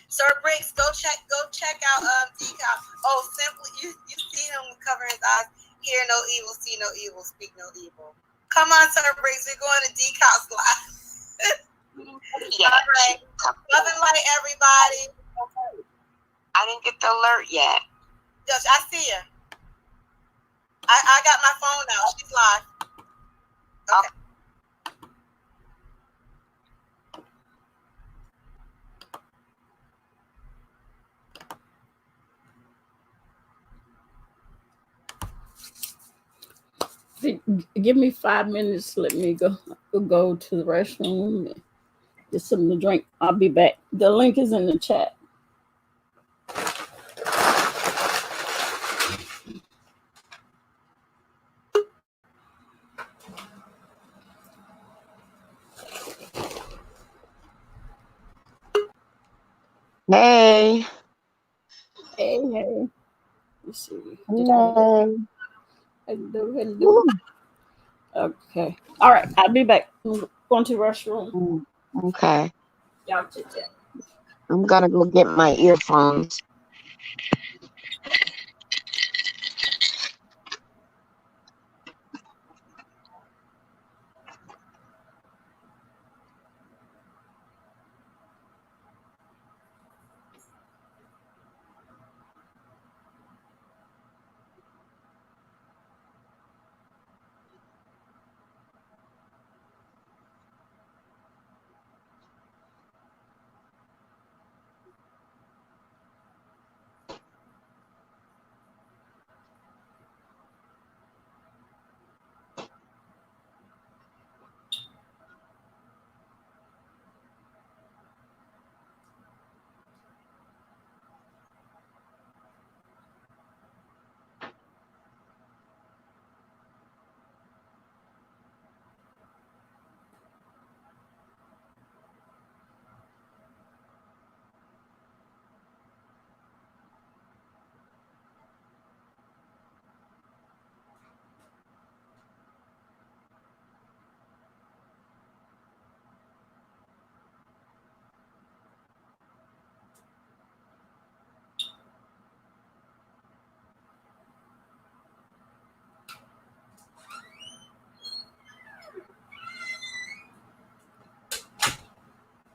Sir Briggs, go check out DCOP. Oh, simply you see him cover his eyes. Hear no evil, see no evil, speak no evil. Come on, Sir Briggs, we're going to DCOP's live. Yeah. All right. Love and light, everybody. I didn't get the alert yet. Yes, I see her. I got my phone out. She's live. Okay. Give me 5 minutes. Let me go to the restroom and get something to drink. I'll be back. The link is in the chat. Hey. Hey. Let's see. Hello. Okay. All right. I'll be back. I'm going to the restroom. Okay. Y'all chit chat. I'm gonna go get my earphones.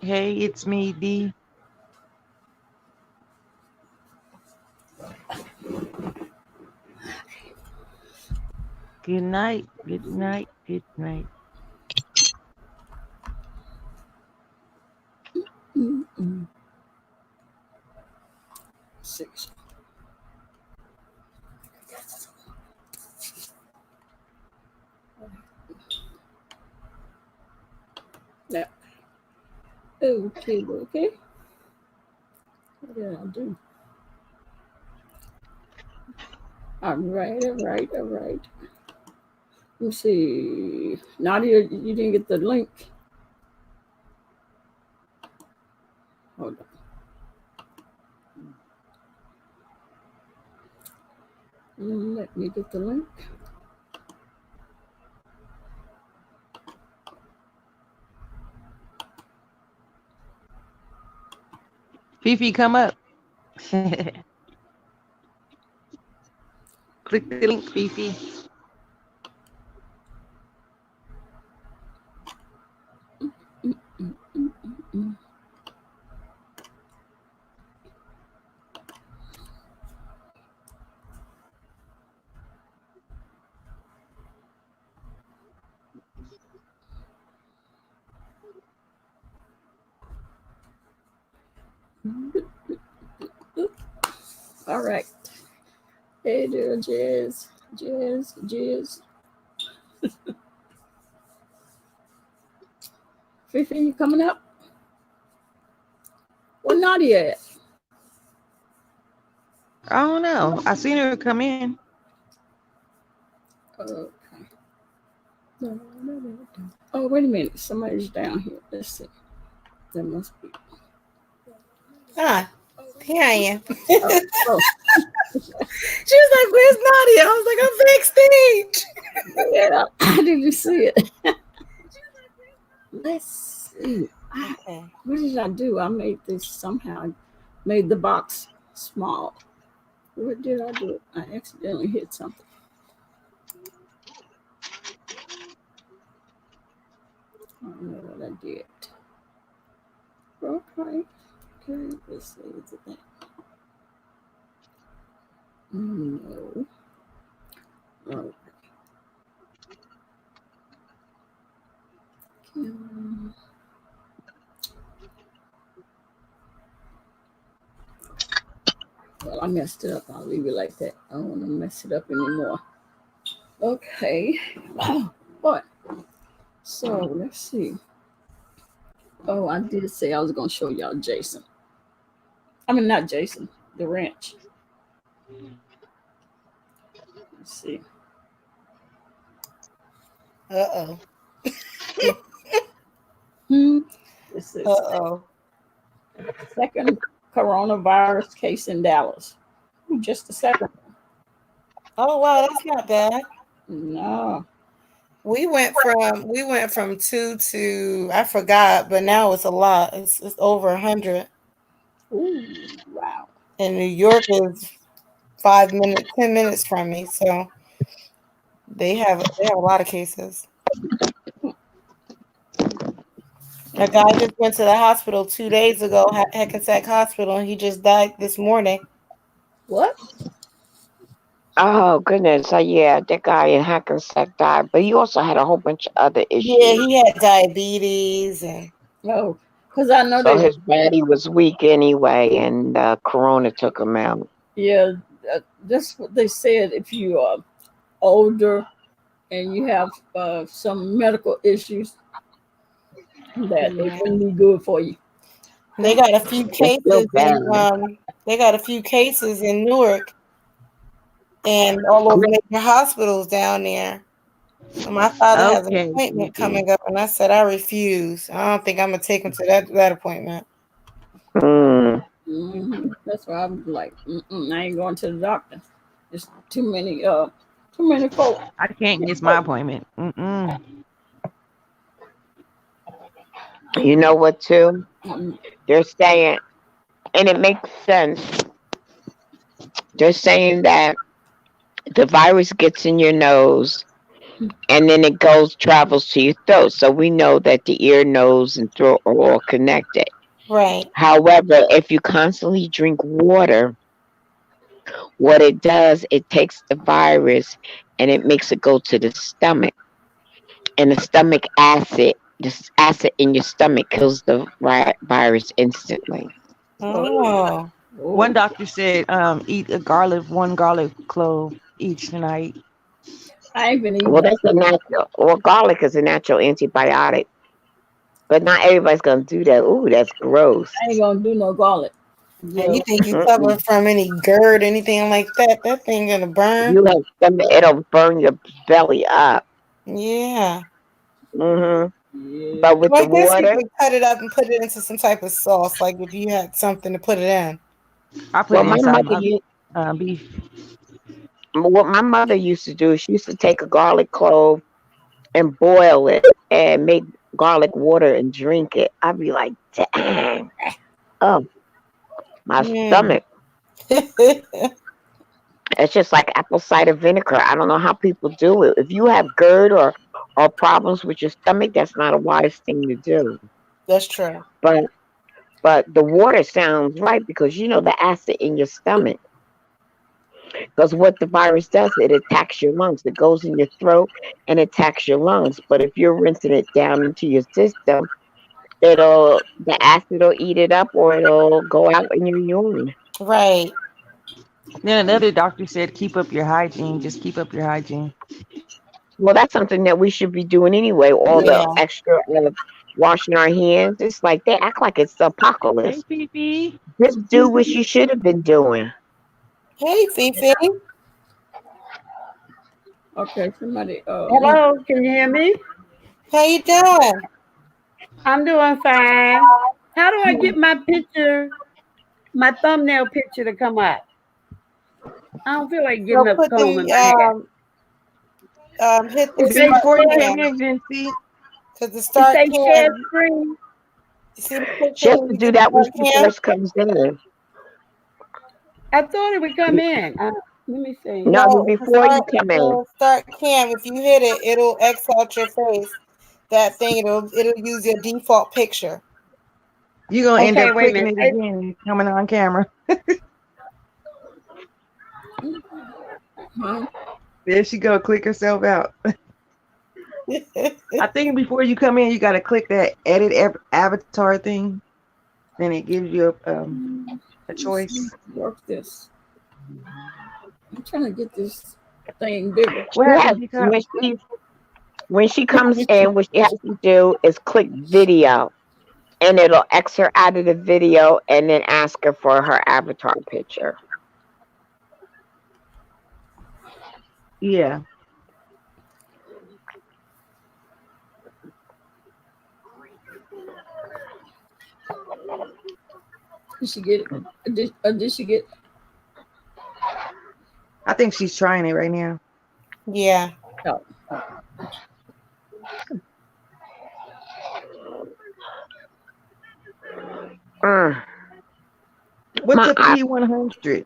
Hey, it's me, D. Good night. Good night. Good night. Six. Yeah. Okay. What did I do? All right. Let's see. Nadia, you didn't get the link. Hold on. Let me get the link. Fifi, come up. Click the link, Fifi. All right. Hey there, Jazz. Fifi, you coming up? Where Nadia at? I don't know. I seen her come in. Okay. Oh, wait a minute. Somebody's down here. Let's see. That must be. Here I am. Oh. She was like, "Where's Nadia?" I was like, "I'm backstage." Yeah, I didn't see it. Let's see. Okay. What did I do? I made this somehow. made the box small. What did I do? I accidentally hit something. I don't know what I did. Okay. Okay, let's see. Is it that? No. Okay. Well, I messed it up. I'll leave it like that. I don't want to mess it up anymore. Okay. What? So let's see. Oh, I did say I was going to show y'all Jason. I mean, not Jason, the ranch. Let's see. Uh-oh. This is Uh-oh. second coronavirus case in Dallas. Just the second one. Oh wow, that's not bad. No. We went from 2 to I forgot, but now it's a lot. It's over 100. Ooh, wow. And New York is 5 minutes, 10 minutes from me, so they have a lot of cases. A guy just went to the hospital 2 days ago, Hackensack Hospital, and he just died this morning. What? Oh goodness, yeah, that guy in Hackensack died, but he also had a whole bunch of other issues. Yeah, he had diabetes and No, because I know so his body was weak anyway, and Corona took him out. Yeah, that's what they said. If you are older and you have some medical issues, that it wouldn't be good for you. They got a few cases in Newark and all over major hospitals down there. So my father has an appointment coming up, and I said I refuse. I don't think I'm gonna take him to that appointment. That's why I'm like, I ain't going to the doctor. There's too many folks. I can't miss my appointment. You know what, too? They're saying, and it makes sense. They're saying that the virus gets in your nose and then it travels to your throat. So we know that the ear, nose, and throat are all connected. Right. However, if you constantly drink water, what it does, it takes the virus and it makes it go to the stomach. And the stomach acid, this acid in your stomach kills the virus instantly. Oh. One doctor said, eat one garlic clove each night. I ain't been eating. Well, that's a natural. Well, garlic is a natural antibiotic, but not everybody's gonna do that. Ooh, that's gross. I ain't gonna do no garlic. Yeah. And you think you suffer from any GERD, anything like that? That thing gonna burn. You have it'll burn your belly up. Yeah. Yeah. But with the water, you could cut it up and put it into some type of sauce. Like if you had something to put it in. I put it in some beef. What my mother used to do, she used to take a garlic clove and boil it and make garlic water and drink it. I'd be like, dang, oh, my stomach. It's just like apple cider vinegar. I don't know how people do it. If you have GERD or problems with your stomach, that's not a wise thing to do. That's true. But the water sounds right because you know the acid in your stomach. Because what the virus does, it attacks your lungs. It goes in your throat and attacks your lungs. But if you're rinsing it down into your system, the acid will eat it up or it'll go out in your urine. Right. Then another doctor said, keep up your hygiene. Just keep up your hygiene. Well, that's something that we should be doing anyway. All the extra washing our hands. It's like they act like it's the apocalypse. Hey, Fifi. Just do what you should have been doing. Hey, Fifi. Okay, somebody. Hello, can you hear me? How you doing? I'm doing fine. How do I get my picture, my thumbnail picture to come up? I don't feel like getting up combing my hair. Hit the start cam. Share screen. Just to do that when she first comes in. I thought it would come in. Let me see. No, No, before you come in. start cam. If you hit it, it'll X out your face. That thing, it'll use your default picture. You're gonna end Okay, up wait a clicking it minute. again, coming on camera. There she go, click herself out. I think before you come in, you got to click that edit avatar thing. Then it gives you a choice. Work this. I'm trying to get this thing bigger. What happened, DCOP? When she comes in, what she has to do is click video, and it'll X her out of the video, and then ask her for her avatar picture. Yeah. Did she get it? Did she get? I think she's trying it right now. Yeah. Oh. What's a P100?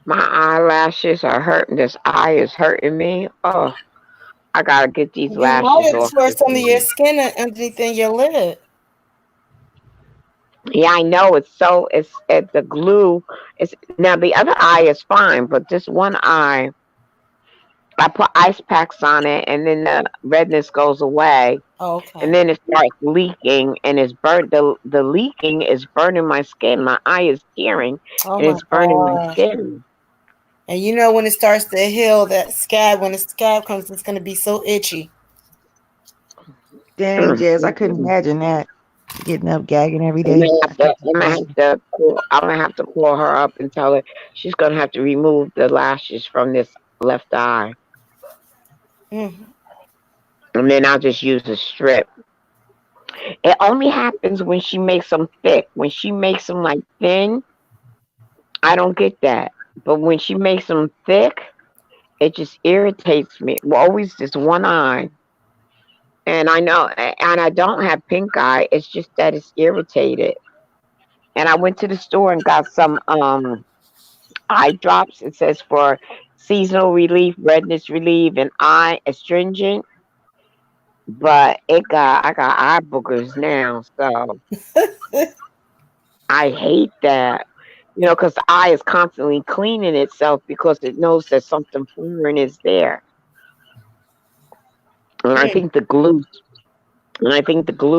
My eyelashes are hurting. This eye is hurting me. Oh, I gotta get these lashes off. For some of your skin underneath your lid. Yeah, I know. It's at the glue. It's now the other eye is fine, but this one eye, I put ice packs on it, and then the redness goes away. Okay. And then it starts leaking, and it's burnt. The leaking is burning my skin. My eye is tearing, and it's burning my skin. And you know when it starts to heal, that scab, when the scab comes, it's going to be so itchy. Dang, Jazz, I couldn't imagine that. Getting up, gagging every day. I'm gonna have to pull her up and tell her she's gonna have to remove the lashes from this left eye. And then I'll just use a strip. It only happens when she makes them thick. When she makes them like thin, I don't get that. But when she makes them thick, it just irritates me. Well, always just one eye. And I know, and I don't have pink eye. It's just that it's irritated. And I went to the store and got some eye drops. It says for seasonal relief, redness relief, and eye astringent. But I got eye boogers now, so I hate that. Because the eye is constantly cleaning itself because it knows that something foreign is there. And I think the glue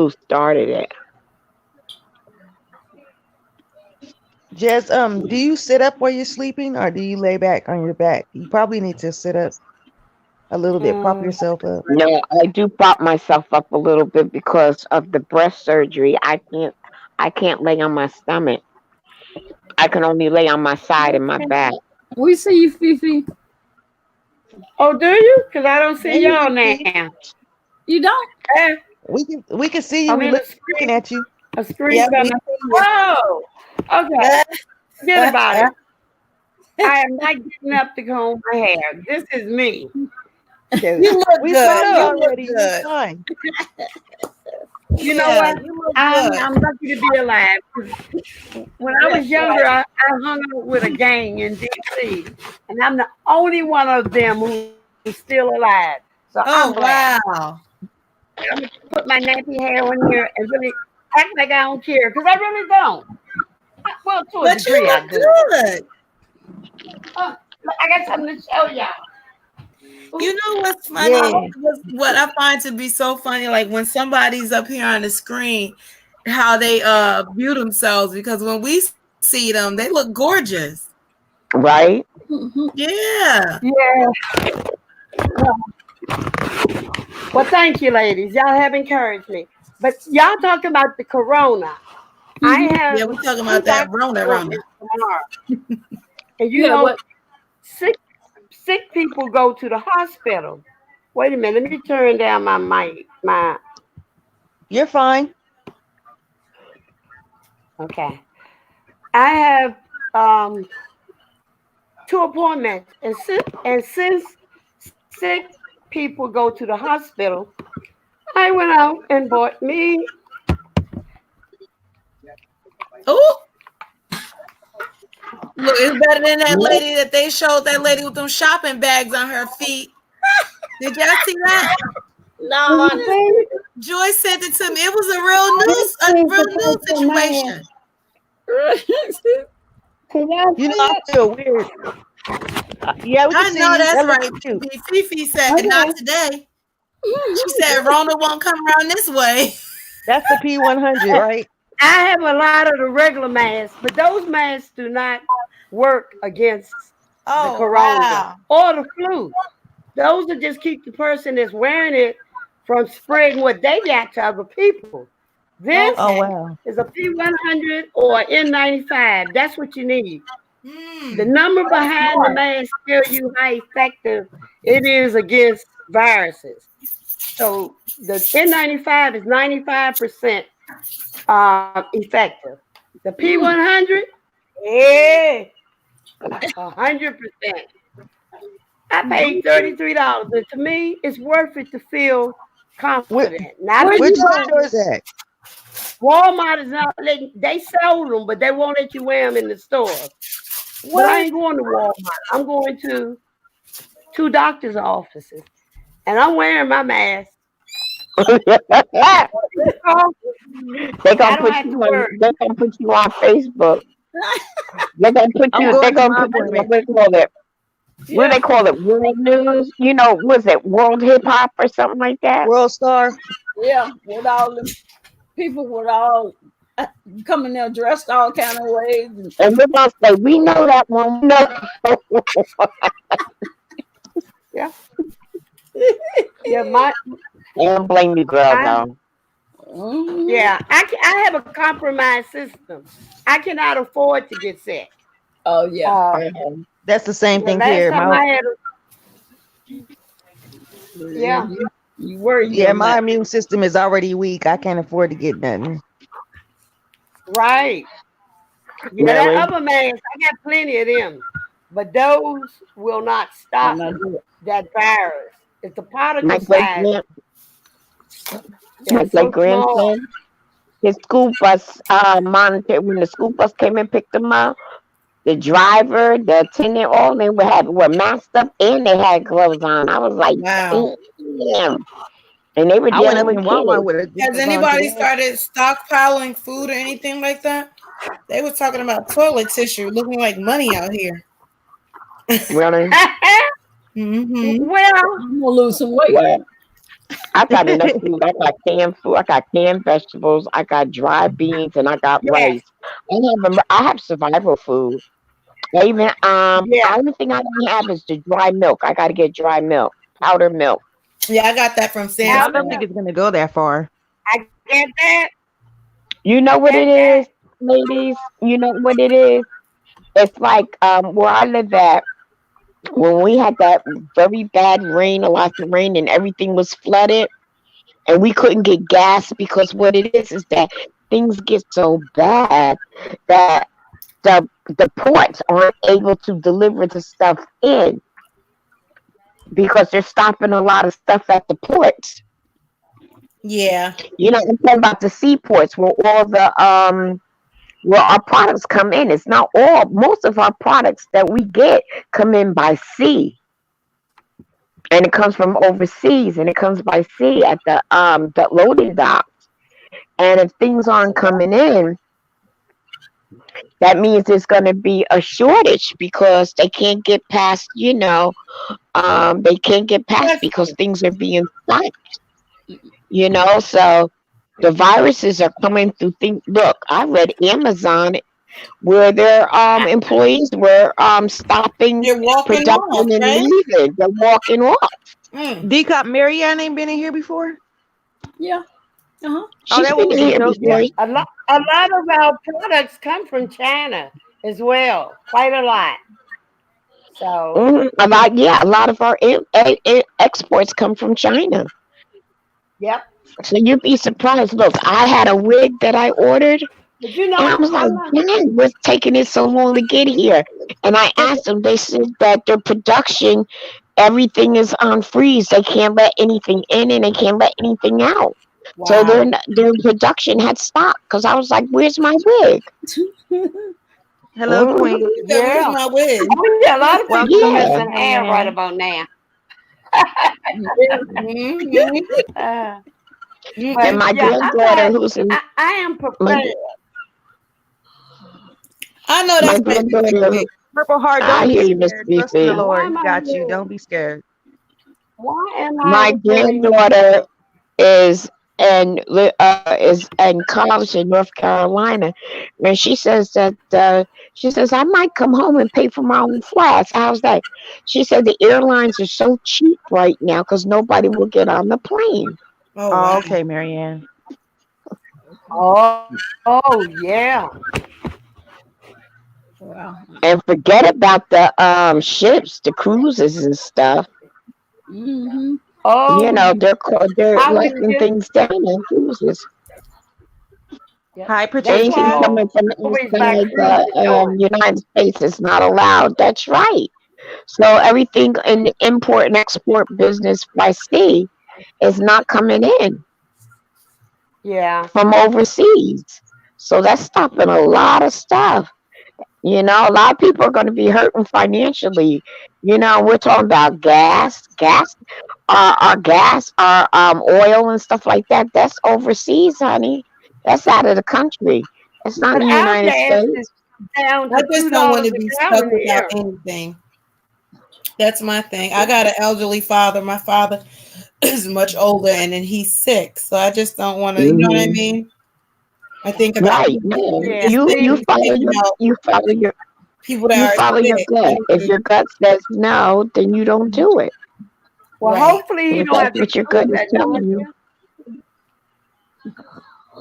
started it. Jess, do you sit up while you're sleeping, or do you lay back on your back? You probably need to sit up a little bit, prop yourself up. No, I do prop myself up a little bit because of the breast surgery. I can't lay on my stomach. I can only lay on my side and my back. We see you, Fifi. Oh, do you? Because I don't see y'all now. You don't? We can see you. We're looking at you. A screen. Oh, okay. Forget about it. I am not getting up to comb my hair. This is me. You look good. Already. You're fine. You know what? I'm lucky to be alive. When I was younger, I hung out with a gang in DC, and I'm the only one of them who's still alive. So I'm glad. Wow. I'm gonna put my nappy hair on here and really act like I don't care, because I really don't. Well, to a degree, I do. Good. I got something to show y'all. You know what's funny? Yeah. What I find to be so funny, like when somebody's up here on the screen, how they view themselves, because when we see them, they look gorgeous. Right? Yeah. Yeah. Well, thank you, ladies. Y'all have encouraged me. But y'all talk about the corona. Yeah, we're talking about that Rona. Tomorrow. And you know what? Sick people go to the hospital. Wait a minute, let me turn down my mic. You're fine. Okay. I have 2 appointments, and since sick people go to the hospital, I went out and bought me. Look, it's better than that lady that they showed. That lady with them shopping bags on her feet. Did y'all see that? No, Joy sent it to me. It was a real news situation. I feel weird. Yeah, we can I see know you. that's That looks right. cute. Fifi said, not today. She said, Rona won't come around this way. That's the P100, right? I have a lot of the regular masks, but those masks do not work against the corona or the flu. Those will just keep the person that's wearing it from spreading what they got to other people. This is a P100 or N95. That's what you need. The number behind the mask tells you how effective it is against viruses. So the N95 is 95% effective. The P100, 100%. I paid $33, and to me, it's worth it to feel confident. Which store is that? Walmart is not letting. They sold them, but they won't let you wear them in the store. But I ain't going to Walmart. I'm going to 2 doctors' offices, and I'm wearing my mask. They're gonna put you on Facebook. They're gonna put you. They're gonna put you. What do they call it? World News. You know, was it World Hip Hop or something like that? World Star. Yeah, with all them people with all coming there dressed all kind of ways. And we're gonna say, we know that one. No. Yeah. Yeah, I don't blame you, girl, though. Yeah, I have a compromised system. I cannot afford to get sick. Oh, yeah. That's the same thing here. You worry. Yeah, my immune system is already weak. I can't afford to get nothing. Right. Yeah, that other mask, I got plenty of them. But those will not stop that virus. It's the particle size. My grandson, his school bus monitored when the school bus came and picked him up. The driver, the attendant, all they were masked up and they had gloves on. I was like, wow. Damn. And they were dealing with kids. Has anybody started stockpiling food or anything like that? They were talking about toilet tissue looking like money out here. Really? Well, I'm gonna lose some weight. Well, I got enough food. I got canned food. I got canned vegetables. I got dry beans, and I got rice. I have survival food. Even the only thing I don't have is the dry milk. I got to get dry milk, powdered milk. Yeah, I got that from Sam. I don't think it's gonna go that far. I get that. You know what it is, ladies? You know what it is? It's like where I live at. When we had that very bad rain, a lot of rain, and everything was flooded, and we couldn't get gas because what it is that things get so bad that the ports aren't able to deliver the stuff in because they're stopping a lot of stuff at the ports. Yeah. You know, I'm talking about the seaports where all the where our products come in. It's not all. Most of our products that we get come in by sea, and it comes from overseas, and it comes by sea at the loading docks. And if things aren't coming in, that means there's going to be a shortage because they can't get past. You know, they can't get past because things are being stopped. You know, so. The viruses are coming through things. Look, I read Amazon where their employees were stopping production and leaving. They're walking off. DCOP Marianne ain't been in here before? Yeah. Oh, that was here before. A lot of our products come from China as well. Quite a lot. So a lot of our exports come from China. Yep. So you'd be surprised. Look, I had a wig that I ordered. Did you know? And I was like, man, what's taking it so long to get here? And I asked them, they said that their production, everything is on freeze. They can't let anything in and they can't let anything out. Wow. So their production had stopped because I was like, where's my wig? Hello, Queen. Where's my wig? Oh, yeah, a lot of people Welcome, are Yeah. missing hair right about now. Mhm. Uh, And but my yeah, I'm granddaughter, not. who's in I am my prepared. I know my that's right, Mr. granddaughter. Quick. Purple Heart, I don't be hear you, Miss scared. Trust in the BC. Why Lord. am He I got you. here? Don't be scared. Why am I My reporting? granddaughter is in college in North Carolina, and she says that she says I might come home and pay for my own flights. How's that? She said the airlines are so cheap right now because nobody will get on the plane. Oh Oh, wow. okay, Marianne. Oh yeah. Wow. And forget about the ships, the cruises and stuff. Mm-hmm. You Oh, know, they're I was letting just. things down on cruises. Yep. Hi, That's Patricia. Anything why I coming from always buy inside cruise the insurance. United States is not allowed. That's right. So everything in the import and export business by sea is not coming in Yeah. from overseas. So that's stopping a lot of stuff. You know, a lot of people are going to be hurting financially. You know, we're talking about our gas, our oil and stuff like that. That's overseas, honey. That's out of the country. It's not But in the our United gas States. is down I to just two don't want dollars to be a stuck gallon without here. anything. That's my thing. I got an elderly father. My father is much older and then he's sick. So I just don't want to, you know what I Hmm. mean? I think about Right. No. Yeah. You See, follow taking your out you follow your people that you are follow your sick. gut. If your gut says no, then you don't do it. well, Right. hopefully you If don't that's have to what your go gut through is that, telling you, Georgia.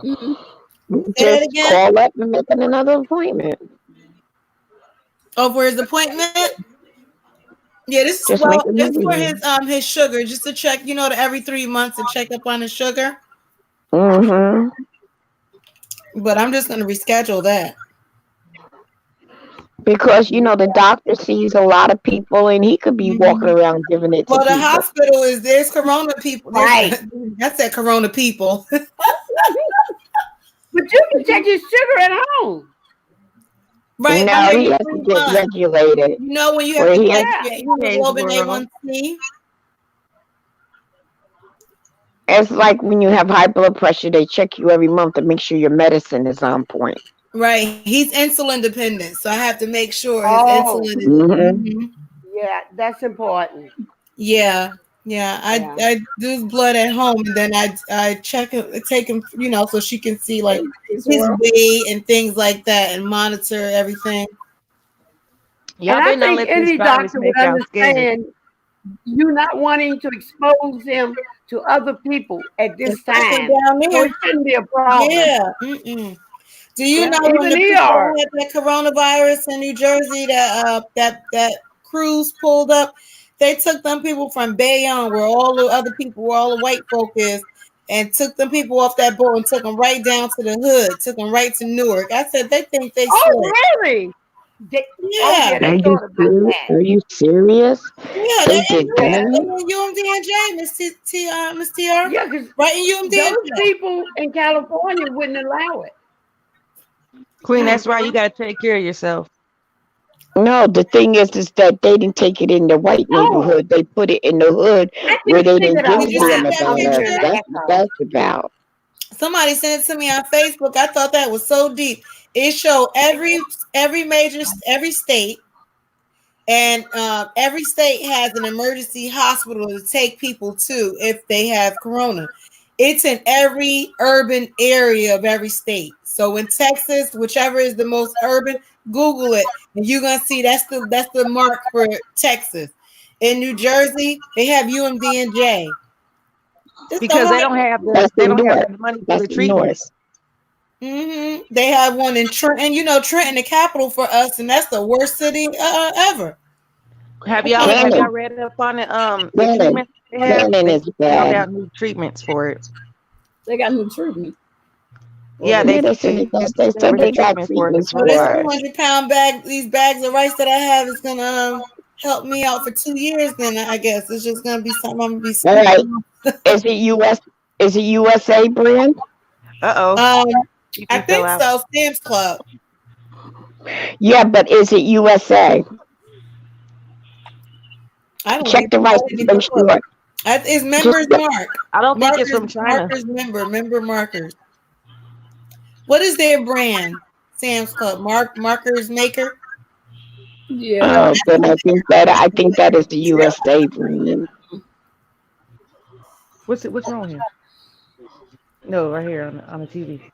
Mm-hmm. Say that just again. call up and make another appointment. Oh, for his appointment? Yeah, this is Just make it's another for one. his sugar, just to check, every 3 months to check up on his sugar. Mm-hmm. But I'm just gonna reschedule that. Because the doctor sees a lot of people and he could be walking Mhm. around giving it to Well, the people. hospital there's corona people. There's Right. I said corona people. But you can check your sugar at home. Right, but No, he every has to three get months. regulated. You know when you have Where to he has get Yeah. your Today's hemoglobin world. A1C? It's like when you have high blood pressure, they check you every month to make sure your medicine is on point. Right. He's insulin dependent, so I have to make sure his Oh, insulin is. Hmm. Mhm. yeah, that's important. Yeah. Yeah. I Yeah. I do his blood at home and then I check him, take him, so she can see like As his well. weight and things like that and monitor everything. And Y'all I better not think let this any virus doctor would make y'all scared. understand you not wanting to expose him to other people at this Especially time. down So there. it shouldn't be a problem. Yeah. Mm-mm. Do you Yeah, know when even the people ER. who had that coronavirus in New Jersey that cruise pulled up, they took them people from Bayonne, where all the other people, where all the white folk is, and took them people off that boat and took them right down to the hood, took them right to Newark. I said they think they Oh, slick. really? They, oh, Yeah, yeah, Are they you thought about serious? that. Are you serious? yeah, they They ain't did right. Yeah, They that? in UMDNJ, Miss TR, yeah, because right in those UMDNJ. people in California wouldn't allow it. Queen, that's right. You Uh-huh. got to take care of yourself. No, the thing is that they didn't take it in the white Oh, neighborhood. They put it in the hood I where just they didn't figured give I Did was you a see damn lying. that about I'm us. being an picture? That's what asshole. that's about. Somebody sent it to me on Facebook. I thought that was so deep. It showed every state, and every state has an emergency hospital to take people to if they have corona. It's in every urban area of every state. So in Texas, whichever is the most urban, Google it, and you're gonna see that's the mark for Texas. In New Jersey, they have UMDNJ. Just don't Because lie. That's they the don't have north. the money for That's the the north. treatments. They have one in Trenton. Trenton, the capital for us, and that's the worst city ever. Have I y'all can't. have y'all Shannon, read up on the Shannon, treatments they have? Shannon They is just found bad. out new treatments for it. They got new treatment. Yeah, Yeah, they said they said discovered the they got treatment for it treatments this So month. this for it. 200-pound bag, these bags of rice that I have is gonna help me out for 2 years. Then I guess it's just gonna be something I'm gonna be All right, scooping. is it US? Is it USA brand? Uh oh. Um, You I can fill think out. so. Sam's Club. Yeah, but is it USA? I don't Check even the know. rice to make sure. It's Just members mark. I don't think it's Markers, from China. markers member markers. What is their brand? Sam's Club. Markers maker. Yeah. Then I think that is the USA brand. What's wrong here? No, right here on the TV.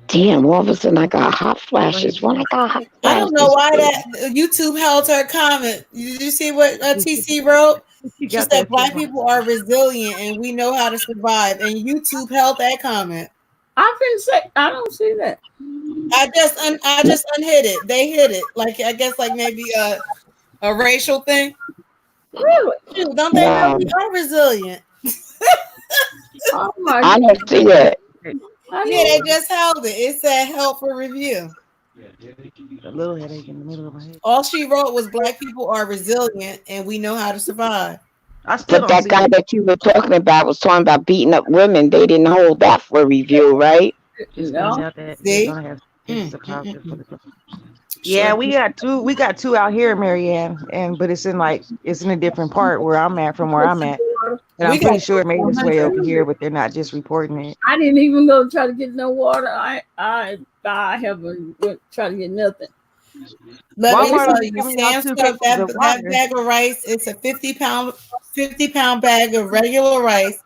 Damn, all of a sudden I got hot flashes. When I got hot I flashes. don't know why that YouTube held her comment. Did you see what TC wrote? She said Black people are resilient and we know how to survive. And YouTube held that comment. I can say I don't see that. I just unhid it. They hit it. Like I guess like maybe a racial thing. Really? Shoot, don't they know we are resilient? Oh my I don't see it. Yeah, they just held it. It said help for review. A little headache in the middle of my head. All she wrote was Black people are resilient and we know how to survive. But that guy that you were talking about was talking about beating up women. They didn't hold that for review, right? No. See? Yeah, we got two out here, Marianne, but it's in a different part where I'm at from where I'm at. And I'm pretty sure it made its way over here, but they're not just reporting it. I didn't even go try to get no water. I haven't tried to get nothing. Let me tell you, Sam's Club, that bag of rice, it's a 50 pound bag of regular rice,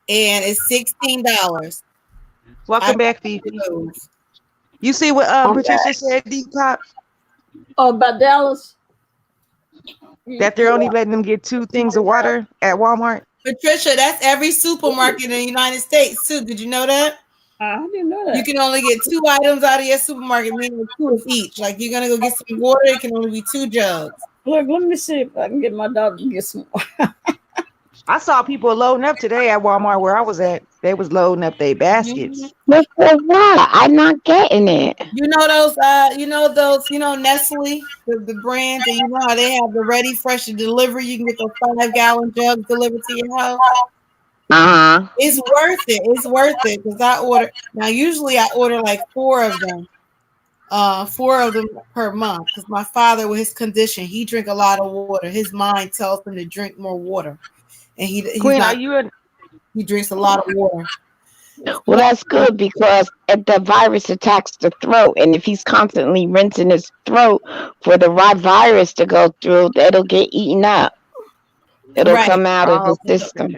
and it's $16. Welcome back, Fifi. You see what Patricia said, DCOP? Oh, about Dallas? That they're only letting them get 2 things of water at Walmart? Patricia, that's every supermarket in the United States, too. Did you know that? I didn't know that. You can only get 2 items out of your supermarket, meaning 2 of each. Like you're going to go get some water, it can only be 2 jugs. Look, let me see if I can get my daughter to get some water. I saw people loading up today at Walmart where I was at. They was loading up their baskets. Look for what? I'm not getting it. You know those, Nestle, the brand, and you know how they have the ready fresh delivery. You can get those 5-gallon jugs delivered to your house. It's worth it. It's worth it because usually I order like 4 of them. 4 of them per month because my father, with his condition, he drink a lot of water. His mind tells him to drink more water, and he drinks a lot of water. Well, that's good because the virus attacks the throat, and if he's constantly rinsing his throat for the virus to go through, it'll get eaten up. It'll come out of the system.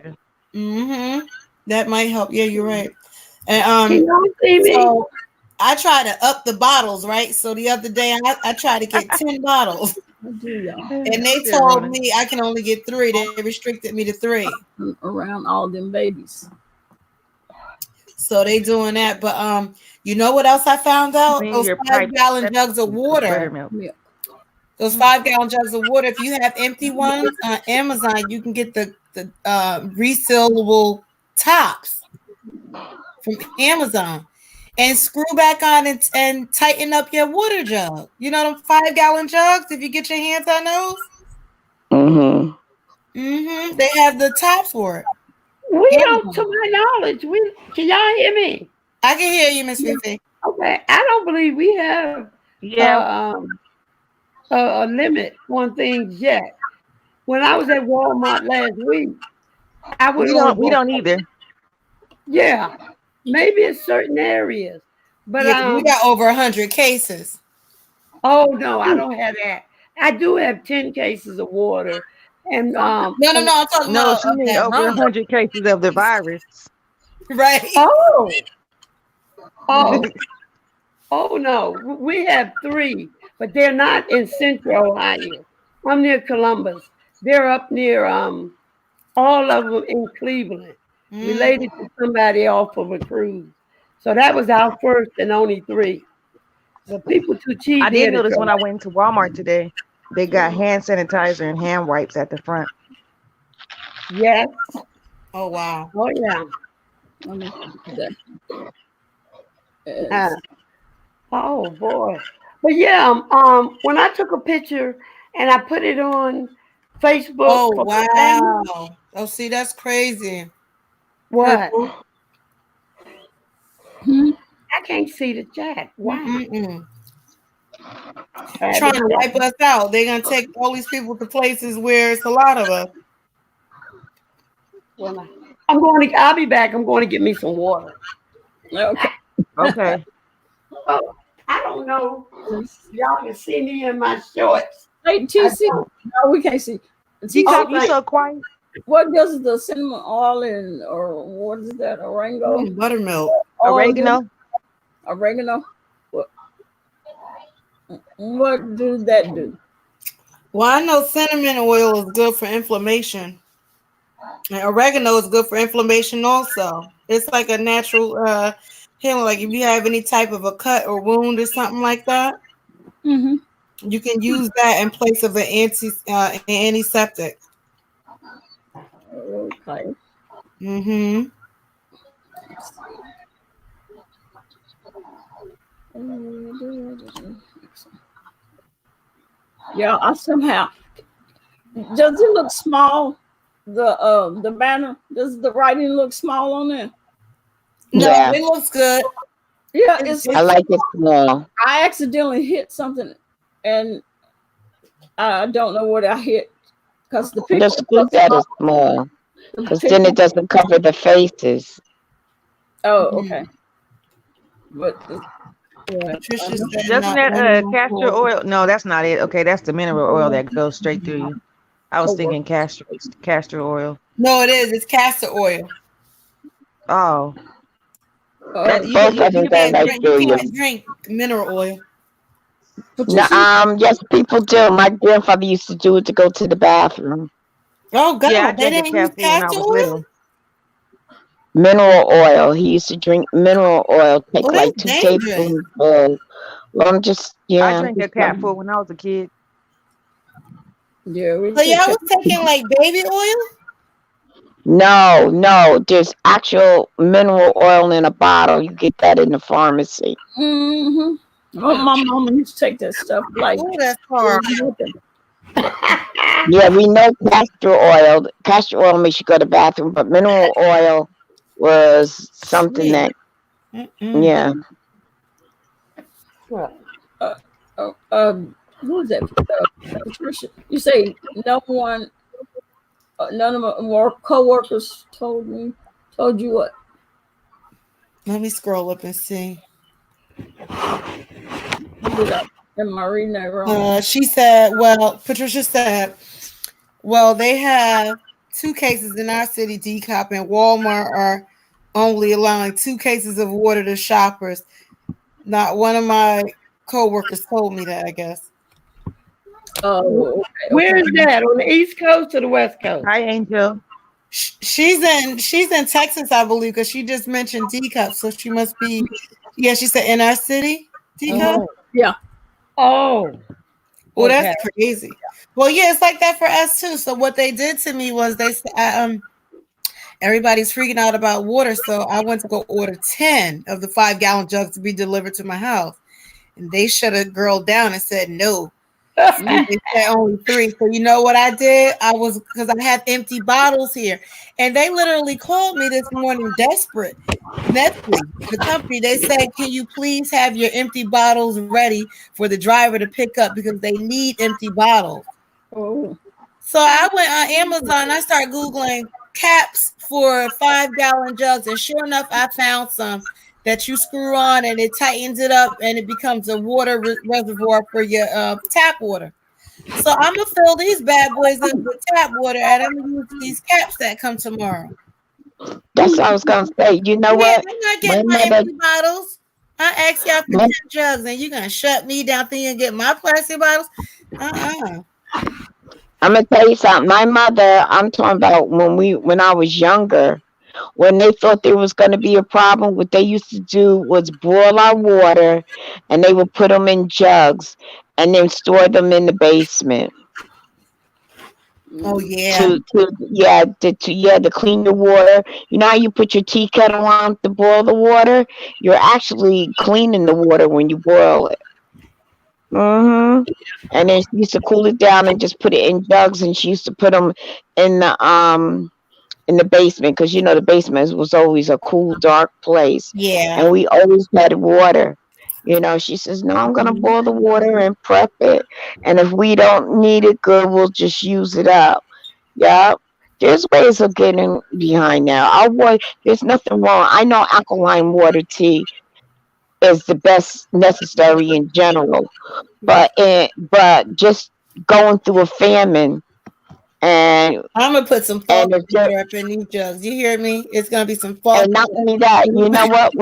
That might help. Yeah, you're right. And so I try to up the bottles, right? So the other day I tried to get 10 bottles. And they told me I can only get 3. They restricted me to 3. Around all them babies. So they doing that. But you know what else I found out? Those 5-gallon jugs of water. Those 5-gallon jugs of water. If you have empty ones on Amazon, you can get the resealable tops from Amazon. And screw back on and tighten up your water jug. You know them 5-gallon jugs. If you get your hands on those, they have the tops for it. We don't, to my knowledge, can y'all hear me? I can hear you, Miss Fifi. Okay, I don't believe we have a limit on things yet. When I was at Walmart last week, we don't either. Yeah. Maybe in certain areas, but we got over 100 cases. Oh no, I don't have that. I do have 10 cases of water, and no, I'm talking about she means over 100 cases of the virus, right? Oh no, we have 3, but they're not in Central Ohio. I'm near Columbus. They're up near all of them in Cleveland. Related to somebody off of a cruise. So that was our first and only 3. So people too cheap. I did notice when I went to Walmart today, they got hand sanitizer and hand wipes at the front. Yes. Oh wow. Oh yeah. Oh boy. But yeah, when I took a picture and I put it on Facebook. Oh wow. Oh, see, that's crazy. What? I can't see the chat. Why? Trying to wipe us out. They're gonna take all these people to places where it's a lot of us. Well, I'll be back. I'm going to get me some water. Okay. Okay. Oh, I don't know. Y'all can see me in my shorts. Hey, TC. No, we can't see. DCOP, you so quiet. What does the cinnamon oil and, or what is that? Oregano? Buttermilk. Oregano. Oregano. What does that do? Well, I know cinnamon oil is good for inflammation. And oregano is good for inflammation also. It's like a natural healing. Like if you have any type of a cut or wound or something like that, you can use that in place of an antiseptic. Okay. Yeah, I somehow. Does it look small? The banner. Does the writing look small on there? No, it looks good. Yeah, I like it small. I accidentally hit something, and I don't know what I hit because the picture. Just put that as small, because then it doesn't cover the faces. Oh, okay. But doesn't that castor oil? No, that's not it. Okay, that's the mineral oil that goes straight through you. I was thinking castor oil. No, it is. It's castor oil. Oh. You can't drink mineral oil. No, yes, people do. My grandfather used to do it to go to the bathroom. Oh God, yeah, they didn't use castor oil. Mineral oil. He used to drink mineral oil. Take like 2 tablespoons. Well, I'm just I drank a cat food when I was a kid. Yeah. So y'all was taking like baby oil? No. There's actual mineral oil in a bottle. You get that in the pharmacy. Well, my mama used to take that stuff like. Oh, that's horrible. Yeah, we know castor oil. Castor oil makes you go to the bathroom, but mineral oil was something that. Yeah. Who is that? Patricia. You say no one, none of my co-workers told you what? Let me scroll up and see. Am I reading that wrong? She said, Patricia said, they have 2 cases in our city, DCOP, and Walmart are only allowing 2 cases of water to shoppers. Not one of my co-workers told me that, I guess. Oh, okay. Where is that? On the East Coast or the West Coast? Hi, Angel. She's in Texas, I believe, because she just mentioned DCOP, so she must be. Yeah, she said in our city, DCOP. Yeah. Oh. Well, that's crazy. Well, yeah, it's like that for us too. So what they did to me was they said, everybody's freaking out about water, so I went to go order 10 of the 5-gallon jugs to be delivered to my house, and they shut a girl down and said no. They said only 3. So you know what I did? Because I had empty bottles here, and they literally called me this morning, desperate. Nestle, the company, they said, "Can you please have your empty bottles ready for the driver to pick up because they need empty bottles?" Oh. So I went on Amazon. I started Googling caps for 5-gallon jugs, and sure enough, I found some that you screw on and it tightens it up and it becomes a water reservoir for your tap water. So I'm gonna fill these bad boys up with tap water, and I'm gonna use these caps that come tomorrow. That's what I was gonna say. You know what? I'm not getting my empty bottles. I asked y'all for 10 jugs, and you're gonna shut me down thinking you get my plastic bottles? I'm gonna tell you something. My mother, I'm talking about when I was younger. When they thought there was going to be a problem, what they used to do was boil our water, and they would put them in jugs and then store them in the basement. Oh yeah. To clean your water. You know how you put your tea kettle on to boil the water? You're actually cleaning the water when you boil it. And then she used to cool it down and just put it in jugs, and she used to put them in the in the basement, because the basement was always a cool, dark place. Yeah. And we always had water. She says, no, I'm gonna boil the water and prep it. And if we don't need it good, we'll just use it up. Yeah. There's ways of getting behind now. There's nothing wrong. I know alkaline water tea is the best necessary in general. But just going through a famine, and I'm gonna put some water up in these jugs. You hear me? It's gonna be some fog. And not only that, you know what?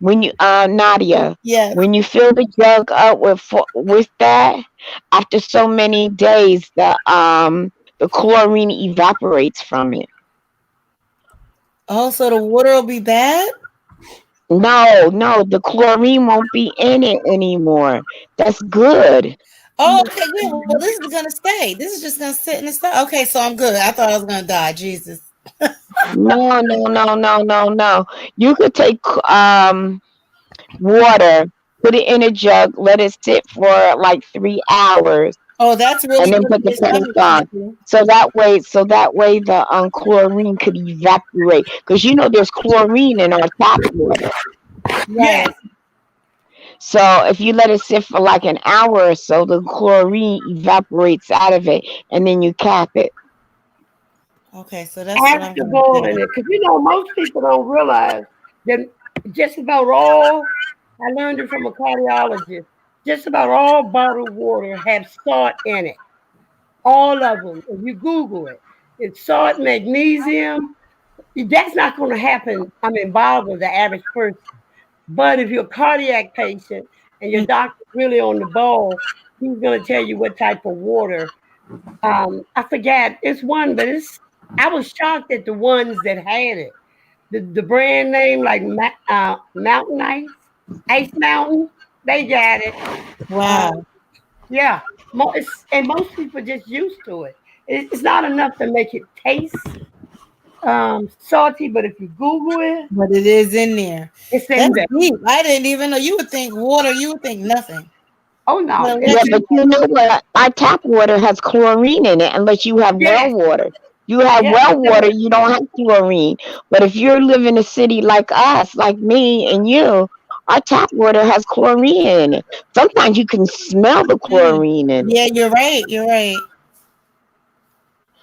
When you Nadia, yes, when you fill the jug up with that, after so many days, the chlorine evaporates from it. Oh, so the water will be bad? No, the chlorine won't be in it anymore. That's good. Oh, okay, good. Well, this is gonna stay. This is just gonna sit in the stuff. Okay, so I'm good. I thought I was gonna die. Jesus. No. You could take water, put it in a jug, let it sit for like 3 hours. Oh, that's really and then put the kettle on. So that way the chlorine could evaporate. Because there's chlorine in our tap water. Yes. So if you let it sit for like an hour or so, the chlorine evaporates out of it, and then you cap it. Okay, so that's after boiling it, because most people don't realize that just about all, I learned it from a cardiologist, just about all bottled water have salt in it. All of them. If you Google it, it's salt, magnesium. That's not going to happen, involved with the average person. But if you're a cardiac patient and your doctor's really on the ball, he's going to tell you what type of water. I forget. It's one, but I was shocked at the ones that had it. The brand name, like Mountain Ice Mountain, they got it. Wow. Yeah. And most people just used to it. It's not enough to make it taste salty, but if you Google it, but it is in there. It's in there. Deep. I didn't even know. You would think water. You would think nothing. Oh no! Yeah, but you know what? Our tap water has chlorine in it, unless you have well water. You have well water, you don't have chlorine. But if you live in a city like us, like me and you, our tap water has chlorine in it. Sometimes you can smell the chlorine in it. Yeah, you're right. You're right.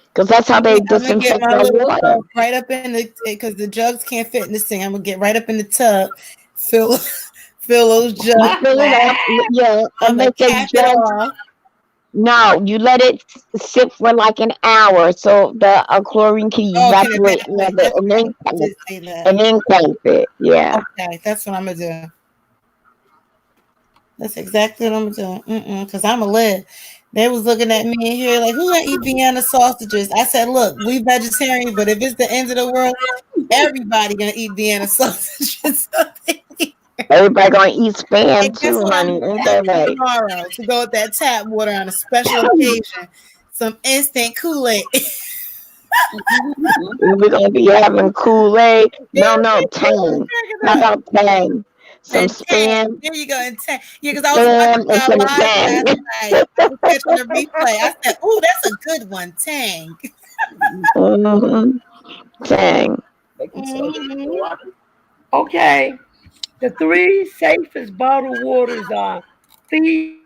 Because that's how they disinfect our water. Right up in because the jugs can't fit in this thing. I'm gonna get right up in the tub, fill those jugs. Fill it up, yeah, and make a jug. No, you let it sit for like an hour so the chlorine can evaporate and then count it. Yeah. Okay, that's what I'm gonna do. That's exactly what I'm doing. Because I'm a lid. They was looking at me in here like, who gonna eat Vienna sausages? I said, look, we vegetarian, but if it's the end of the world, everybody gonna eat Vienna sausages. Everybody gonna eat spam too, honey. Tomorrow to go with that tap water on a special occasion, some instant Kool-Aid. We're gonna be having Kool-Aid. No, Tang. How about Tang? Some spam. There you go, and Tang. Yeah, because I was watching live last night, catching the replay. I said, "Oh, that's a good one, Tang." Tang. Okay. The 3 safest bottled waters are Fiji,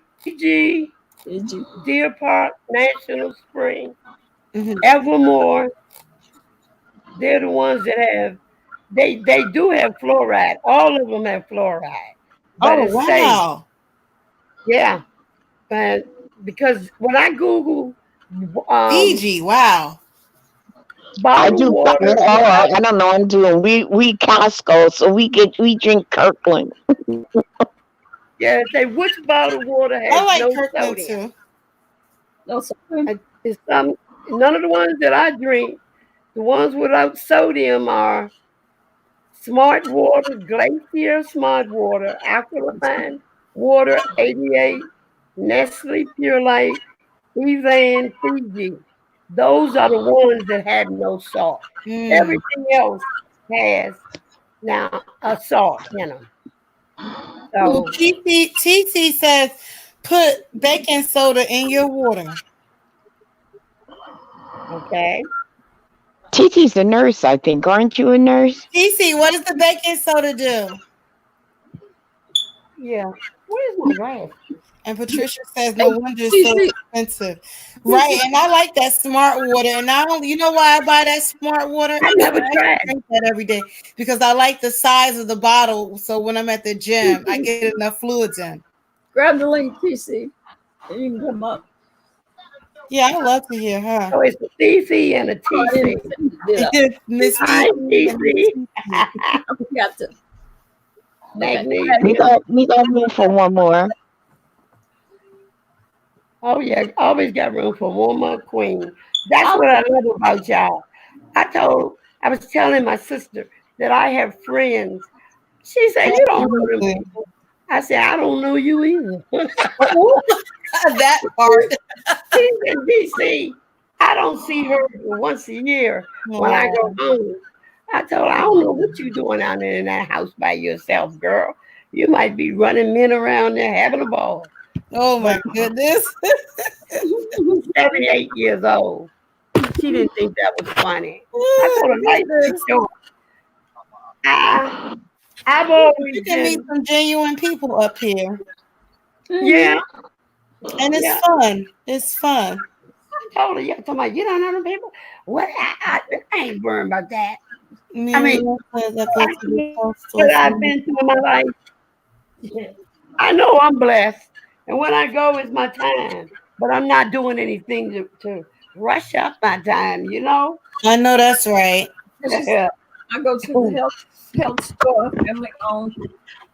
Deer Park National Spring, Evermore. They're the ones that have. They do have fluoride. All of them have fluoride. But it's safe. Yeah, but because when I Google Fiji, wow. I do. I don't know. I'm doing. We Costco, so we drink Kirkland. Yeah, say which bottled water has no Kirkland sodium? Too. No sodium. None of the ones that I drink. The ones without sodium are Smart Water, Glacier Smart Water, Alkaline Water 88, Nestle Pure Light, Evan, Fiji. Those are the ones that have no salt. Everything else has now a salt in them. So TT says put baking soda in your water. Okay. TT's a nurse, I think. Aren't you a nurse? DC, what does the baking soda do? Yeah. Where's my glass? And Patricia says, no wonder it's so TC, expensive. Right. And I like that smart water. And I don't, you know why I buy that smart water? I never I tried. drink that every day because I like the size of the bottle. So when I'm at the gym, I get enough fluids in. grab the link, TC, and you can come up. Yeah, I love to hear her. So it's a DC and a Oh, I TC. didn't send it, did I? Miss Hi, TC. I forgot to. Magnesia. We got room for one more. Oh yeah, always got room for one more queen. That's what I love about y'all. I was telling my sister that I have friends. She said, "You don't know them people." I said, "I don't know you either." That part. She's in DC. I don't see her once a year when I go home. I told her, I don't know what you're doing out there in that house by yourself, girl. You might be running men around there having a ball. Oh my goodness. 78 years old. She didn't think that was funny. I told her, like this. I've always You can meet some genuine people up here. Yeah. And it's fun. It's fun. I told her, yeah, somebody, you don't know them people? What? I ain't worrying about that. Me I mean, what I've been through in my life, I know I'm blessed. And when I go, it's my time. But I'm not doing anything to rush up my time, you know? I know that's right. Yeah. I go to the health store, family owned,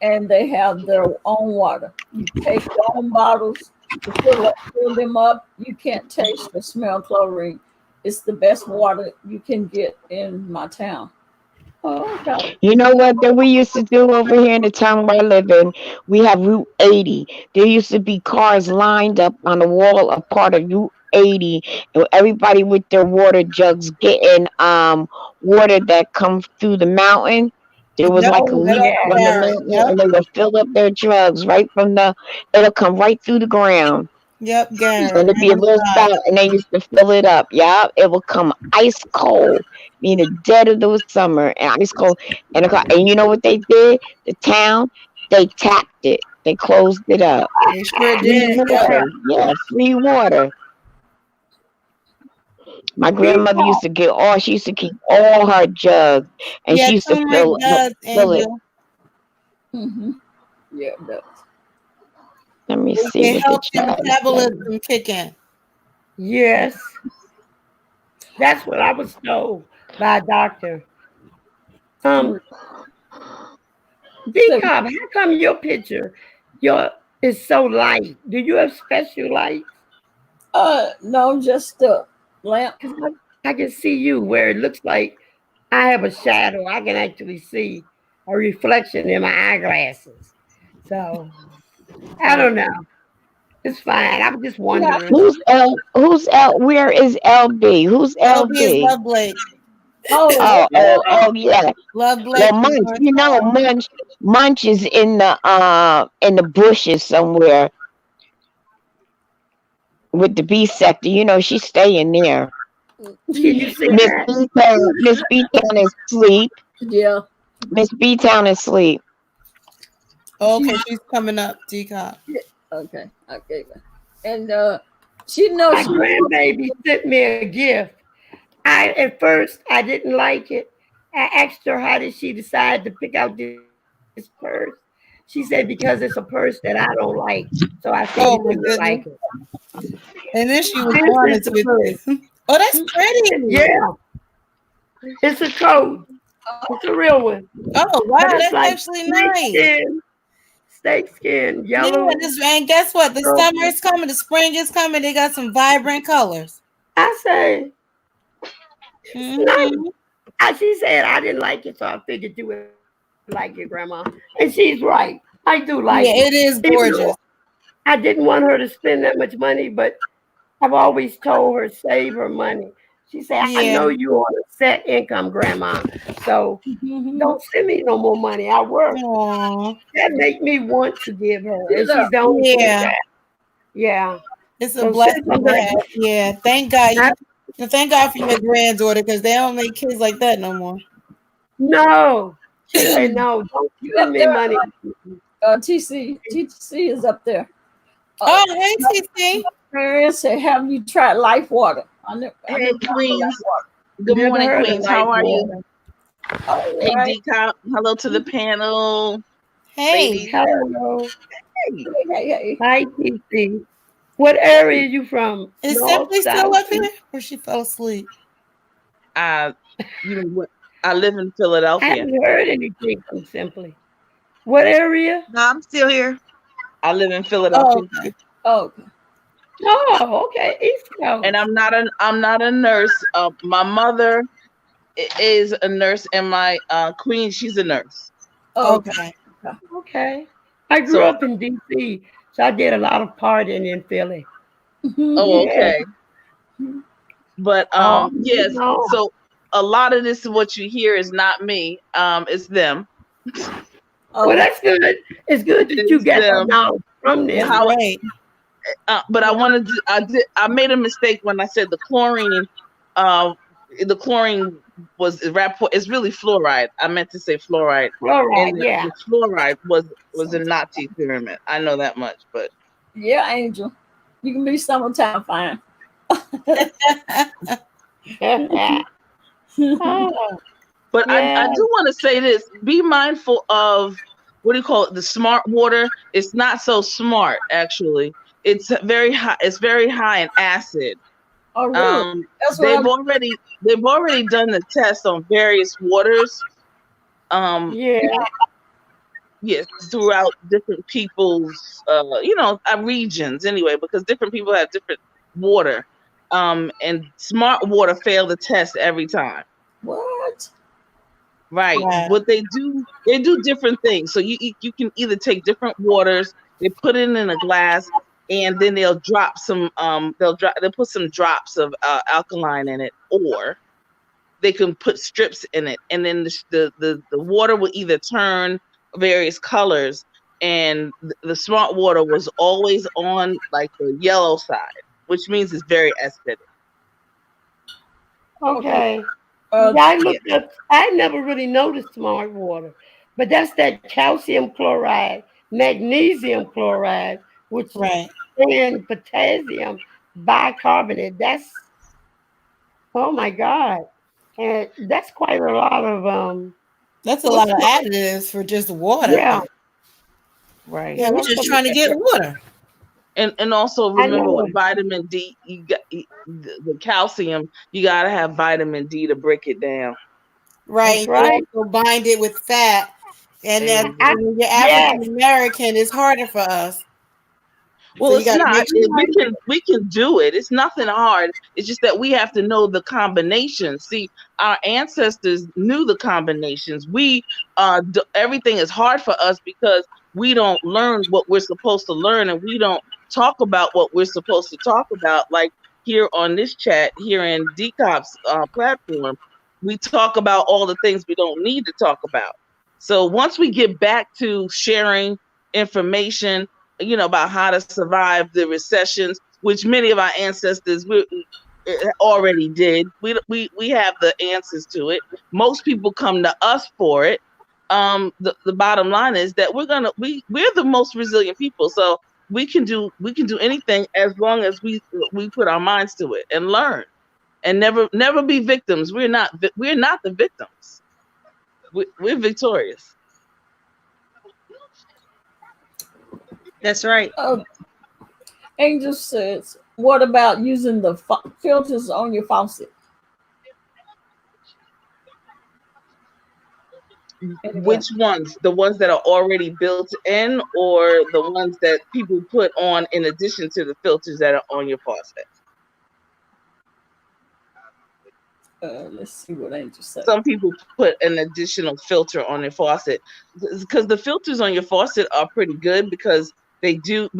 and they have their own water. You take your own bottles, you fill them up. You can't taste or smell chlorine. It's the best water you can get in my town. Oh, okay. You know what that we used to do over here in the town where I live in? We have Route 80. There used to be cars lined up on the wall of part of Route 80, and everybody with their water jugs getting water that comes through the mountain. There was like a leak on the mountain, and they would fill up their jugs right from it'll come right through the ground. Yep, Garrett. And it'd be a little spout, and they used to fill it up. Yeah, it will come ice cold, in the dead of the summer, and ice cold. And you know what they did? The town, they tapped it. They closed it up. They sure did. Yeah, free water. My grandmother used to she used to keep all her jugs, and she used to fill it. Mm-hmm. Yeah, that. Let me see. It helps your metabolism kick in. Yes. That's what I was told by a doctor. DCOP, how come your picture is so light? Do you have special lights? No, just the lamp. I can see you where it looks like I have a shadow. I can actually see a reflection in my eyeglasses. So I don't know. It's fine. I'm just wondering. Who's L? Where is LB? Who's LB? LB is Love Blake. Oh, yeah. Love Blake. Well, Munch is in the bushes somewhere with the B sector. You know, she's staying there. Miss B-Town is asleep. Yeah. Miss B-Town is asleep. Okay, she's coming up, DCOP. Okay, I gave her. And she knows my grandbaby sent me a gift. At first I didn't like it. I asked her how did she decide to pick out this purse. She said because it's a purse that I don't like. So I said you wouldn't like it. And then she was honest with it. Oh, that's pretty. Yeah. It's a coat. It's a real one. Oh wow, that's like actually nice. Steak skin, yellow. Yeah, and guess what? The summer is coming, the spring is coming. They got some vibrant colors. I say, she said I didn't like it, so I figured you would like it, Grandma. And she's right. I do like it. Yeah, it is gorgeous. I didn't want her to spend that much money, but I've always told her save her money. She said, I know you're on a set income, Grandma. So don't send me no more money. I work. Aww. That make me want to give her. And she's the only yeah. Yeah. It's a blessing. Yeah. Thank God. And thank God for your granddaughter because they don't make kids like that no more. No. She said, no, don't send me money. TC is up there. Oh, hey, TC. Parents say, have you tried Life Water? Hey, Queens. Good morning, Queens. How are you? Hey, DCOP. Hello to the panel. Hey. Ladies. Hello. Hey. Hi, TC. What area are you from? Is North, Simply South, still up here? Or she fell asleep? You know what? I live in Philadelphia. I haven't heard anything from Simply. What area? No, I'm still here. I live in Philadelphia. Oh, okay. East Coast. And I'm not a nurse. My mother is a nurse, and my queen, she's a nurse. Okay. I grew up in DC, so I did a lot of partying in Philly. Oh, okay. But yes, so a lot of this what you hear is not me. It's them. Well, that's good. It's good that you get them now from them. Right. But I made a mistake when I said the chlorine. The chlorine it's really fluoride. I meant to say fluoride. Fluoride, The fluoride was a Nazi experiment. I know that much, but yeah, Angel, you can be summertime fine. But I do want to say this: be mindful of what do you call it? The smart water. It's not so smart, actually. It's very high. It's very high in acid. Oh, really? They've already done the test on various waters. Yes, throughout different people's regions anyway, because different people have different water. And smart water failed the test every time. What? Right. Wow. What they do different things. So you can either take different waters, they put it in a glass, and then they'll drop some they'll put some drops of alkaline in it, or they can put strips in it, and then the water will either turn various colors, and the smart water was always on like the yellow side, which means it's very acidic. Okay. I looked up. I never really noticed smart water, but that's that calcium chloride, magnesium chloride, which and potassium bicarbonate. That's oh my God, and that's quite a lot of That's a lot of additives for just water. Yeah. Right. Yeah, we're just trying to get water. And also remember with vitamin D, you got the calcium. You gotta have vitamin D to break it down. Right. You also bind it with fat, and then when you're African American, it's harder for us. Well, so it's not. We can do it. It's nothing hard. It's just that we have to know the combinations. See, our ancestors knew the combinations. We everything is hard for us because we don't learn what we're supposed to learn, and we don't talk about what we're supposed to talk about. Like here on this chat, here in DCOP's platform, we talk about all the things we don't need to talk about. So once we get back to sharing information, about how to survive the recessions, which many of our ancestors already did. We have the answers to it. Most people come to us for it. The bottom line is that we're the most resilient people. So we can do anything as long as we put our minds to it and learn, and never be victims. We're not the victims. We're victorious. That's right. Angel says, what about using the filters on your faucet? Which ones? The ones that are already built in, or the ones that people put on in addition to the filters that are on your faucet? Let's see what Angel said. Some people put an additional filter on their faucet because the filters on your faucet are pretty good because they'll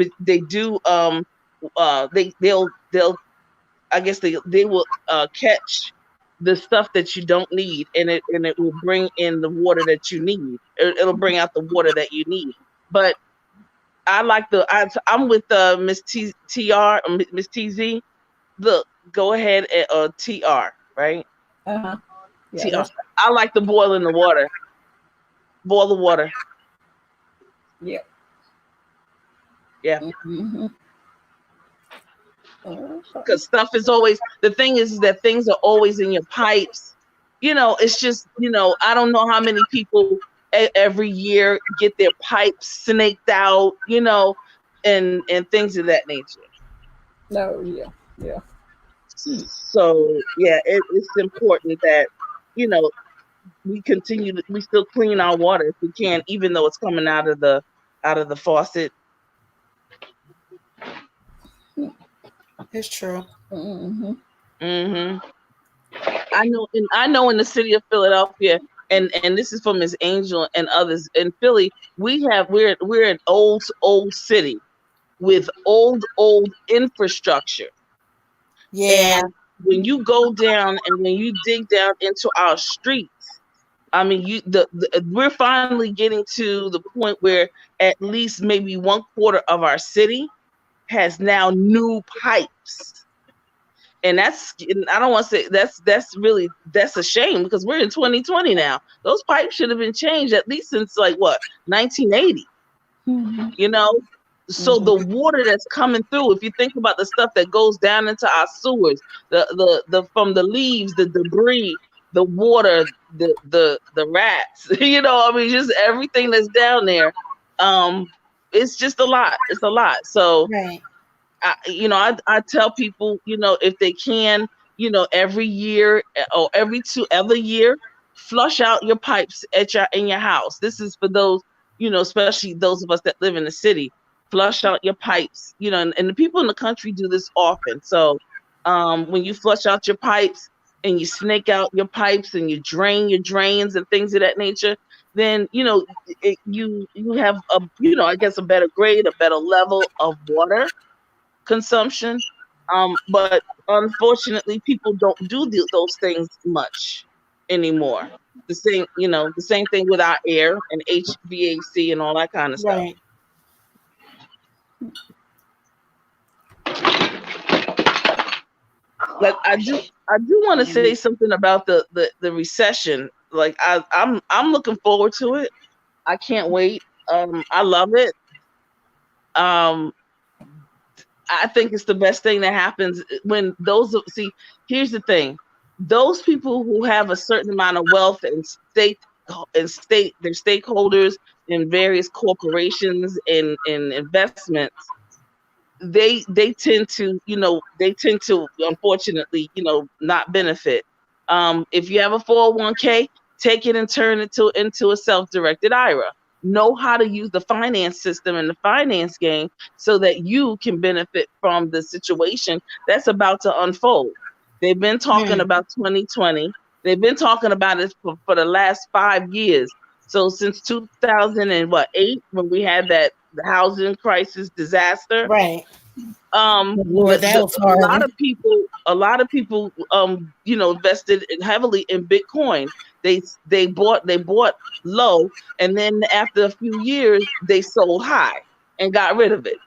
catch the stuff that you don't need, and it will bring in the water that you need. It'll bring out the water that you need. But I like I'm with Miss TR, Miss TZ. Look, go ahead and TR, right? Uh-huh. Yeah, TR. that's I like to boil in the water. Boil the water. yeah. Yeah. Mm-hmm. Because stuff is always, the thing is that things are always in your pipes. It's just, I don't know how many people every year get their pipes snaked out, and things of that nature. No, yeah, yeah. So yeah, it's important that, we still clean our water if we can, even though it's coming out of the faucet. It's true. Mm-hmm. Hmm. I know in the city of Philadelphia, and this is from Miss Angel and others in Philly, we're an old city with old infrastructure. Yeah. And when you go down and when you dig down into our streets, I mean, we're finally getting to the point where at least maybe 1/4 of our city has now new pipes. And I don't want to say that's a shame, because we're in 2020 now. Those pipes should have been changed at least since like what, 1980, Mm-hmm. you know? So Mm-hmm. the water that's coming through, if you think about the stuff that goes down into our sewers, the from the leaves, the debris, the water, the rats, I mean, just everything that's down there. It's just a lot. It's a lot. So Right. I tell people, if they can, every year or every two other year, flush out your pipes in your house. This is for those, especially those of us that live in the city. Flush out your pipes, and the people in the country do this often. So, when you flush out your pipes and you snake out your pipes and you drain your drains and things of that nature, then you have I guess a better grade, a better level of water consumption. But unfortunately, people don't do those things much anymore. The same thing with our air and HVAC and all that kind of stuff. Right. But I do want to say something about the recession. Like I'm looking forward to it. I can't wait. I love it. Um, I think it's the best thing that happens when here's the thing. Those people who have a certain amount of wealth they're stakeholders in various corporations and investments, they tend to unfortunately, not benefit. If you have a 401k, take it and turn it into a self-directed IRA. Know how to use the finance system and the finance game so that you can benefit from the situation that's about to unfold. They've been talking about 2020. They've been talking about it for the last 5 years. So since 2008, when we had that housing crisis disaster, Right. Lord, that the was a lot horrible. of people invested heavily in Bitcoin. They bought low, and then after a few years they sold high and got rid of it.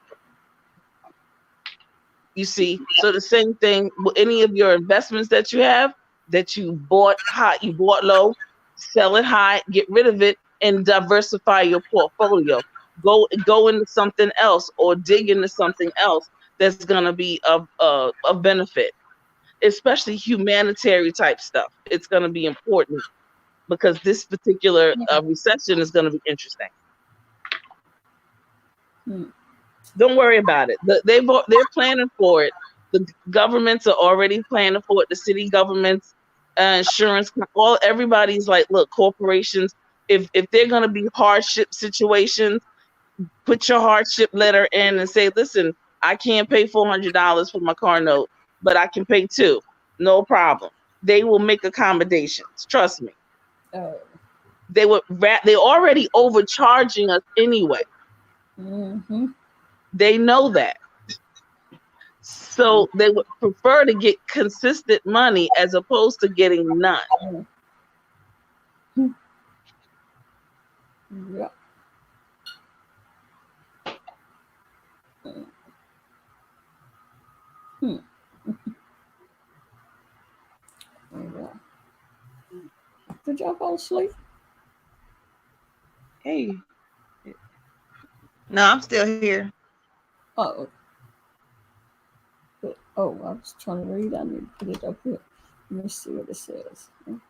You see, so the same thing with any of your investments that you have, that you bought high, you bought low, sell it high, get rid of it, and diversify your portfolio. Go into something else or dig into something else that's gonna be of benefit, especially humanitarian type stuff. It's gonna be important because this particular recession is gonna be interesting. Don't worry about it. They're planning for it. The governments are already planning for it. The city governments, insurance, everybody's like, look, corporations, if they're going to be hardship situations, put your hardship letter in and say, listen, I can't pay $400 for my car note, but I can pay two. No problem. They will make accommodations. Trust me. They already overcharging us anyway. Mm-hmm. They know that. So they would prefer to get consistent money as opposed to getting none. Yeah. Did y'all fall asleep? Hey. No, I'm still here. Oh. Oh, I was trying to read. I need to put it up here. Let me see what it says. Today.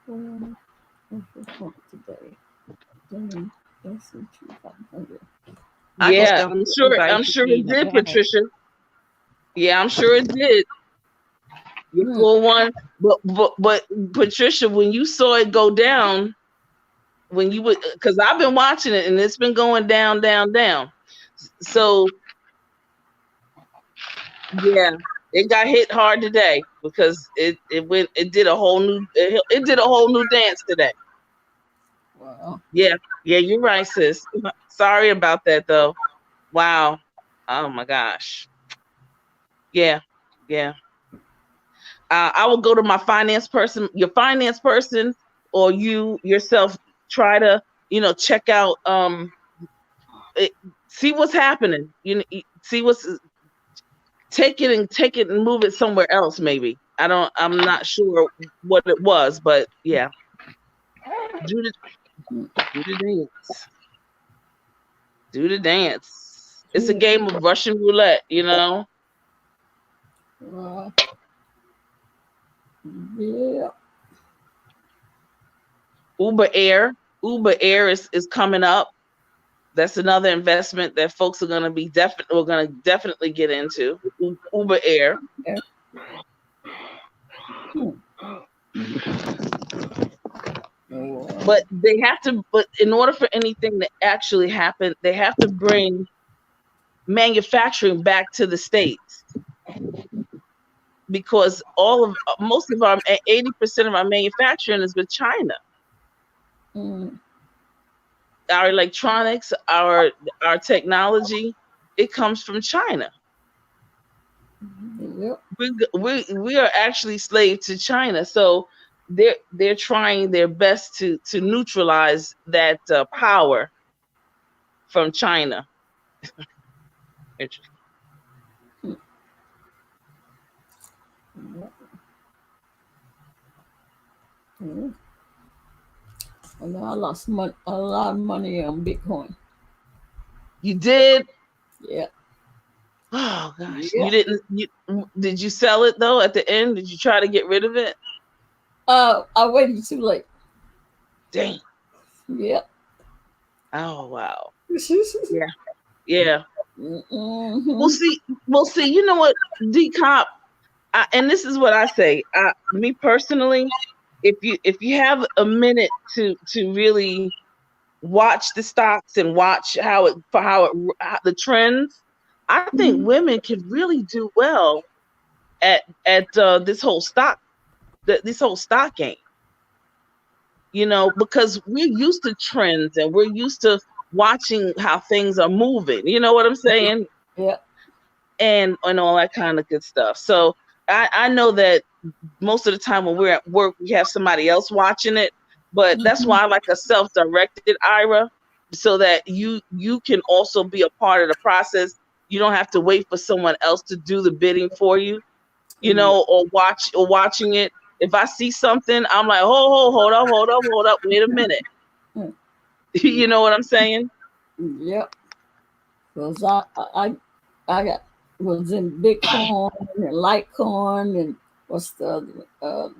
S&P 500. Yeah, I'm sure it did, Patricia. Yeah, I'm sure it did. You pull one, but Patricia, when you saw it go down, when you would, because I've been watching it and it's been going down, down, down. So yeah, it got hit hard today because it did a whole new dance today. Wow. Yeah, you're right, sis. Sorry about that though. Wow. Oh my gosh. Yeah. I will go to my finance person, your finance person, or you yourself. Try to, check out, see what's happening. See what's, take it and move it somewhere else. Maybe I'm not sure what it was, but yeah. Do the dance. Do the dance. It's a game of Russian roulette, Yeah. Uber Air is coming up. That's another investment that folks are going to be definitely get into. Uber Air. But in order for anything to actually happen, they have to bring manufacturing back to the States, because most of our 80% of our manufacturing is with China. Our electronics, our technology, it comes from China. Yep. We are actually slave to China, so they're trying their best to neutralize that power from China. Interesting. And I lost a lot of money on Bitcoin. You did? Yeah. Oh gosh. Yeah. Did you sell it though at the end? Did you try to get rid of it? I waited too late. Dang. Yeah. Oh wow. Yeah. Yeah. Mm-hmm. We'll see. You know what, DCOP, and this is what I say. Me personally, if you have a minute to really watch the stocks and watch how the trends, I think women can really do well at this whole stock game. Because we're used to trends and we're used to watching how things are moving. You know what I'm saying? Yeah. And all that kind of good stuff. So I know that most of the time when we're at work, we have somebody else watching it. But that's why I like a self-directed IRA, so that you can also be a part of the process. You don't have to wait for someone else to do the bidding for you, or watching it. If I see something, I'm like, hold up, wait a minute. You know what I'm saying? Yep. Because I was in Bitcoin and Litecoin and what's the other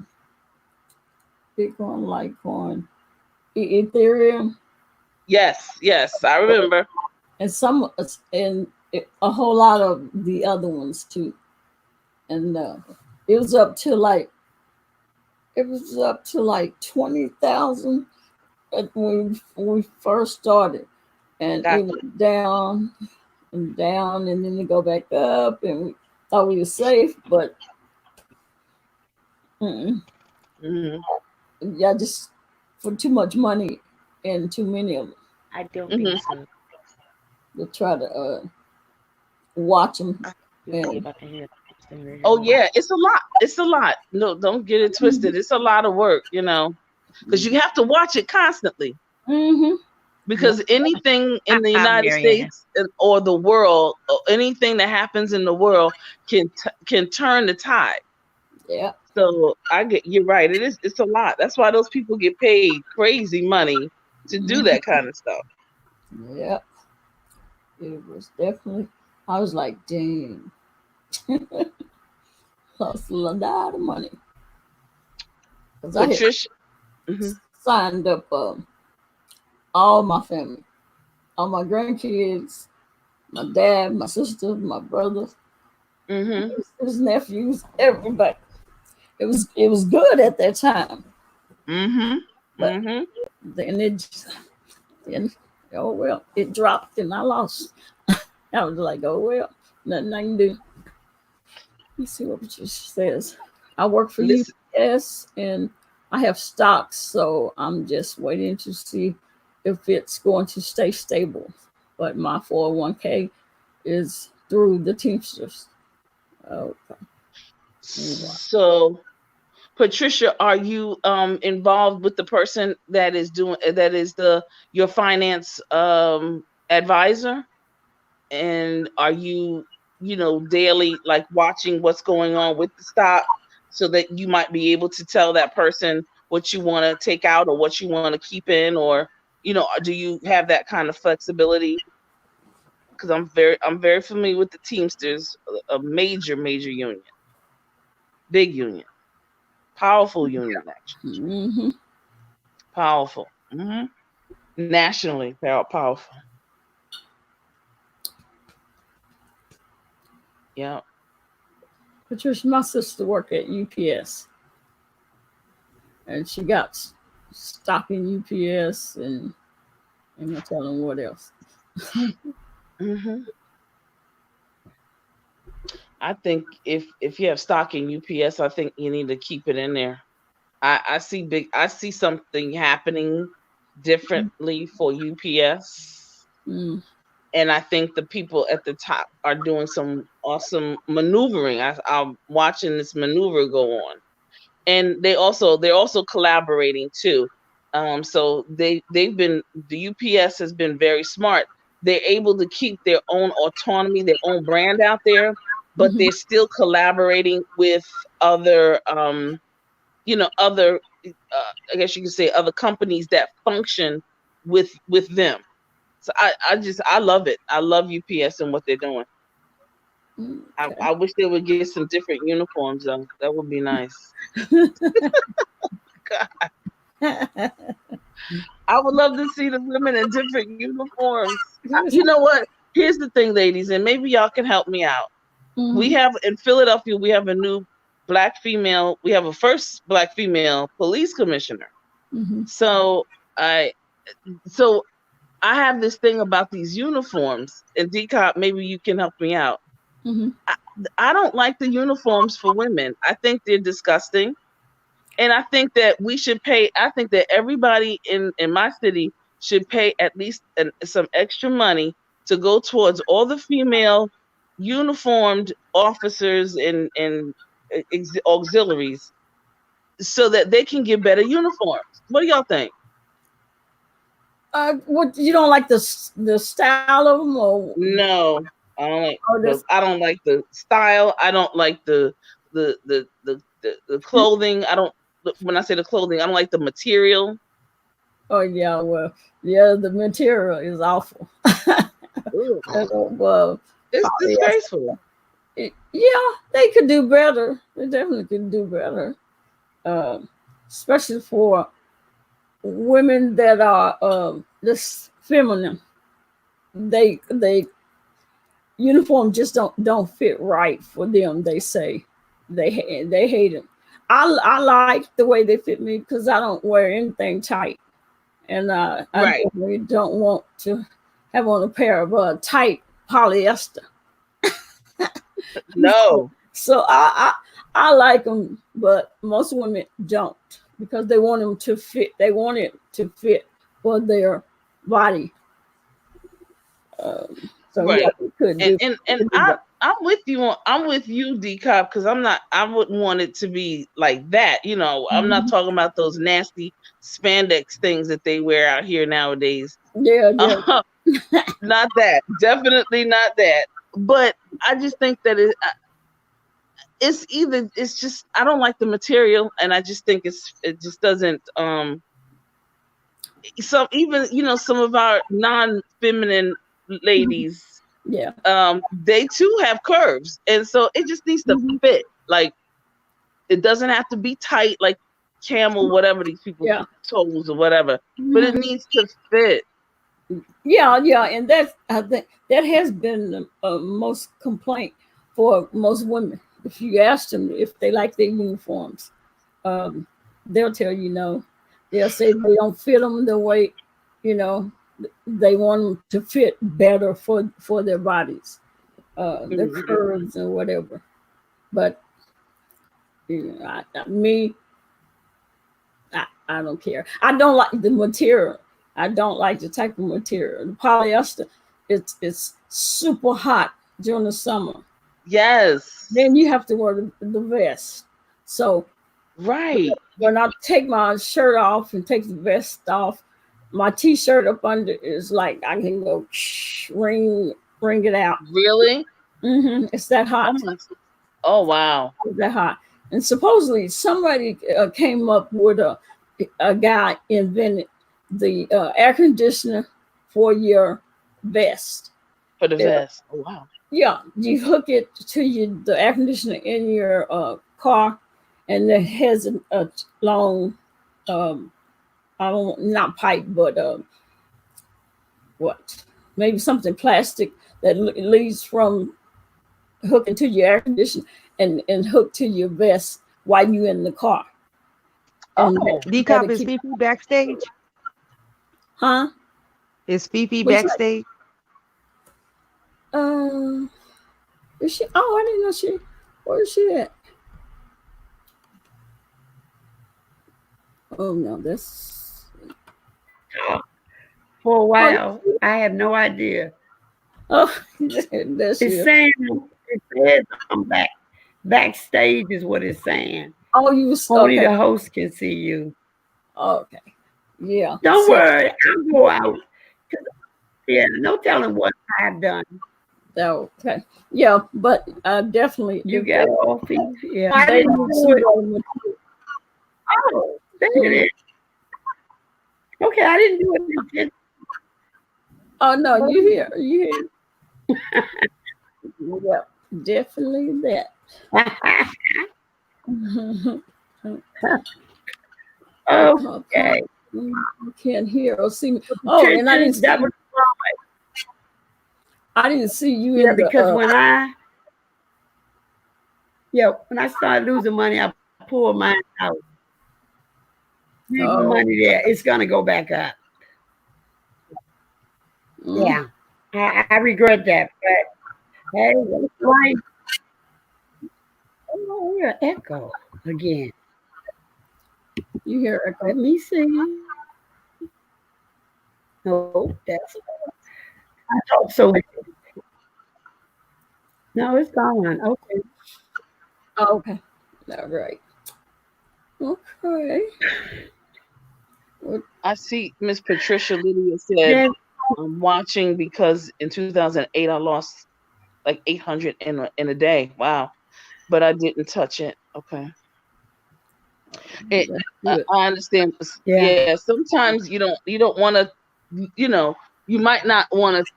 Bitcoin, Litecoin, Ethereum. Yes, I remember. And a whole lot of the other ones too. And it was up to like 20,000 when we first started, and it went down and down, and then it go back up, and we thought we were safe, but yeah, just for too much money and too many of them. I don't think so. To try to watch them. Oh yeah, it's a lot. No, don't get it twisted. It's a lot of work, because you have to watch it constantly. Because anything in the United States or the world, or anything that happens in the world can turn the tide. Yeah. So you're right. It's a lot. That's why those people get paid crazy money to do that kind of stuff. Yep. It was definitely, I was like, dang. Cost a lot of money. Patricia, I signed up all my family, all my grandkids, my dad, my sister, my brother, his nephews, everybody. It was good at that time. But then oh well, it dropped and I lost. I was like, oh well, nothing I can do. Let's see what Patricia says. I work for UPS and I have stocks, so I'm just waiting to see if it's going to stay stable. But my 401k is through the Teamsters. Okay. So, Patricia, are you involved with the person that is your finance advisor? And are you daily like watching what's going on with the stock so that you might be able to tell that person what you want to take out or what you want to keep in, or do you have that kind of flexibility? Because I'm very familiar with the Teamsters, a major union, big union, powerful union, actually. Powerful. Nationally powerful. Yeah. Patricia, my sister worked at UPS, and she got stock in UPS, and I'm not telling what else. I think if you have stock in UPS, I think you need to keep it in there. I see something happening differently for UPS. And I think the people at the top are doing some awesome maneuvering. I'm watching this maneuver go on, and they're also collaborating too. So the UPS has been very smart. They're able to keep their own autonomy, their own brand out there, but they're still collaborating with other, other, I guess you could say, other companies that function with them. So I love it. I love UPS and what they're doing. Okay. I wish they would get some different uniforms though. That would be nice. God. I would love to see the women in different uniforms. You know what? Here's the thing, ladies, and maybe y'all can help me out. We have in Philadelphia, we have a first black female police commissioner. So I have this thing about these uniforms, and DCOP, maybe you can help me out. I don't like the uniforms for women. I think they're disgusting. And I think that we should pay, I think that everybody in my city should pay at least some extra money to go towards all the female uniformed officers and auxiliaries so that they can get better uniforms. What do y'all think? What, you don't like the style of them, or no? I don't like. I don't like the style. I don't like the clothing. I don't. When I say the clothing, I don't like the material. Oh yeah, well, yeah, the material is awful. It's disgraceful. Yeah, they could do better. They definitely could do better, especially for women that are this feminine. They uniform just don't fit right for them. They say they hate them. I like the way they fit me because I don't wear anything tight, and I really don't want to have on a pair of tight polyester. No. So I like them, but most women don't because they want them to fit. They want it to fit for their body. So right. Yeah, and I'm with you DCOP, because I wouldn't want it to be like that. I'm not talking about those nasty spandex things that they wear out here nowadays. Yeah. Not that. Definitely not that. But I just think that it's just I don't like the material, and I just think it just doesn't some even some of our non-feminine ladies, they too have curves, and so it just needs to fit. Like, it doesn't have to be tight like camel, whatever these people toes or whatever, but it needs to fit. And that's, I think that has been the most complaint for most women. If you ask them if they like their uniforms, they'll tell you no. They'll say they don't fit them the way, they want them to fit better for their bodies, their curves and whatever. But I don't care. I don't like the material. I don't like the type of material. The polyester, it's super hot during the summer. Yes. Then you have to wear the vest. So when I take my shirt off and take the vest off, my t-shirt up under is like I can go wring it out. Really? It's that hot. Oh wow. It's that hot. And supposedly somebody came up with a guy invented the air conditioner for your vest. For the vest. Oh wow. Yeah, you hook it to the air conditioner in your car, and it has a long, not pipe, but maybe something plastic that leads from hooking to your air conditioner and hook to your vest while you're in the car. DCOP, is Fifi backstage? Huh? Is Fifi backstage? Is she? Oh, I didn't know she. Where is she at? Oh no, that's for a while. I have no idea. Oh, it's saying it says I'm backstage is what it's saying. Oh, you only the host can see you. Okay. Yeah. Don't worry, I'll go out. Yeah, no telling what I've done. Okay. Yeah, but definitely you got all feet. Yeah. Oh, there it is. Okay, I didn't do it. Oh no, you here. Yeah, definitely that. Okay. You can't hear or see me. Oh, and I didn't see you. I didn't see you in because when I started losing money, I pulled mine out. Money there, it's gonna go back up. Yeah, I regret that, but hey, what's life? Oh, we're echo again. You hear echo? Let me see. No, that's. I thought so. No, it's gone. Okay. Oh, okay. All right. Okay. I see Miss Patricia Lydia said, I'm watching because in 2008 I lost like 800 in a day. Wow. But I didn't touch it. Okay. I understand. Yeah. Sometimes you don't want to, you might not want to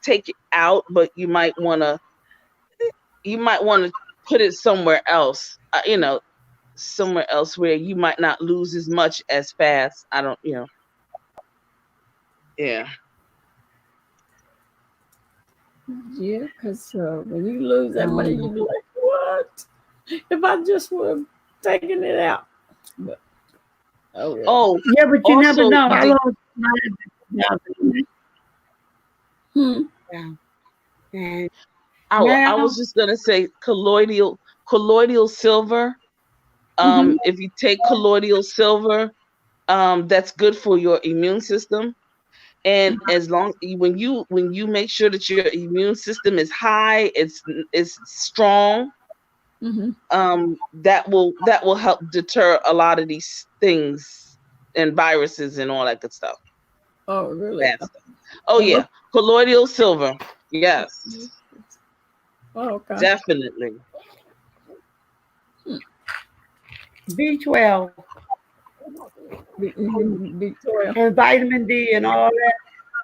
take it out, but you might want to put it somewhere else, somewhere else where you might not lose as much as fast. I don't, Yeah. Yeah, because when you lose that money, you be like, what? If I just would have taken it out. But, yeah, but you never know. I lost and I was just gonna say colloidal silver. If you take colloidal silver, that's good for your immune system. And as long when you make sure that your immune system is high, it's strong, that will help deter a lot of these things and viruses and all that good stuff. Oh, really? Oh yeah, colloidal silver. Yes. Oh, okay. Definitely. B12 B12. and vitamin D and all that.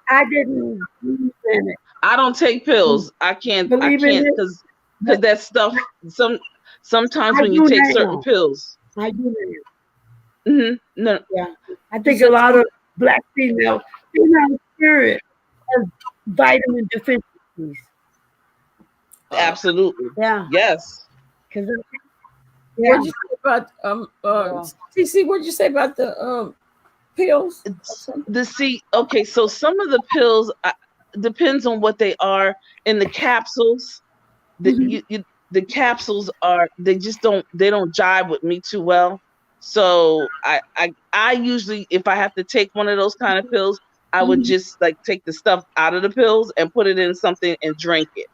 I didn't believe in it. I don't take pills. I can't Believe in it? because that stuff sometimes I when you do take certain now. pills. I do now. No. Yeah. I think a lot of black females, period, have vitamin deficiencies. Absolutely. Yeah. Yes. Because What'd you say about TC? What'd you say about the pills? Okay, so some of the pills depends on what they are. In the capsules, the capsules they don't jive with me too well. So I usually, if I have to take one of those kind of pills, I would just like take the stuff out of the pills and put it in something and drink it.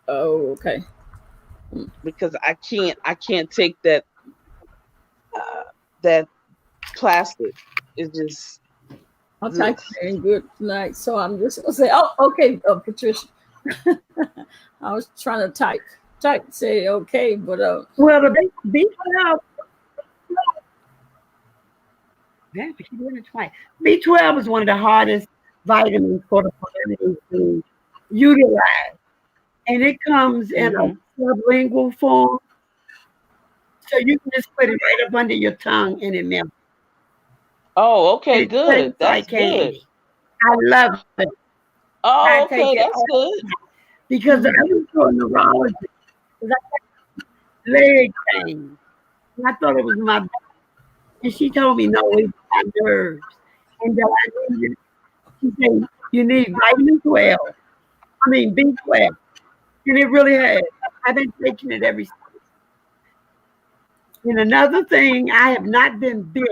Oh, okay. Because I can't take that that plastic. It's just I'm typing good tonight, so I'm just gonna say, oh, okay, Patricia. I was trying to type, say okay, but well, the B12. Yeah, but she's doing it twice. B12 is one of the hardest vitamins for the body to utilize, and it comes in a sublingual form, so you can just put it right up under your tongue and it melts. Oh, okay, It good. tastes That's like candy. good. I love it. Oh, okay, that's good. Because I went to a neurologist because I had leg pain. And I thought it was my back. And she told me, no, it's my nerves. And that I needed, she said, you need vitamin 12. I mean, B12. And it really has. I've been taking it every since. And another thing, I have not been bit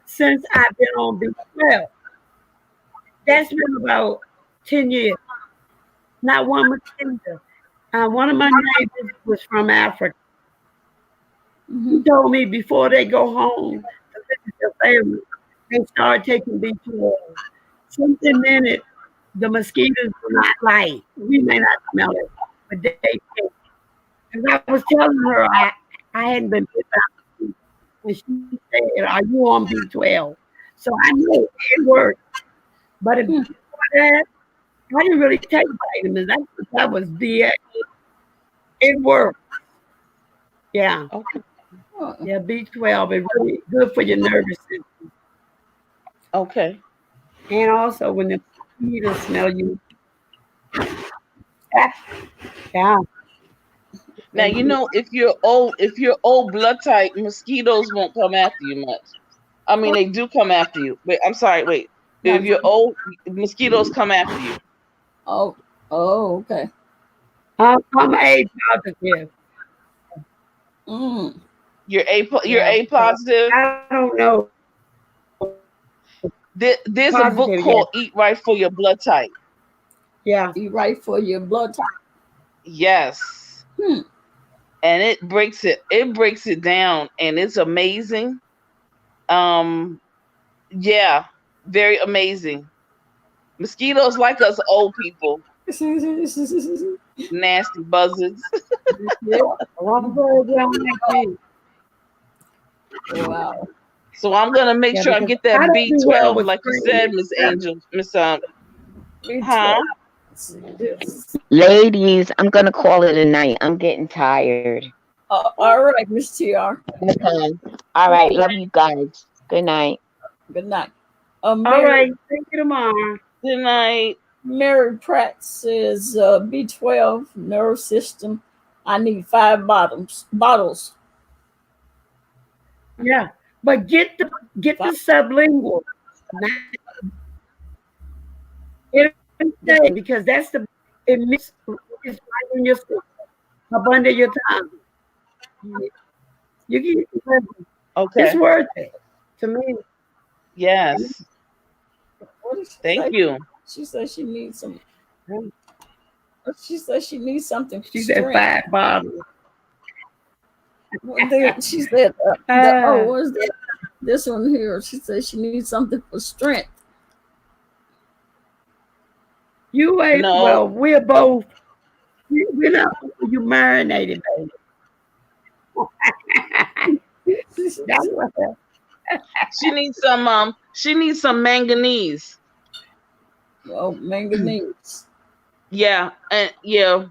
since I've been on B12. That's been about 10 years. Not one mosquito. One of my neighbors was from Africa. He told me before they go home to visit their family, they start taking B12. Something in it, the mosquitoes do not like. We may not smell it, but they take. Because I was telling her I hadn't been bit by, and she said, "Are you on B12?" So I knew it worked. But before that, I didn't really take vitamins. That was BS. It worked. Yeah. Okay. Yeah, B12 is really good for your nervous system. Okay. And also when the mosquitoes smell you. Yeah. Now you know if you're old blood type, mosquitoes won't come after you much. I mean, they do come after you. Wait, I'm sorry. Wait, if you're old, mosquitoes come after you. Oh, okay. I'm A positive. You're A positive. I don't know. There's a book called Eat Right for Your Blood Type. Yeah. Eat Right for Your Blood Type. Yes. And it breaks it down, and it's amazing. Yeah, very amazing. Mosquitoes like us old people. Nasty buzzards. Wow. So I'm gonna make sure I get that B12, like you said, Miss Angel, Miss Huh? Ladies, I'm gonna call it a night. I'm getting tired. All right, Miss TR. Okay. All right. Love you guys. Good night. Good night. All right. Thank you tomorrow. Good night. Mary Pratt says B12 nerve system. I need 5 bottles. Yeah, but get the sublingual. Because that's it mixes right in your system, up under your tongue. You get okay. It's worth it to me. Yes. Thank you. She said she needs some. She said she needs something. She said 5 bottles. She said, what is that? This one here. She said she needs something for strength. You ain't, well, we're both, we're not, you marinated, baby. She needs some manganese. Oh, manganese. Yeah, and yeah.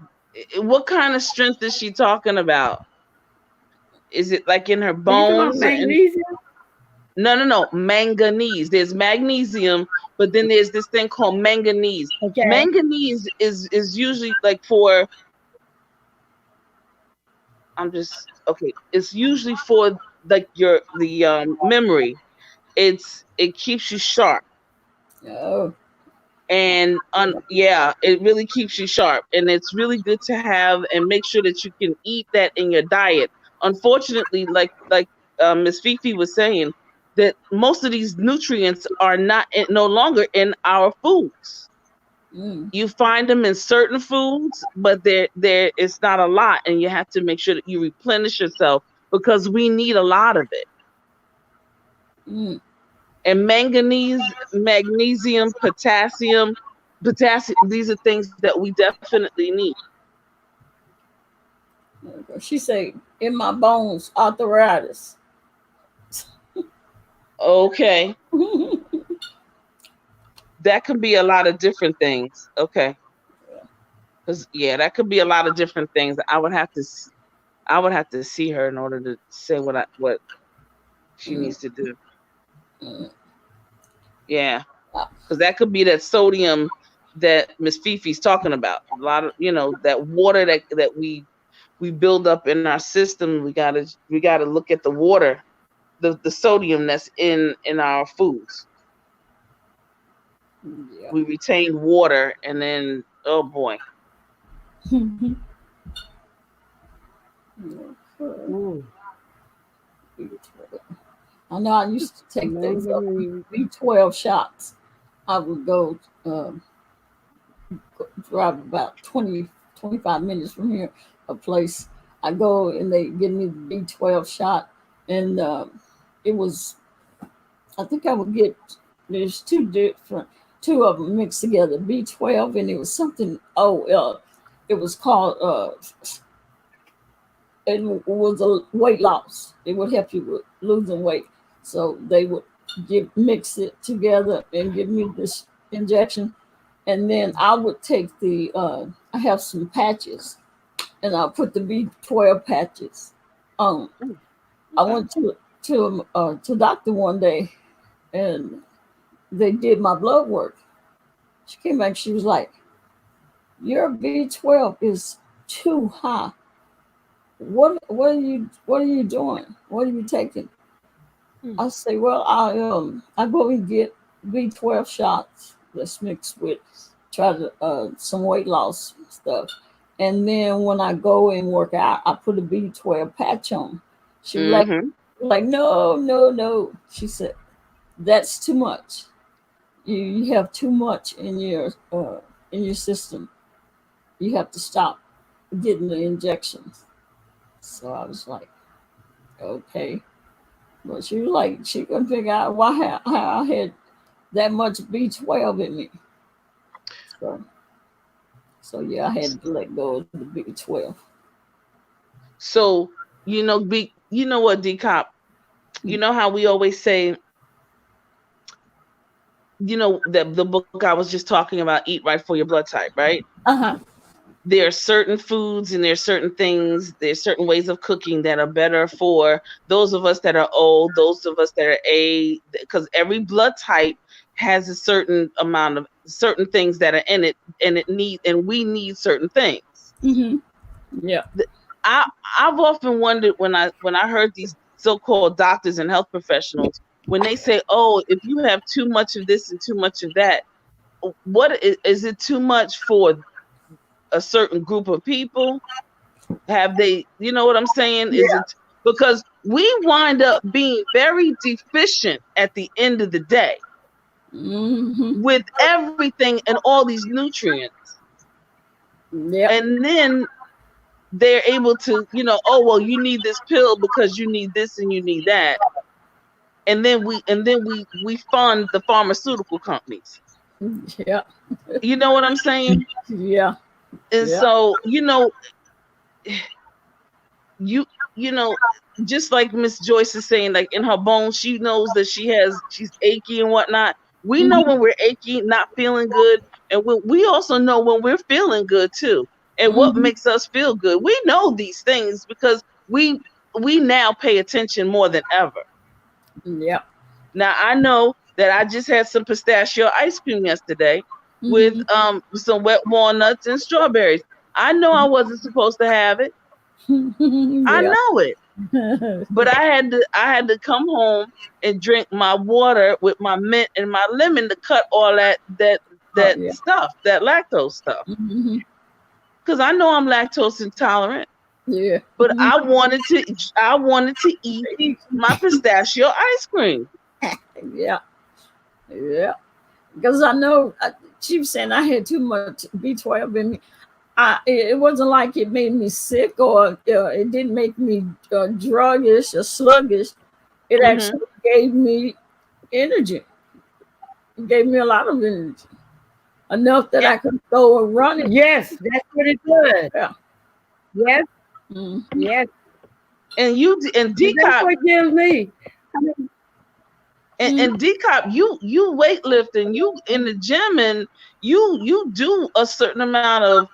What kind of strength is she talking about? Is it like in her bones? Magnesium? No. Manganese. There's magnesium, but then there's this thing called manganese. Okay. Manganese is usually like for. It's usually for like the memory. It keeps you sharp. Oh. And it really keeps you sharp, and it's really good to have, and make sure that you can eat that in your diet. Unfortunately, like Miss Fifi was saying, that most of these nutrients are no longer in our foods. You find them in certain foods, but there it's not a lot, and you have to make sure that you replenish yourself, because we need a lot of it. And manganese, magnesium, potassium, these are things that we definitely need. She said, in my bones, arthritis. Okay. That could be a lot of different things. Okay. That could be a lot of different things. I would have to see her in order to say what she needs to do. Yeah. Because that could be that sodium that Miss Fifi's talking about. A lot of, that water that we build up in our system. We gotta look at the water, the sodium that's in our foods. Yeah. We retain water, and then, oh boy. I know I used to take those B12 shots. I would go drive about 25 minutes from here, a place. I go and they give me the B12 shot, and it was, I think I would get, there's two of them mixed together, B12, and it was something, it was called, it was a weight loss. It would help you with losing weight. So they would mix it together and give me this injection. And then I would take I have some patches, and I'll put the B12 patches on. I went to a doctor one day, and they did my blood work. She came back, she was like, your B12 is too high. What are you doing? What are you taking? I say, well, I go and get B12 shots that's mixed with some weight loss stuff. And then when I go and work out, I put a B12 patch on. She was like, no. She said, that's too much. You have too much in your system. You have to stop getting the injections. So I was like, okay. But she was like, she couldn't figure out how I had that much B12 in me. So yeah, I had to let go of the B12. So, you know what, DCOP? You know how we always say, the book I was just talking about, Eat Right for Your Blood Type, right? There are certain foods and there's certain things, there's certain ways of cooking that are better for those of us that are old, those of us that are because every blood type has a certain amount of certain things that are in it, and we need certain things. Yeah. I've often wondered when I heard these so-called doctors and health professionals, when they say, oh, if you have too much of this and too much of that, what is it too much for a certain group of people? Have they, you know what I'm saying? Is it because we wind up being very deficient at the end of the day with everything and all these nutrients? And then they're able to, oh, well, you need this pill because you need this and you need that. And then we fund the pharmaceutical companies. Yeah. You know what I'm saying? Yeah. And so, just like Miss Joyce is saying, like in her bones, she knows that she's achy and whatnot. We know when we're achy, not feeling good, and we also know when we're feeling good too, and what makes us feel good. We know these things because we now pay attention more than ever. Yeah. Now I know that I just had some pistachio ice cream yesterday with some wet walnuts and strawberries. I know I wasn't supposed to have it. I know it. But I had to come home and drink my water with my mint and my lemon to cut all that stuff, that lactose stuff. Because I know I'm lactose intolerant. Yeah. But I wanted to eat my pistachio ice cream. Yeah. Yeah. Because I know she was saying I had too much B12 in me. It wasn't like it made me sick or it didn't make me druggish or sluggish. It actually gave me energy. It gave me a lot of energy. Enough that I could go and run it. Yes, that's what it does. Yeah. Yes. Yes. And DCOP. That's what gives me. And DCOP, you weightlifting, you in the gym, and you do a certain amount of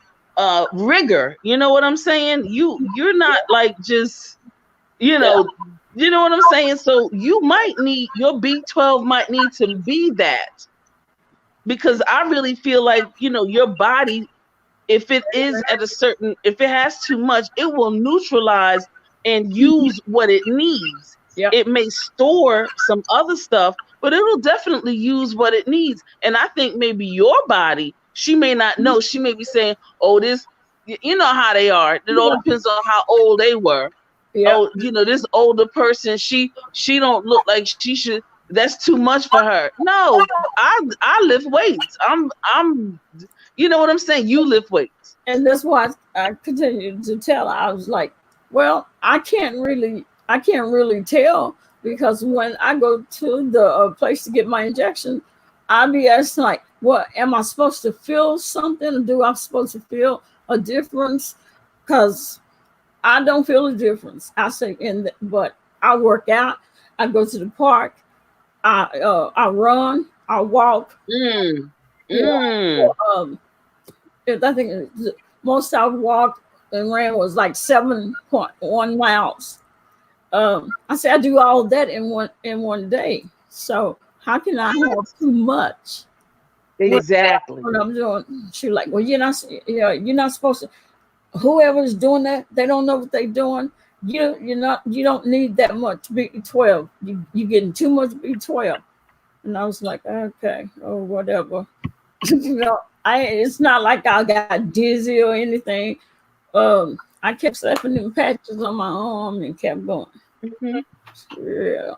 rigor. You know what I'm saying? You're not like just you know what I'm saying. So you might need your B12 might need to be that, because I really feel like your body, if it has too much, it will neutralize and use what it needs. Yep. It may store some other stuff, but it'll definitely use what it needs. And I think maybe your body, she may not know. She may be saying, oh, this, you know how they are. It all depends on how old they were. Yep. Oh, this older person, she don't look like she should. That's too much for her. No, I lift weights. I'm you know what I'm saying? You lift weights. And that's why I continued to tell her. I was like, well, I can't really tell, because when I go to the place to get my injection, I'll be asking like, what, am I supposed to feel something? Do I supposed to feel a difference? Because I don't feel a difference. I say, but I work out, I go to the park, I run, I walk. I think most I walked and ran was like 7.1 miles. I said I do all that in one day. So how can I have too much? Exactly. What I'm doing. She's like, well, you're not supposed to. Whoever's doing that, they don't know what they're doing. You don't need that much B12. You're getting too much B12. And I was like, okay, or whatever. It's not like I got dizzy or anything. I kept slapping them patches on my arm and kept going. Yeah.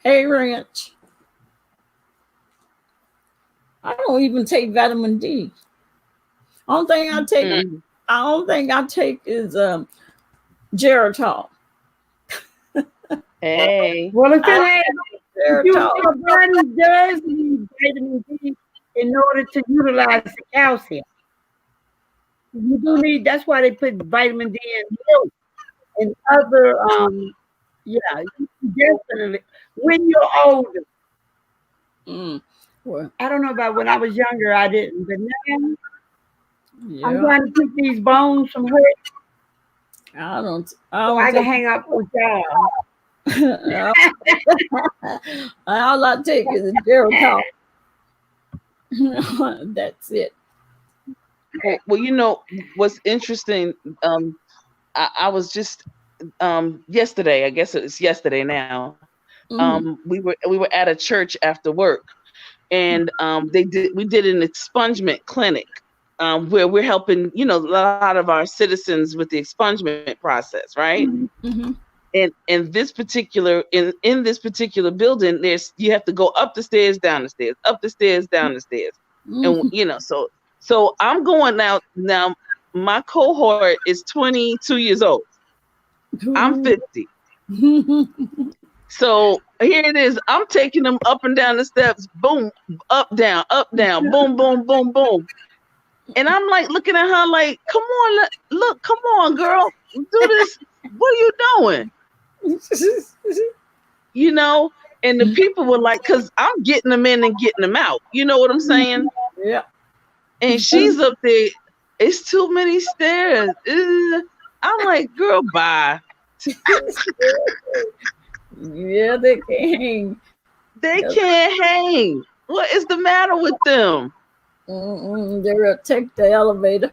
Hey, Ranch. I don't even take vitamin D. Only thing I take is Geritol. Hey. Well, if your body does need vitamin D in order to utilize the calcium, you do need. That's why they put vitamin D in milk and other. Definitely when you're older. Well, I don't know about when I was younger. I didn't, but now I'm trying to keep these bones from hurting. I can hang up with y'all. All I take is a Geritol. That's it. Well, what's interesting, I was just yesterday, I guess it's yesterday now. We were at a church after work, and we did an expungement clinic where we're helping a lot of our citizens with the expungement process, right? And in this particular building, you have to go up the stairs, down the stairs, up the stairs, down the stairs, and so I'm going now. Now my cohort is 22 years old. I'm 50. So here it is. I'm taking them up and down the steps. Boom, up, down, boom, boom, boom, boom. And I'm like looking at her like, come on, look, come on, girl, do this. What are you doing? You know, and the people were like, because I'm getting them in and getting them out. You know what I'm saying? Yeah. And she's up there. It's too many stairs. I'm like, girl, bye. Yeah, they can't hang. They can't hang. What is the matter with them? They rather take the elevator.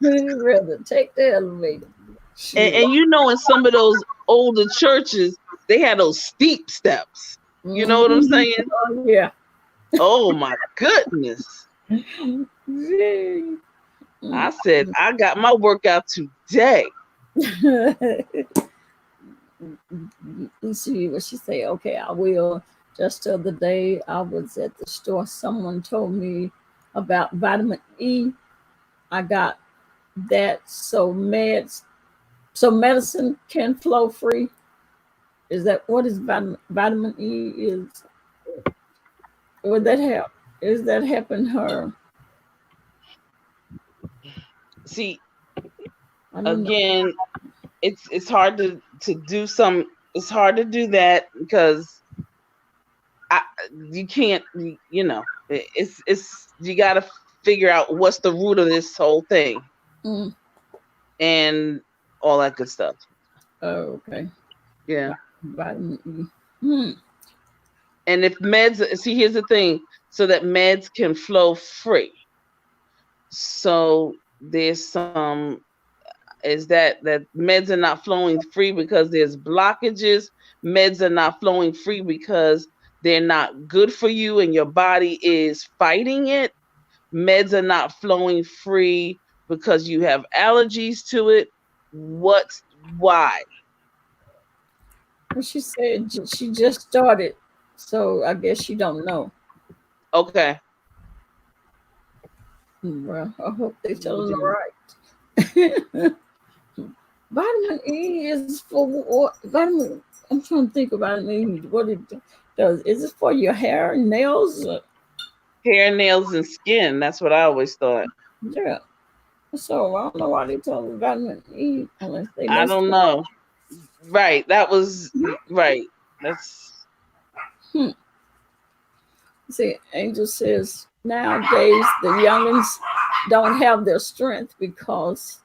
They rather take the elevator. And you know, in some of those older churches, they had those steep steps. You know what I'm saying? Oh, yeah. Oh my goodness. I said, I got my workout today. Let's see what she say. Okay, I will. Just the other day, I was at the store. Someone told me about vitamin E. I got that so medicine can flow free. Is that what is vitamin E is? Would that help? Is that helping her? See, again, it's hard to do some. It's hard to do that because you can't. You know, it's you got to figure out what's the root of this whole thing, and all that good stuff. Oh, okay. Yeah. Vitamin E. And if meds, see, here's the thing, so that meds can flow free. So there's some, is that meds are not flowing free because there's blockages. Meds are not flowing free because they're not good for you and your body is fighting it. Meds are not flowing free because you have allergies to it. Why? Well, she said she just started, so I guess she don't know. Okay. Well, I hope they tell her right. Vitamin E is for what? Vitamin. I'm trying to think about it. What it does? Is it for your hair, nails? Hair, nails, and skin. That's what I always thought. Yeah. So I don't know why they tell them vitamin E unless they. I don't know. Right. That was right. That's. See, Angel says nowadays the youngins don't have their strength because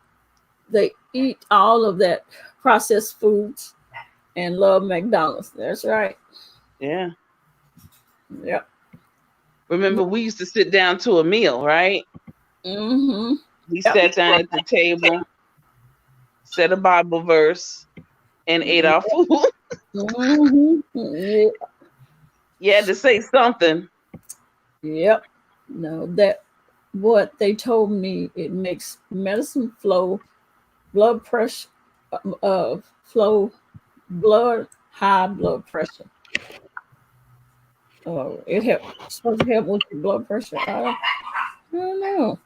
they eat all of that processed foods and love McDonald's. That's right. Yeah. Yep. Remember, we used to sit down to a meal, right? Mm-hmm. We sat down at the table, said a Bible verse, and ate our food. Mm-hmm. Yeah. You had to say something. Yep. No, that what they told me, it makes medicine flow, blood pressure, high blood pressure. Oh, it's supposed to help with your blood pressure. I don't know.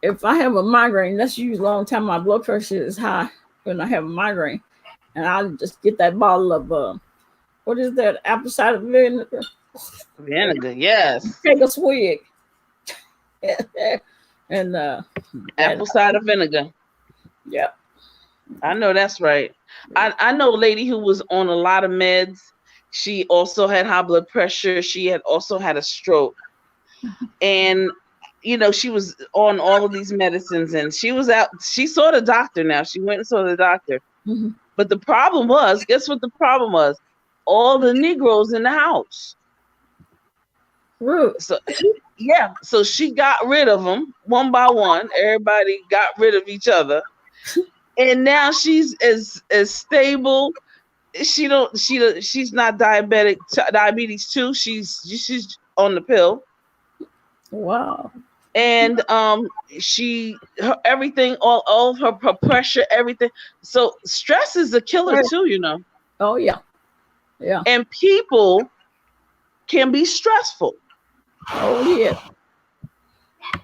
If I have a migraine, that's usually a long time my blood pressure is high when I have a migraine. And I'll just get that bottle of, what is that, apple cider vinegar? Vinegar, yes. Take a swig. And apple cider vinegar. Yep. I know that's right. I know a lady who was on a lot of meds. She also had high blood pressure. She had also had a stroke. And, you know, she was on all of these medicines and she was out. She saw the doctor now. She went and saw the doctor. Mm-hmm. But the problem was, guess what the problem was? All the Negroes in the house. Rude. So, yeah. So she got rid of them one by one. Everybody got rid of each other. And now she's as stable. She's not diabetic, diabetes too. She's on the pill. Wow. And everything, all of her pressure, everything. So stress is a killer too, you know. Oh yeah. Yeah. And people can be stressful. Oh yeah.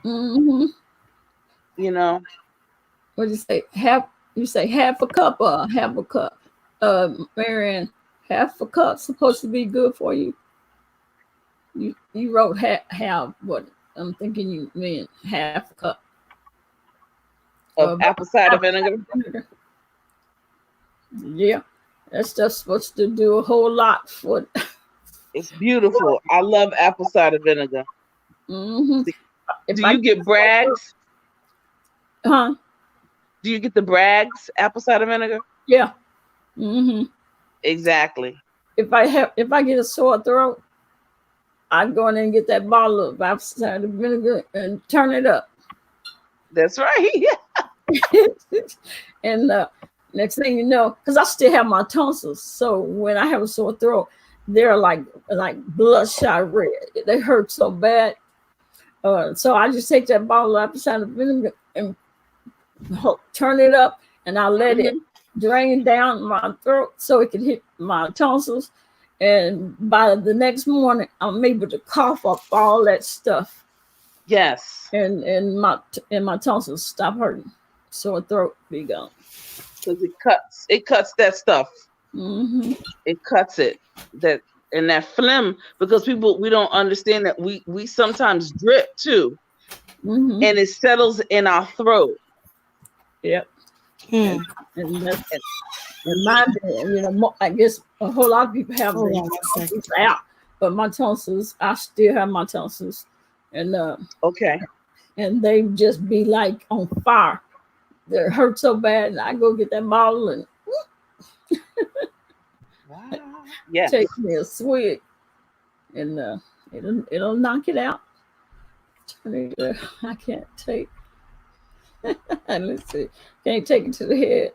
Mm-hmm. You know. What do you say? You say half a cup or half a cup? Marianne, half a cup supposed to be good for you. You wrote half. What I'm thinking you meant half a cup of apple cider vinegar. Yeah, that's just supposed to do a whole lot for. It's beautiful. I love apple cider vinegar. Mm-hmm. Do you get Bragg's? Huh? Do you get the Bragg's apple cider vinegar? Yeah. Mm-hmm. Exactly. If I get a sore throat, I go in and get that bottle of apple cider vinegar and turn it up. That's right. And next thing you know, because I still have my tonsils, so when I have a sore throat, they're like bloodshot red. They hurt so bad. So I just take that bottle of apple cider vinegar and turn it up, and I let it drain down my throat so it can hit my tonsils. And by the next morning, I'm able to cough up all that stuff. Yes. And my tonsils stop hurting. Sore throat be gone. Because it cuts that stuff. Mm-hmm. It cuts it. That phlegm, because we don't understand that we sometimes drip too. Mm-hmm. And it settles in our throat. Yep. And that's and mine, I guess a whole lot of people have these out, but my tonsils, I still have my tonsils, and okay, and they just be like on fire. They hurt so bad, and I go get that bottle and take me a swig, and it'll knock it out. I can't take. Let's see. Can't take it to the head.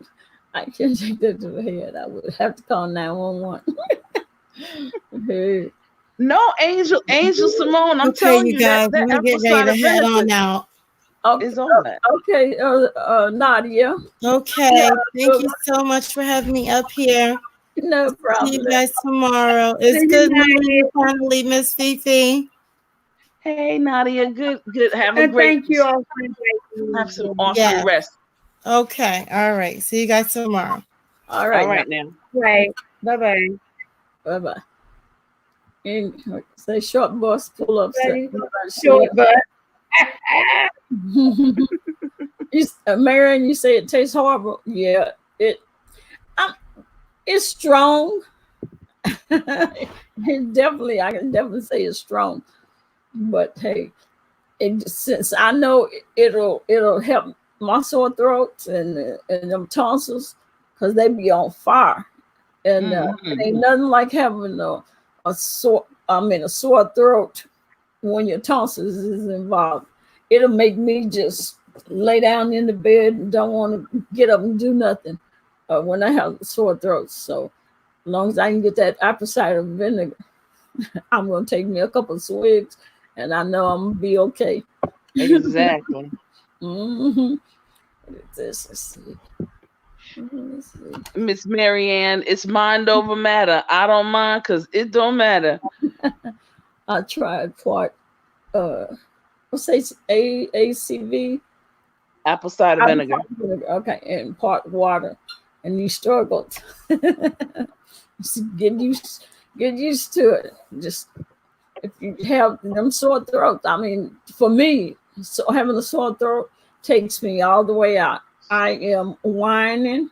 I can't take that to the head. I would have to call 911. Hey. No, Angel Simone. I'm telling you guys, that we're getting ready to head on out. Is on that. Okay, Nadia. Okay, thank you so much for having me up here. No problem. See you guys tomorrow. It's good meeting you finally, Miss Fifi. Hey, Nadia. Good. Have a great. Thank you all. Have some awesome rest. Okay. All right. See you guys tomorrow. All right. All right now. Right. Bye-bye. Bye-bye. And say short bus pull up. Short bus. Marion, you say it tastes horrible. Yeah, it's strong. I can definitely say it's strong. But hey, since I know it'll help my sore throats and them tonsils, because they be on fire, and it ain't nothing like having a sore throat when your tonsils is involved. It'll make me just lay down in the bed and don't want to get up and do nothing when I have sore throats. So as long as I can get that apple cider vinegar, I'm gonna take me a couple of swigs, and I know I'm gonna be okay. Exactly. Mm-hmm. Miss Marianne, it's mind over matter. I don't mind because it don't matter. I tried part what's ACV? Apple cider vinegar. Okay, and part water. And you struggled. Get used to it. Just if you have them sore throats, I mean, for me, so having a sore throat takes me all the way out. I am whining,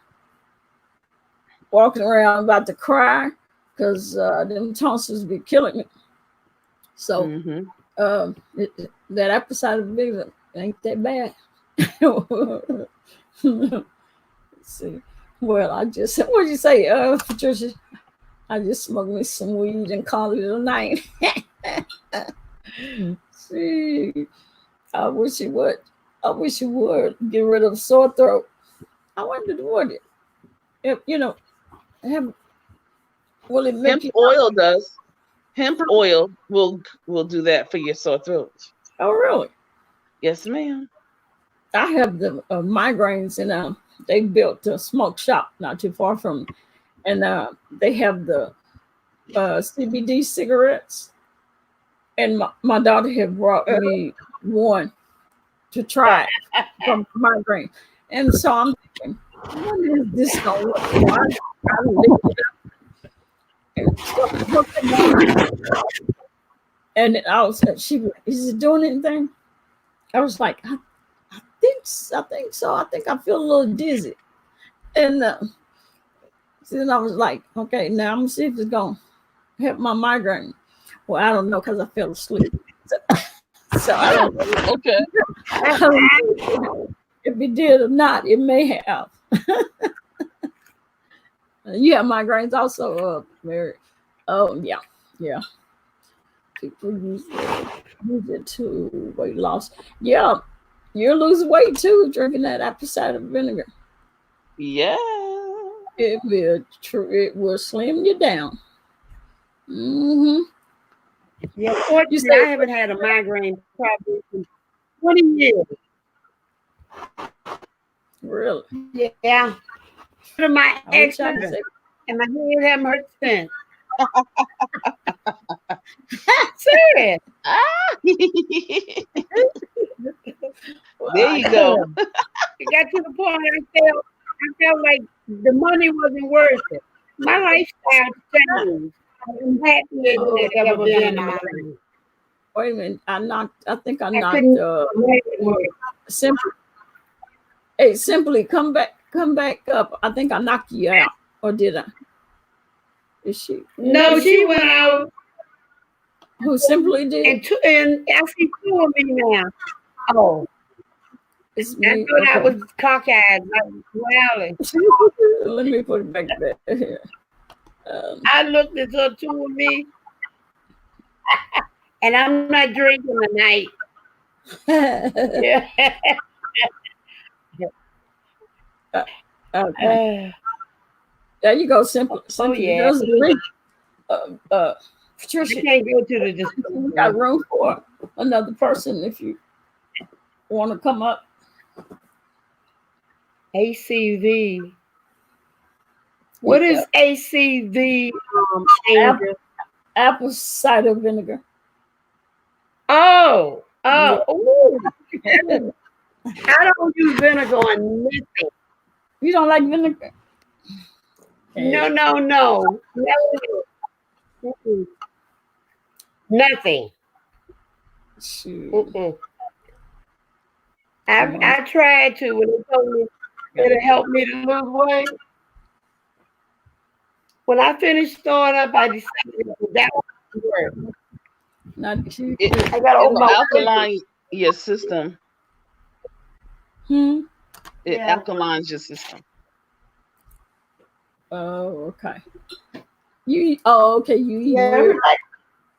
walking around about to cry because them tonsils be killing me. So that apple cider vinegar ain't that bad. Let's see. Well, what'd you say, Patricia? I just smoked me some weed and called it a night. See, I wish you would get rid of sore throat. I wonder would it? Will it make hemp oil does? Hemp oil will do that for your sore throat. Oh, really? Yes, ma'am. I have the migraines, and they built a smoke shop not too far from me, and they have the CBD cigarettes, and my daughter had brought me one to try from migraine, and so I'm thinking, when is this gonna work? I lit it up. And I was, is it doing anything? I was like, I think so. I think I feel a little dizzy. And then I was like, okay, now I'm gonna see if it's gonna help my migraine. Well, I don't know because I fell asleep. So I don't know. Okay. I don't know if it did or not. It may have. You have migraines also, Mary. Oh yeah. People use it to weight loss. Yeah, you're losing weight too drinking that apple cider vinegar. Yeah. It will slim you down. Mm-hmm. Yeah, fortunately, I haven't had a migraine probably in 20 years. Really? Yeah. For my ex-husband, and my head haven't hurt since. Serious. There you go. It got to the point I felt like the money wasn't worth it. My lifestyle changed. I'm happy as I've ever been in my life. Wait a minute. I think I knocked simply come back up. I think I knocked you out. Or did I? Is she? No, she went out. Who simply did? And I see two of me now. Oh. It's me. I thought I was cockeyed. Well, let me put it back here. I looked at her two of me. And I'm not drinking tonight. Yeah. Okay. There you go, simple. Oh yeah. Patricia, I can't go to the display. We got room for another person if you want to come up. ACV. What is ACV? Apple cider vinegar. Oh. Ooh. I don't use vinegar on nothing. You don't like vinegar? No. Nothing. I tried to when they told me it'll help me to lose weight. When I finished throwing up, I decided that was work. I got alkaline your system. It alkalines your system. Oh, okay. Okay. You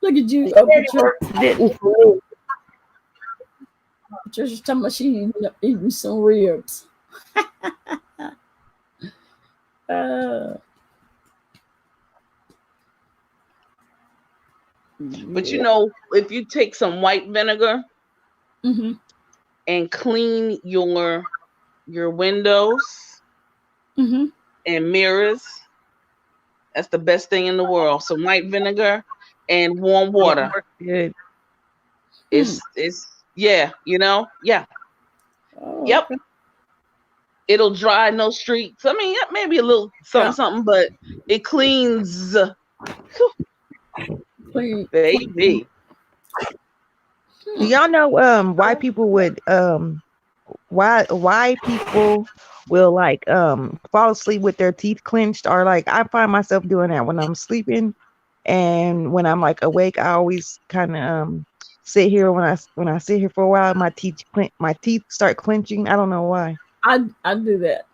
look at you. Didn't. Patricia's talking about she eating some ribs. But you know, if you take some white vinegar and clean your windows and mirrors, that's the best thing in the world. Some white vinegar and warm water. Good. It's you know, yeah. Oh, yep. Okay. It'll dry no streaks. I mean, maybe a little something, but it cleans. Clean. Baby. Do y'all know why people would why people will like fall asleep with their teeth clenched, or like I find myself doing that when I'm sleeping, and when I'm like awake I always kind of sit here when I sit here for a while my teeth start clenching. I don't know why. I do that.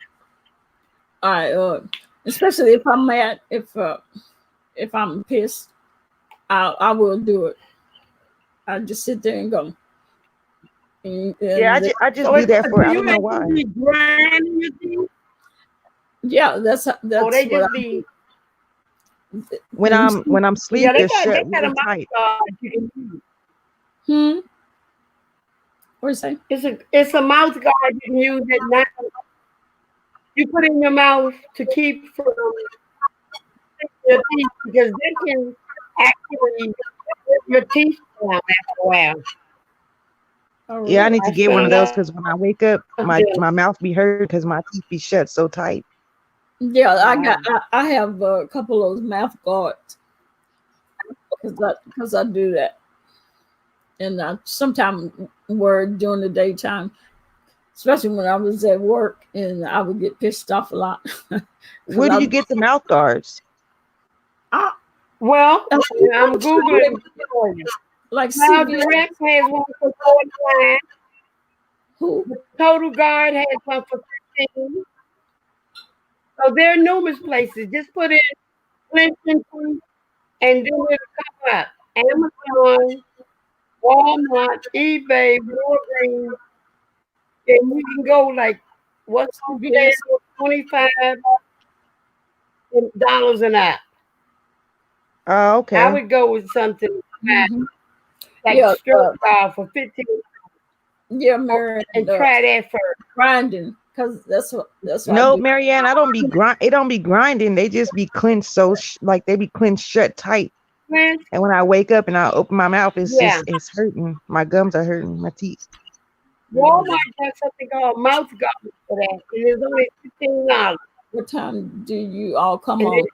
Especially if I'm mad, if I'm pissed, I will do it. I just sit there and go. And I just do that for I don't know why. Yeah, that's they just be when I'm sleeping. They're shut really tight. What do you say? It's a mouth guard you can use at night. You put in your mouth to keep from your teeth because they can actually get your teeth down after a while. Yeah, I need to get one of those because when I wake up, my mouth be hurt because my teeth be shut so tight. Yeah, I have a couple of those mouth guards because I do that. and I sometimes worried during the daytime, especially when I was at work, and I would get pissed off a lot. Where do you get the mouth guards? Well, I'm Googling for you. Like Now CVS. Direct has one for $49. Who? The Total Guard has one for $15. So there are numerous places. Just put in Clinton and then it'll come up. Amazon, Walmart, eBay, Walgreens, and you can go like what's CVS. $25 an app. Oh, okay. I would go with something like Yeah, stroke for 15. Yeah, Mary, And try that first. grinding, because that's what No, I do. Marianne, I don't be it don't be grinding. They just be clenched so like they be clenched shut tight. Cleanse. And when I wake up and I open my mouth, it's Yeah. just it's hurting. My gums are hurting. My teeth. Walmart has something called mouth guard for that. It is only $15. What time do you all come And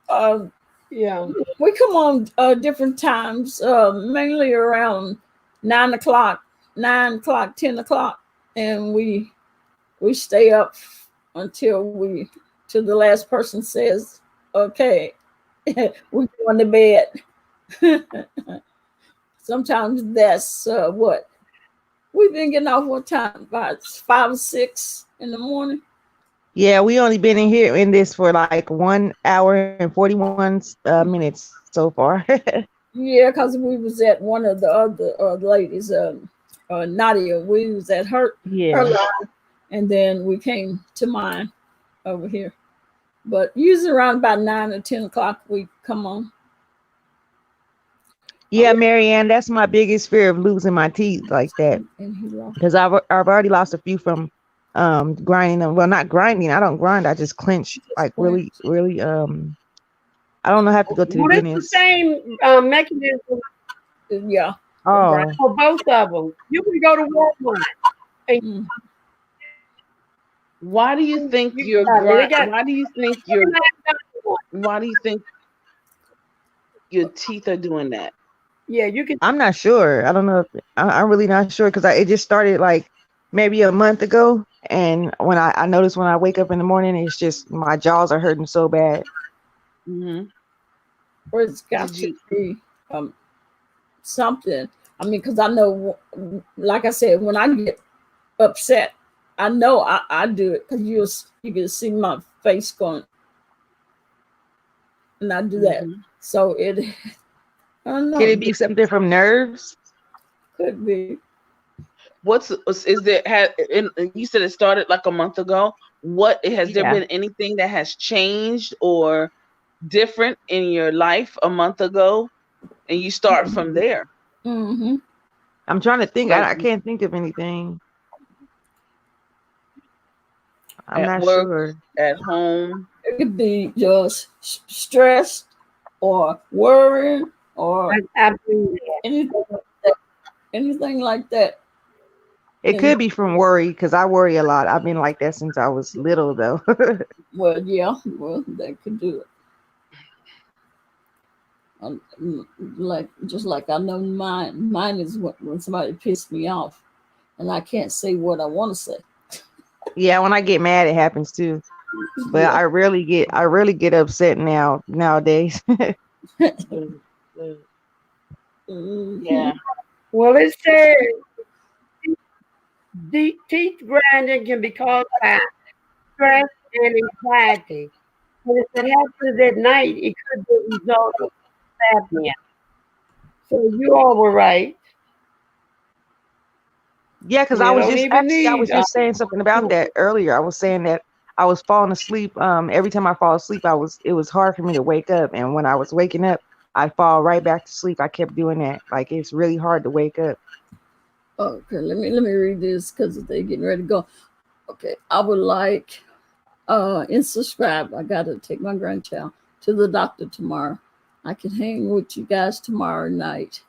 on? Yeah. We come on different times, mainly around 9 o'clock, 10 o'clock, and we stay up until the last person says, okay, we're going to bed. Sometimes that's what we've been getting off. What time? About 5 or 6 in the morning. Yeah, we only been in here in this for like 1 hour and 41 minutes so far. Yeah, because we was at one of the other ladies, Nadia. We was at her line, and then we came to mine over here. But usually around about 9 or 10 o'clock we come on. Yeah, Marianne, that's my biggest fear of losing my teeth like that. Because I've already lost a few from grinding them. Well, not grinding. I don't grind. I just clench like really. I don't know. I have to go to the dentist. It's the same mechanism. Yeah. Oh. For both of them, you can go to Walmart. And why do you think you're why do you think your teeth are doing that? Yeah, you can. I'm not sure. I don't know. I'm really not sure because it just started like maybe a month ago. And when I notice when I wake up in the morning, it's just my jaws are hurting so bad. Mm-hmm. Or it's got to be something. I mean, because I know, like I said, when I get upset, I know I do it because you can see my face going, and I do that. So I don't know. Could it be something from nerves? Could be. You said it started like a month ago. Has there been anything that has changed or different in your life a month ago, and you start from there? Mm-hmm. I'm trying to think. I can't think of anything. I'm at not work, sure. At home. It could be just stress or worrying or anything like that. It could be from worry because I worry a lot. I've been like that since I was little, though. Well, yeah, that could do it. Just like I know mine is when somebody pissed me off, and I can't say what I want to say. Yeah, when I get mad, it happens too. But yeah. I rarely get upset nowadays. Yeah. Well, it says teeth grinding can be caused by stress and anxiety. But if it happens at night, it could be a result of apnea. So you all were right. Yeah, because I was just saying something about that earlier. I was saying that I was falling asleep. Every time I fall asleep, it was hard for me to wake up. And when I was waking up, I'd fall right back to sleep. I kept doing that. Like it's really hard to wake up. Okay, let me read this because they're getting ready to go. Okay, I would like and subscribe. I gotta take my grandchild to the doctor tomorrow. I can hang with you guys tomorrow night.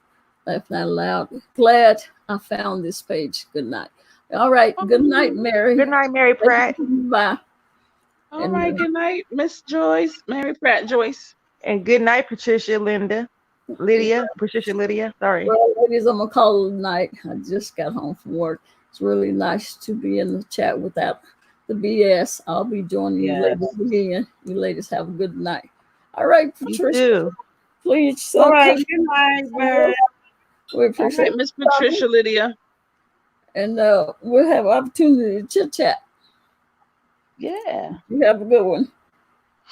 Laugh out loud. Glad I found this page. Good night. All right. Good night, Mary. Good night, Mary Pratt. Bye. All right. Good night, Miss Joyce, Mary Pratt Joyce. And good night, Patricia Linda. Lydia, Patricia Lydia. Sorry. Well, ladies, I'm gonna call it a night. I just got home from work. It's really nice to be in the chat without the BS. I'll be joining you ladies again. You ladies have a good night. All right, Patricia, please. All right, good night, Mary. We appreciate Miss Patricia Lydia. And we'll have opportunity to chit chat. Yeah. You have a good one.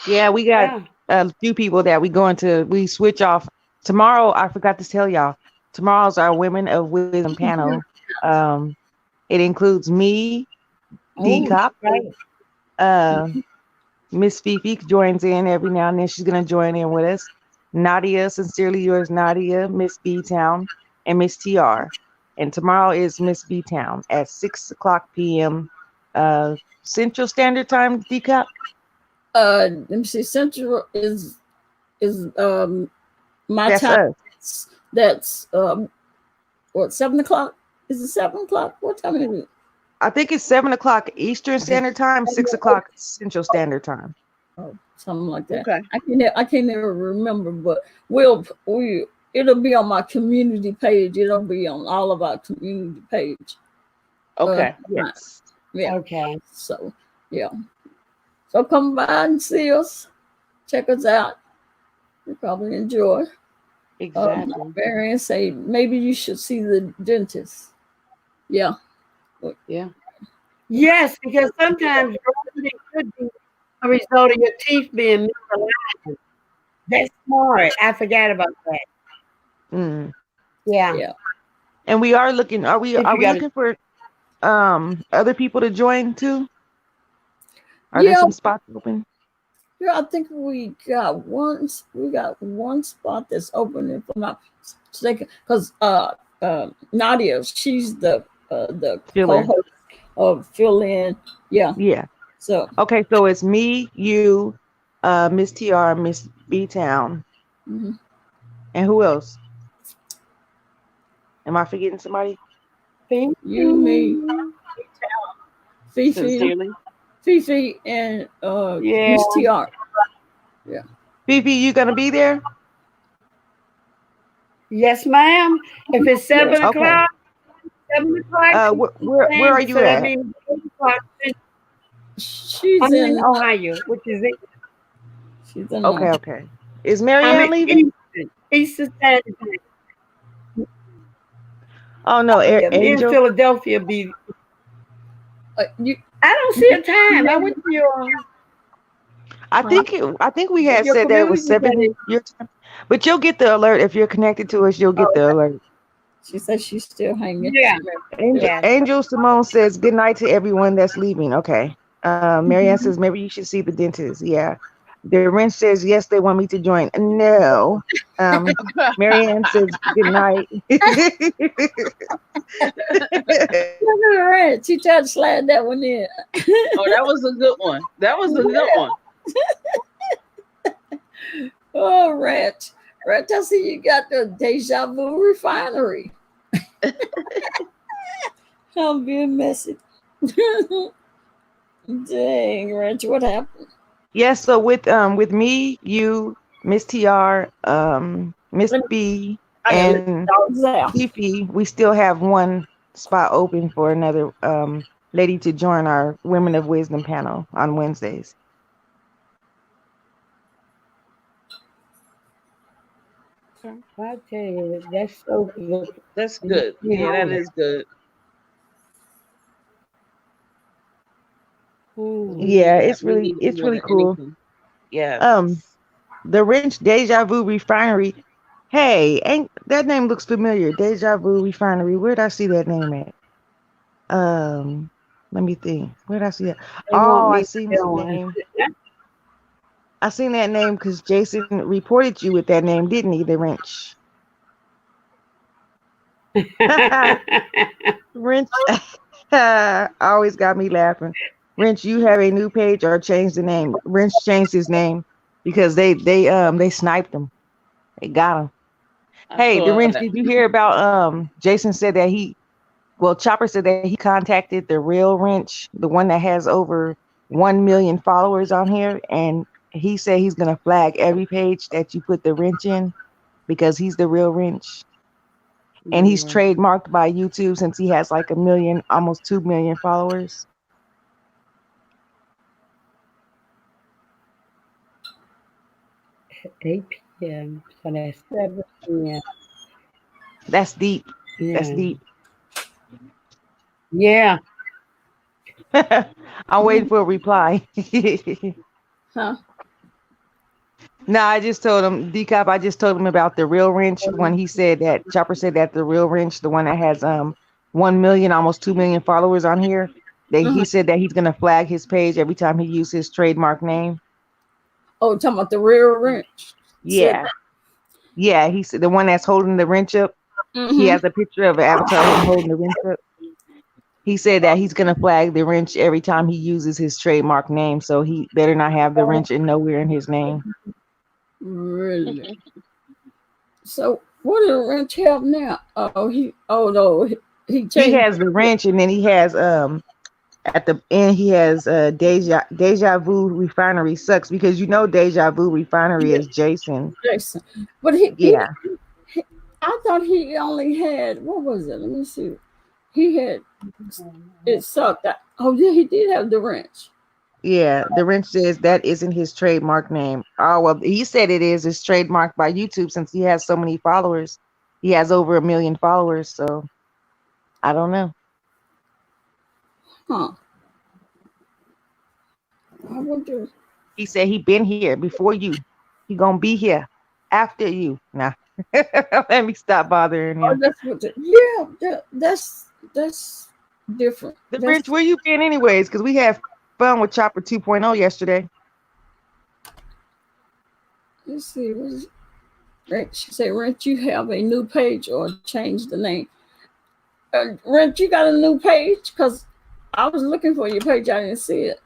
Yeah, we got a few people that we switch off. Tomorrow, I forgot to tell y'all, tomorrow's our Women of Wisdom panel. It includes me, DCOP, Miss Fifi joins in every now and then. She's going to join in with us. Nadia, sincerely yours, Nadia, Miss B-Town, and Miss TR. And tomorrow is Miss B-Town at 6:00 p.m. Central Standard Time, DCOP? Let me see. Central is my That's time. Us. That's 7 o'clock? Is it 7 o'clock? What time is it? I think it's 7 o'clock Eastern Standard Time, 6 o'clock Central Standard Time. Oh, something like that. Okay. I can't never remember, but it'll be on my community page. It'll be on all of our community page. Okay. Yes. Yeah. Okay. So yeah. So come by and see us. Check us out. You'll probably enjoy. Exactly. Marianne say maybe you should see the dentist. Yeah. Yeah. Yes, because sometimes it could be a result of your teeth being misaligned. That's smart. I forgot about that. Mm. Yeah. Yeah. And we are looking. Are we looking for other people to join too? Are there some spots open? Yeah, I think we got one spot that's open, if I'm not mistaken. Because Nadia, she's the co-host of Fill In. Yeah. Yeah. So okay, so it's me, you, Miss TR, Miss B-Town. Mm-hmm. And who else? Am I forgetting somebody? You, me, Fifi, and Miss TR. Yeah. Fifi, you gonna be there? Yes, ma'am. If it's 7 o'clock, 7 o'clock. Where are you at? She's in Ohio, which is it. She's in Okay. Is Marianne leaving? Eastern Standard Time. Oh no, Angel. In Philadelphia, be. I don't see a time. I went to your. I think we had said that it was 7 your time, but you'll get the alert if you're connected to us. You'll get the alert. She says she's still hanging. Yeah. Angel Simone says good night to everyone that's leaving. Okay. Marianne says maybe you should see the dentist. Yeah. The wrench says yes, they want me to join. No. Marianne says good night. Look at the wrench. She tried to slide that one in. Oh, that was a good one. Oh, Wrench, I see you got the Deja Vu Refinery. I'm being messy. Dang, Wrench, what happened? Yes, so with me, you, Miss TR, Miss B, and Fifi, we still have one spot open for another lady to join our Women of Wisdom panel on Wednesdays. I tell you, that's so good. That's good. Yeah, that is good. Yeah, it's really cool. Yeah. The Wrench Deja Vu Refinery. Hey, that name looks familiar. Deja Vu Refinery. Where did I see that name at? Let me think. Where did I see that? Oh, I seen that name. I seen that name because Jason reported you with that name, didn't he? The Wrench. Wrench always got me laughing. Wrench, you have a new page or changed the name. Wrench changed his name because they sniped him. They got him. Hey, the Wrench, did you hear about Jason said that Chopper said that he contacted the real Wrench, the one that has over 1 million followers on here, and he said he's gonna flag every page that you put the Wrench in. because he's the real wrench. And he's trademarked by YouTube since he has like 1 million, almost 2 million followers. At 8 p.m. So that's 7 p.m. That's deep. Yeah. That's deep. Yeah. I'm waiting for a reply. Huh? No, I just told him, DCOP, I just told him about the real wrench when he said that, Chopper said that the real wrench, the one that has 1 million, almost 2 million followers on here, he said that he's going to flag his page every time he uses his trademark name. Oh, talking about the real wrench. Yeah. Yeah, he said the one that's holding the wrench up. He has a picture of an avatar of him holding the wrench up. He said that he's going to flag the wrench every time he uses his trademark name, so he better not have the wrench in nowhere in his name. Really? So what does the wrench have now? He has the wrench, and then he has at the end he has Deja Vu Refinery sucks, because Deja Vu Refinery is Jason. But I thought he only had, what was it? Let me see. He had it sucked. Oh yeah, he did have the wrench. Yeah, the wrench says that isn't his trademark name. Oh, well, he said it is. It's trademarked by YouTube since he has so many followers. He has over 1 million followers, so I don't know. Huh. I wonder. He said he been here before you. He gonna be here after you. Nah. Let me stop bothering him. Oh, that's what that's different. The wrench, where you been anyways? Because we had fun with Chopper 2.0 yesterday. Let's see. She said, Rent, you have a new page or change the name. Rent, you got a new page? Because I was looking for your page. I didn't see it.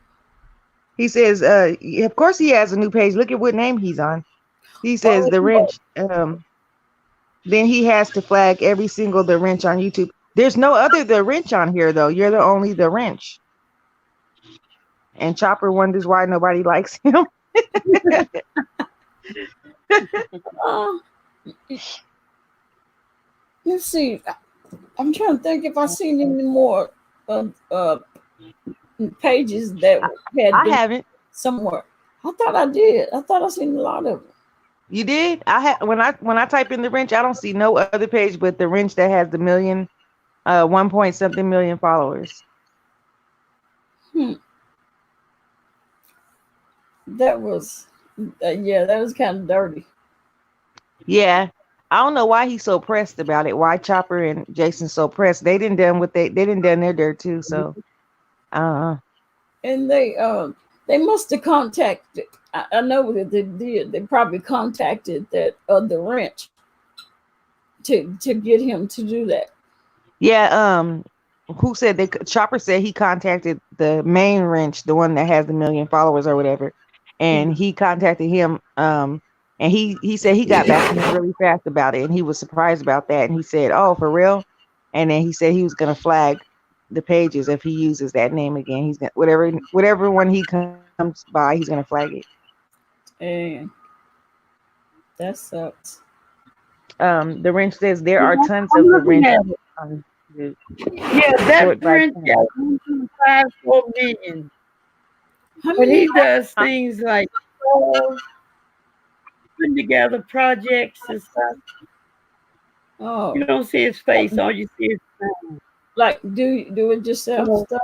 He says, of course he has a new page. Look at what name he's on. He says the wrench. Then he has to flag every single the wrench on YouTube. There's no other the wrench on here, though. You're the only the wrench. And Chopper wonders why nobody likes him. Let's see. I'm trying to think if I've seen any more pages that had. I haven't somewhere. I thought I did. I thought I seen a lot of them. You did? When I type in the wrench, I don't see no other page but the wrench that has the 1 point something million followers. That was that was kind of dirty. Yeah, I don't know why he's so pressed about it. Why Chopper and Jason so pressed? They didn't done what they didn't done their dirt too. So, and they must have contacted. I know that they did. They probably contacted that other wrench to get him to do that. Yeah. Who said Chopper said he contacted the main wrench, the one that has the 1 million followers or whatever, and he contacted him. And he said he got back to him really fast about it, and he was surprised about that. And he said, "Oh, for real?" And then he said he was gonna flag the pages if he uses that name again. He's gonna whatever one he comes by, he's gonna flag it. And that sucks. The wrench says there are tons of the wrench. Yeah, that wrench got 1.54 million. But he does things like putting together projects and stuff. Oh, you don't see his face, all you see is sound. Like do it yourself stuff.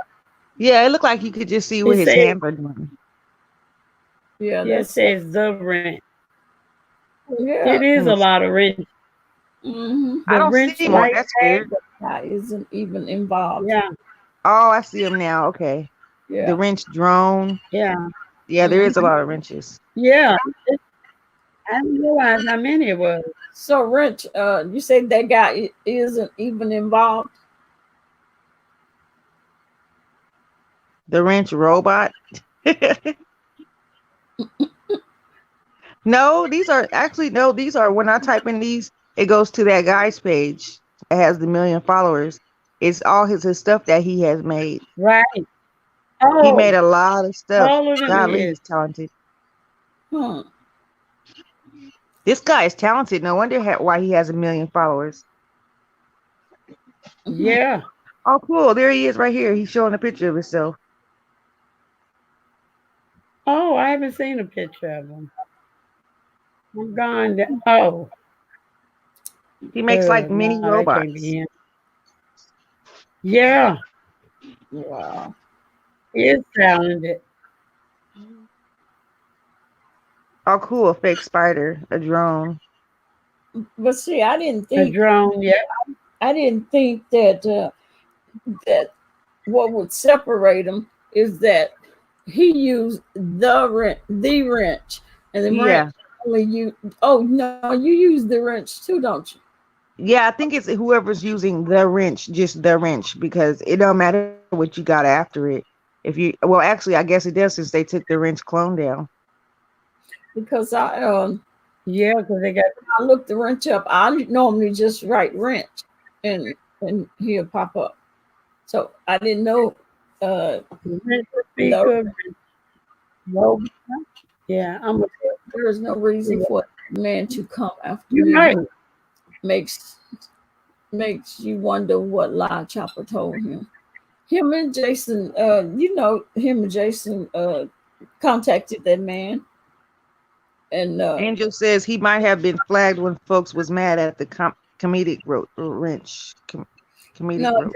Yeah, it looked like you could just see what his hands are doing. Yeah, it says the wrench. Yeah, it is a lot of wrench. I don't see more. That's weird. Isn't even involved. Yeah. Oh, I see him now. Okay. Yeah. The wrench drone. Yeah. Yeah, there is a lot of wrenches. Yeah. I didn't realize how many it was. So, Wrench, you said that guy isn't even involved? The wrench robot? No, these are when I type in these, it goes to that guy's page. It has the 1 million followers. It's all his stuff that he has made. Right. Oh, he made a lot of stuff. All of them Golly, he's talented. This guy is talented. No wonder why he has 1 million followers. Yeah. Oh, cool. There he is right here. He's showing a picture of himself. Oh, I haven't seen a picture of him. I'm gone. Oh, He makes like mini no, that can't robots. be him. Yeah, Wow. he is talented. Oh, cool. A fake spider. A drone. But see, I didn't A think drone. Yeah. that that what would separate them is that he used the wrench, and the wrench Yeah. only you. Oh no, you use the wrench too, don't you? Yeah, I think it's whoever's using the wrench, just the wrench, because it don't matter what you got after it. If you, well, actually, I guess it does since they took the wrench clone down. Because Yeah, because they got. I looked the wrench up. I normally just write wrench, and he'll pop up. So I didn't know. Speaker. No. Yeah, There is no reason for a man to come after you're me. right. Makes you wonder what lie Chopper told him. Him and Jason, him and Jason contacted that man, and Angel says he might have been flagged when folks was mad at the comedic wrench. Comedic no,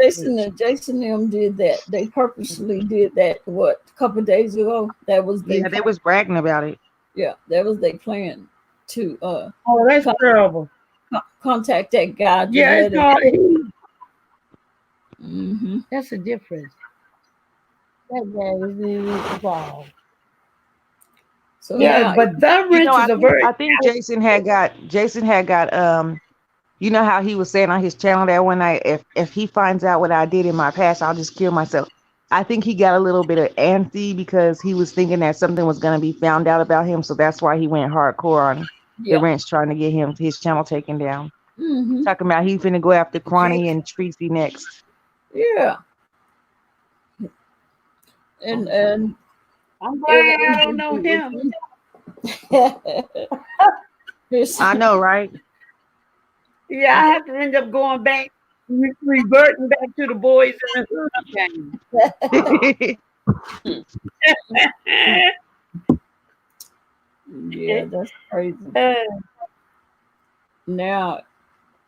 Jason them did that. They purposely did that. What, a couple of days ago? That was Yeah, they was bragging about it. Yeah, that was their plan to Oh, that's terrible. contact that guy. Yeah, it's all, Mm-hmm. that's a difference. That guy is involved. So Yeah, but that wrench is a very. I think Jason had got you know how he was saying on his channel that one night, if he finds out what I did in my past, I'll just kill myself. I think he got a little bit of antsy because he was thinking that something was going to be found out about him, so that's why he went hardcore on the wrench, trying to get his channel taken down. Mm-hmm. Talking about he's finna go after Kwani and Tracy next. Yeah. And I'm glad I don't know him. I know, right? Yeah, I have to end up going back, reverting back to the boys in the game. Yeah, that's crazy. Now,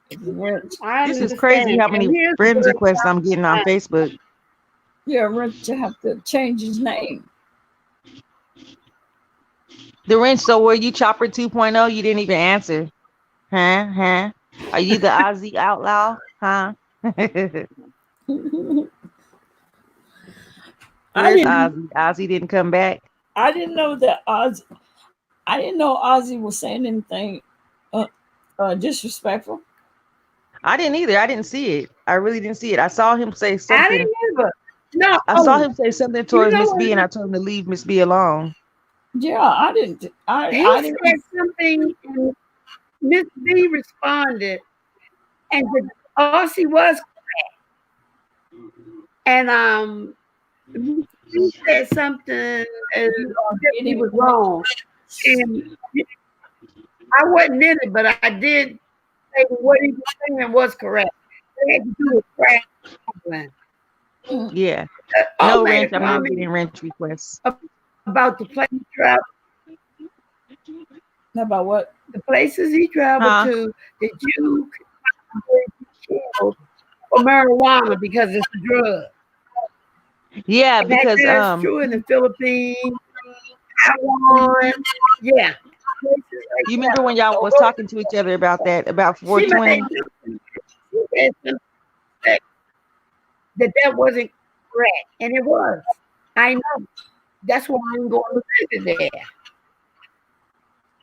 this is crazy how many friends requests I'm getting on Facebook. Yeah, Wrench have to change his name. The Wrench, so were you Chopper 2.0? You didn't even answer. Huh? Are you the Aussie outlaw? Huh? Where's Ozzy? Ozzy didn't come back. I didn't know that Ozzy. I didn't know Ozzy was saying anything disrespectful. I didn't either. I didn't see it. I really didn't see it. I saw him say something. I didn't either. No, I saw him say something towards Miss B, and I told him to leave Miss B alone. Yeah, I didn't. He said something, and Miss B responded, and Aussie was correct. And he said something, and he was wrong. And I wasn't in it, but I did say what he was saying was correct. It had to do with traveling. Yeah. No wrench. I'm not getting wrench requests. About the place he traveled. About what? The places he traveled to that you could killed for marijuana because it's a drug. Yeah, and because that's true in the Philippines, Taiwan. Yeah. You remember when y'all was talking to each other about that, about 420? That wasn't correct, and it was. I know. That's why I'm going to visit there.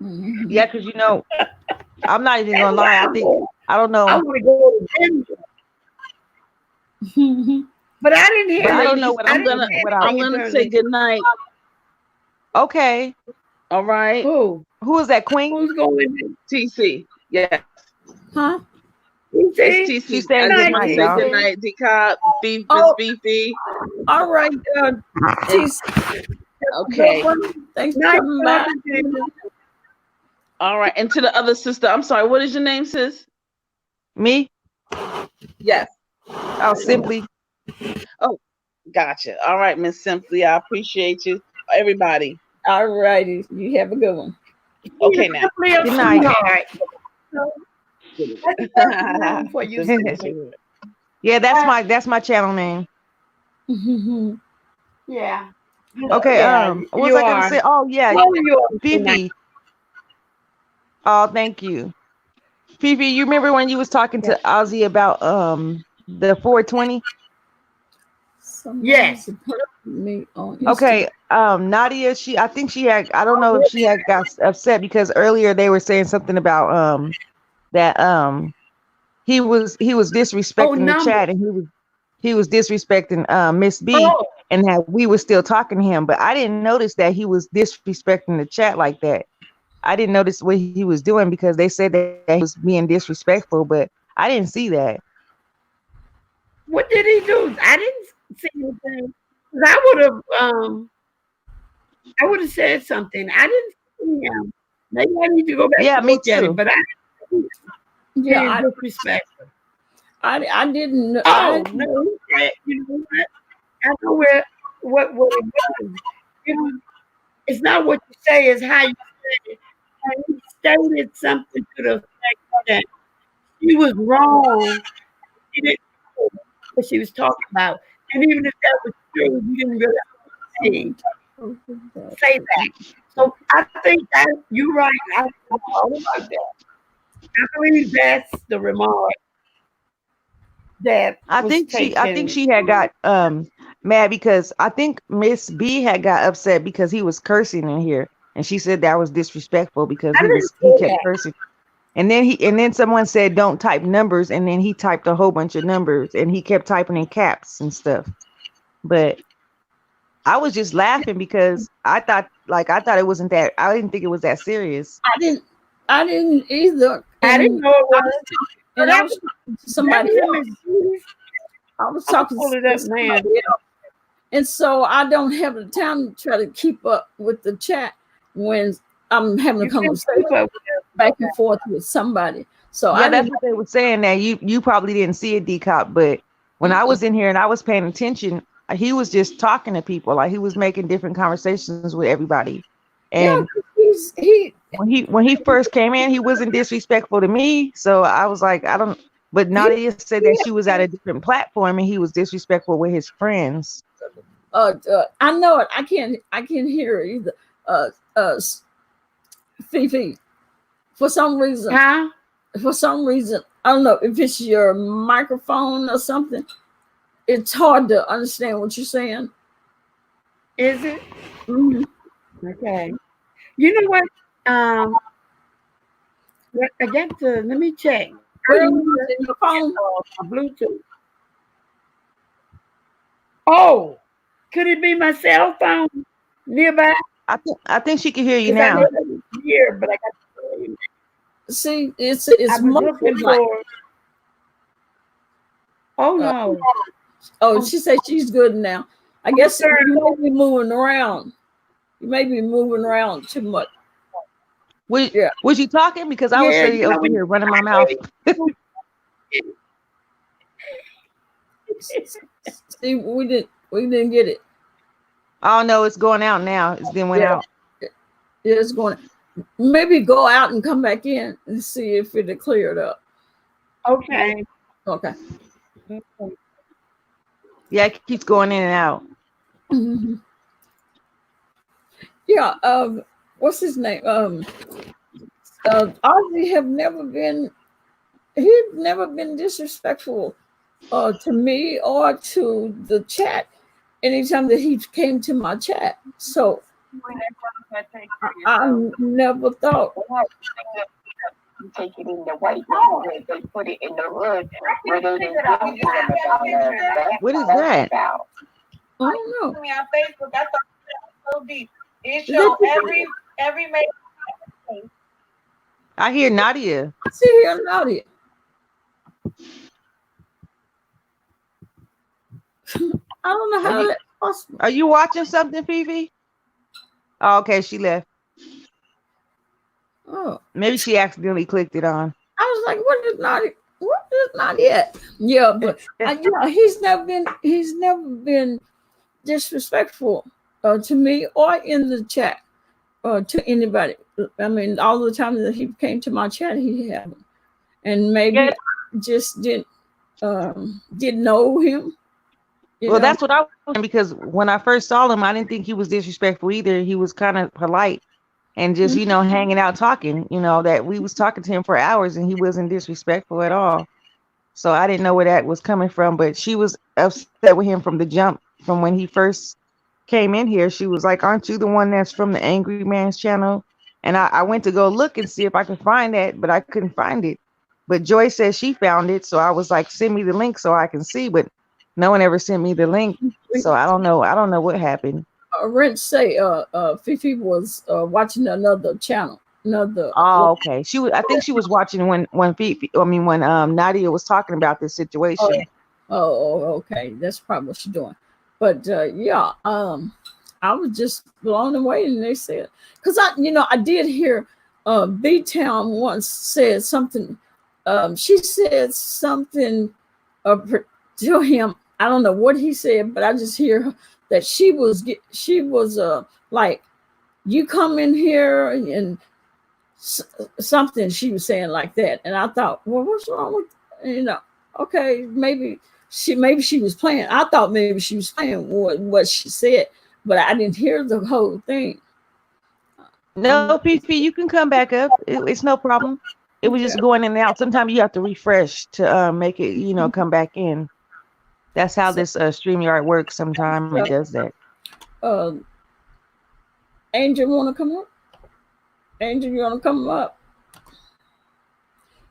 Mm-hmm. Yeah, because I'm not even gonna lie. I don't know. I want to go to Denver, but I didn't hear. But I don't know what I'm gonna say good night. Okay. All right. Who is that? Queen? Who's going? TC. Yeah. Huh? It's TC. She's saying good night, y'all. Good night, DCOP. Beef, beefy. All right, TC. Okay. Thanks for coming back. All right. And to the other sister, I'm sorry. What is your name, sis? Me? Yes. Oh, Simply. Oh, gotcha. All right, Miss Simply. I appreciate you. Everybody. All righty. You have a good one. Okay, now. Good night. For you. Yeah, that's my channel name. Yeah. Okay, Yeah, what was you I gonna are. say? Oh yeah, How are you? Fifi. Oh, thank you. Fifi, you remember when you was talking to Ozzy about the 420? Yes. Me on Instagram. Okay, Nadia, I think she had, I don't know if she had got upset because earlier they were saying something about that he was disrespecting the chat, and he was disrespecting Miss B, and that we were still talking to him, but I didn't notice that he was disrespecting the chat like that. I didn't notice what he was doing because they said that he was being disrespectful, but I didn't see that. What did he do? I didn't see anything. I would have said something. I didn't see him. Maybe I need to go back Yeah, and me look at it, too. but I disrespectful. I didn't. Oh no! You know what? I know what it was. It's not what you say; it's how you say it. And he stated something to the effect that she was wrong. She didn't know what she was talking about, and even if that was true, you didn't really say that. So I think that you're right. I'm all about that. I believe that's the remark that I was think taken. she had got mad because I think Miss B had got upset because he was cursing in here, and she said that was disrespectful because I didn't he see kept that. cursing. And then someone said don't type numbers, and then he typed a whole bunch of numbers, and he kept typing in caps and stuff. But I was just laughing because I thought it wasn't that, I didn't think it was that serious. I didn't either. I didn't know it was. And I was talking to somebody else. I was talking pull it up, to somebody else. And so I don't have the time to try to keep up with the chat when I'm having a conversation back and forth with somebody. So yeah, that's what they were saying, that you probably didn't see it, DCOP, but when I was in here and I was paying attention, he was just talking to people, like he was making different conversations with everybody. And when he first came in, he wasn't disrespectful to me, so I was like, I don't. But Nadia said that she was at a different platform and he was disrespectful with his friends. I know it. I can't hear it either. Fifi, for some reason, I don't know if it's your microphone or something. It's hard to understand what you're saying. Is it? Mm-hmm. Okay. You know what? I got to, let me check. Your phone? Bluetooth. Oh, could it be my cell phone nearby? I think she can hear you now. Here, but I got to see it's looking for. Oh no. She said she's good now. I guess you may be moving around. You may be moving around too much. Was you talking? Because I was sitting over here running my mouth. See, we didn't get it. Oh no, it's going out now. It's then went out. It's going. Maybe go out and come back in and see if it cleared up. Okay. Okay. Yeah, it keeps going in and out. Mm-hmm. Yeah. What's his name? Ozzy have never been. He's never been disrespectful to me or to the chat anytime that he came to my chat. So I never thought. You take it in the white room, they put it in the hood where they didn't give a damn about what is that? I don't know. On Facebook, I thought that was so deep. It showed every major. I hear Nadia. I see here Nadia. I don't know how that's possible. Are you watching something, Fifi? Oh, okay, she left. Oh, Maybe she accidentally clicked it on. I was like, what is naughty? What is not yet? Yeah, but yeah, he's never been disrespectful to me or in the chat to anybody. I mean, all the time that he came to my chat, he hadn't, and maybe Yeah. I just didn't know him. Well, that's what I was saying, because when I first saw him, I didn't think he was disrespectful either. He was kind of polite and just, hanging out talking, that we was talking to him for hours and he wasn't disrespectful at all. So I didn't know where that was coming from, but she was upset with him from the jump, from when he first came in here. She was like, "Aren't you the one that's from the Angry Man's channel?" And I went to go look and see if I could find that, but I couldn't find it. But Joy says she found it, so I was like, "Send me the link so I can see." But no one ever sent me the link, so I don't know. I don't know what happened. Rent say Fifi was watching another channel. Oh, okay. I think she was watching when Nadia was talking about this situation. Okay. That's probably what she's doing. But yeah, I was just blown away, and they said, because I did hear B Town once said something. She said something to him. I don't know what he said, but I just hear that she was like, you come in here and something she was saying like that. And I thought, well, what's wrong with, okay, maybe she was playing. I thought maybe she was playing what she said, but I didn't hear the whole thing. No, PP, you can come back up. It's no problem. It was just going in and out. Sometimes you have to refresh to make it, come back in. That's how this StreamYard works. Sometimes it does that. Angel, want to come up? Angel, you want to come up?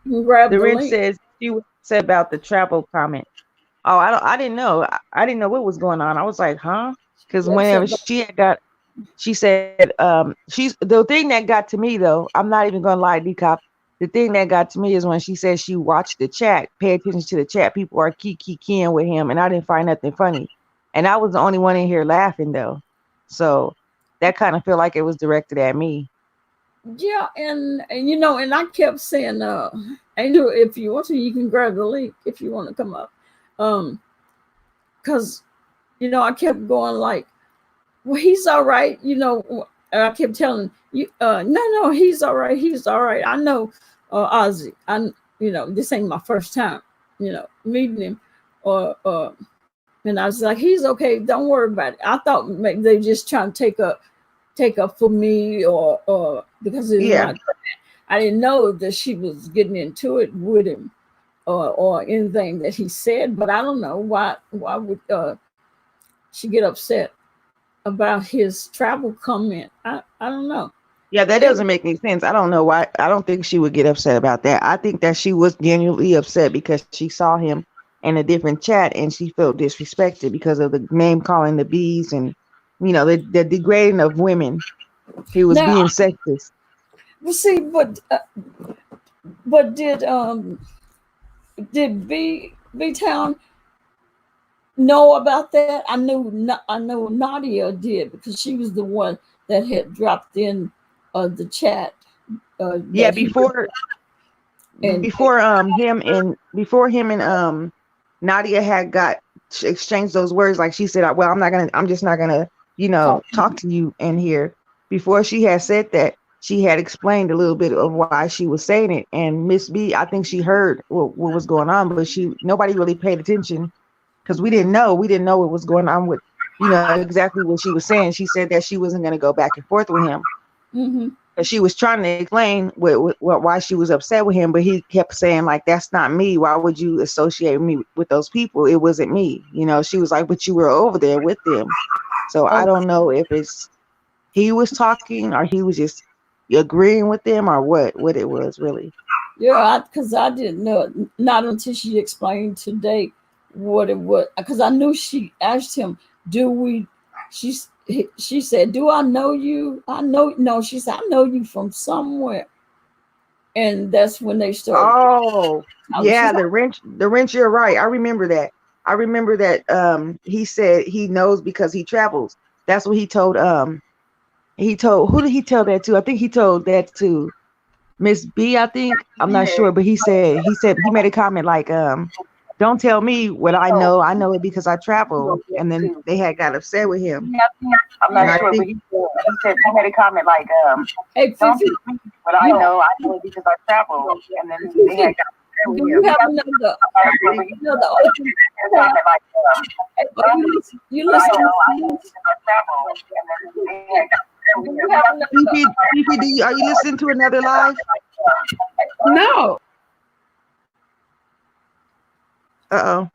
You can grab the link. Says she said about the travel comment. Oh, I didn't know. I didn't know what was going on. I was like, huh? Because whenever she said, the thing that got to me though, I'm not even gonna lie, DCOP. The thing that got to me is when she said she watched the chat, pay attention to the chat. People are keying with him, and I didn't find nothing funny. And I was the only one in here laughing though. So that kind of feel like it was directed at me. Yeah, and I kept saying, Angel, if you want to, you can grab the link if you want to come up. Because I kept going like, well, he's all right, and I kept telling you, no, he's all right, I know Ozzy. This ain't my first time, meeting him, and I was like, he's okay, don't worry about it. I thought maybe they just trying to take up for me or because I didn't know that she was getting into it with him or anything that he said, but I don't know why would she get upset about his travel comment. I don't know. Yeah, that doesn't make any sense. I don't know why. I don't think she would get upset about that. I think that she was genuinely upset because she saw him in a different chat and she felt disrespected because of the name calling the bees and the degrading of women. He was being sexist. Well, see, but did B Town know about that? I know Nadia did because she was the one that had dropped in the chat. Before him and Nadia had exchanged those words, like she said, well, I'm just not gonna talk to you in here. Before she had said that, she had explained a little bit of why she was saying it, and Miss B, I think she heard what was going on, but nobody really paid attention because we didn't know what was going on with exactly what she was saying. She said that she wasn't going to go back and forth with him. Mm-hmm. She was trying to explain why she was upset with him, but he kept saying like, that's not me. Why would you associate me with those people? It wasn't me. She was like, but you were over there with them. So I don't know if it's he was talking or he was just agreeing with them or what it was really. Yeah, because I didn't know, not until she explained today what it was, because I knew she asked him, she said, do I know you? She said, I know you from somewhere. And that's when they started. Oh, yeah, the wrench, you're right. I remember that. He said he knows because he travels. That's what he told, who did he tell that to? I think he told that to Miss B, I think. I'm not sure, but he made a comment like, don't tell me what I know. I know it because I travel. And then they had got upset with him. I'm not sure, but he said he made a comment like, Hey, don't Fifi, tell me what I know it because I travel. And then they had got upset with do him. you have another open tab? You listen to this? Do you have another? Fifi, are you listening to another live? No. Uh-oh.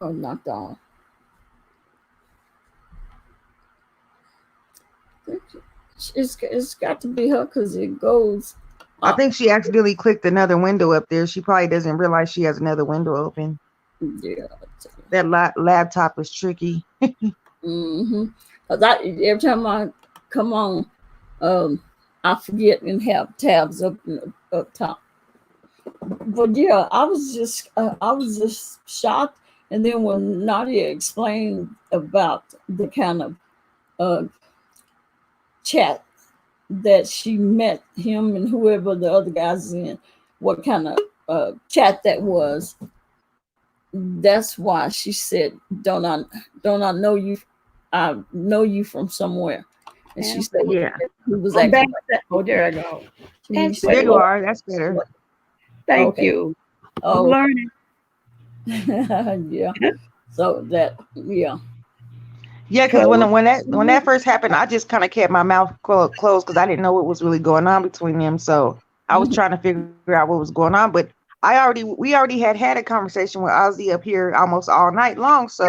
Oh, knocked off. It's got to be her because it goes. I think she accidentally clicked another window up there. She probably doesn't realize she has another window open. Yeah. That laptop is tricky. Mm-hmm. Every time I come on, I forget and have tabs up top. But yeah, I was just shocked. And then when Nadia explained about the kind of chat that she met him and whoever the other guys in, what kind of chat that was. That's why she said, "Don't I know you? I know you from somewhere." And she said, "Yeah." He was acting. Oh, there I go. There you are. That's better. Thank you. I'm learning. Yeah. So that, yeah. Yeah, because when that first happened, I just kind of kept my mouth closed because I didn't know what was really going on between them. So I was trying to figure out what was going on. But we already had a conversation with Ozzy up here almost all night long. So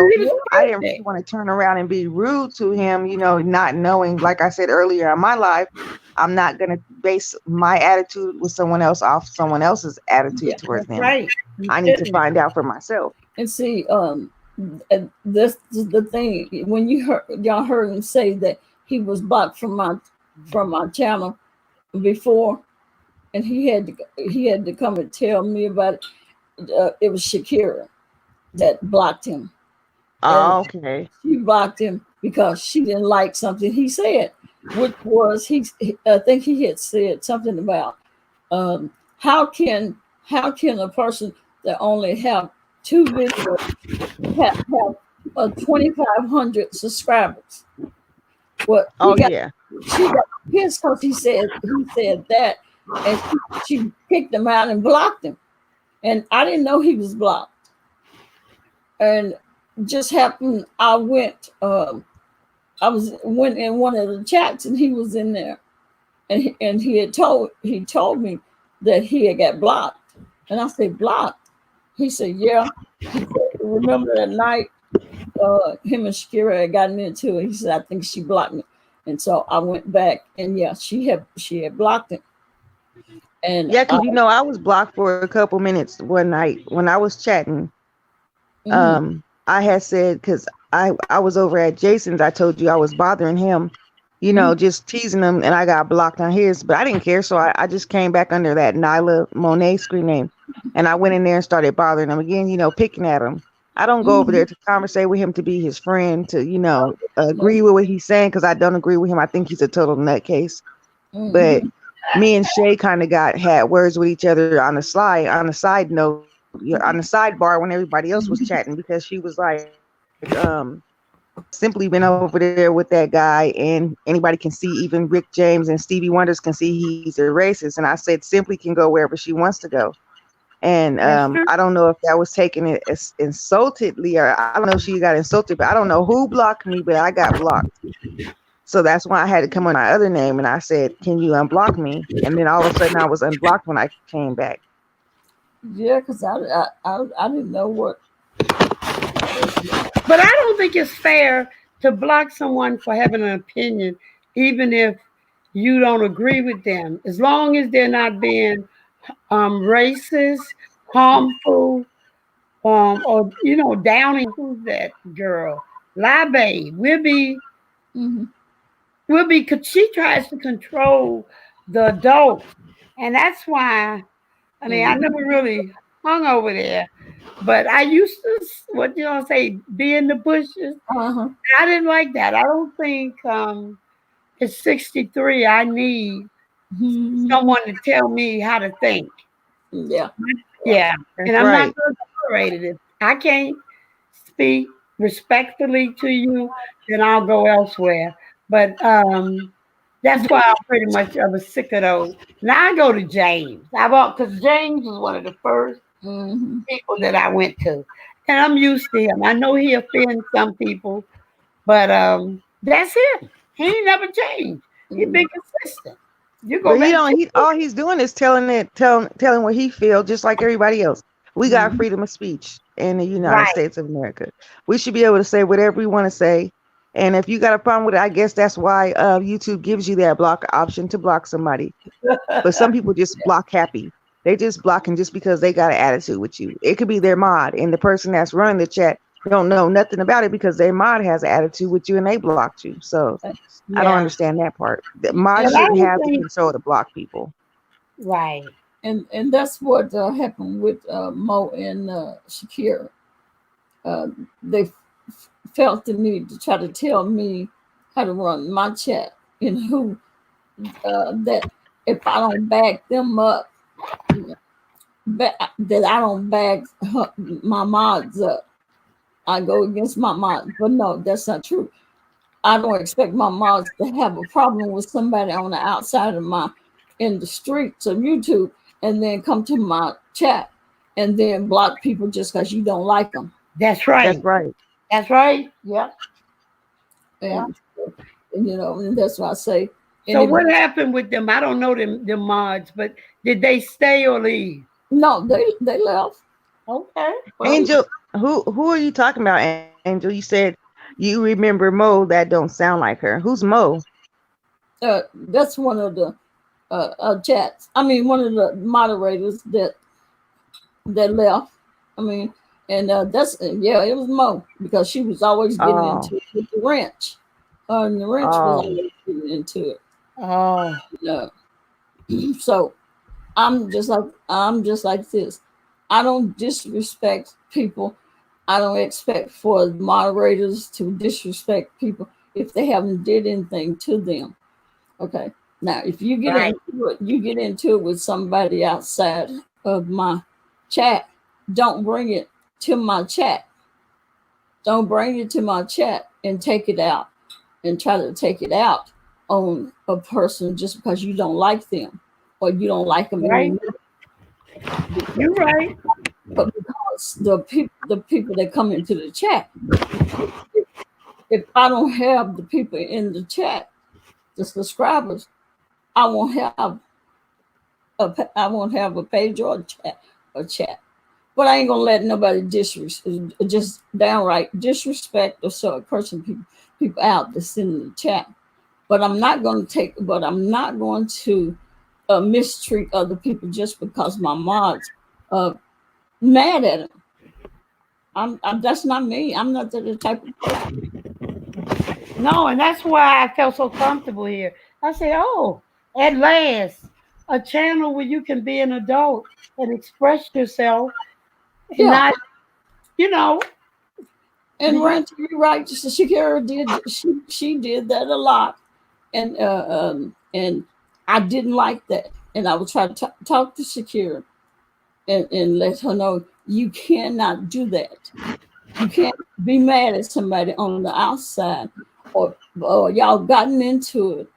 I didn't really want to turn around and be rude to him, not knowing, like I said earlier in my life, I'm not going to base my attitude with someone else off someone else's attitude towards them. Right. I need to find out for myself. And see, this is the thing. When y'all heard him say that he was blocked from my channel before, and he had to come and tell me about it. It was Shakira that blocked him. Oh, okay. She blocked him because she didn't like something he said, which was I think he had said something about how can a person that only have 2 videos have 2,500 subscribers? Well, she got pissed because he said that, and she kicked him out and blocked him, and I didn't know he was blocked. And just happened, I went in one of the chats, and he was in there, and he told me that he had got blocked, and I said, blocked? He said, yeah. He said, remember that night him and Shakira had gotten into it? He said, I think she blocked me. And so I went back, and yeah, she had blocked him. And yeah, because I was blocked for a couple minutes one night when I was chatting. I had said, because I was over at Jason's, I told you I was bothering him, just teasing him, and I got blocked on his, but I didn't care. So I just came back under that Nyla Monet screen name, and I went in there and started bothering him again, picking at him. I don't go over there to conversate with him to be his friend, to, agree with what he's saying, because I don't agree with him. I think he's a total nutcase. But me and Shay kind of had words with each other on the side note, on the sidebar when everybody else was chatting, because she was like, Simply been over there with that guy, and anybody can see, even Rick James and Stevie Wonders can see he's a racist. And I said Simply can go wherever she wants to go. And I don't know if that was taken it as insultedly, or I don't know if she got insulted, but I don't know who blocked me, but I got blocked. So that's why I had to come on my other name, and I said, can you unblock me? And then all of a sudden I was unblocked when I came back. Yeah, because I didn't know what. But I don't think it's fair to block someone for having an opinion, even if you don't agree with them, as long as they're not being racist, harmful, or downing. Who's that girl? Labe. We'll be. Cause she tries to control the adult, and that's why. I mean, I never really hung over there, but I used to, what you know, say, be in the bushes. I didn't like that. I don't think at 63 I need someone to tell me how to think. Yeah. Yeah. That's And I'm right. not going to tolerate it. If I can't speak respectfully to you, then I'll go elsewhere. But that's why I was sick of those. Now I go to James. Because James was one of the first people that I went to. And I'm used to him. I know he offends some people, but that's him. He ain't never changed. He been consistent. You go But he back don't. to He all he's doing is telling what he feels, just like everybody else. We got freedom of speech in the United right. States of America. We should be able to say whatever we want to say. And if you got a problem with it, I guess that's why YouTube gives you that block option to block somebody. But some people just block happy. They just blocking just because they got an attitude with you. It could be their mod, and the person that's running the chat don't know nothing about it because their mod has an attitude with you and they blocked you. So I don't Yeah. understand that part. The mod But I shouldn't don't have the think control to block people. right. And that's what happened with Mo and Shakira. They felt the need to try to tell me how to run my chat and who that if I don't back them up, that I don't back my mods up. I go against my mods, but no, that's not true. I don't expect my mods to have a problem with somebody on the outside of in the streets of YouTube and then come to my chat and then block people just because you don't like them. That's right. That's right. That's right. Yep. And, and that's why I say. So what happened with them? I don't know them mods, but did they stay or leave? No, they left. Okay. Well, Angel, who are you talking about, Angel? You said you remember Mo that don't sound like her. Who's Mo? That's one of the chats. I mean, one of the moderators that left. I mean, and it was Mo because she was always getting into it with the wrench. And the wrench was always getting into it. Oh. No. So I'm just like this. I don't disrespect people. I don't expect for moderators to disrespect people if they haven't did anything to them. Okay. Now, if you get into it with somebody outside of my chat, don't bring it to my chat. Don't bring it to my chat and take it out and try to take it out on a person just because you don't like them or you don't like them anymore. You're right. But because the people that come into the chat, if I don't have the people in the chat, the subscribers, I won't have a page or a chat. But I ain't gonna let nobody just downright disrespect or so person people out that's in the chat. But I'm not going to mistreat other people just because my mods mad at them. I'm that's not me. I'm not the type of person. No, and that's why I felt so comfortable here. I said, "Oh, at last, a channel where you can be an adult and express yourself, and not, you know." And Randy, you're right. Shakira did. She did that a lot, and I didn't like that. And I would try to talk to Shakira and let her know you cannot do that. You can't be mad at somebody on the outside, or y'all gotten into it,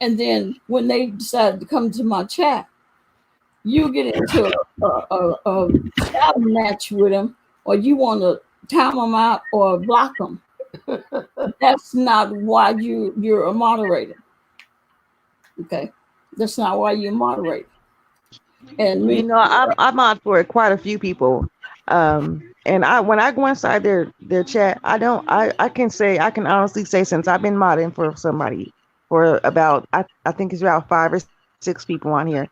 and then when they decide to come to my chat, you get into a chat match with them, or you want to time them out or block them. That's not why you're a moderator. Okay, that's not why you're a moderator. And I'm on for quite a few people. And when I go inside their chat, I can honestly say since I've been modding for somebody for about I think it's about 5 or 6 people on here.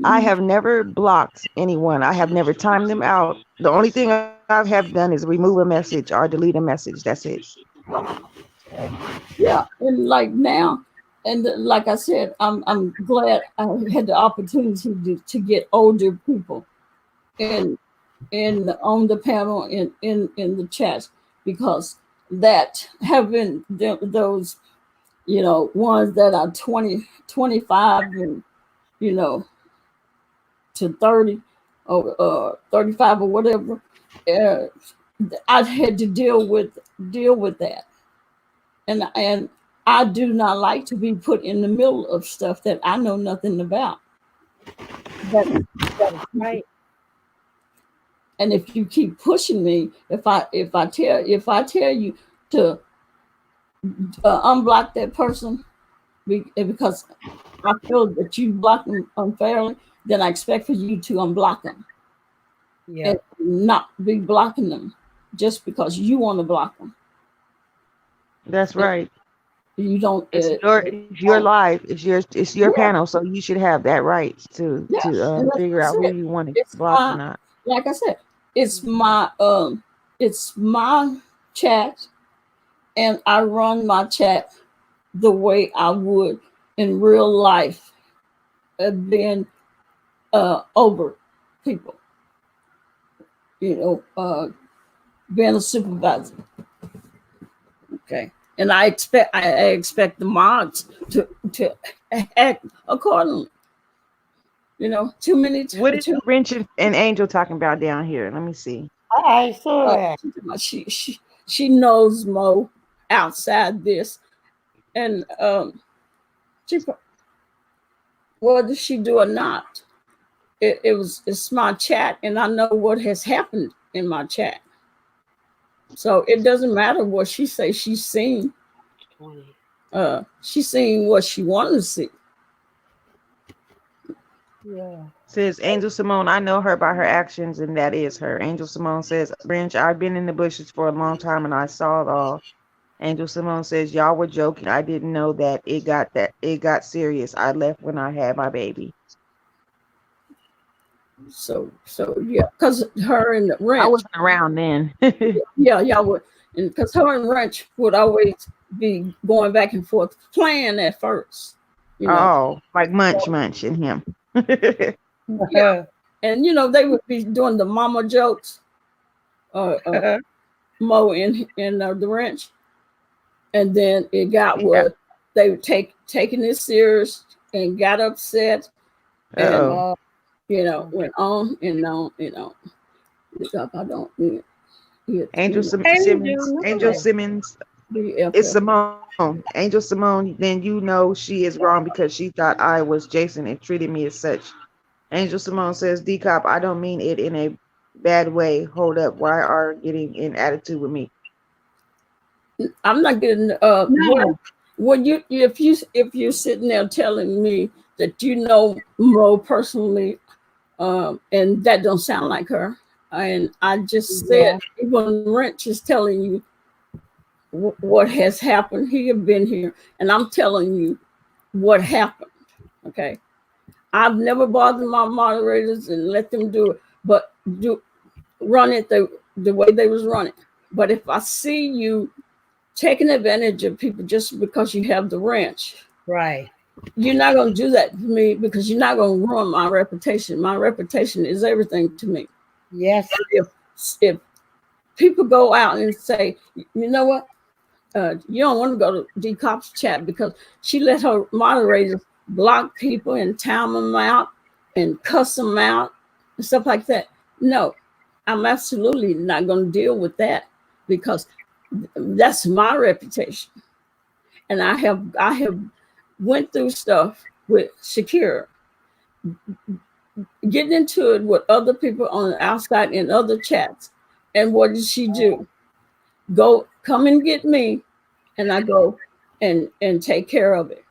I have never blocked anyone. I have never timed them out. The only thing I have done is remove a message or delete a message. That's it. Yeah, and like now, and like I said, I'm glad I had the opportunity to get older people in on the panel in the chat, because that having those ones that are 20, 25 and you know, to 30 or 35 or whatever, I had to deal with that, and I do not like to be put in the middle of stuff that I know nothing about. That's right. And if you keep pushing me, if I tell you to unblock that person because I feel that you blocked them unfairly, then I expect for you to unblock them. Yeah. And not be blocking them just because you want to block them. That's right. You don't. It's your life. It's your panel. So you should have that right to figure out who you want to block or not. Like I said, it's my chat, and I run my chat the way I would in real life, being over people. You know, being a supervisor. Okay. And I expect the mods to act accordingly. You know, too many. What is Wrench and Angel talking about down here? Let me see. I saw that. She knows Mo outside this, and whether she do or not, it's my chat, and I know what has happened in my chat. So it doesn't matter what she says she's seen. She's seen what she wanted to see. Yeah. Says Angel Simone, I know her by her actions, and that is her. Angel Simone says, Branch, I've been in the bushes for a long time and I saw it all. Angel Simone says, y'all were joking. I didn't know that it got serious. I left when I had my baby. So yeah, because her and Wrench, I wasn't around then. yeah, y'all would, and because her and Wrench would always be going back and forth, playing at first. You know? Oh, like Munch and him. Yeah, and they would be doing the mama jokes, Mo and the Wrench, and then it got what they were taking it serious and got upset, and went on and on and on. I don't. Angel Simmons. It's Simone. Angel Simone, then you know she is wrong because she thought I was Jason and treated me as such. Angel Simone says, DCOP, I don't mean it in a bad way. Hold up. Why are you getting in attitude with me? I'm not getting no. When if you're sitting there telling me that you know Mo personally, and that don't sound like her. And I just said, even Wrench is telling you what has happened. He have been here, and I'm telling you what happened. Okay, I've never bothered my moderators and let them do it, but run it the way they was running. But if I see you taking advantage of people just because you have the wrench, right, you're not going to do that to me because you're not going to ruin my reputation. My reputation is everything to me. Yes. If people go out and say, you know what, you don't want to go to DCOP's chat because she let her moderators block people and time them out and cuss them out and stuff like that. No, I'm absolutely not going to deal with that because that's my reputation. And I have went through stuff with Shakira, getting into it with other people on the outside in other chats. And what did she do? Come and get me, and I go and take care of it.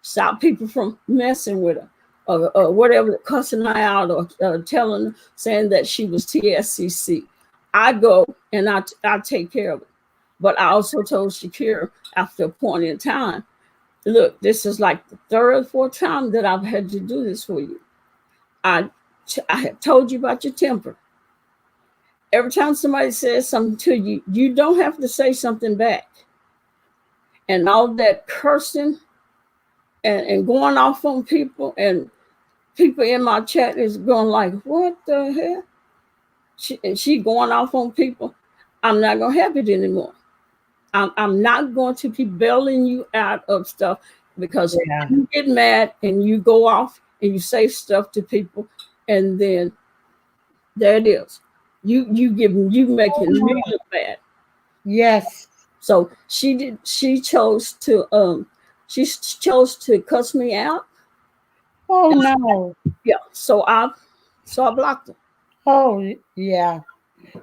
Stop people from messing with her or whatever, cussing her out or saying that she was TSCC. I go and I take care of it. But I also told Shakira after a point in time, look, this is like the third or fourth time that I've had to do this for you. I have told you about your temper. Every time somebody says something to you, you don't have to say something back. And all that cursing and going off on people, and people in my chat is going like, what the hell? She going off on people. I'm not going to have it anymore. I'm not going to keep bailing you out of stuff because you get mad and you go off and you say stuff to people, and then there it is. You making me look bad. Yes. So she chose to cuss me out. Oh no. Yeah. So I blocked her. Oh yeah.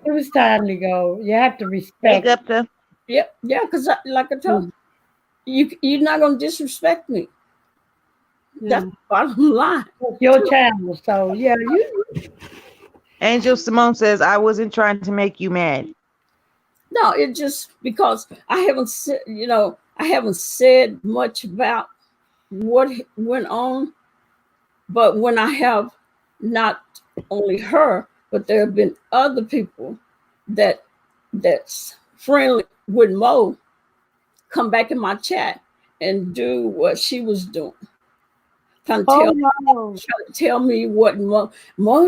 It was time to go. You have to respect. Up the. Yeah, because like I told you're not gonna disrespect me. That's the bottom line. It's your channel, so yeah. Angel Simone says, I wasn't trying to make you mad. No, it just because I haven't said much about what went on, but when I have not only her, but there have been other people that's friendly with Mo come back in my chat and do what she was doing. Trying to tell me what Mo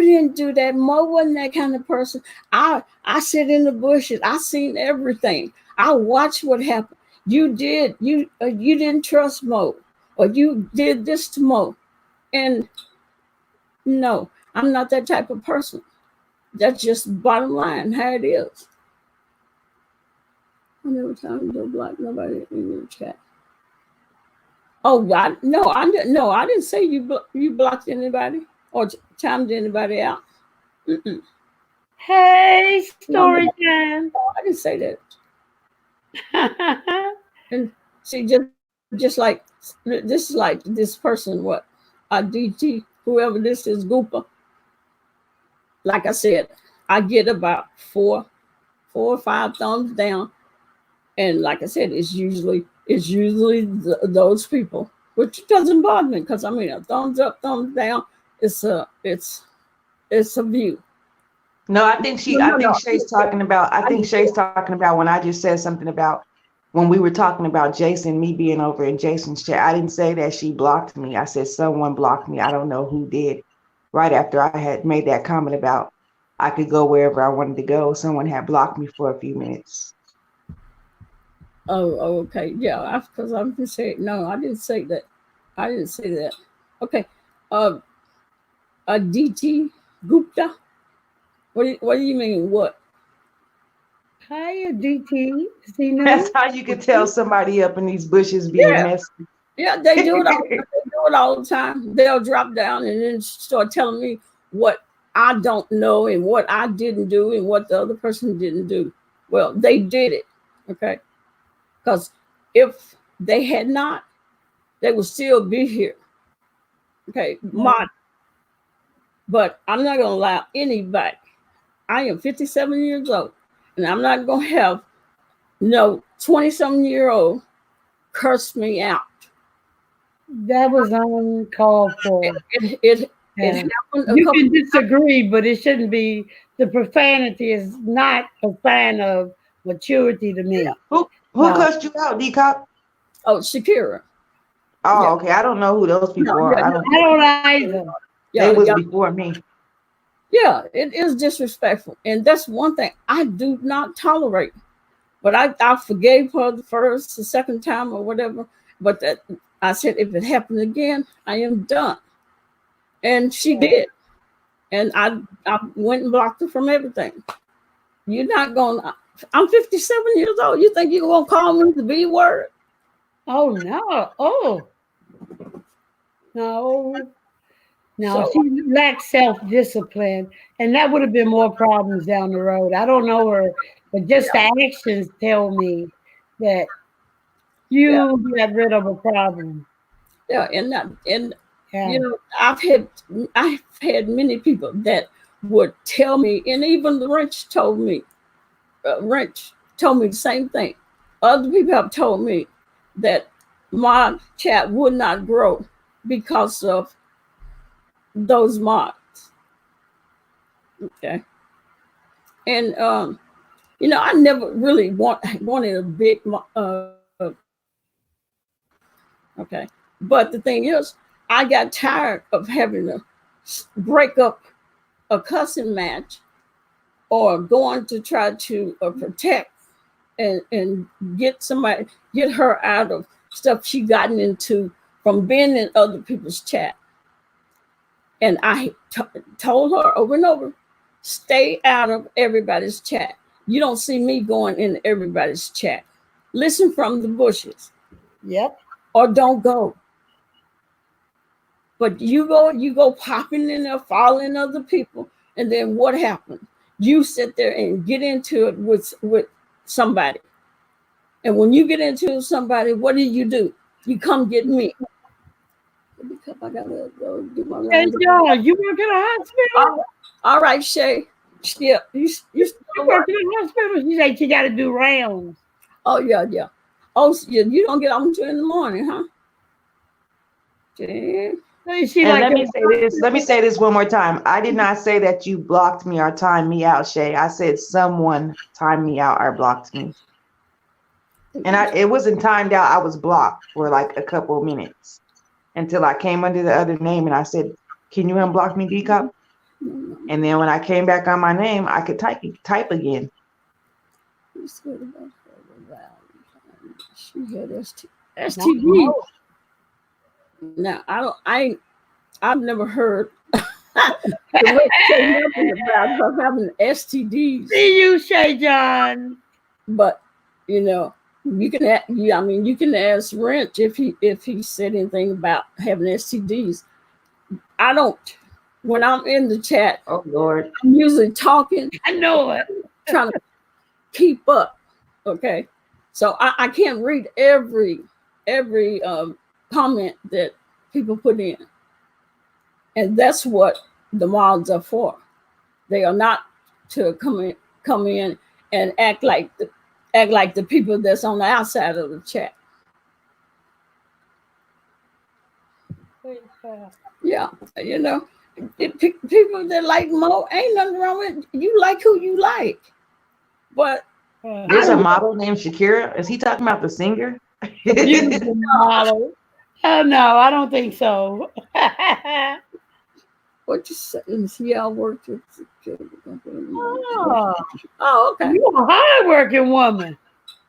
didn't do that. Mo wasn't that kind of person. I sit in the bushes. I seen everything. I watched what happened. You didn't trust Mo, or you did this to Mo, and no, I'm not that type of person. That's just bottom line how it is. I never time to block nobody in your chat. Oh, I didn't say you blocked anybody or timed anybody out. Mm-mm. Hey, story time. I didn't say that. And see, just like this is like this person, what DT, whoever this is, Gooper. Like I said, I get about four or five thumbs down, and like I said, it's usually those people, which doesn't bother me because I mean a thumbs up, thumbs down, it's a view. No, I think Shay's talking about when I just said something about when we were talking about Jason, me being over in Jason's chat. I didn't say that she blocked me. I said someone blocked me. I don't know who did. Right after I had made that comment about I could go wherever I wanted to go, someone had blocked me for a few minutes. Oh, okay. Yeah, because I'm just saying, no, I didn't say that. Okay. DT Gupta? What do you mean, what? Hiya, DT. That's how you can tell somebody up in these bushes being messy. Yeah, they do it all the time. They'll drop down and then start telling me what I don't know and what I didn't do and what the other person didn't do. Well, they did it, okay? Because if they had not, they would still be here. Okay, but I'm not going to allow anybody. I am 57 years old, and I'm not going to have no 20-something-year-old curse me out. That was uncalled for. It happened. You can disagree, but it shouldn't be. The profanity is not a sign of maturity to me. Yeah. Who cussed you out, DCOP? Oh, Shakira. Oh, okay. I don't know who those people are. I don't either. They was before me. Yeah, it is disrespectful. And that's one thing I do not tolerate. But I forgave her the first, the second time or whatever. But I said, if it happened again, I am done. And she did. And I went and blocked her from everything. You're not going to, I'm 57 years old. You think you're going to call me the B word? Oh, no. Oh. No. No, she lacked self-discipline, and that would have been more problems down the road. I don't know her, but just the actions tell me that you got rid of a problem. Yeah, you know, I've had many people that would tell me, and even the Wrench told me the same thing. Other people have told me that my chat would not grow because of those mods. Okay. And you know, I never really wanted a big okay. But the thing is, I got tired of having to break up a cussing match or going to try to protect and get her out of stuff she gotten into from being in other people's chat. And I told her over and over, stay out of everybody's chat. You don't see me going in everybody's chat. Listen from the bushes. Yep. Or don't go. But you go popping in there, following other people, and then what happens? You sit there and get into it with somebody. And when you get into somebody, what do? You come get me. Because I gotta go do my Hey, John, you work in a hospital? All right, Shay. Yeah, you work in a hospital? She said she got to do rounds. Oh, yeah. Oh, you don't get on until in the morning, huh? And let me say this one more time. I did not say that you blocked me or timed me out, Shay. I said someone timed me out or blocked me. And it wasn't timed out. I was blocked for like a couple of minutes until I came under the other name and I said, can you unblock me, DCOP? And then when I came back on my name, I could type again. She had STD. Now I've never heard about her having STDs. See you, Shay John. But you can ask Wrench if he said anything about having STDs. I don't. When I'm in the chat, oh Lord, I'm usually talking. I know it. Trying to keep up. Okay, so I can't read every comment that people put in, and that's what the mods are for. They are not to come in and act like the people that's on the outside of the chat. Yeah, people that like Mo, ain't nothing wrong with you. Like who you like, but there's a model named Shakira. Is he talking about the singer? Model. Oh no, I don't think so. What you say? See, I worked with. Oh, okay. You're a hard-working woman.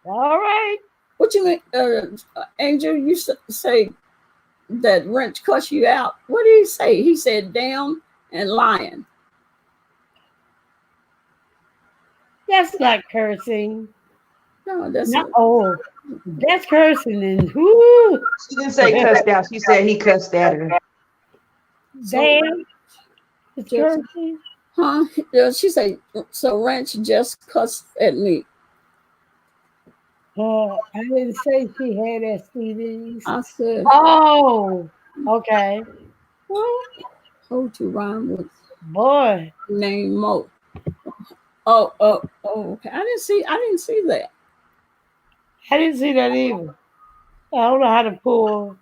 All right. What you mean, Angel? You say that Wrench cuss you out. What did he say? He said damn and lying. That's not cursing. No, that's not. Oh, that's cursing. And whoo. She didn't say cussed out. She said he cussed at her. Damn. It's cursing. Huh? She said, so Wrench just cussed at me. I didn't say she had STDs. I said, oh, okay. How to rhyme with boy name Mo. Oh, okay. I didn't see that. I didn't see that either. I don't know how to pull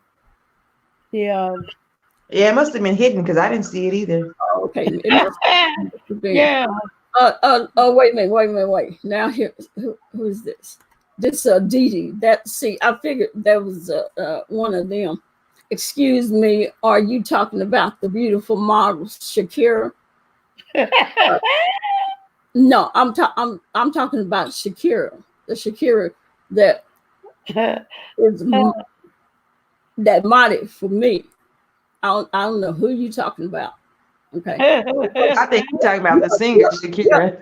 the yeah, it must have been hidden because I didn't see it either. Oh, okay. Yeah. Wait a minute. Now here, who is this? This Dee. I figured that was one of them. Excuse me, are you talking about the beautiful model Shakira? No, I'm talking about Shakira. The Shakira that is that modded for me. I don't know who you talking about. Okay. I think you're talking about the singer Shakira.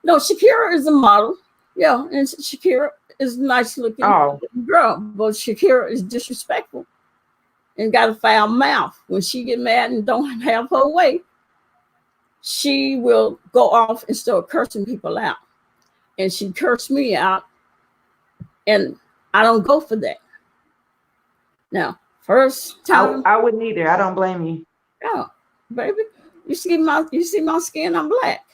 No, Shakira is a model. Yeah, and Shakira is a nice looking girl, but Shakira is disrespectful and got a foul mouth. When she get mad and don't have her way, she will go off and start cursing people out. And she cursed me out, and I don't go for that. Now, first time I wouldn't either. I don't blame you. Yeah, baby. You see my skin, I'm black.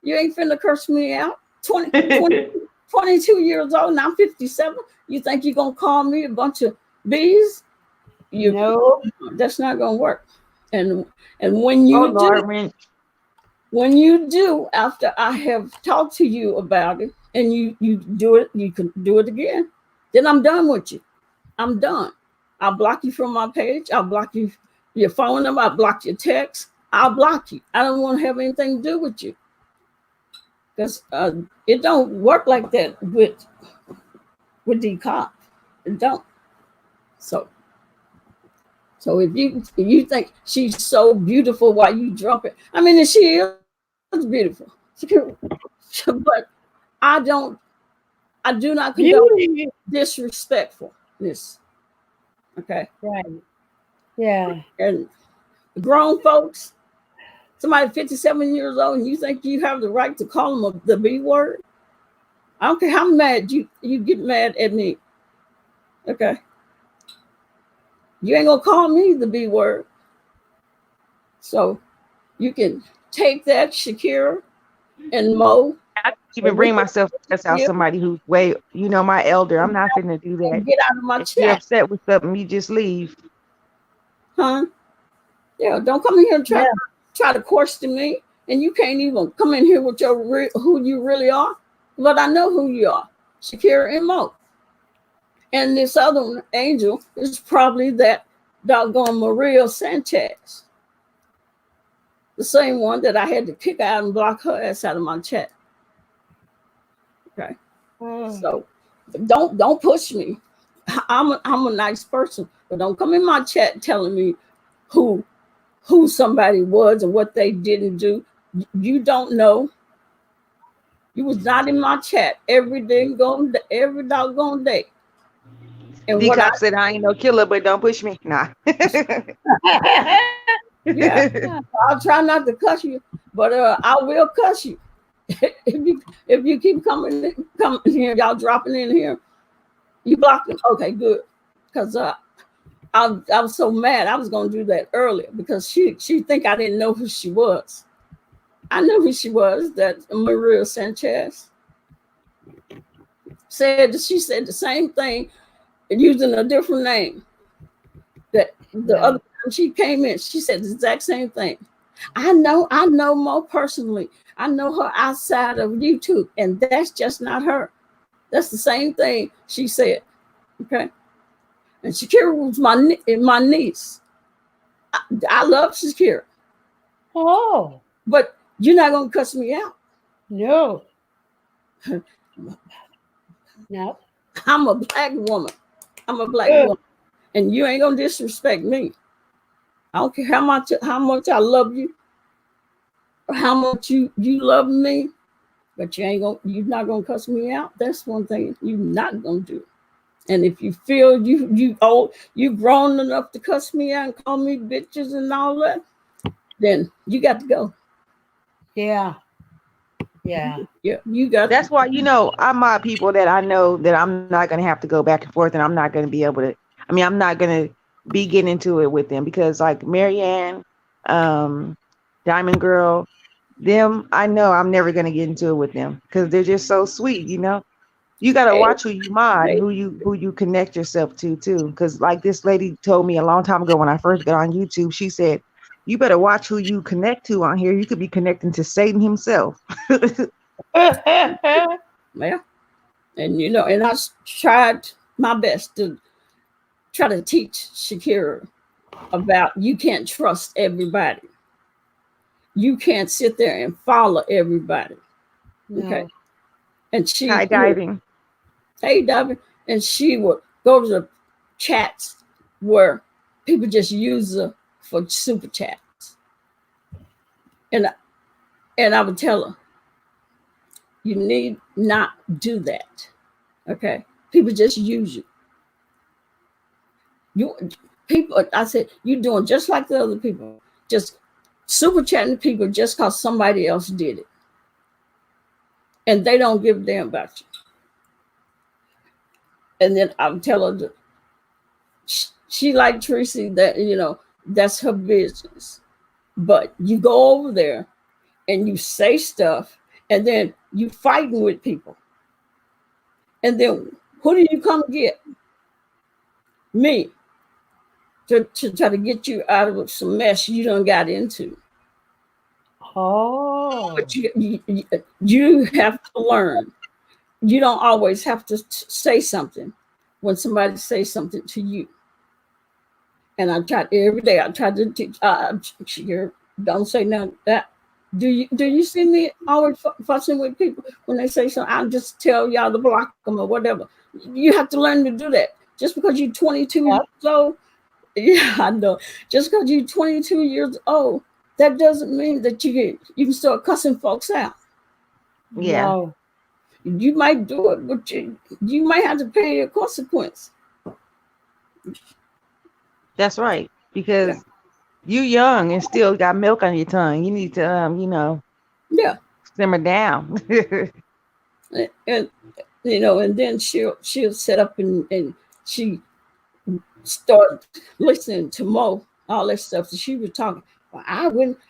You ain't finna curse me out. 22 years old, now I'm 57. You think you're gonna call me a bunch of bees? No, that's not gonna work. And when you when you do, after I have talked to you about it, and you do it, you can do it again, then I'm done with you. I'm done. I'll block you from my page. I'll block you your phone number. I'll block your text. I'll block you. I don't want to have anything to do with you. Because it don't work like that with DCOP. It don't. So So if you think she's so beautiful while you drunk it, I mean, and she is beautiful. But I do not condone disrespectfulness. Okay. Right. Yeah. And grown folks, somebody 57 years old, and you think you have the right to call them the B word? I don't care how mad you get mad at me. Okay. You ain't gonna call me the B word. So you can take that, Shakira and Mo. I can't even bring myself to cuss out somebody who's way, my elder. I'm not finna do that. Get out of my if you're chat. upset with something, you just leave. Huh? Yeah, don't come in here and try to question me. And you can't even come in here with who you really are. But I know who you are, Shakira and Mo. And this other one, Angel, is probably that doggone Maria Sanchez. The same one that I had to kick out and block her ass out of my chat. Okay. So don't push me. I'm a nice person, but don't come in my chat telling me who somebody was and what they didn't do. You don't know. You was not in my chat every doggone day. And DCOP said I ain't no killer, but don't push me. Nah. Yeah, I'll try not to cuss you, but I will cuss you if you keep coming here, y'all dropping in here. You blocked them, okay, good, because I was so mad. I was gonna do that earlier because she think I didn't know who she was. I knew who she was. That Maria Sanchez she said the same thing using a different name. That the other time she came in, she said the exact same thing. I know Mo personally. I know her outside of YouTube, and that's just not her. That's the same thing she said. Okay. And Shakira was my niece. I love Shakira. Oh. But you're not gonna cuss me out. No. No. I'm a black woman. Woman. And you ain't gonna disrespect me. I don't care how much I love you or how much you love me, but you're not gonna cuss me out. That's one thing you're not gonna do. And if you feel you grown enough to cuss me out and call me bitches and all that, then you got to go. Yeah. Yeah. Yeah, you got. That's why I'm my people that I know that I'm not gonna have to go back and forth, and I'm not gonna be able to. I mean, I'm not gonna be getting into it with them because, like Marianne, Diamond Girl, them, I know I'm never gonna get into it with them because they're just so sweet. You gotta watch who you mod, who you connect yourself to too. Because like this lady told me a long time ago when I first got on YouTube, she said, "You better watch who you connect to on here. You could be connecting to Satan himself." Yeah, and and I tried my best to try to teach Shakira about you can't trust everybody. You can't sit there and follow everybody. No. Okay, and she high diving. Hey, diving, and she would go to the chats where people just use her for super chats, and I would tell her, you need not do that. Okay, people just use you. I said, you're doing just like the other people, just super chatting people just because somebody else did it, and they don't give a damn about you. And then I would tell her she like Tracy, that that's her business, but you go over there and you say stuff, and then you fighting with people, and then who do you come get? Me. To try to get you out of some mess you done got into. Oh. But you have to learn. You don't always have to say something when somebody says something to you. And I try every day. I try to teach. Don't say none of that. Do you see me always fussing with people when they say something? I'll just tell y'all to block them or whatever. You have to learn to do that. Just because you're 22 years old. Yeah, I know. Just because you're 22 years old, that doesn't mean that you can start cussing folks out. Yeah. No. You might do it, but you might have to pay a consequence. That's right. Because you young and still got milk on your tongue. You need to Yeah. simmer down. And and then she'll set up and she start listening to Mo, all that stuff that she was talking. Well, I wouldn't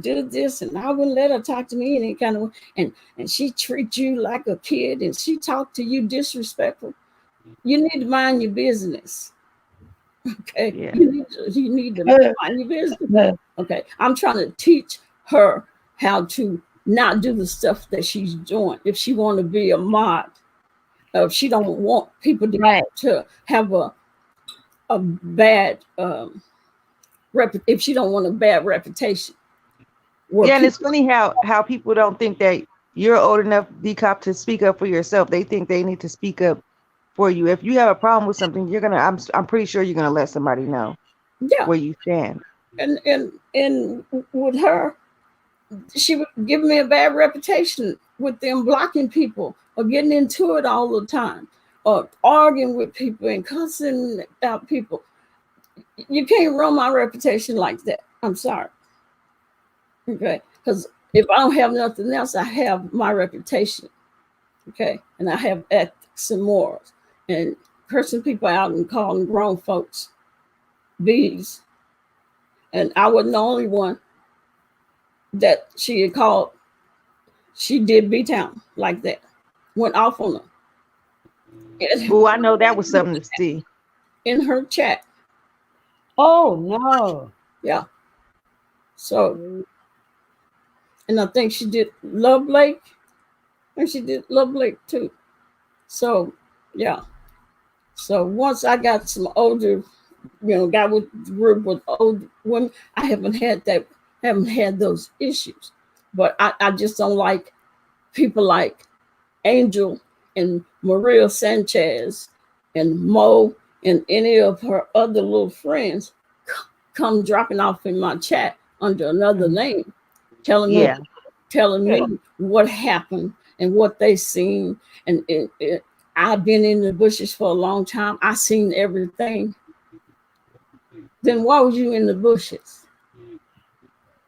do this, and I wouldn't let her talk to me any kind of way. And she treats you like a kid, and she talk to you disrespectful. You need to mind your business. Okay, Yeah. you need to mind your business. Okay, I'm trying to teach her how to not do the stuff that she's doing. If she want to be a mod, if she don't want people to have a bad if she don't want a bad reputation. Yeah, and it's funny how people don't think that you're old enough, DCOP, to speak up for yourself. They think they need to speak up for you. If you have a problem with something, I'm pretty sure you're gonna let somebody know where you stand. And with her, she would give me a bad reputation with them blocking people or getting into it all the time or arguing with people and cussing out people. You can't run my reputation like that. I'm sorry. Okay, because if I don't have nothing else, I have my reputation. Okay, and I have ethics and morals. And cursing people out and calling grown folks bees. And I wasn't the only one that she had called. She did B-Town like that. Went off on her. Oh, I know that was something to see. In her chat. Oh, no. Yeah. So, and I think she did Love Lake. And she did Love Lake too. So, yeah. So once I got some older, got with the group with old women, I haven't had those issues. But I just don't like people like Angel and Maria Sanchez and Mo and any of her other little friends come dropping off in my chat under another name, telling me what happened and what they seen. And I've been in the bushes for a long time. I seen everything. Then why was you in the bushes?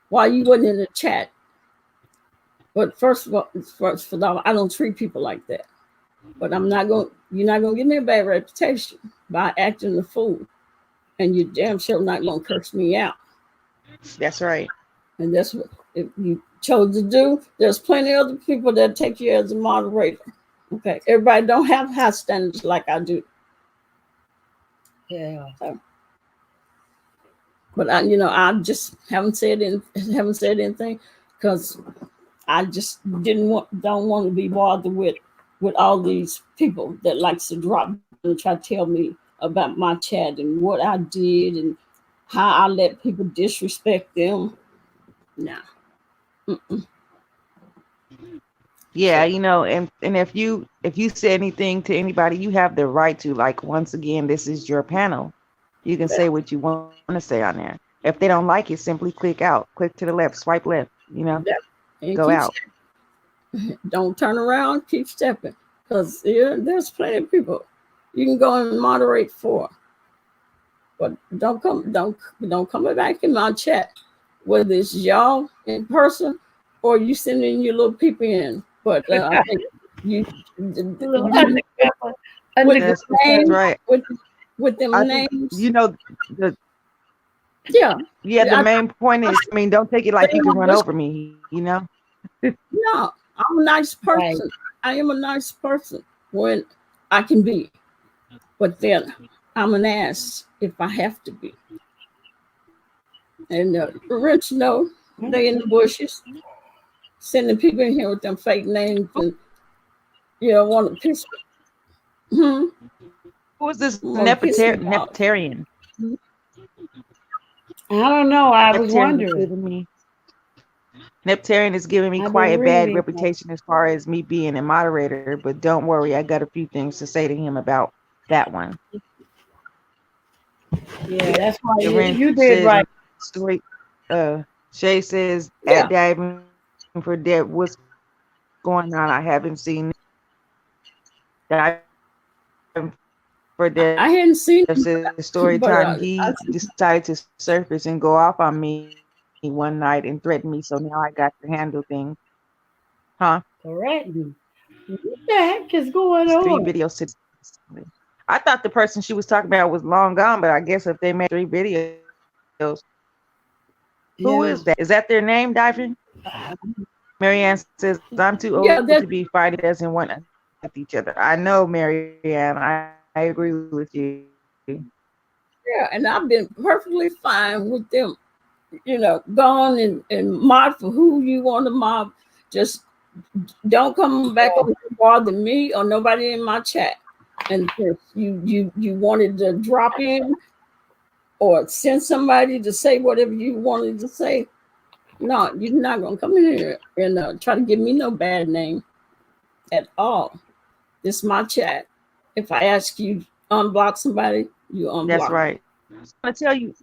Why you wasn't in the chat? But first of all, I don't treat people like that. But you're not gonna give me a bad reputation by acting the fool. And you're damn sure not gonna curse me out. That's right. And that's what if you chose to do. There's plenty of other people that take you as a moderator. Okay, everybody don't have high standards like I do. Yeah. So, but I just haven't said anything because I just don't want to be bothered with all these people that likes to drop and try to tell me about my chat and what I did and how I let people disrespect them. Nah. Mm-mm. Yeah, and if you say anything to anybody, you have the right to. Like, once again, this is your panel. You can say what you want to say on there. If they don't like it, simply click out. Click to the left, swipe left, go out. Don't turn around, keep stepping. Because there's plenty of people you can go and moderate for. But don't come back in my chat, whether it's y'all in person or you sending your little people in. But I think you with them names, right. with them names. The the main point is, don't take it like you can run over me, No, I'm a nice person. Right. I am a nice person when I can be. But then I'm an ass if I have to be. And Rich they in the bushes, sending people in here with them fake names and want to piss me. Who is this Neptarian? I don't know. I was wondering. Neptarian is giving me quite a bad reputation as far as me being a moderator, but don't worry, I got a few things to say to him about that one. Yeah, that's why Lorenz you did says right. story. Shay says Yeah, at diving for debt. What's going on? I haven't seen diving for debt. I hadn't seen him, Says story but time. I He decided to surface and go off on me one night and threaten me. So now I got to handle things. Huh? Correct. What the heck is going It's 3 on? videos to. I thought the person she was talking about was long gone, but I guess if they made 3 videos, who Yeah. is that? Is that their name, Diving? Marianne says, I'm too yeah, old that to be fighting, doesn't want to with each other. I know, Marianne. I agree with you. yeah, and I've been perfectly fine with them. Gone and mod for who you want to mob. Just don't come back over to bother me or nobody in my chat. And if you wanted to drop in or send somebody to say whatever you wanted to say, no, you're not gonna come in here and try to give me no bad name at all. This is my chat. If I ask you to unblock somebody, you That's unblock them. right. I tell you,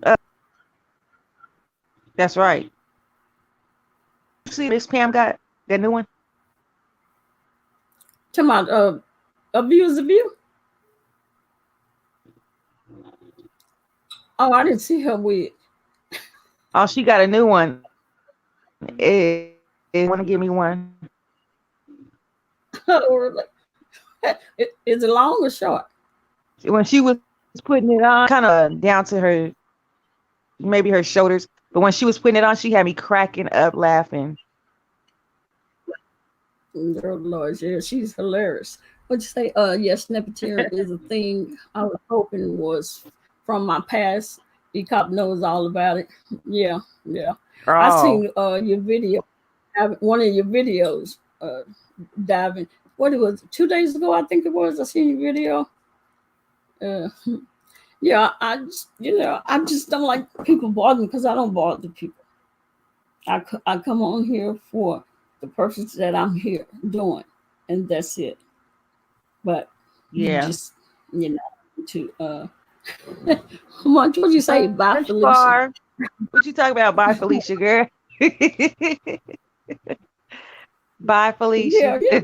that's right. You see this Pam got that new one? Talking about abuse of you. Oh, I didn't see her with. Oh, she got a new one. Want to give me one? Is it long or short? When she was putting it on, kind of down to her, maybe her shoulders. But when she was putting it on, she had me cracking up laughing. Oh Lord, yeah, she's hilarious. What'd you say? Yes, Nepotism is a thing. I was hoping was from my past. DCOP knows all about it. Yeah, yeah. I Oh, seen your video, one of your videos, diving. What it was 2 days ago, I think it was. I seen your video. Uh, yeah, I just don't like people bothering because I don't bother people. I come on here for the purpose that I'm here doing, and that's it. But you yeah. just, to how much would you say? Bye, Lunch Felicia. bar. What you talking about? Bye, Felicia, girl. Bye, Yeah, Felicia. yeah.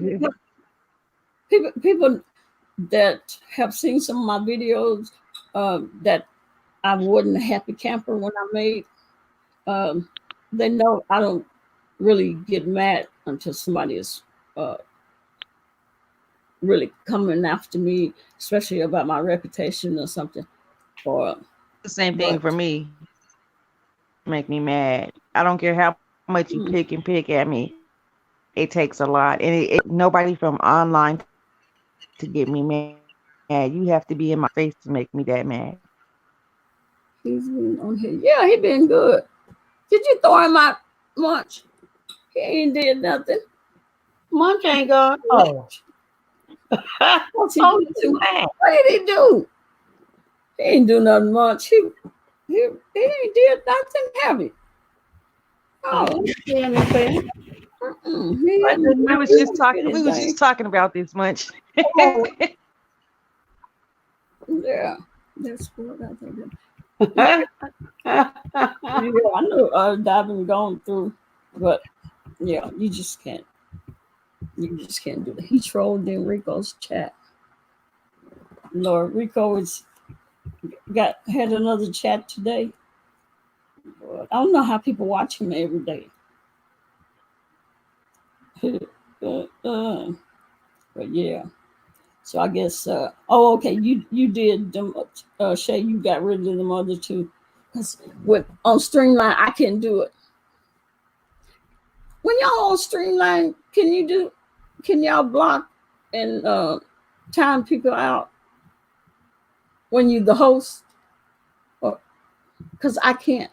People that have seen some of my videos that I wasn't a happy camper when I made, um, they know I don't really get mad until somebody is uh, really coming after me, especially about my reputation or something. Or, The same thing for but me. Make me mad. I don't care how much you mm, pick at me. It takes a lot, and nobody from online to get me mad. You have to be in my face to make me that mad. he's been on here. Yeah, he been good. Did you throw him out much? He ain't did nothing. Munch ain't gone. Oh. What's he Oh, do you to? mad. What did he do? He ain't do nothing much. He ain't did nothing heavy. I Oh, didn't see anything. he I hadn't did We not. was he just didn't talking. did We his was just thing. talking about this much. Oh, yeah. That's what I think. Yeah, I know diving going through, but yeah, you just can't do it. He trolled in Rico's chat. Lord, Rico had another chat today. But I don't know how people watch him every day. But yeah. So I guess okay, you did them Shay, you got rid of them other two. Because with on Streamline I can do it. When y'all on Streamline, can y'all block and time people out when you the host? Or because I can't.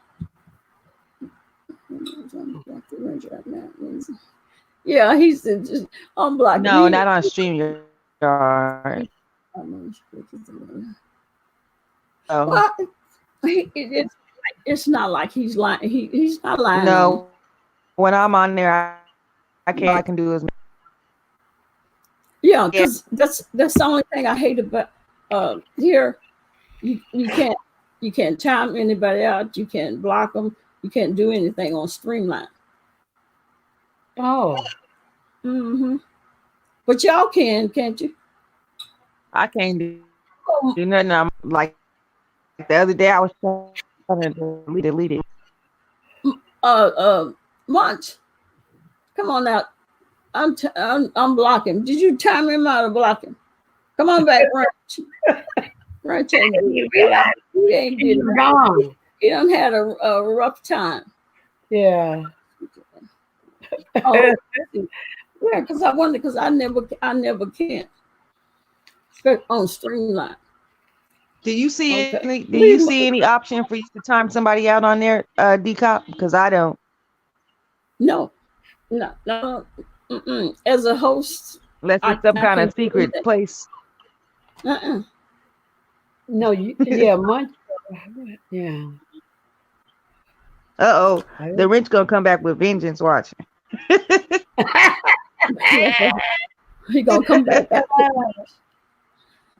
Yeah, he's just unblock No, me. not on StreamYard. Oh Well, it's not like he's lying. He's not lying on. no, when I'm on there, I can't. I But can do is yeah, yeah. because that's the only thing I hate about here. You can't You can't time anybody out. You can't block them. You can't do anything on Streamline. Oh. Mm-hmm. But y'all can't you? I can't do nothing. I'm like the other day I was trying to delete it. Munch, come on out. I'm blocking. Did you time him out of blocking? Come on back, Ranch. Ranch ain't gone. He done had a rough time. Yeah. Oh, yeah, because I never can. On Streamline. Do you see any option for you to time somebody out on there, DCOP? Because I don't. No. As a host, unless it's some kind of secret place. No, yeah, Munch. Yeah. The wrench gonna come back with vengeance. Watch. He gonna come back.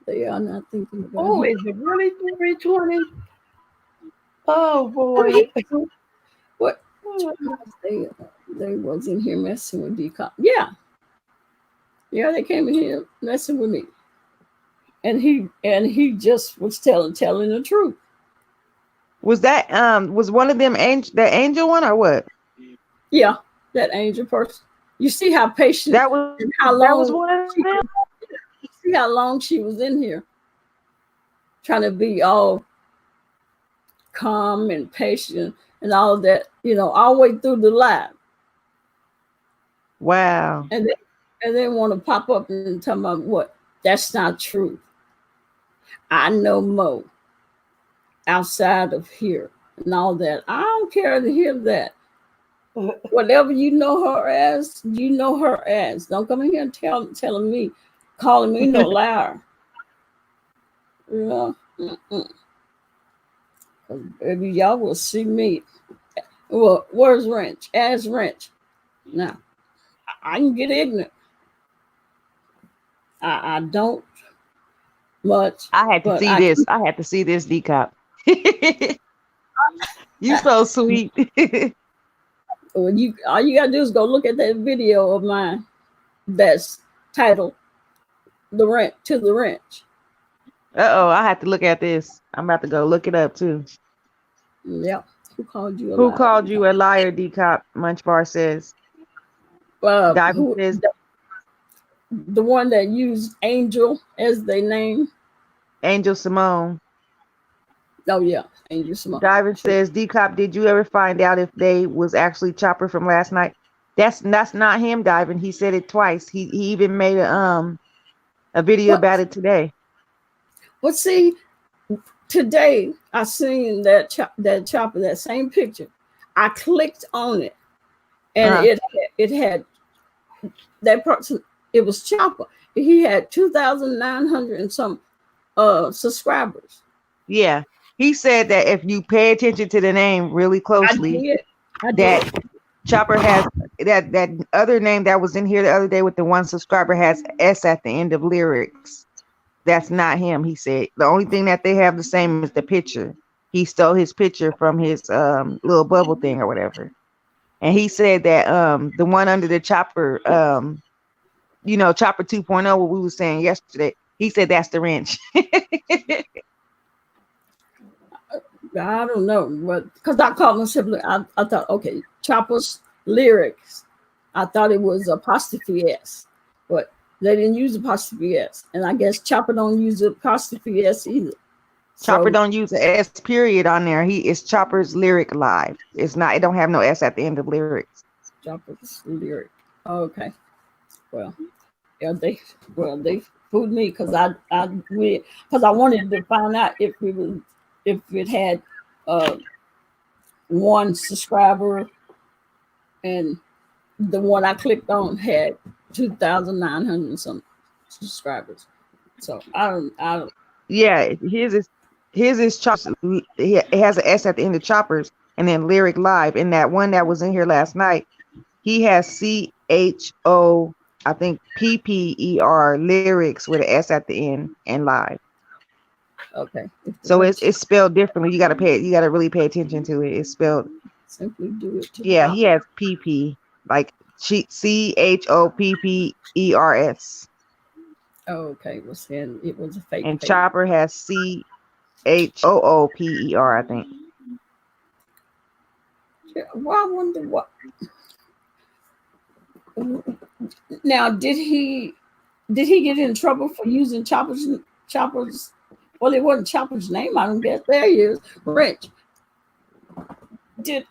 They are not thinking about. Oh, is it really 320? Oh boy. What? They was in here messing with DCOP. Yeah, they came in here messing with me, and he just was telling the truth. Was that was one of them the angel one or what? Yeah, that angel person. You see how patient that was. And how long that was one of them. You see how long she was in here, trying to be all calm and patient and all that, all the way through the live. Wow. And they want to pop up and tell me what? That's not true. I know Mo outside of here and all that. I don't care to hear that. Whatever you know her as, you know her as. Don't come in here and telling me, calling me no liar. Baby, y'all will see me. Well, where's Wrench? Ask Wrench. Now, I can get ignorant. I don't much. I had to see this. I had to see this, DCOP. You so sweet. All you gotta do is go look at that video of mine that's titled "The Wrench to the Wrench." I have to look at this. I'm about to go look it up too. Yep. Who called you a liar, DCOP? Munch Bar says. Says the one that used Angel as their name. Angel Simone. Oh yeah, Angel Simone. Diver says, DCOP, did you ever find out if they was actually Chopper from last night? That's not him, Diving. He said it twice. He even made a video about it today. Well, see, today I seen that Chopper, that same picture. I clicked on it, and it had that person. It was Chopper. He had 2,900 and some subscribers. Yeah, he said that if you pay attention to the name really closely, that Chopper has that other name that was in here the other day with the one subscriber has S at the end of lyrics. That's not him, he said. The only thing that they have the same is the picture. He stole his picture from his little bubble thing or whatever. And he said that the one under the Chopper, Chopper 2.0, what we were saying yesterday, he said that's the wrench. I don't know, but because I called myself, I thought, okay, Chopper's lyrics, I thought it was apostrophe S, but they didn't use apostrophe S, and I guess Chopper don't use apostrophe S either. Chopper don't use an S period on there. It's Chopper's lyric live. It's not. It don't have no S at the end of lyrics. Chopper's lyric. Okay. Well, yeah, they fooled me because I wanted to find out if it had one subscriber, and the one I clicked on had 2,900 some subscribers. So I don't. Yeah, his is Choppers. It has an S at the end of Choppers, and then lyric live. And that one that was in here last night, he has CHO, I think PPER lyrics with an S at the end and live. Okay. So it's spelled differently. You gotta really pay attention to it. It's spelled. Simply do it to Yeah, the he has PP, like CHOPPERS, Oh, okay. Well, saying it was a fake and page. Chopper has CHOOPER, I think. Yeah, well, I wonder what. Now, did he get in trouble for using Chopper's? Well, it wasn't Chopper's name. I don't guess. There he is, Rich. Did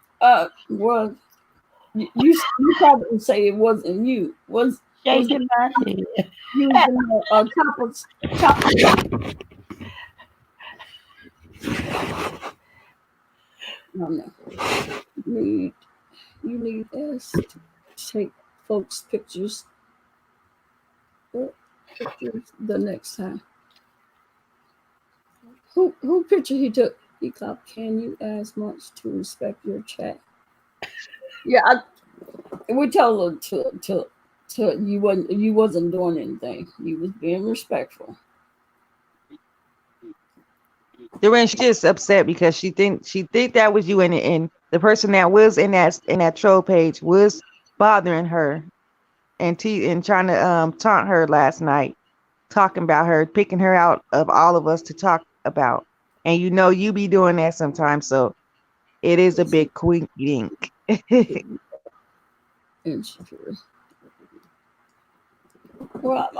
well? You probably would say it wasn't you. Was Shaking my head. using Chopper's? No. You need us to take folks' pictures the next time. Who picture he took? DCOP, can you ask much to respect your chat? Yeah, we told her to you wasn't doing anything. You was being respectful. The wrench just upset because she think that was you, and the person that was in that troll page was bothering her and trying to taunt her last night, talking about her, picking her out of all of us to talk about. And you be doing that sometimes, so it is a big quink dink. Insecure. Well,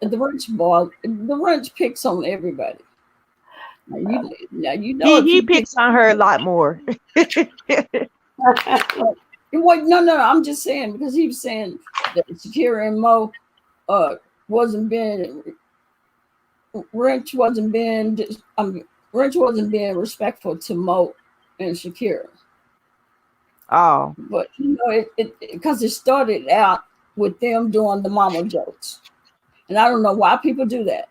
the wrench picks on everybody. Now you know he picks on her a lot more. What? No. I'm just saying because he was saying that Shakira and Mo wasn't being Wrench wasn't being respectful to Mo and Shakira. Oh, But it because it started out with them doing the mama jokes, and I don't know why people do that.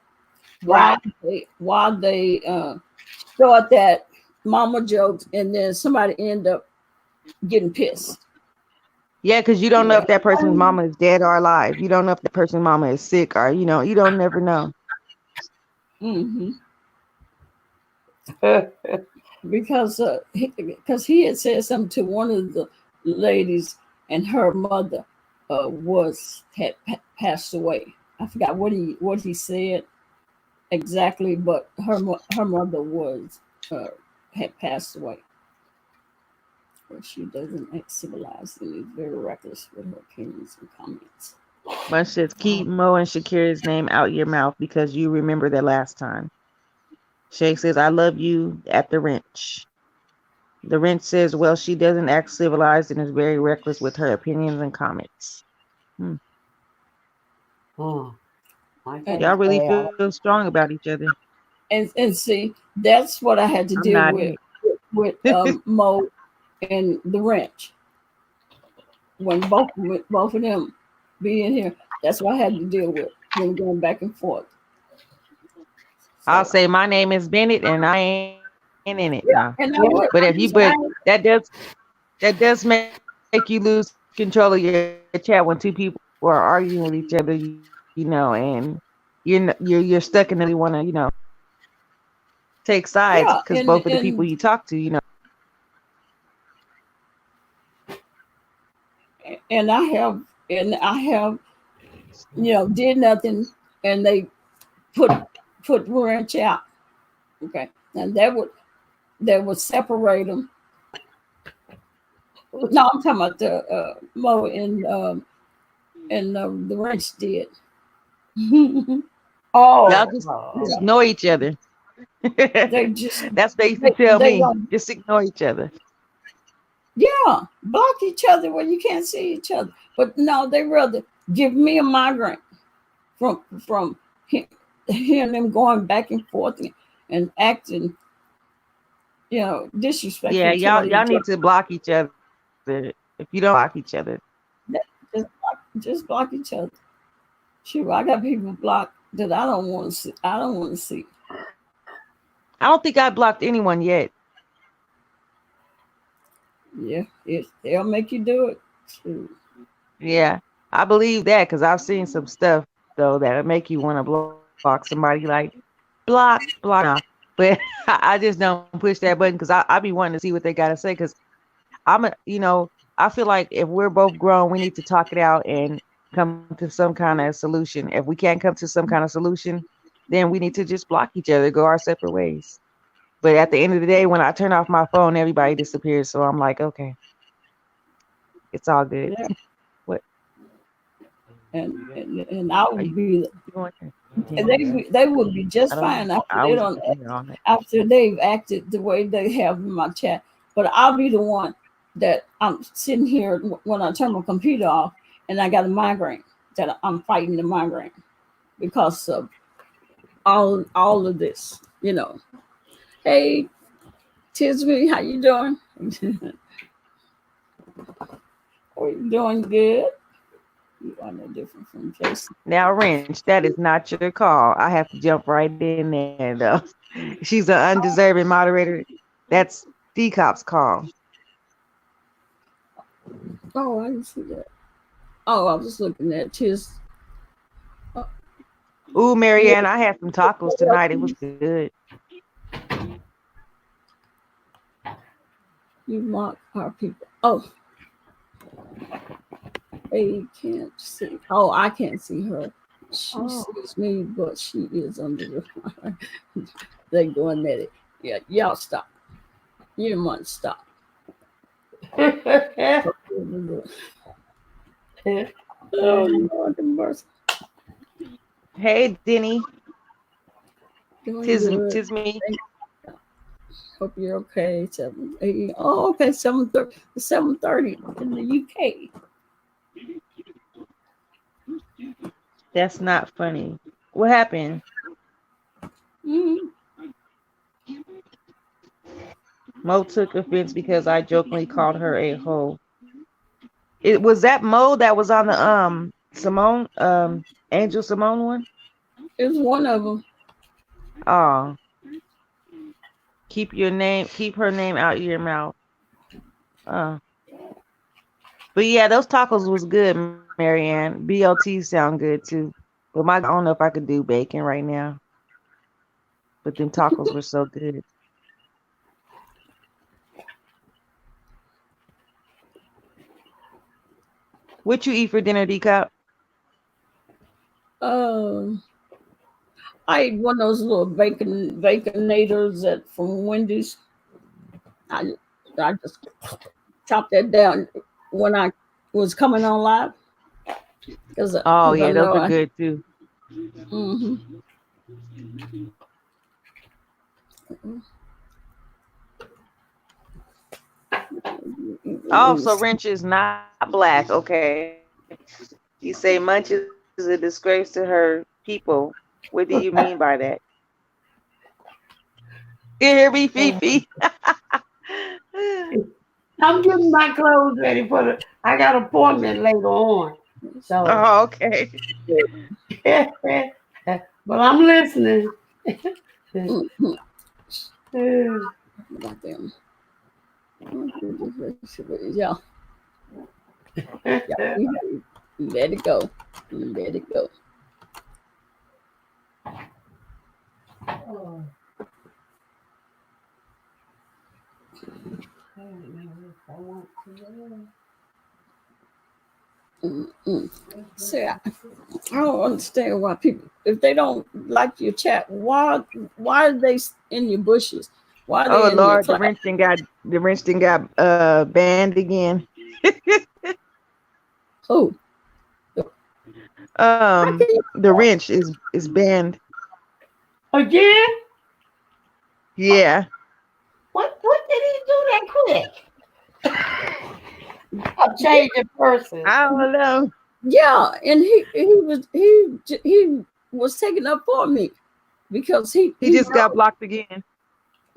Why they start that mama jokes and then somebody end up getting pissed. yeah, because you don't know if that person's mama is dead or alive. You don't know if the person's mama is sick or you don't never know. Mm-hmm. Because he had said something to one of the ladies, and her mother had passed away. I forgot what he said exactly, but her mother had passed away. But she doesn't act civilized and is very reckless with her opinions and comments. But says keep Mo and Shakira's name out your mouth because you remember that last time. Shay says, I love you at the wrench. The wrench says, well, she doesn't act civilized and is very reckless with her opinions and comments. Oh, y'all really feel strong about each other. And see, that's what I had to deal with Mo and the wrench. When both of them being here, that's what I had to deal with. Them going back and forth. So, I'll say my name is Bennett and I ain't in it. Yeah, no. But that does make you lose control of your chat when two people are arguing with each other, and you're stuck and really want to, take sides because both of the people you talk to, And I have, did nothing, and they put wrench out. Okay, and that would separate them. No, I'm talking about the Mo and the wrench did. Y'all just ignore each other. They just that's what they used to tell me. Just ignore each other. Yeah, block each other where you can't see each other. But no, they rather give me a migraine from hearing them going back and forth and acting, disrespectful. Yeah, y'all need to block each other. If you don't block each other, just block each other. Sure, I got people blocked that I don't want to see. I don't think I blocked anyone yet. Yeah, they'll make you do it too. Yeah, I believe that because I've seen some stuff though that'll make you want to block somebody. Like block. Nah. But I just don't push that button because I be wanting to see what they gotta say. Because I feel like if we're both grown, we need to talk it out and come to some kind of solution. If we can't come to some kind of solution, then we need to just block each other, go our separate ways. But at the end of the day, when I turn off my phone, everybody disappears. So I'm like, okay, it's all good. Yeah. What? And I would be, and They they would be just fine after they've acted the way they have in my chat. But I'll be the one that I'm sitting here when I turn my computer off and I got a migraine, that I'm fighting the migraine because of all of this, Hey, Tisby, how you doing? Are you doing good? You are no different from Jason. Now, Wrench, that is not your call. I have to jump right in there, though. She's an undeserving moderator. That's DCOP's call. Oh, I didn't see that. Oh, I was just looking at Tis. Ooh, Marianne, I had some tacos tonight. It was good. You mock our people. Oh. They can't see. Oh, I can't see her. She sees me, but she is under the fire. They going at it. Yeah, y'all stop. You didn't want to stop. Oh, Lord, the mercy. Hey, Denny. Tis me. Hope you're okay. 7:30. Oh, okay. 7:30 in the UK. That's not funny. What happened? Mo took offense because I jokingly called her a hoe. It was that Mo that was on the Simone Angel Simone one? It was one of them. Oh. Keep her name out of your mouth. But yeah, those tacos was good, Marianne. BLT sound good too. But I don't know if I could do bacon right now. But them tacos were so good. What you eat for dinner, D-Cup? I ate one of those little baconators from Wendy's. I just chopped that down when I was coming on live. Oh yeah, those are good too. Oh, so Wrench is not black. Okay. You say Munch is a disgrace to her people. What do you mean by that? You hear me, Fifi? I'm getting my clothes ready I got an appointment later on. So okay. But I'm listening. Yeah. Let it go. Let it go. See, I don't understand why people, if they don't like your chat, why are they in your bushes? Why are they in Lord, your the wrench thing got banned again. Who? The wrench is banned again. Yeah. What did he do that quick? A change of person. I don't know. Yeah, and he was taking up for me because he just got blocked again.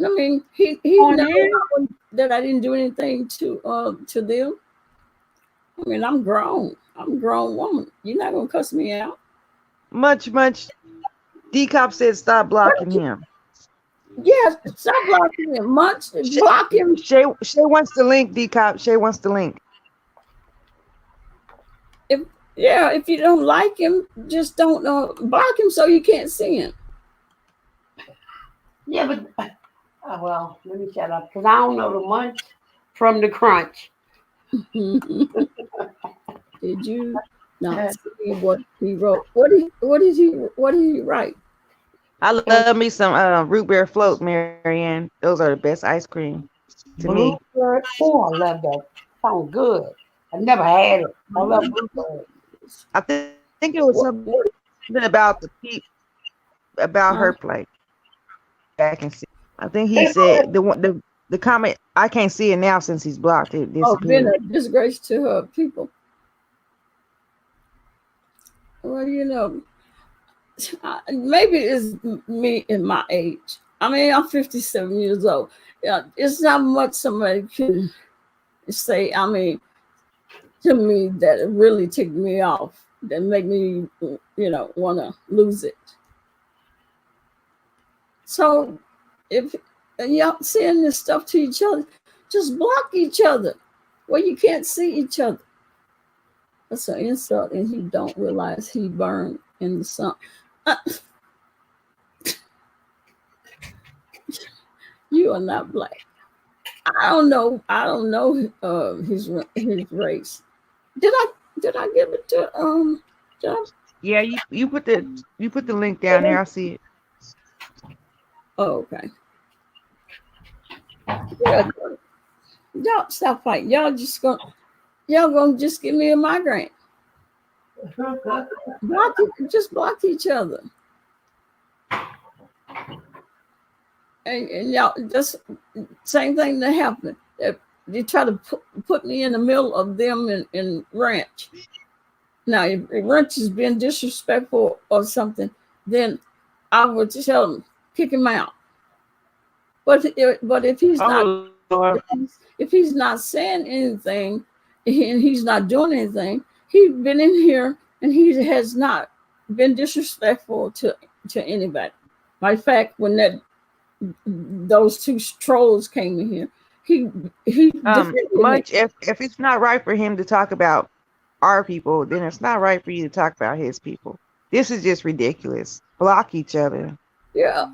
I mean, he knows that I didn't do anything to them. I mean, I'm grown. I'm a grown woman. You're not gonna cuss me out. Much. DCOP said stop blocking him. Yes, stop blocking him. Much block him. Shay wants the link, DCOP. Shay wants the link. If you don't like him, just don't block him so you can't see him. Yeah, but well, let me shut up because I don't know the munch from the crunch. Did you not see what he wrote? What did he write? I love me some root beer float, Marianne. Those are the best ice cream to me. Bluebird. Oh, I love that. Sounds good. I never had it. I love bluebird. I think it was something about the about her plate. Back and see. I think he said the comment. I can't see it now since he's blocked. It Been disappeared. a disgrace to her people. Well, maybe it's me in my age. I mean, I'm 57 years old. Yeah, it's not much somebody can say. I mean, to me that it really ticked me off. That make me, want to lose it. So, if y'all saying this stuff to each other, just block each other where you can't see each other. That's an insult, and he don't realize he burned in the sun. Uh, you are not black. I don't know. I don't know his race. Did I give it to John? Yeah, you put the link down there. I see it. Oh, okay. Yeah, y'all stop fighting. Y'all gonna just give me a migraine. Just block each other. And y'all just same thing that happened. They try to put me in the middle of them and Ranch. Now, if Ranch is being disrespectful or something, then I would tell him kick him out. But if he's not Oh Lord. if he's not saying anything and he's not doing anything, he's been in here and he has not been disrespectful to anybody. Matter of fact, when those two trolls came in here, he defended me. Much if it's not right for him to talk about our people, then it's not right for you to talk about his people. This is just ridiculous. Block each other. Yeah,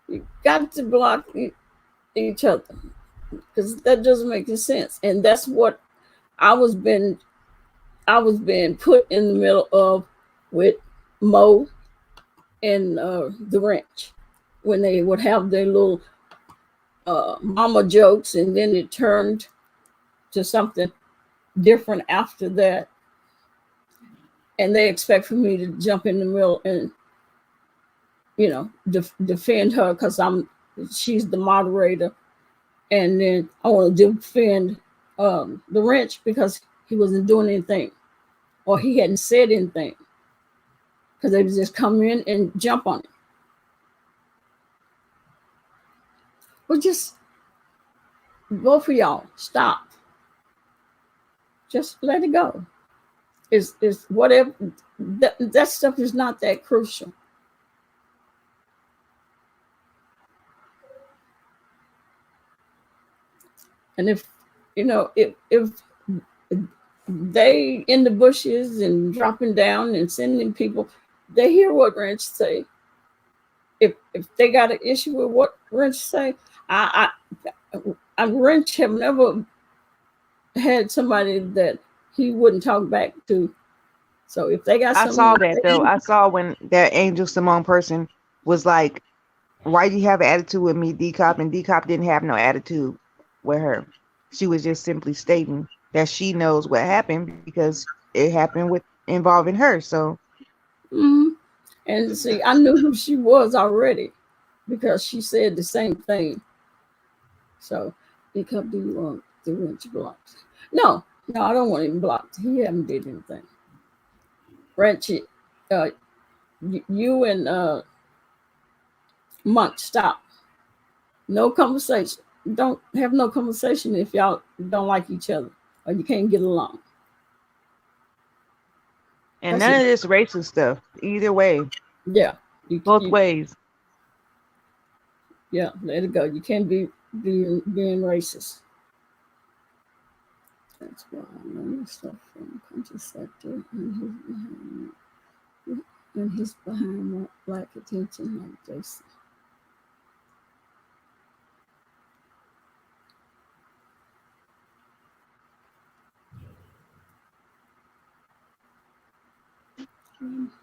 you got to block each other because that doesn't make any sense. And that's what I was being put in the middle of with Mo and the Ranch when they would have their little mama jokes, and then it turned to something different after that. And they expect for me to jump in the middle and defend her because she's the moderator, and then I want to defend the Ranch because he wasn't doing anything or he hadn't said anything because they just come in and jump on it. Well, just both of y'all stop. Just let it go. Is whatever that stuff is not that crucial. And if they in the bushes and dropping down and sending people, they hear what Ranch say. If they got an issue with what Ranch say, I Ranch have never had somebody that he wouldn't talk back to. So if they got I something, saw that though. I saw when that Angel Simone person was like, "Why do you have an attitude with me, DCOP?" And DCOP didn't have no attitude with her. She was just simply stating that she knows what happened because it happened with involving her. So, and see, I knew who she was already because she said the same thing. So, DCOP, do you want the Ranch blocked? No, I don't want him blocked. He haven't did anything. Ranch, you and Monk, stop. No conversation. Don't have no conversation if y'all don't like each other or you can't get along. and none of this racist stuff. Either way, Yeah, both ways. Yeah, let it go. You can't be being racist. That's why I learned this stuff from conscious sector and his behind black attention like Jason.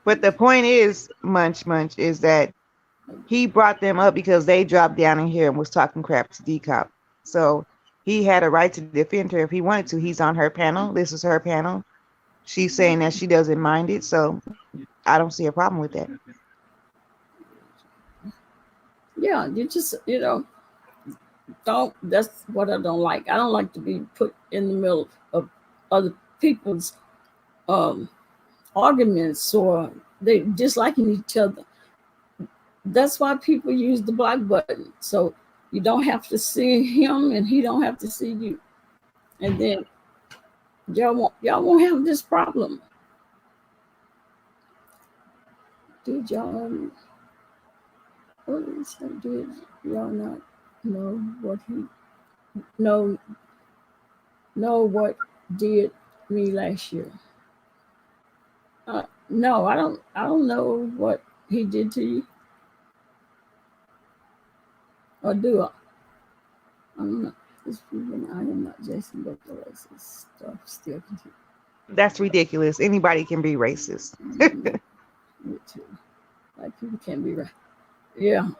But the point is, Munch, is that he brought them up because they dropped down in here and was talking crap to DCOP. So he had a right to defend her if he wanted to. He's on her panel. This is her panel. She's saying that she doesn't mind it. So I don't see a problem with that. Yeah, you just, don't. That's what I don't like. I don't like to be put in the middle of other people's arguments, or they disliking each other. That's why people use the block button, so you don't have to see him and he don't have to see you, and then y'all won't have this problem. Did y'all did y'all not know what he know what did me last year? No, I don't know what he did to you. Or do I? I'm not. I am not Jason, but the racist stuff still continues. That's ridiculous. Anybody can be racist. Me too. Like people can be right. Yeah,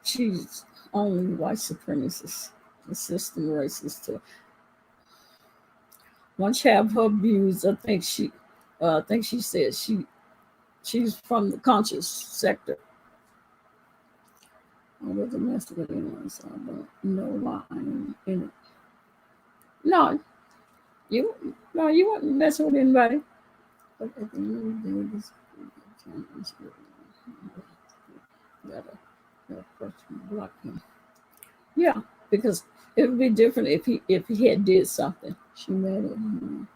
she's only white supremacist. The system racist too. Once you have her views, I think she said she's from the conscious sector. I wasn't messing with anyone, so I don't know why I'm in it. No, you weren't messing with anybody. But at the end of the day, this gotta question block him. Yeah, because it would be different if he had did something. She mad at him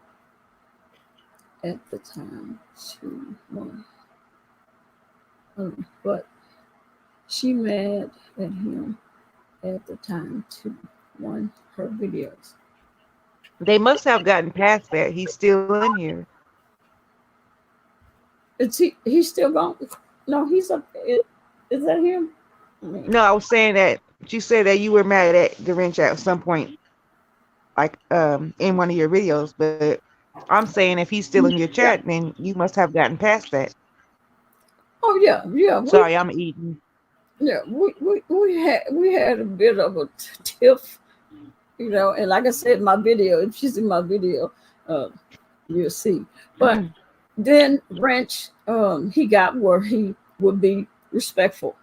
at the time she won. But she mad at him at the time to won her videos. They must have gotten past that. He's still in here. He's still gone? No, he's up. Is that him? No, I was saying that you said that you were mad at the wrench at some point, like in one of your videos. But I'm saying if he's still in your chat, then you must have gotten past that. Oh yeah. Sorry, I'm eating. Yeah, we had a bit of a tiff, and like I said, my video. If she's in my video, you'll see. But then Wrench, he got where he would be respectful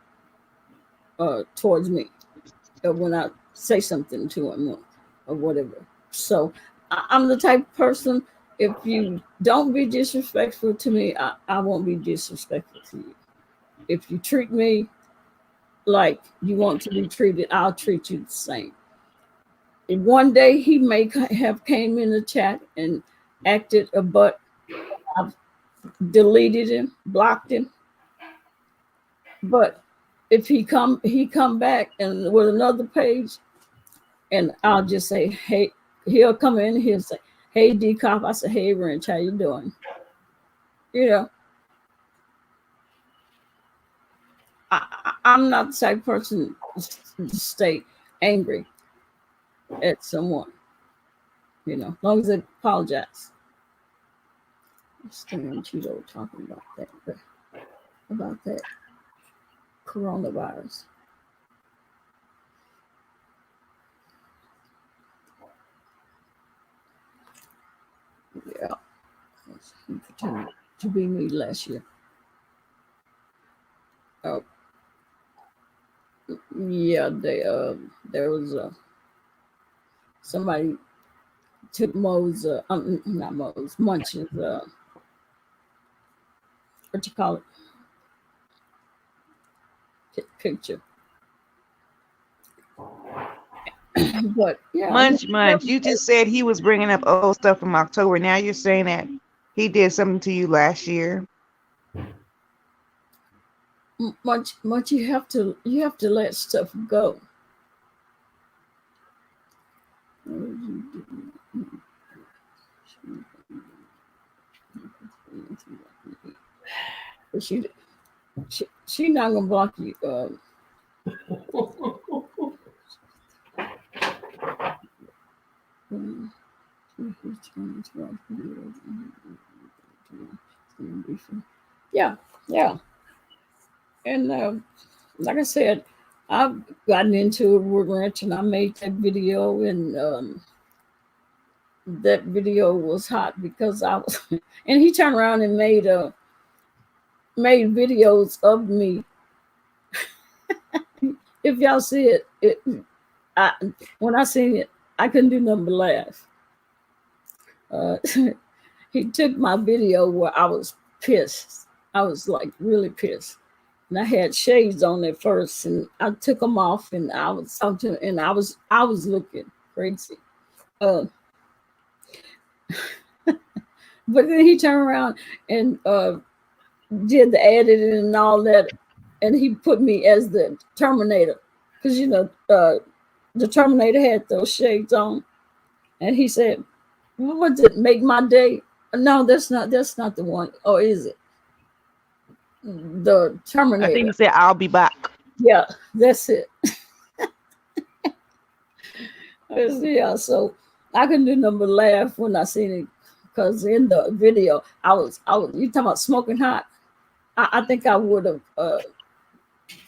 towards me when I say something to him or whatever. So I'm the type of person, if you don't be disrespectful to me, I won't be disrespectful to you. If you treat me like you want to be treated, I'll treat you the same. And one day he may have came in the chat and acted a butt. I've deleted him, blocked him. But if he come back and with another page, and I'll just say, hey, he'll come in, he'll say, hey, DCOP. I say, hey, Wrench, how you doing? I'm not the type of person to stay angry at someone, as long as they apologize. Stan Cheeto talking about that coronavirus. Yeah, he pretended to be me last year. Oh, yeah, there was somebody took Mo's not Mo's, Munch's what you call it, picture. But yeah, Munch, you just said he was bringing up old stuff from October. Now you're saying that he did something to you last year. Munch, you have to let stuff go. She not gonna block you. Yeah, yeah. And like I said, I've gotten into a wood ranch and I made that video, and that video was hot because I was, and he turned around and made videos of me. If y'all see it, when I seen it, I couldn't do nothing but laugh. He took my video where I was pissed. I was like really pissed. And I had shades on at first, and I took them off, and I was talking, and I was looking crazy. But then he turned around and did the editing and all that, and he put me as the Terminator, because the Terminator had those shades on, and he said, "What did make my day?" No, that's not the one. Or is it the Terminator? I think he said, "I'll be back." Yeah, that's it. Yeah, so I couldn't do nothing but laugh when I seen it, because in the video I was you talking about smoking hot. I think I would have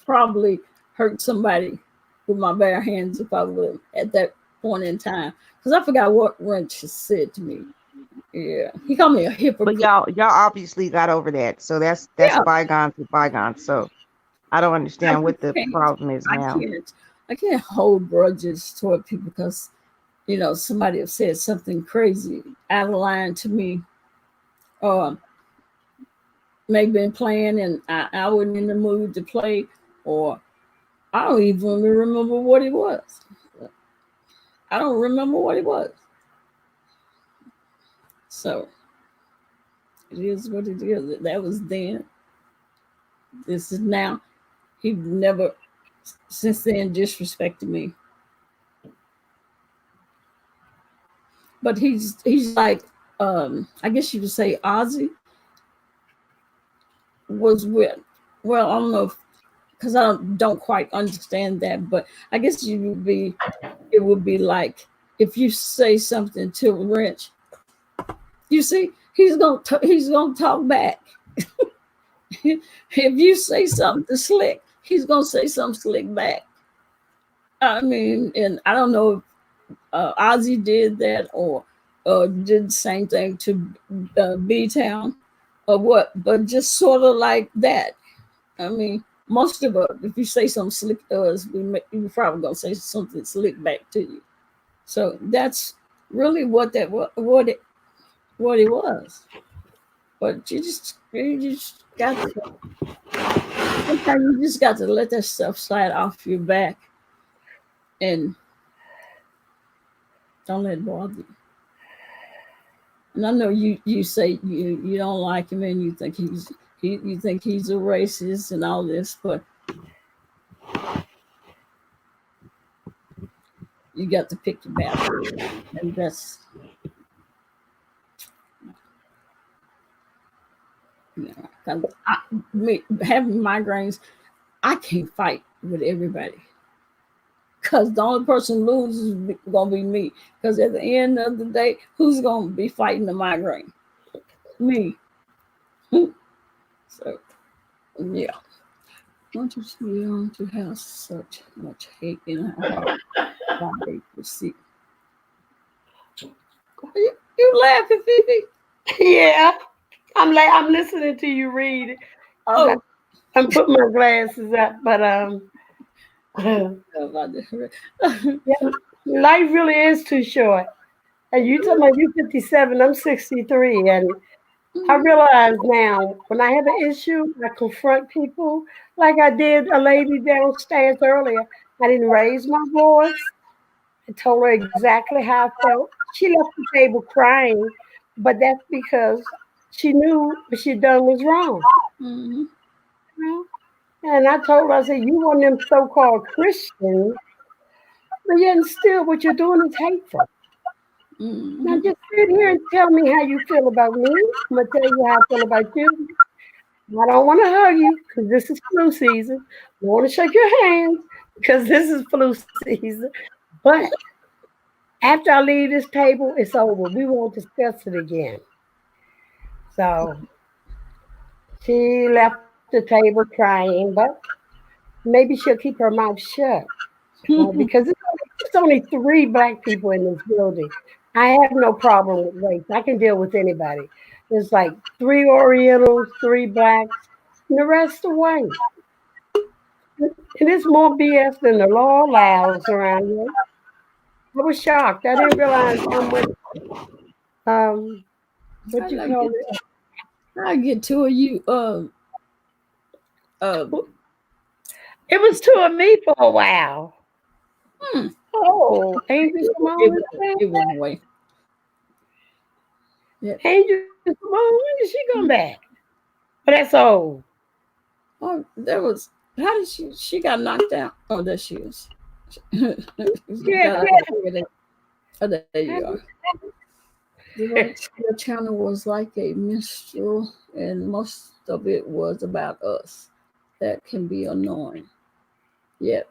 probably hurt somebody with my bare hands if I would have at that point in time, because I forgot what Wrench said to me. Yeah, he called me a hypocrite. But y'all obviously got over that, so that's bygones with bygones. So I don't understand what the problem is now. I can't hold grudges toward people because somebody have said something crazy out of line to me, or maybe been playing and I wasn't in the mood to play, or I don't even remember what it was. I don't remember what it was. So it is what it is. That was then. This is now. He never since then disrespected me. But he's like, I guess you could say Ozzy was with, well, I don't know, because I don't quite understand that, but I guess it would be like if you say something to Wrench, you see, he's gonna talk back. If you say something to Slick, he's gonna say something slick back. I mean, and I don't know if Ozzy did that or did the same thing to B-Town or what, but just sort of like that. I mean, most of us, if you say something slick to us, you're probably gonna say something slick back to you. So that's really what it was. But you just got to, sometimes you just got to let that stuff slide off your back and don't let it bother you. And I know you say you don't like him and you think he's a racist and all this, but you got to pick your battle, and that's me having migraines. I can't fight with everybody, because the only person loses is gonna be me. Because at the end of the day, who's gonna be fighting the migraine? Me. So yeah. Don't you see to have such much hate in our heart? I to see. You laughing, Phoebe? Yeah, I'm listening to you read. Oh, I'm putting my glasses up, but yeah, life really is too short. And you talking about you 57, I'm 63, and I realize now when I have an issue, I confront people like I did a lady downstairs earlier. I didn't raise my voice. I told her exactly how I felt. She left the table crying, but that's because she knew what she'd done was wrong. Mm-hmm. And I told her, I said, you one of them so-called Christians, but yet still what you're doing is hateful. Mm-hmm. Now just sit here and tell me how you feel about me. I'm going to tell you how I feel about you. I don't want to hug you because this is flu season. I want to shake your hands because this is flu season. But after I leave this table, it's over. We won't discuss it again. So she left the table crying, but maybe she'll keep her mouth shut because it's only three black people in this building. I have no problem with race. I can deal with anybody. There's like three Orientals, three blacks, and the rest are white. And it's more BS than the law allows around here. I was shocked. I didn't realize how much what you call it. I get to you. Uh, It was two of me for a while. hmm. Oh, Angel Simone. It went away. Yeah. Angel Simone, when did she come back? But that's old. Oh, there was. How did she got knocked out? Oh, there she is. Yeah. Oh, there you are. The channel was like a minstrel, and most of it was about us. That can be annoying. Yet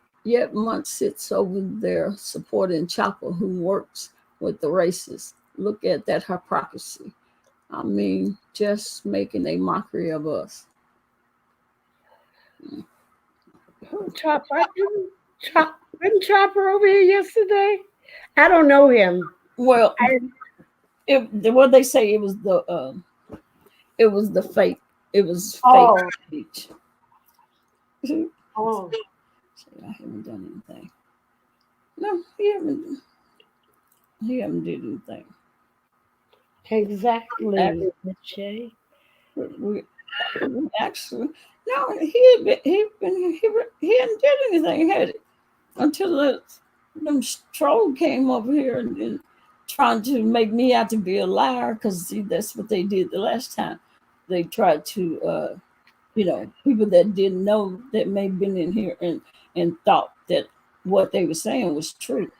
Munt sits over there supporting Chopper, who works with the races. Look at that hypocrisy. I mean, just making a mockery of us. Chopper, wasn't Chopper over here yesterday? I don't know him. Well, what they say it was the fake. It was fake speech. Oh. I haven't done anything. No, he haven't. He haven't did anything. Exactly, Shay. We actually no. He hadn't did anything, had it, until them troll came over here and trying to make me out to be a liar, because that's what they did the last time. They tried to, people that didn't know, that may have been in here and thought that what they were saying was true.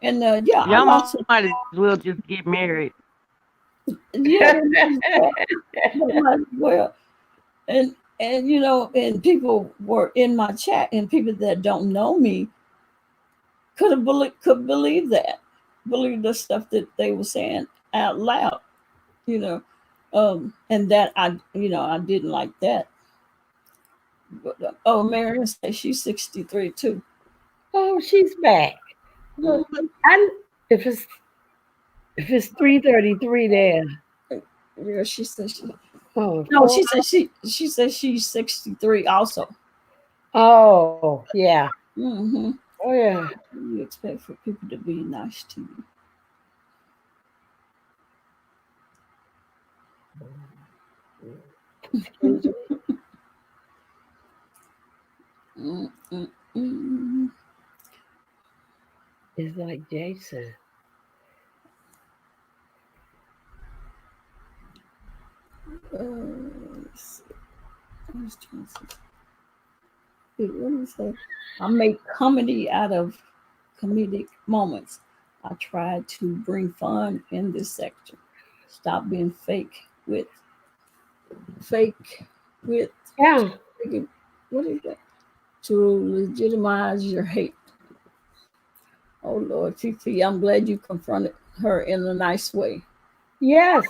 And y'all might as well just get married. Yeah, might as well. And and people were in my chat, and people that don't know me could believe the stuff that they were saying out loud, and that I didn't like that. But, Marion says she's 63 too. Oh, she's back. Look, if it's 3:33 there. Yeah, she says she says she's 63 also. Oh, yeah. Mm-hmm. Oh, yeah. You expect for people to be nice to you. It's like Jason. Let's see. I was trying to see. What did he say? I make comedy out of comedic moments. I try to bring fun in this sector. Stop being fake with. Yeah. What is that? To legitimize your hate. Oh Lord, Fifi, I'm glad you confronted her in a nice way. Yes.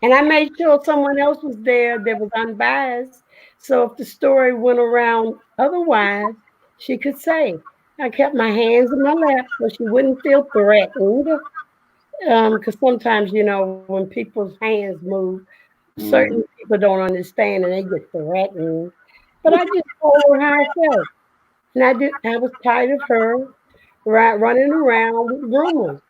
And I made sure someone else was there that was unbiased. So if the story went around otherwise, she could say. I kept my hands in my lap so she wouldn't feel threatened. Because sometimes, when people's hands move, certain people don't understand and they get threatened. But I just told her how I felt. And I was tired of her running around with rumors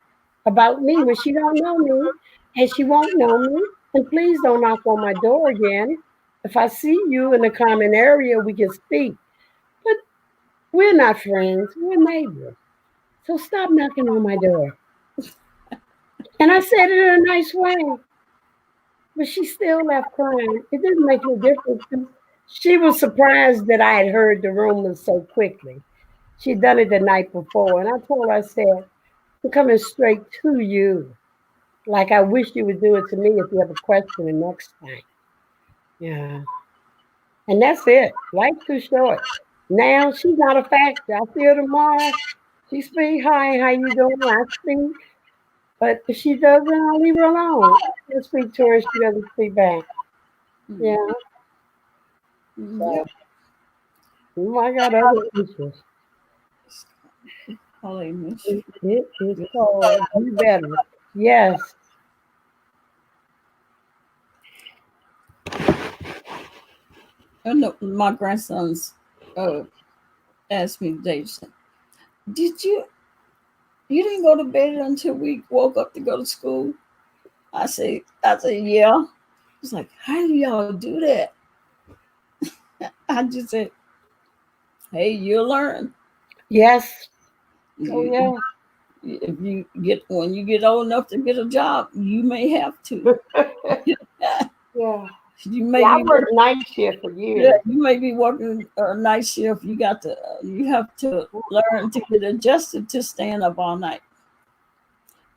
about me when she don't know me and she won't know me. And please don't knock on my door again. If I see you in the common area, we can speak. But we're not friends, we're neighbors. So stop knocking on my door. And I said it in a nice way. But she still left crying. It didn't make no difference. She was surprised that I had heard the rumors so quickly. She'd done it the night before. And I told her, I said, I'm coming straight to you. Like I wish you would do it to me if you have a question the next time. Yeah. And that's it. Life's too short. Now she's not a factor. I see her tomorrow. She speak, hi, how you doing? I speak. But if she doesn't, I'll leave her alone. I'll speak to her if she doesn't speak back. Yeah. So, Yep. I got other issues. All they miss. It is called You Better. Yes. And my grandsons asked me today, did you didn't go to bed until we woke up to go to school? I said, yeah. It's like, how do y'all do that? I just said, hey, you'll learn. Yes. Oh, You, yeah. if you get when you get old enough to get a job, you may have to. Yeah. You may Yeah, I be worked night shift for yeah, years. you may be working a night shift. You have to learn to get adjusted to staying up all night.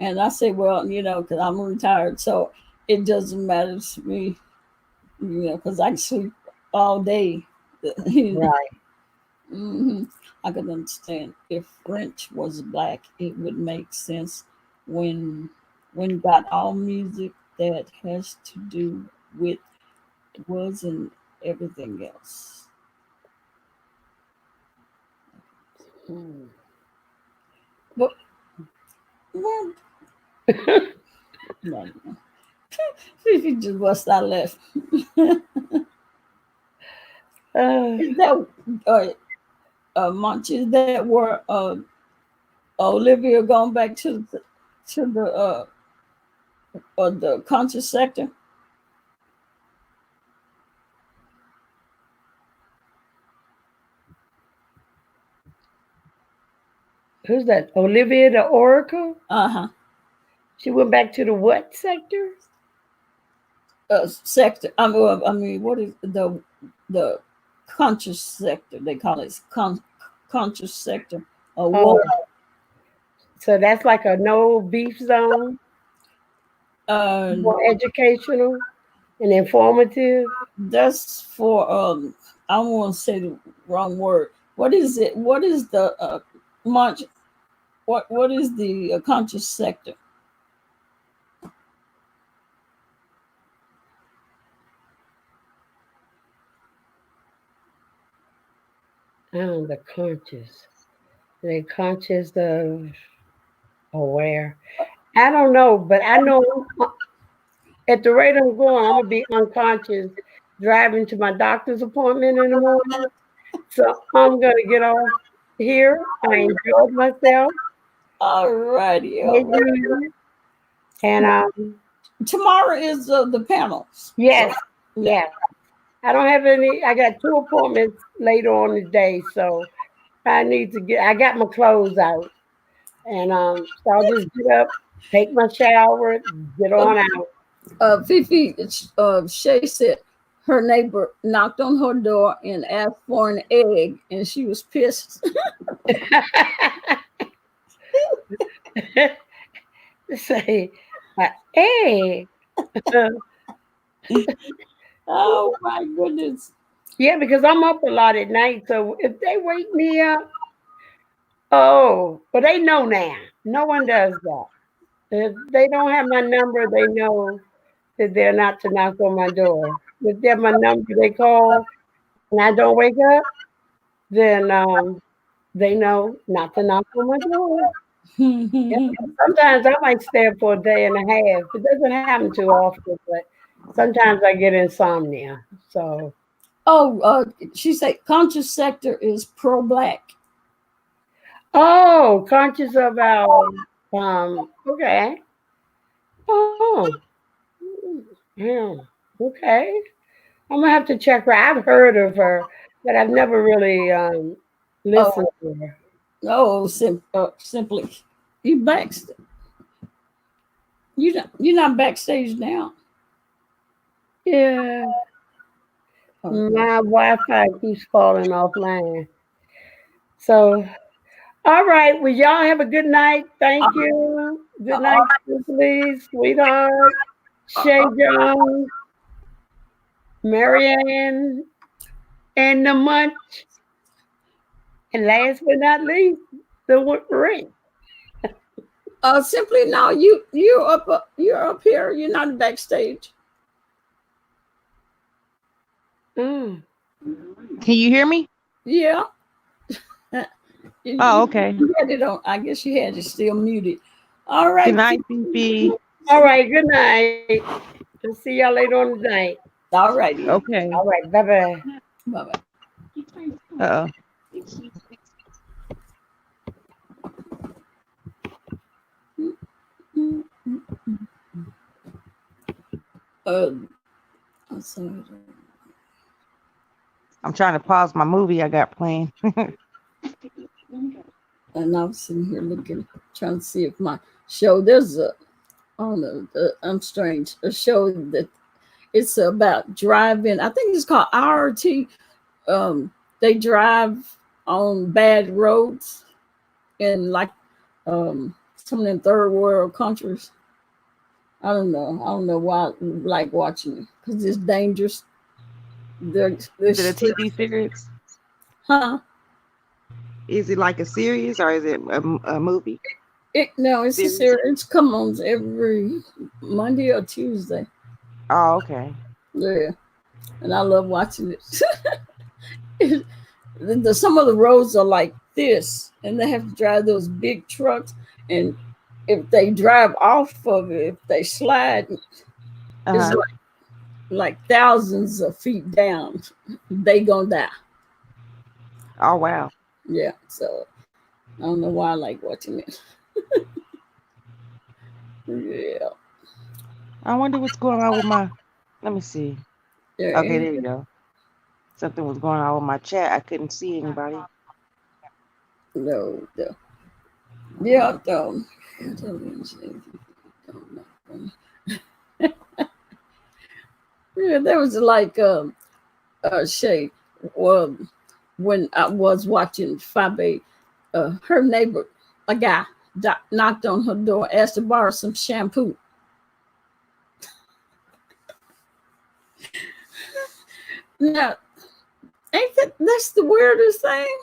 And I say, well, because I'm retired, so it doesn't matter to me, because I can sleep all day. Right. hmm I could understand if French was black, it would make sense when got all music that has to do with was and everything else. Hmm. But well, no, no. If you just bust out left. Is that Munch? Is that where Olivia going back to the conscious sector? Who's that? Olivia the Oracle? Uh-huh. She went back to the what sector? Sector. I mean, what is the conscious sector? They call it conscious sector. Oh, What? so that's like a no beef zone, Uh, more educational and informative. that's for I don't want to say the wrong word. What is it? What is the munch? What is the conscious sector? The conscious. They conscious of aware. I don't know, but I know at the rate I'm going, I'm gonna be unconscious driving to my doctor's appointment in the morning. So I'm gonna get off here. I enjoyed myself Alrighty, as alright. usual. And Tomorrow is the panels. So, yes, yeah. yes. I don't have any. I got 2 appointments later on the day, so I need to get. I got my clothes out, and so I'll just get up, take my shower, get on out. Fifi, Shay said her neighbor knocked on her door and asked for an egg, and she was pissed. Say, hey, Oh my goodness! yeah, because I'm up a lot at night, so if they wake me up, oh, but they know now. No one does that. If they don't have my number, they know that they're not to knock on my door. If they have my number, they call, and I don't wake up, then they know not to knock on my door. Yeah. Sometimes I might stay up for a day and a half. It doesn't happen too often, but sometimes I get insomnia. So, She said conscious sector is pro-black. oh, conscious about, okay. Oh, yeah, okay. I'm gonna have to check her. I've heard of her, but I've never really listened Oh, to her. no, simply you you're not backstage now. Yeah, Okay. my Wi-Fi keeps falling offline. So, all right. Well, y'all have a good night. Uh, Thank you. Good all night, please, sweetheart, Shay right. Jones, Marianne, and the Munch. And last but not least. So what rate? Simply now you're up here. You're not backstage. Mm. Can you hear me? Yeah. Oh, okay. You had it on. I guess you had it still muted. All right. Good night, Fifi. All right. Good night. I'll see y'all later on tonight. All righty. Okay. All right. Bye bye. Bye bye. Uh-oh. I'm sorry. I'm trying to pause my movie I got playing. And I'm sitting here looking, trying to see if my show. There's a, I don't know, I'm strange. A show that it's about driving. I think it's called IRT. They drive on bad roads in like some of them third world countries. I don't know why I like watching it because it's dangerous. Is it a TV series? Huh? Is it like a series or is it a movie? No, it's series? a series. It comes on every Monday or Tuesday. Oh, okay. Yeah, and I love watching it. Some of the roads are like this, and they have to drive those big trucks. And if they drive off of it, if they slide, it's like thousands of feet down. They gonna die. Oh, wow. Yeah, so I don't know why I like watching it. Yeah. I wonder what's going on with my. Let me see. Yeah. Okay, there you go. Something was going on with my chat. I couldn't see anybody. No. Yeah. Yeah, there was like Shay. Well, when I was watching Fabe, her neighbor, a guy, knocked on her door, asked to borrow some shampoo. Now, that's the weirdest thing?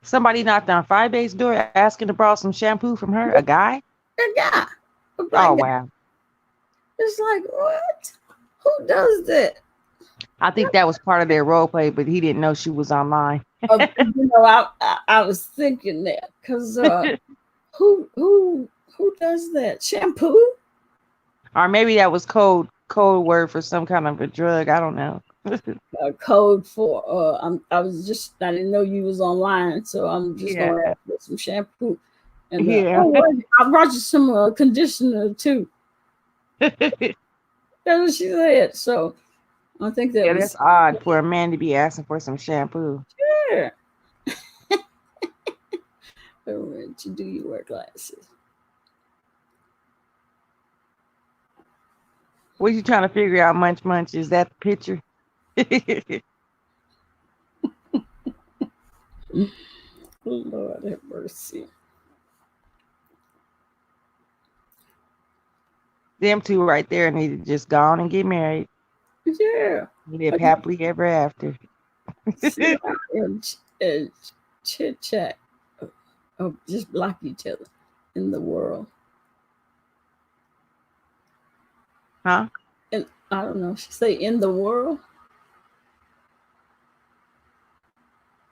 Somebody knocked on Fabe's door asking to borrow some shampoo from her. A guy? A guy. Oh, wow. It's like, what? Who does that? I think that was part of their role play, but he didn't know she was online. I was thinking that because who does that? Shampoo? Or maybe that was code word for some kind of a drug. I don't know. Code for I didn't know you was online, so I'm just gonna get some shampoo. And I brought you some conditioner too. That's what she said. So I think that's odd for a man to be asking for some shampoo. Sure. Do you wear glasses? What you trying to figure out, Munch? Is that the picture? Lord have mercy. Them two right there need to just go on and get married. Yeah. Live happily ever after. and chit chat. Just block each other in the world. Huh? And I don't know. She say in the world.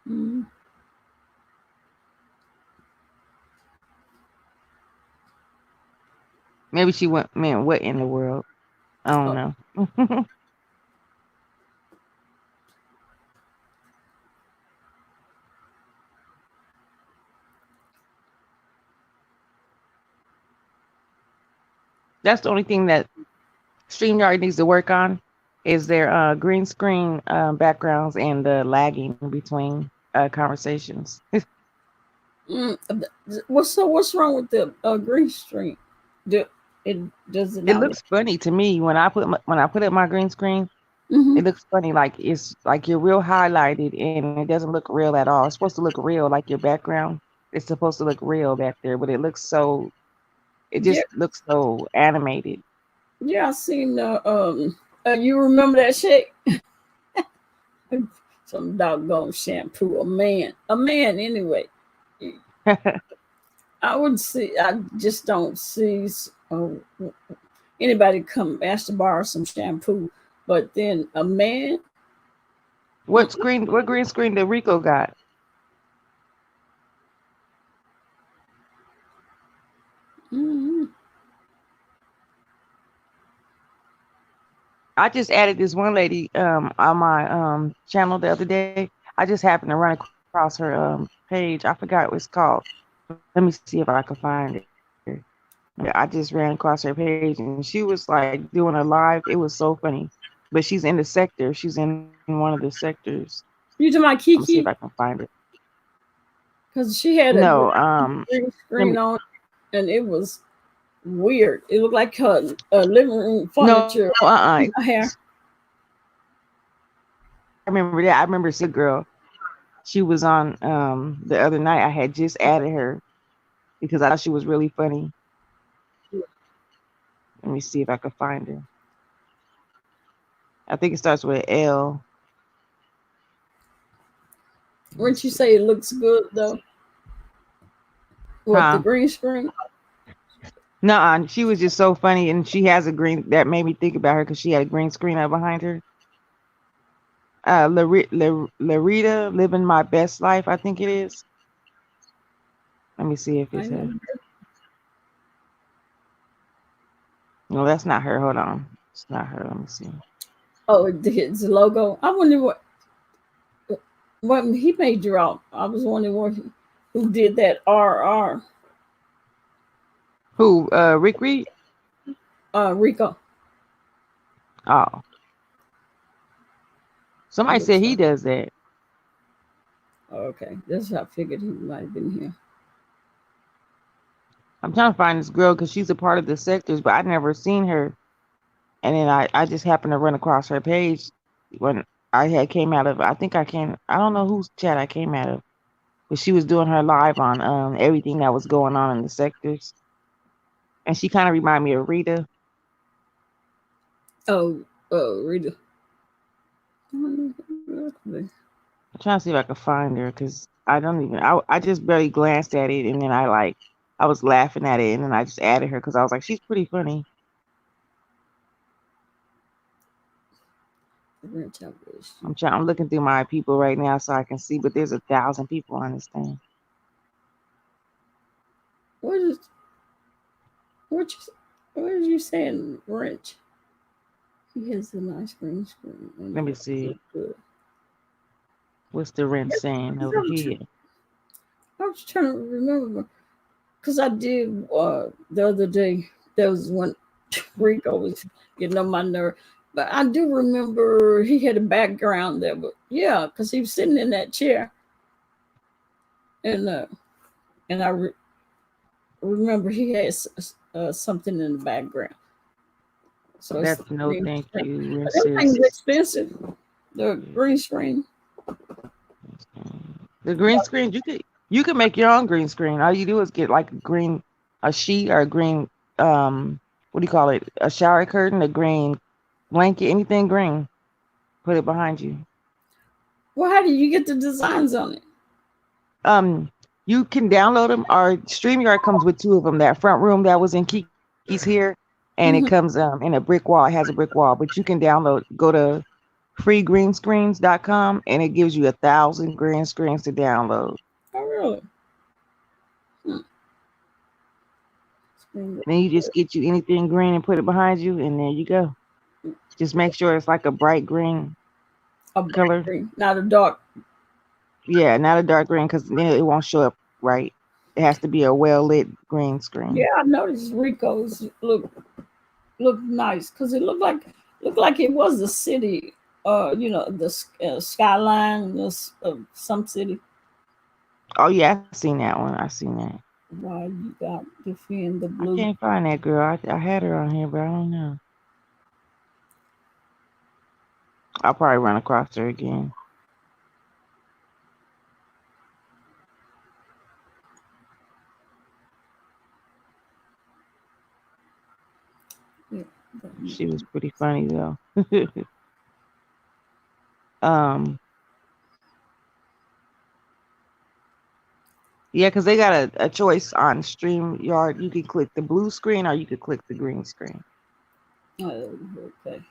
Mm-hmm. Maybe she meant what in the world? I don't know. That's the only thing that StreamYard needs to work on is their green screen backgrounds and the lagging between conversations. What's wrong with the green screen? It looks funny to me when I put up my green screen. Mm-hmm. It looks funny, like it's like you're real highlighted and it doesn't look real at all. It's supposed to look real, like your background. It's supposed to look real back there, but it looks so. It just looks so animated. Yeah, I seen. You remember that shit? some doggone shampoo. A man anyway. I would see. I just don't see anybody come ask to borrow some shampoo. But then a man. What green screen did Rico got? Mm-hmm. I just added this one lady on my channel the other day. I just happened to run across her page. I forgot what it's called. Let me see if I can find it. Yeah, I just ran across her page and she was like doing a live. It was so funny. But she's in the sector. She's in one of the sectors. You talking about Let me see if I Kiki? can find it. Because she had a No, green screen on, and it was weird. It looked like her living room furniture. No, Hair. I remember that. I remember seeing a girl. She was on the other night. I had just added her because I thought she was really funny. Let me see if I can find her. I think it starts with an L. Wouldn't you say it looks good though? What, the green screen? No, she was just so funny, and she has a green that made me think about her because she had a green screen up behind her. Larita, living my best life, I think it is. Let me see if it's her. No, that's not her. Hold on, it's not her. Let me see. Oh, it's the logo. I wonder what he made you out. I was wondering who did that RR. Who? Rick Reed? Rico. Oh. Somebody said he does that. Oh, okay. That's how I figured he might have been here. I'm trying to find this girl because she's a part of the sectors, but I'd never seen her. And then I just happened to run across her page when I had came out of, I don't know whose chat I came out of, but she was doing her live on everything that was going on in the sectors. And she kind of reminded me of Rita. Oh, Rita. I'm trying to see if I can find her because I just barely glanced at it and then I was laughing at it and then I just added her because I was like, she's pretty funny. I'm looking through my people right now so I can see, but there's 1,000 people on this thing. What are you saying, Rich? He has a nice green screen. Let me see. What's the Wrench saying over here? I was trying to remember because I did the other day. There was one Rico was getting on my nerve, but I do remember he had a background there. But yeah, because he was sitting in that chair, and I remember he had something in the background. So that's no thank you. Everything's expensive. The green screen. The green screen, you can make your own green screen. All you do is get like a sheet or a green what do you call it? A shower curtain, a green blanket, anything green. Put it behind you. Well, how do you get the designs on it? You can download them. Our StreamYard comes with 2 of them. That front room that was in Kiki's here, and it comes in a brick wall. It has a brick wall, but you can go to freegreenscreens.com and it gives you 1,000 green screens to download. Oh, really? Then you just get you anything green and put it behind you, and there you go. Just make sure it's like a bright green color. Green, not a dark. Yeah, not a dark green because then it won't show up right. It has to be a well-lit green screen. Yeah, I noticed Rico's look nice because it looked like it was the city, the skyline of some city. Oh yeah, I seen that one. I seen that. Why you got Defend the Blue? I can't find that girl. I had her on here, but I don't know. I'll probably run across her again. She was pretty funny though. Yeah, because they got a choice on StreamYard. You can click the blue screen or you could click the green screen. Oh, okay.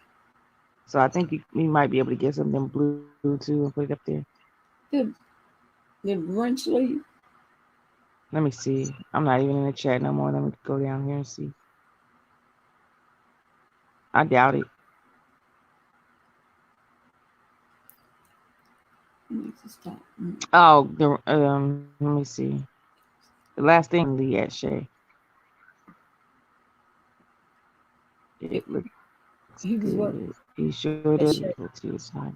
So I think you might be able to get something blue too and put it up there. Did Wrench leave? Let me see. I'm not even in the chat no more. Let me go down here and see. I doubt it. Need to stop. Oh, let me see. The last thing Lee at Shay. It looks He was what? good. He sure That does shit. look too. It's nice.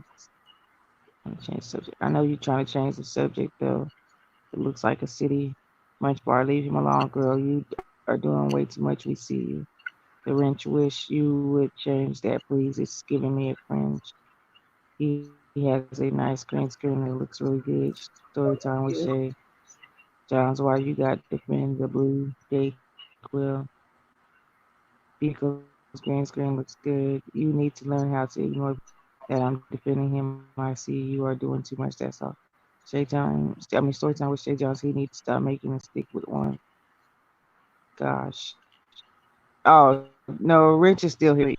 I'm gonna change subject. I know you're trying to change the subject though. It looks like a city munch bar. Leave him alone, girl. You are doing way too much. We see you. The wrench wish you would change that, please. It's giving me a cringe. He has a nice green screen that looks really good. Story time with Shay. John's why you got defend the blue Dayquil. Because green screen looks good. You need to learn how to ignore that I'm defending him. I see you are doing too much. That's all. Story time with Shay Jones. He needs to stop making a stick with one. Gosh. Oh no, Rich is still here.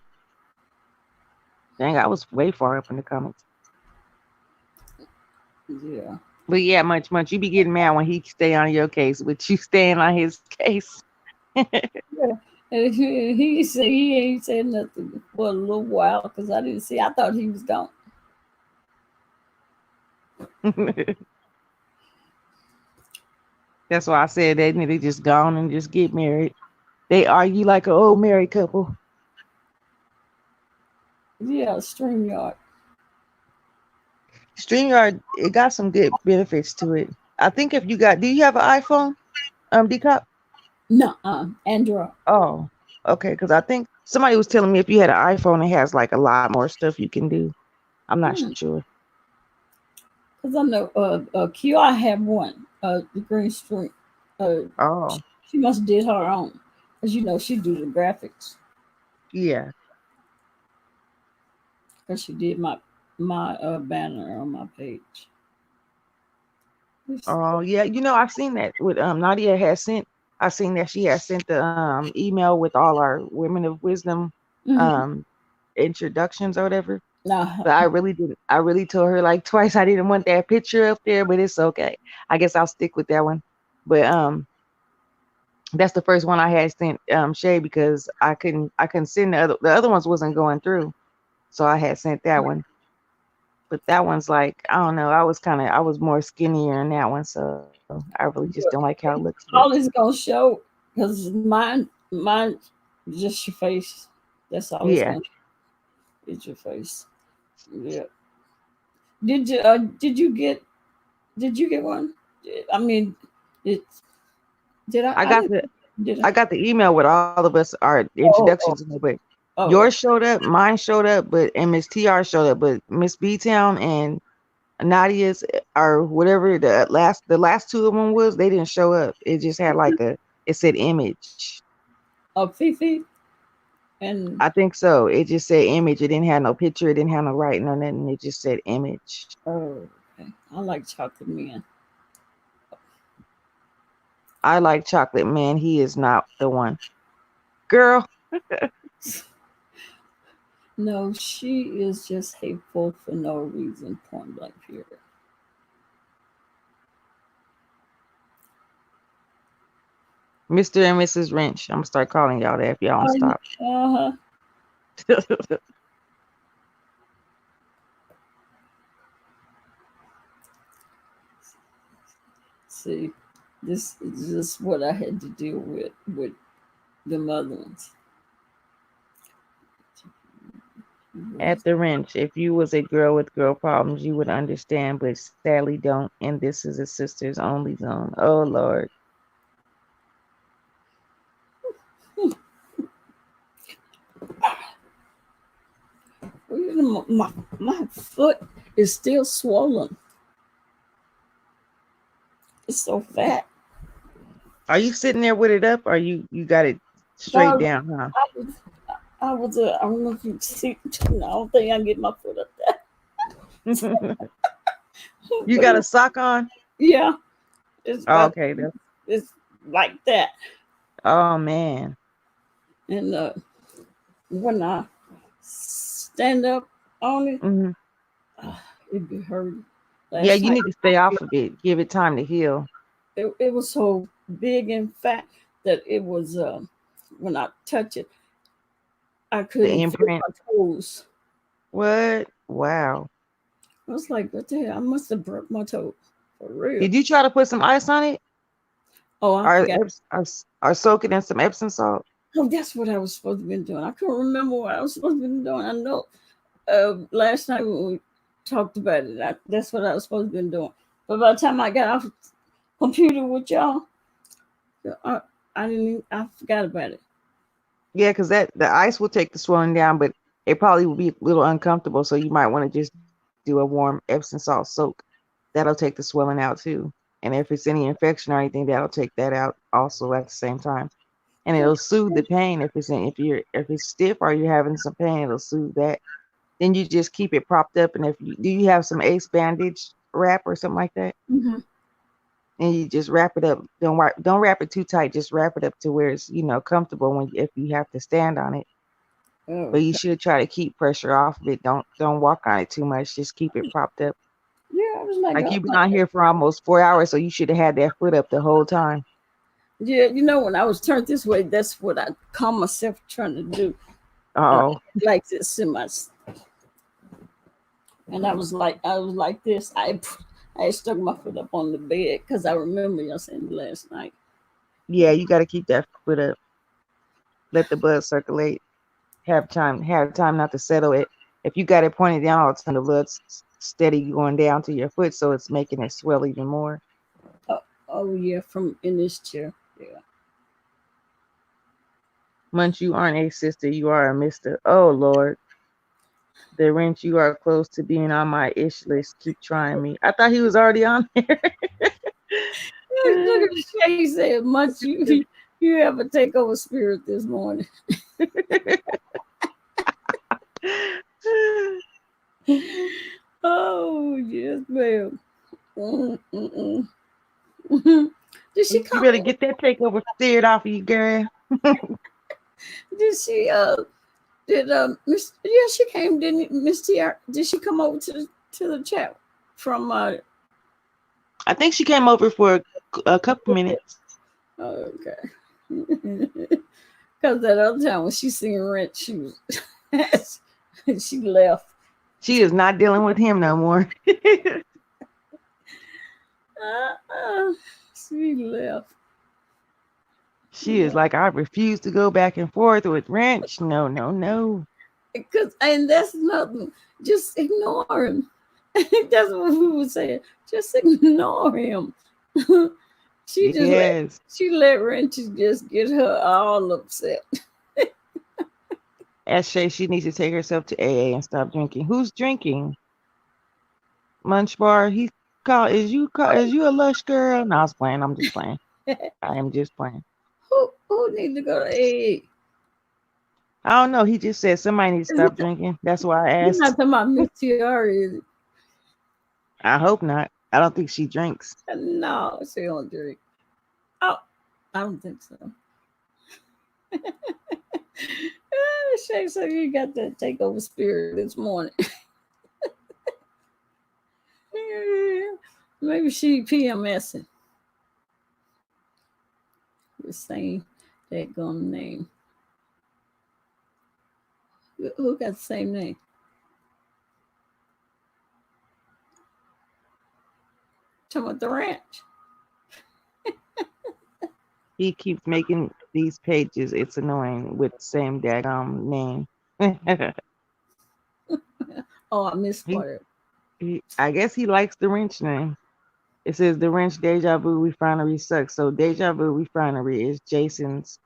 Dang, I was way far up in the comments. Yeah. But yeah, much. You be getting mad when he stay on your case, but you staying on his case. Yeah. And he said he ain't said nothing for a little while because I didn't see. I thought he was gone. That's why I said they need to just go on and just get married. They argue like an old married couple. Yeah, StreamYard. StreamYard, it got some good benefits to it. I think if you got, do you have an iPhone? DCOP? No, Android. Oh, okay. Because I think somebody was telling me if you had an iPhone, it has like a lot more stuff you can do. I'm not sure. Because I know Q, I have one. The Green Street. Oh, She must have did her own. Because she do the graphics. yeah. Because she did my banner on my page. Oh, yeah. I've seen that with Nadia has sent. I've seen that she has sent the email with all our Women of Wisdom introductions or whatever. Nah. But I really didn't. I really told her like twice I didn't want that picture up there, but it's okay. I guess I'll stick with that one. But that's the first one I had sent Shay because I couldn't send the other ones wasn't going through. So I had sent that one. But that one's like, I don't know, I was more skinnier in that one, so I really just don't like how it looks. All it's gonna show because mine just your face. That's all it's gonna show. It's your face. Yeah. Did you get one? I mean, did I? I got the email with all of us our introductions, but yours showed up, mine showed up, and Miss TR showed up, but Miss B Town and Nadia's or whatever the last two of them was, they didn't show up. It just had like it said image. Oh, Fifi. And I think so. It just said image. It didn't have no picture. It didn't have no writing or nothing. It just said image. Oh, okay. I like Chocolate Man. I like Chocolate Man. He is not the one. Girl. No, she is just hateful for no reason. Point blank period. Mr. and Mrs. Wrench. I'm gonna start calling y'all that if y'all don't stop. See, this is just what I had to deal with the mother ones. At the Wrench, if you was a girl with girl problems, you would understand, but sadly don't. And this is a sisters only zone. Oh Lord. My foot is still swollen. It's so fat. Are you sitting there with it up, or you got it straight down, huh? I don't know if you see. I don't think I can get my foot up there. You got a sock on? Yeah. It's about, Okay. it's like that. Oh man. And when I stand up on it, Hmm. it be hurting. Yeah, Last you night, need to stay off of it. Give it time to heal. it was so big and fat that it was, when I touch it, I The couldn't feel imprint. my toes. What? Wow. I was like, what the hell? I must have broke my toe. For real. Did you try to put some ice on it? Oh, I Or forgot. or soak it in some Epsom salt? Oh, that's what I was supposed to be doing. I couldn't remember what I was supposed to be doing. I know last night when we talked about it, that's what I was supposed to be doing. But by the time I got off the computer with y'all, I, I forgot about it. Yeah, because the ice will take the swelling down, but it probably will be a little uncomfortable. So you might want to just do a warm Epsom salt soak. That'll take the swelling out too. And if it's any infection or anything, that'll take that out also at the same time. And it'll soothe the pain if it's stiff or you're having some pain, it'll soothe that. Then you just keep it propped up. And do you have some ace bandage wrap or something like that? Mm-hmm. And you just wrap it up. Don't wrap it too tight. Just wrap it up to where it's comfortable if you have to stand on it. Oh, But you should try to keep pressure off of it. Don't walk on it too much. Just keep it propped up. yeah, I was like, Like oh you've been my on here for almost 4 hours, so you should have had that foot up the whole time. yeah, when I was turned this way, that's what I call myself trying to do. Oh, Like this in my, and I was like this. I stuck my foot up on the bed because I remember y'all saying last night. yeah, you got to keep that foot up. Let the blood circulate. Have time not to settle it. If you got it pointed down all the time, the blood's steady going down to your foot, so it's making it swell even more. Oh yeah, from in this chair. Yeah. Munch, you aren't a sister, you are a mister. Oh Lord. The wrench, you are close to being on my ish list. Keep trying me. I thought he was already on there. Look at the shit he said, much you have a takeover spirit this morning. Oh yes, ma'am. Did she come? You better get that takeover steered off of you, girl. Did she Miss, yeah, she came, didn't Miss TR? Did she come over to the chat from I think she came over for a couple minutes. Okay. Because that other time when she seen Rent, she was she left. She is not dealing with him no more. She left. She is like, I refuse to go back and forth with Wrench. No. And that's nothing. Just ignore him. That's what we were saying. Just ignore him. She let Wrenches just get her all upset. Ask Shay she needs to take herself to AA and stop drinking. Who's drinking? Munch Bar. Is you a lush girl? No, I was playing. I'm just playing. I am just playing. Who needs to go to AA? I don't know. He just said somebody needs to stop drinking. That's why I asked. You're not talking about Miss TR, is it? I hope not. I don't think she drinks. No, she don't drink. Oh, I don't think so. Shay, so you got that takeover spirit this morning. Maybe she PMSing. The same that gun name. Who got the same name? Talking about the ranch. He keeps making these pages. It's annoying with the same daggone name. Oh, I missed part. I guess he likes the wrench name. It says the wrench Deja Vu Refinery sucks. So Deja Vu Refinery is Jason's.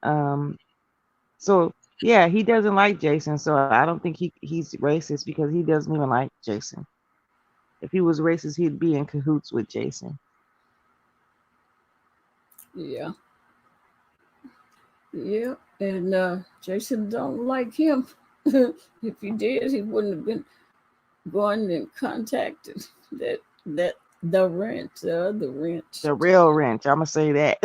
So yeah, he doesn't like Jason. So I don't think he's racist because he doesn't even like Jason. If he was racist, he'd be in cahoots with Jason. Yeah. Yeah, and Jason don't like him. If he did, he wouldn't have been going and contacted that The wrench, the wrench. The real wrench. I'm gonna say that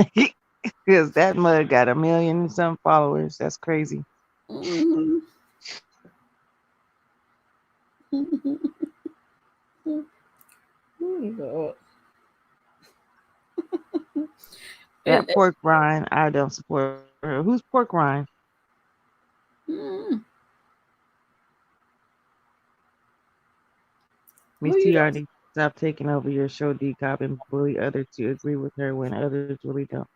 because that mug got 1 million and some followers. That's crazy. Mm-hmm. Oh, That pork rind, I don't support her. Who's pork rind? mm, Miss TR needs to stop taking over your show, DCOP, and bully others to agree with her when others really don't.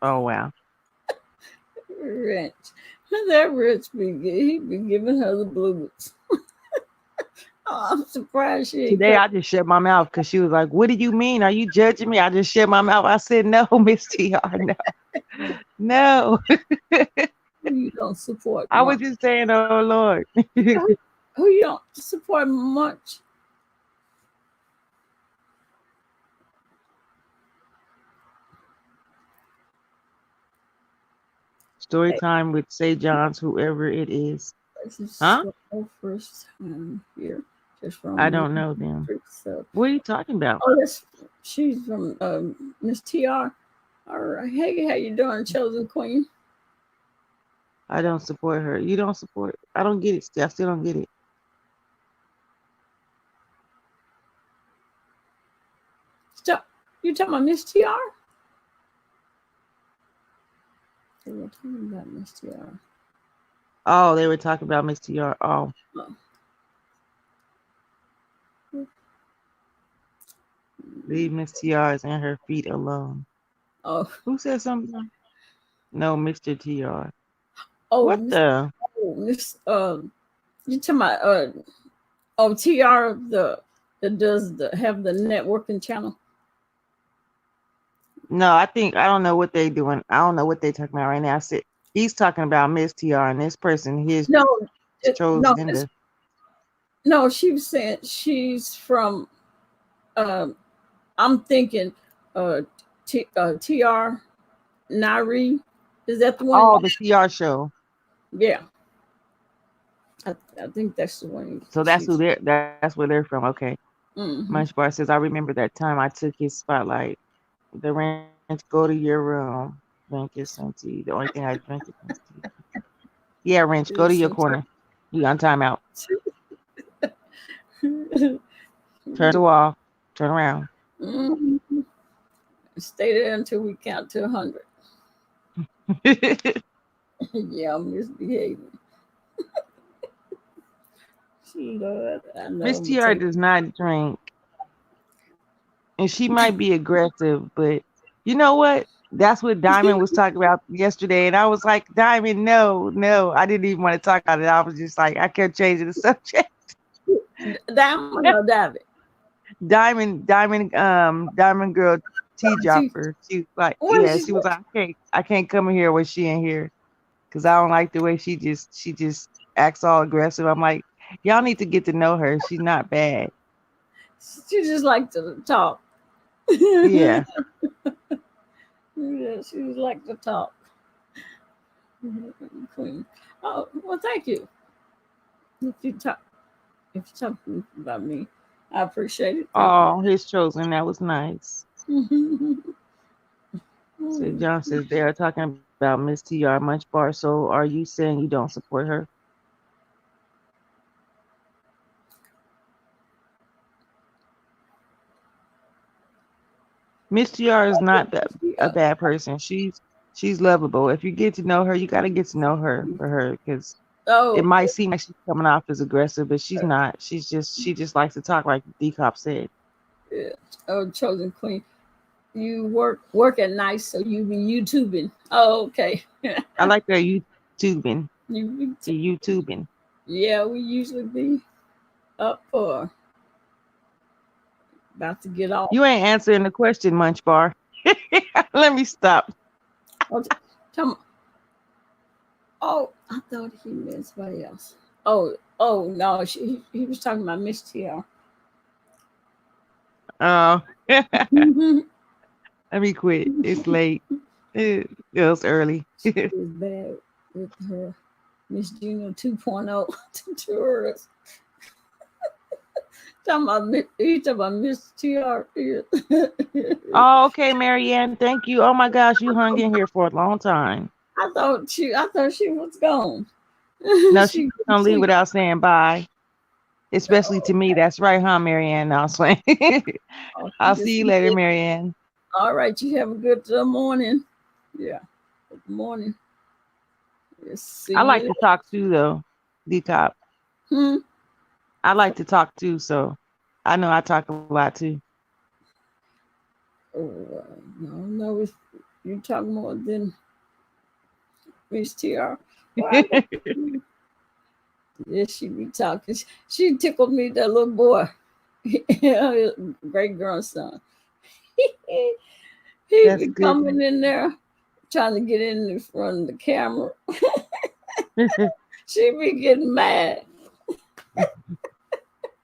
Oh wow. wrench. That wrench he be giving her the blues. Oh, I'm surprised she ain't Today I just shut my mouth because she was like, "What do you mean? Are you judging me?" I just shut my mouth. I said, "No, Miss TR, no, no." you don't support I was much. just saying, "Oh Lord." Who you don't support much? Story time with Say Johns, whoever it is. This is Huh? our first time here. Just from I don't know them. So. What are you talking about? Oh, she's from Miss TR. All right. Hey, how you doing, chosen queen? I don't support her. You don't support. I don't get it. I still don't get it. Stop. You talking about Miss TR? We're talking about Miss TR. Oh, they were talking about Miss TR. Oh. Leave Miss TR's and her feet alone. Oh. Who said something? No, Mr. TR. Oh, what the? Oh, Miss. You talking about TR that does have the networking channel? No, I don't know what they doing. I don't know what they talking about right now. I said he's talking about Miss TR and this person his chosen. No, she was saying she's from. I'm thinking, TR Nari. Is that the one? Oh, the TR show. Yeah. I think that's the one. So that's where they're from. Okay. Mm-hmm. Munch Bar says, I remember that time I took his spotlight. The ranch, go to your room. Drink is some tea. The only thing I drink is some tea. Yeah, Wrench, go to your corner. You on timeout. Turn the wall. Turn around. Mm-hmm. Stay there until we count to 100. Yeah, I'm misbehaving. Lord, I know. Miss TR does not drink. And she might be aggressive, but you know what? That's what Diamond was talking about yesterday. And I was like, Diamond, no. I didn't even want to talk about it. I was just like, I kept changing the subject. Diamond or David? Diamond girl T Jopper. She like, she was like, I can't come in here when she in here. Cause I don't like the way she just acts all aggressive. I'm like, y'all need to get to know her. She's not bad. She just like to talk. Yeah. Yeah, she just like to talk. Queen. Oh, well, thank you. If you talk about me, I appreciate it. Oh, his chosen. That was nice. So John says they are talking about Miss TR Munch Bar. So are you saying you don't support her? Miss TR is not a bad person. She's lovable. If you get to know her, you got to get to know her for her because it might seem like she's coming off as aggressive, but she's not. She just likes to talk like DCOP said. Yeah. Oh, chosen queen. You work at night, so you be YouTubing. Oh, okay. I like that YouTubing. YouTubing. Yeah, we usually be up for about to get off. You ain't answering the question, Munch Bar. Let me stop. Oh, I thought he meant somebody else. Oh no, he was talking about Miss TR. Oh. Let me quit. It's late. It was early. It's bad with her. Miss Gino 2.0 to tourists. He talking about Miss TR. Oh, okay, Marianne. Thank you. Oh my gosh, you hung in here for a long time. I thought she was gone. No, she don't leave without saying bye. Especially to me. That's right, huh, Marianne? No, I'm saying. I'll see you later, Marianne. All right, you have a good morning. Yeah, good morning. I like to talk too, though. DCOP. I like to talk too, so I know I talk a lot too. No, if you talk more than Miss TR. Yeah, she be talking. She tickled me, that little boy. Great grandson. He be coming in there trying to get in front of the camera. She be getting mad.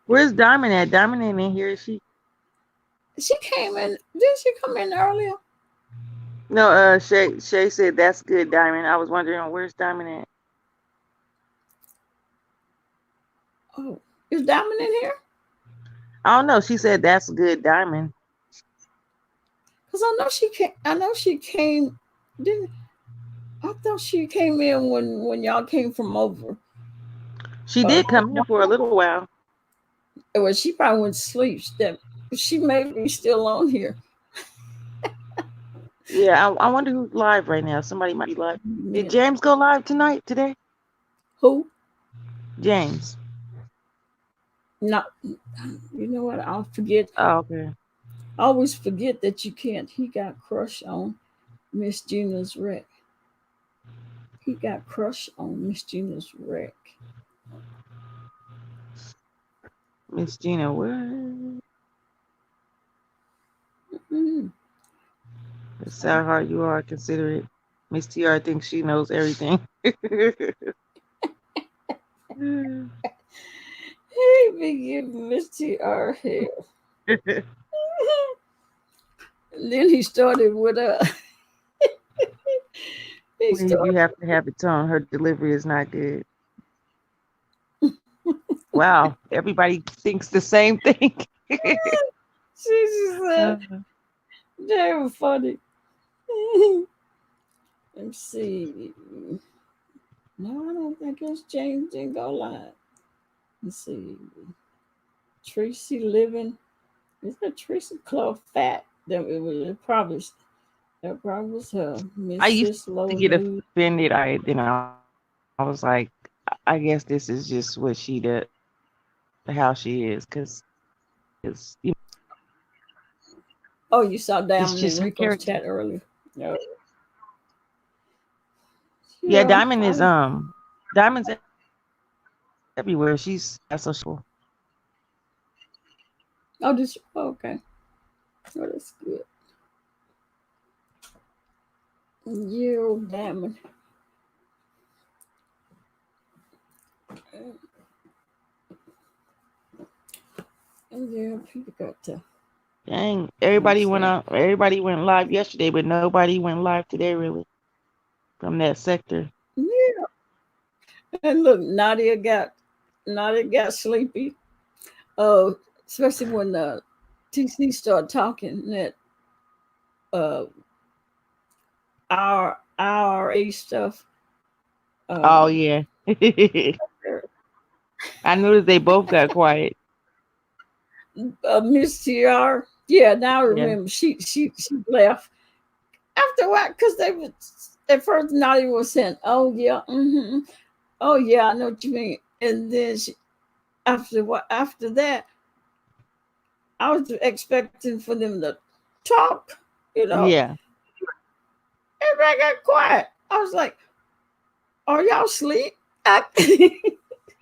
Where's Diamond at? Diamond ain't in here, is she? She came in. Didn't she come in earlier? No, Shay said that's good, Diamond. I was wondering where's Diamond at. Oh, is Diamond in here? I don't know. She said that's good, Diamond. Because I know she came. I thought she came in when y'all came from over. She did come in for a little while. Well, she probably went to sleep. She may be still on here. Yeah, I wonder who's live right now. Somebody might be live. Did James go live today? Who? James. No, you know what? I'll forget. Oh, okay. I always forget that you can't. He got crushed on Miss Gina's wreck. He got crushed on Miss Gina's wreck. Miss Gina, what? That's how hard you are. Consider it. Miss TR thinks she knows everything. He be giving Miss TR hell. Then he started with you have to have it tone. Her delivery is not good. Wow, everybody thinks the same thing. She just said they were funny. Let's see. No, I don't think it's James didn't go live. Let's see. Tracy living. Is that Tracy Clough Fat? That probably was her. I used to get offended. I was like, I guess this is just what she did, how she is, because it's Oh, you saw Diamond in Rico's chat earlier. No. Yeah, Diamond is Diamond's everywhere. She's social. Oh, okay. Oh, that's good. You Diamond. And yeah, people got to. Dang, everybody went live yesterday, but nobody went live today, really, from that sector. Yeah. And look, Nadia got sleepy. Oh, especially when TC started talking that IRA stuff. Oh yeah. I noticed they both got quiet. Miss TR, yeah. Now I remember she left after a while because they was at first Nadia was saying, "Oh yeah, oh yeah, I know what you mean," and then after that, I was expecting for them to talk, Yeah. Everybody got quiet. I was like, "Are y'all asleep?"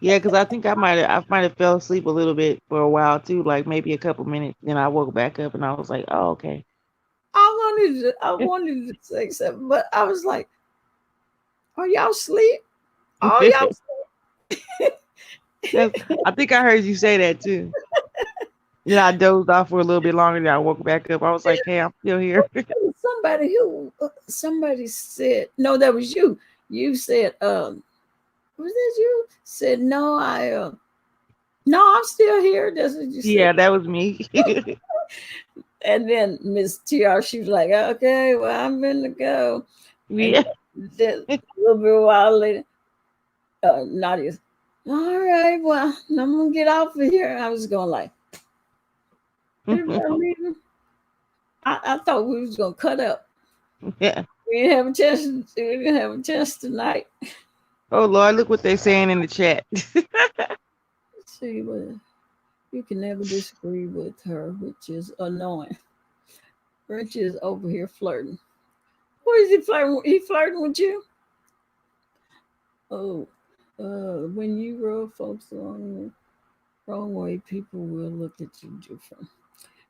Yeah, because I think I might have fell asleep a little bit for a while too, like maybe a couple minutes. Then I woke back up and I was like, "Oh, okay." I wanted to say something, but I was like, "Are y'all asleep? Are y'all asleep?" I think I heard you say that too. Yeah, I dozed off for a little bit longer. Then I woke back up. I was like, "Hey, I'm still here." Somebody said, no, that was you. You said, was that you? Said, no, No, I'm still here. That's what you Yeah, said. that was me. And then Miss TR, she was like, okay, well, I'm going to go. And Yeah. then a little bit while later, Nadia, all right, well, I'm going to get off of here. I was going like, everybody leaving? I thought we was going to cut up. Yeah. We didn't have a chance. We didn't have a chance tonight. Oh Lord, look what they're saying in the chat. See, well, you can never disagree with her, which is annoying. Rich is over here flirting. What is he flirting with? He flirting with you? Oh, when you rub folks the wrong way, people will look at you different.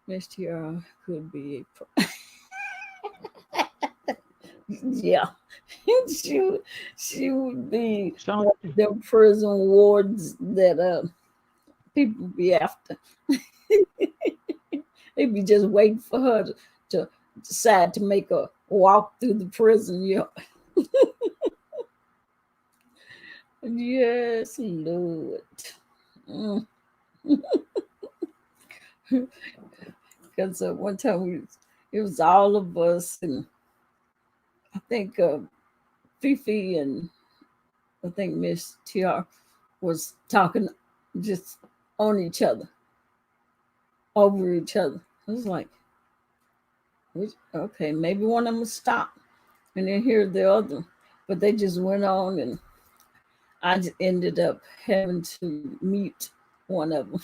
Miss Tiara could be a yeah. she would be one of them prison wards that people be after. They be just waiting for her to decide to make a walk through the prison. Yeah. Yes, Lord. Because one time it was all of us, and I think Fifi and I think Miss TR was talking just on each other, over each other. I was like, okay, maybe one of them would stop and then hear the other, but they just went on, and I just ended up having to mute one of them.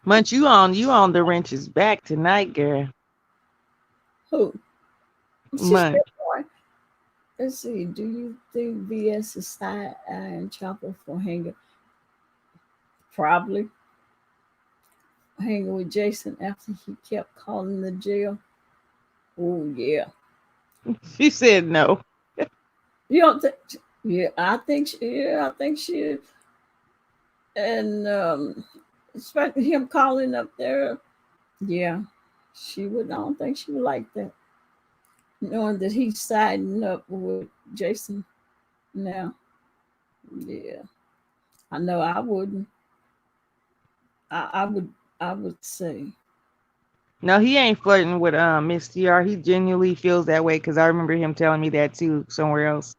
Munch, you on the wrench's back tonight, girl. Who? Munch. Let's see. Do you think VS is side iron chopper for hanging? Probably. Hanging with Jason after he kept calling the jail. Oh yeah. She said no. You don't think? Yeah, I think she. Yeah, I think she. And especially him calling up there. Yeah, she would. I don't think she would like that, knowing that he's siding up with Jason now. Yeah, I know. I wouldn't. I would. I would say. No, he ain't flirting with Miss TR. He genuinely feels that way because I remember him telling me that too somewhere else.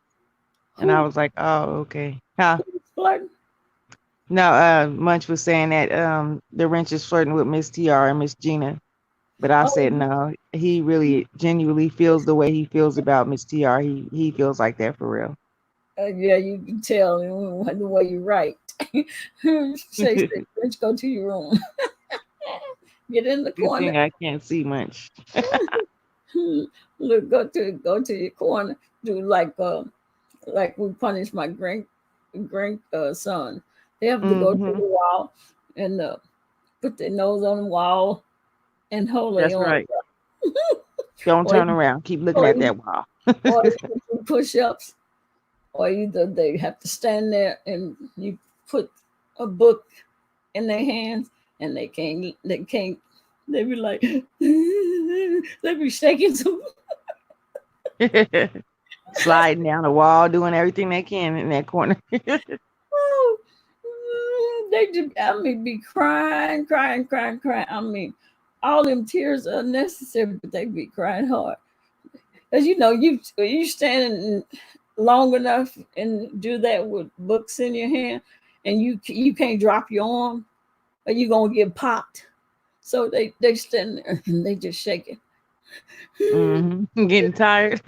And I was like, oh, okay. Huh? Flirting? No, Munch was saying that the wrench is flirting with Miss TR and Miss Gina. But I said no, he really genuinely feels the way he feels about Miss TR. He feels like that for real. Yeah, you can tell the way you write. Say, let's go to your room. Get in the Good corner. thing I can't see much. Look, go to your corner. Do like we punish my son. They have to go to the wall and put their nose on the wall and hold That's it on. right. Don't turn around. Keep looking at that wall. Or push-ups, or either they have to stand there and you put a book in their hands and they be like they be shaking some sliding down the wall, doing everything they can in that corner. They just, I mean, be crying. I mean, all them tears are necessary, but they be crying hard. As you know, you standing long enough and do that with books in your hand, and you can't drop your arm, or you gonna get popped. So they stand there and they just shaking. Getting tired.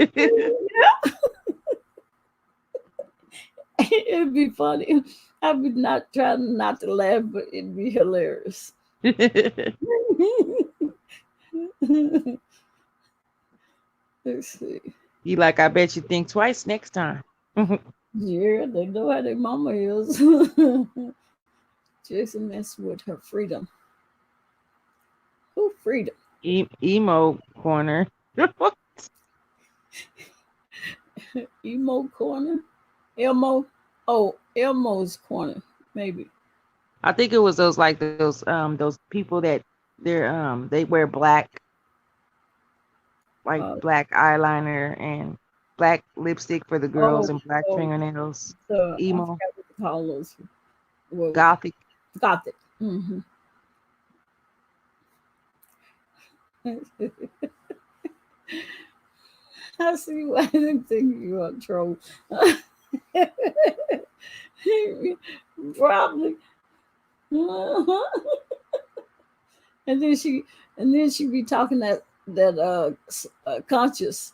It'd be funny. I would not try not to laugh, but it'd be hilarious. Let's see. You like, I bet you think twice next time. Yeah, they know how their mama is. Jason messed with her freedom. Who freedom? Emo corner. Emo corner? Elmo? Oh, Elmo's corner, maybe. I think it was those people that they wear black, black eyeliner and black lipstick for the girls and black fingernails. So Emo. I forgot what to call those. Gothic. Gothic. Mm-hmm. I see why I didn't think you were a troll. Probably. and then she be talking that conscious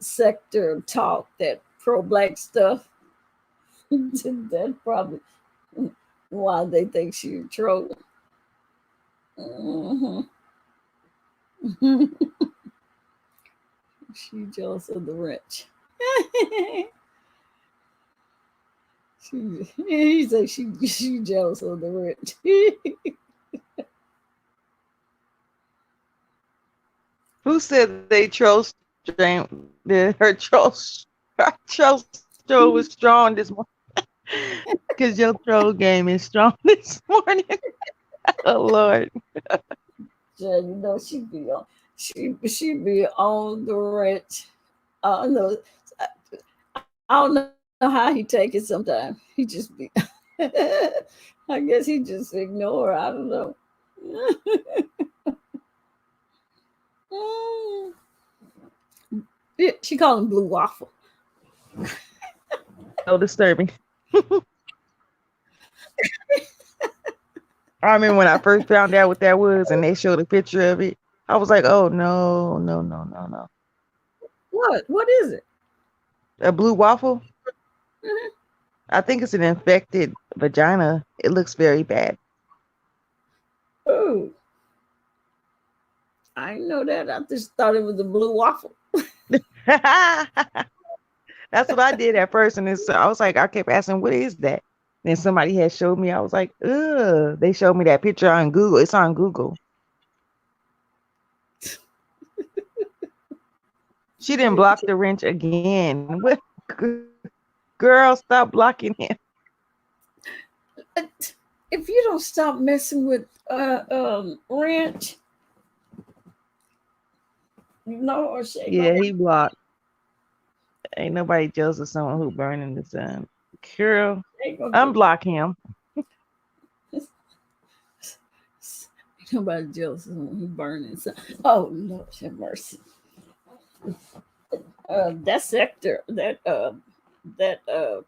sector talk, that pro-black stuff. That's probably why they think she's a troll. Uh-huh. She jealous of the rich. He said she jealous of the rich. Who said they chose her troll was strong this morning? Because your troll game is strong this morning. Oh Lord. Yeah, you know she be on the rich. I don't know. I don't know how he take it sometimes. He just be I guess he just ignore. I don't know. She called him blue waffle. So disturbing. I remember when I first found out what that was and they showed a picture of it. I was like, oh no. What is it? A blue waffle? Mm-hmm. I think it's an infected vagina. It looks very bad. Oh, I didn't know that. I just thought it was a blue waffle. That's what I did at first. And I was like, I kept asking, what is that? Then somebody had showed me. I was like, ugh. They showed me that picture on Google. It's on Google. She didn't block the wrench again. Girl, stop blocking him. If you don't stop messing with wrench, or yeah, he blocked. Ain't nobody jealous of someone who burned in the sun. Girl, unblock him. Nobody jealous of someone who burned in the sun. Oh Lord, have mercy. That sector, that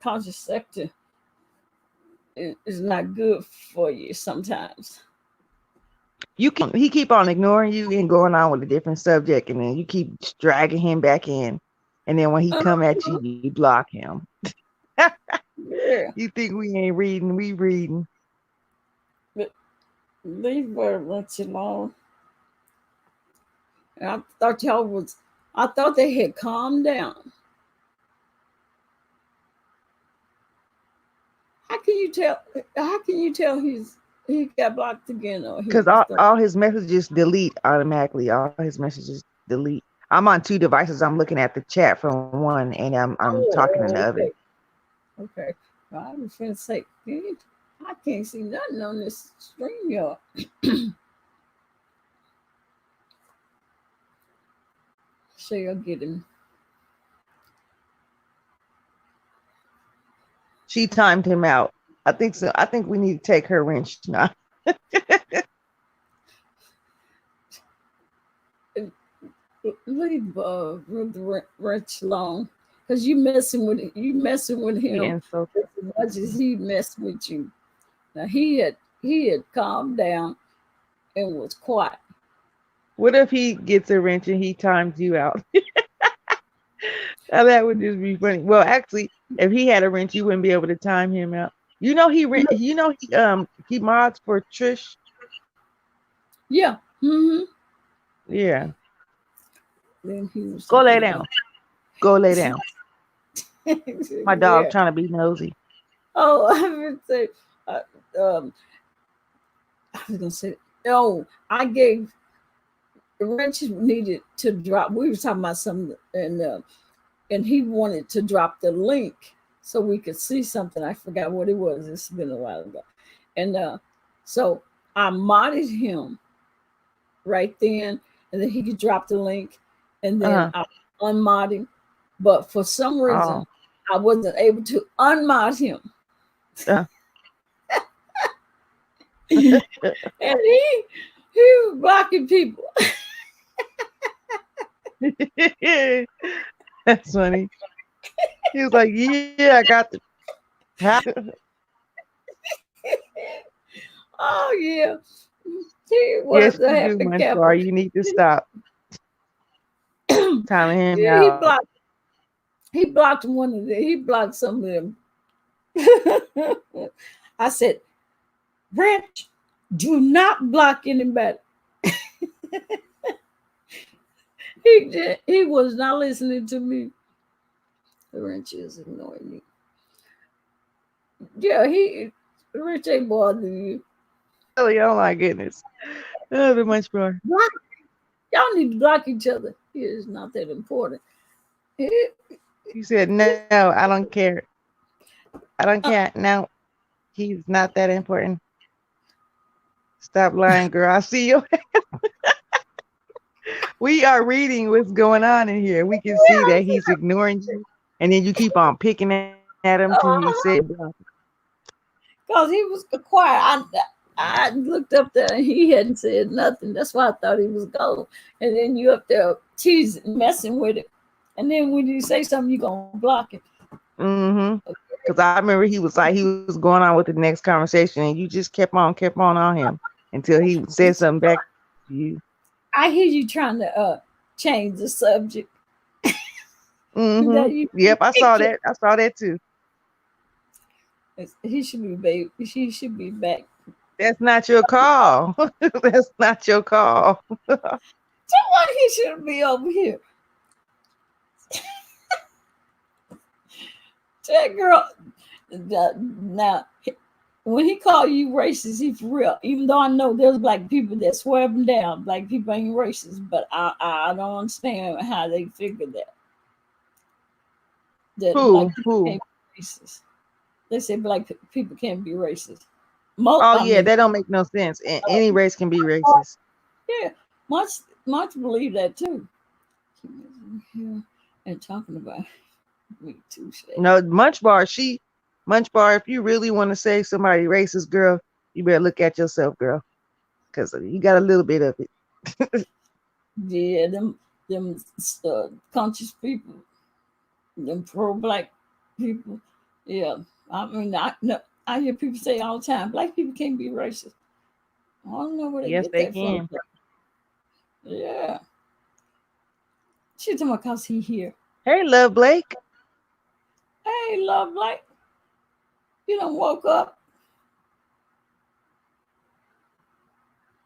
conscious sector is not good for you sometimes. He keep on ignoring you and going on with a different subject, and then you keep dragging him back in, and then when he come at you, you block him. Yeah. You think we ain't reading? We reading. But leave very much alone. And I thought they had calmed down. How can you tell he got blocked again? Because all his messages delete automatically. All his messages delete. I'm on two devices. I'm looking at the chat from one, and I'm talking to the other. Okay. Well, I was going to say, I can't see nothing on this stream, y'all. So you'll get him. She timed him out. I think so. I think we need to take her wrench now. Leave the wrench alone, because you messing with him Yeah, so as much as he messed with you. Now he had calmed down and was quiet. what if he gets a wrench and he times you out? Now, that would just be funny. Well, actually, if he had a wrench, you wouldn't be able to time him out. He mods for Trish. Yeah. Mm-hmm. Yeah. Then he was Go lay down. Go lay down. My dog trying to be nosy. Oh, I would say, I was gonna say, no, I gave the wrench needed to drop. We were talking about something, and he wanted to drop the link so we could see something. I forgot what it was. It's been a while ago, and so I modded him right then, and then he could drop the link, and then I unmod him. But for some reason, I wasn't able to unmod him. and he was blocking people. That's funny. He was like, "Yeah, I got the." Oh yeah, he Yes, was a you do, happy Munch camper. Bar. You need to stop timing him Yeah, out. he blocked one of them. He blocked some of them. I said, Ranch, do not block anybody. He was not listening to me. The Ranch is ignoring me. Yeah, Rich ain't bothering you. Oh my goodness. Oh, the Munch Bar. Block. Y'all need to block each other. It's not that important. He said, "No, I don't care. I don't care. No, he's not that important. Stop lying, girl. I see you." We are reading what's going on in here. We can see that he's ignoring you, and then you keep on picking at him till he said, because he was quiet. I looked up there and he hadn't said nothing. That's why I thought he was gone. And then you up there teasing, messing with it. And then when you say something, you gonna block it. "Mm-hmm." Because I remember he was going on with the next conversation, and you just kept on him until he said something back to you. I hear you trying to change the subject. Mm-hmm. Yep, I saw that. I saw that too. He should be baby. She should be back. That's not your call. That's not your call. Someone he should be over here. That girl. Now, when he called you racist, he for real. Even though I know there's black people that swear them down, black people ain't racist, but I don't understand how they figure that. That black people can't be racist. They say black people can't be racist. That don't make no sense. Any race can be racist. Yeah, much believe that too. And talking about me too. No, Munch Bar, if you really want to say somebody racist, girl, you better look at yourself, girl, because you got a little bit of it. Yeah, them conscious people, them pro-black people. Yeah, I mean, I hear people say all the time, black people can't be racist. I don't know where they get that from. Yeah. She's talking about because he here. Hey, Love Blake. Hey, Love Blake. You done woke up.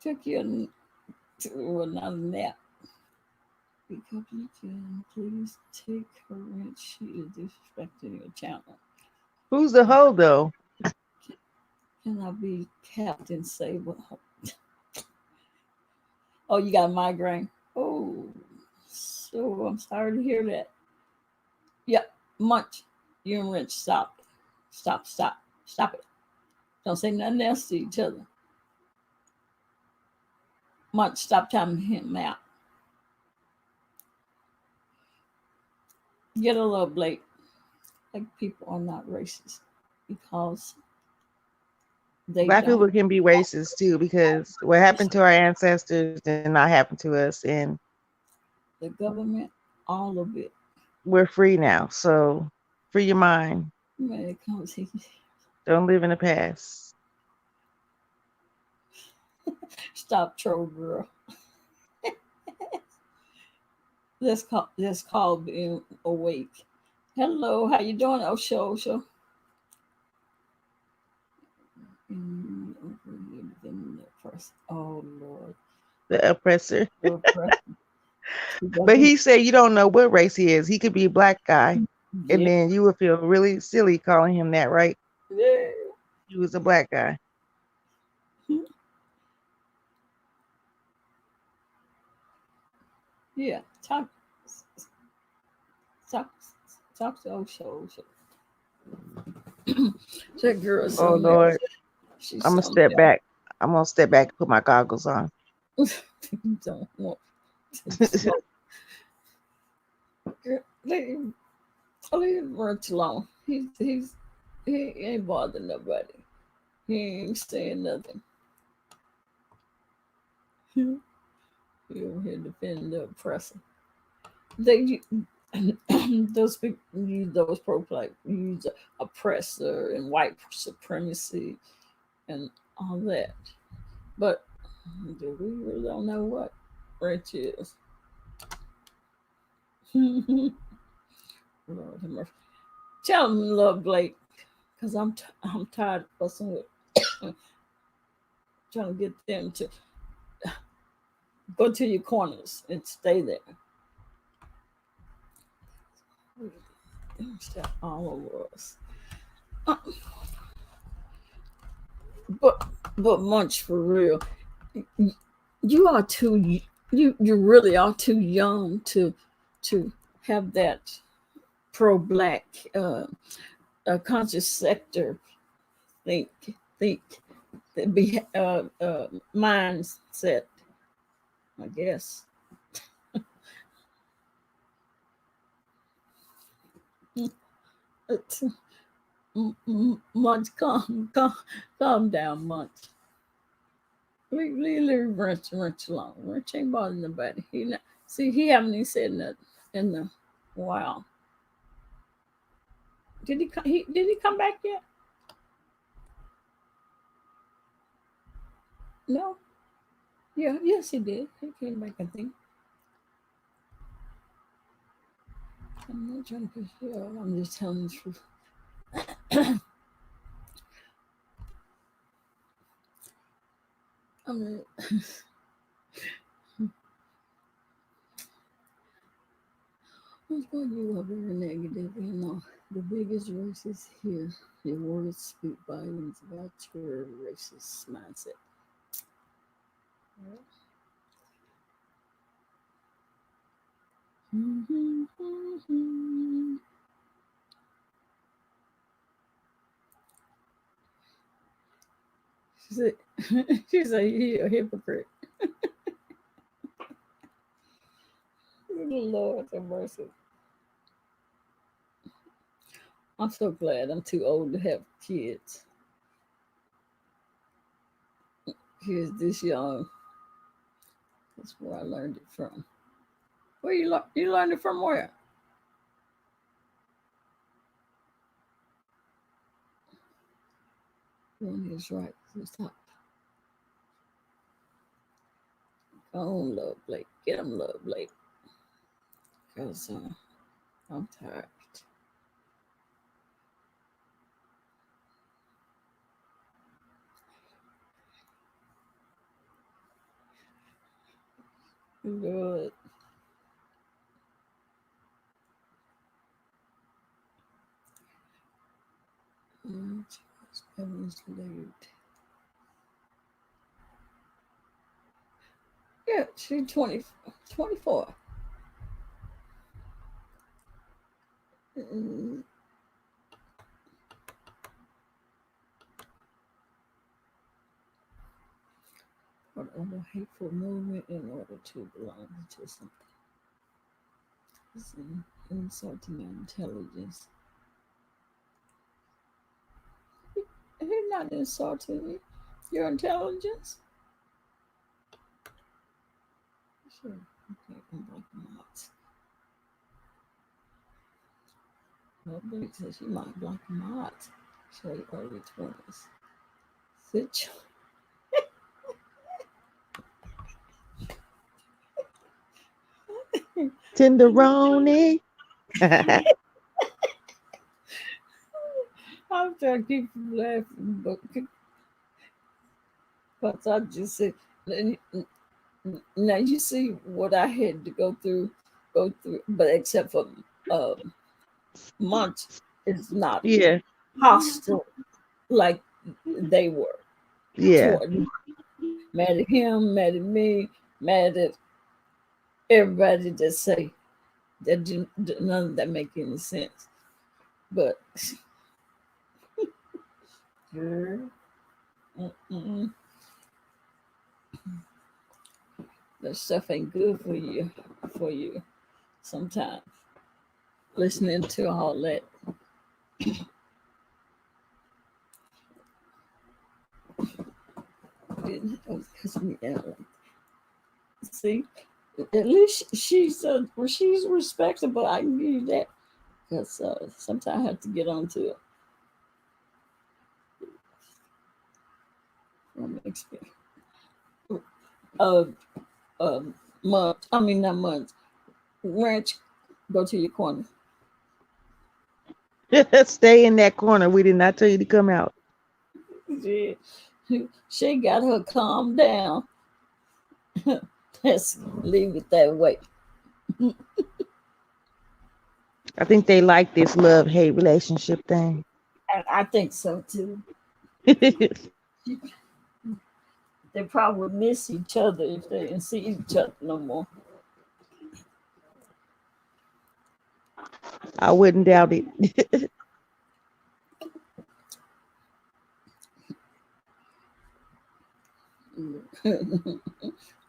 Took you another nap. Because you can please take her when she is disrespecting your channel. Who's the hoe though? Can I be Captain Sable? Oh, you got a migraine. Oh, so I'm sorry to hear that. Yep, Munch, you and Rich, stop. Stop it. Don't say nothing else to each other. Munch, stop timing him out. Get a little Blake. Like people are not racist because black people can be racist too, because what happened to our ancestors did not happen to us, and the government, all of it. We're free now, so free your mind. Man, don't live in the past. Stop, troll girl. Let's call being awake. Hello, how you doing, Osho? Oh Lord, the oppressor. But he said you don't know what race he is. He could be a black guy, and then you would feel really silly calling him that, right? Yeah, he was a black guy. Yeah, talk to Osho. That girl. Oh Lord, I'm gonna step back. I'm gonna step back and put my goggles on. Don't want leave him run too long. He ain't bothering nobody. He ain't saying nothing. You over here defending the oppressor. They those people use those pro-black use oppressor and white supremacy and all that, but we really don't know what rich is. Lord have mercy. Tell them, love Blake, because I'm tired of fussing with trying to get them to go to your corners and stay there. All over us. But Munch, for real, you are too. You really are too young to have that pro-black conscious sector think be mindset, I guess. Munch, calm down, Munch. Leave Wrench alone. Wrench ain't bothering nobody. He haven't even said nothing in the wow. Did he come back yet? No. Yeah, yes, he did. He came back, I think. I'm not trying to push you out. I'm just telling the truth. I mean, what's going you are very negative, you know. The biggest racist here. Your words speak volumes about your racist mindset. She said, you're a hypocrite. Lord have mercy. I'm so glad I'm too old to have kids. Kids this young. That's where I learned it from. Where you learned it from? Where? One is right. Stop. Go on, love Blake. Get him, love Blake. Because I'm tired. Good. Yeah, she's 24. Part of a hateful movement in order to belong to something. It's insulting your intelligence. He's not insulting your intelligence. Sure. Okay, I'm black and white. Well, Blake says she might black and white. Show you early 20s. Sit. Tenderoni. I'm trying to keep from laughing, but I just said, now you see what I had to go through, but except for Munch is not hostile like they were. Yeah. Mad at him, mad at me, mad at everybody that say that none of that make any sense. But that stuff ain't good for you sometimes. Listening to all that. See, at least she's respectable. I can give you that. Because sometimes I have to get on to it. Uh, month. I mean, not months. Ranch, go to your corner. Stay in that corner. We did not tell you to come out. Yeah. She got her calm down. Let's leave it that way. I think they like this love-hate relationship thing. I think so too. They probably miss each other if they didn't see each other no more. I wouldn't doubt it.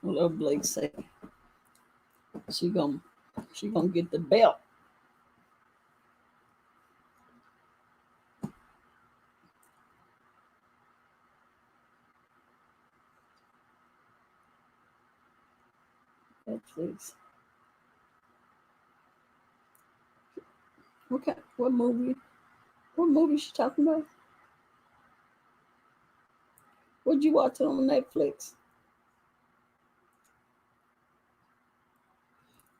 Little Blake say she gonna get the belt. Netflix. Okay, what movie? What movie she talking about? What'd you watch on Netflix?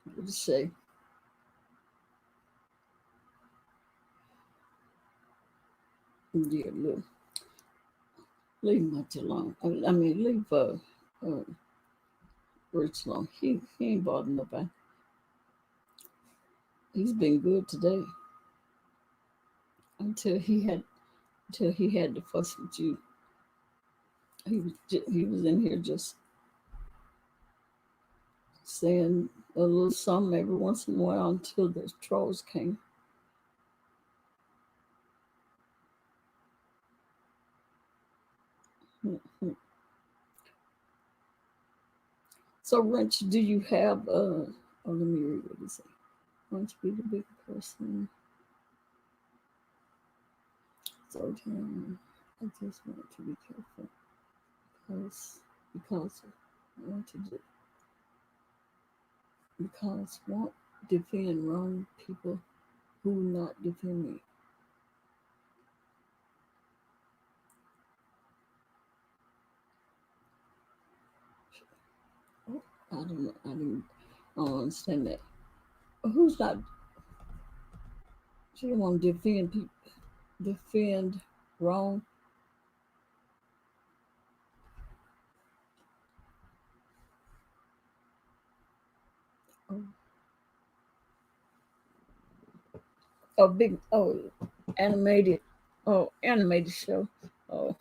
What did you say? Yeah, look. Leave much alone. I mean, leave Rich alone. He ain't bothering nobody. He's been good today until he had to fuss with you. He was in here just saying a little something every once in a while until the trolls came. So, Wrench, do you have let me read what he said. Want to be the bigger person. So, I just want to be careful because I want to do because won't defend wrong people who will not defend me. I don't know. I don't understand that. Who's not? She don't want to defend people. Defend wrong. Oh, big. Oh, animated. Oh, animated show. Oh.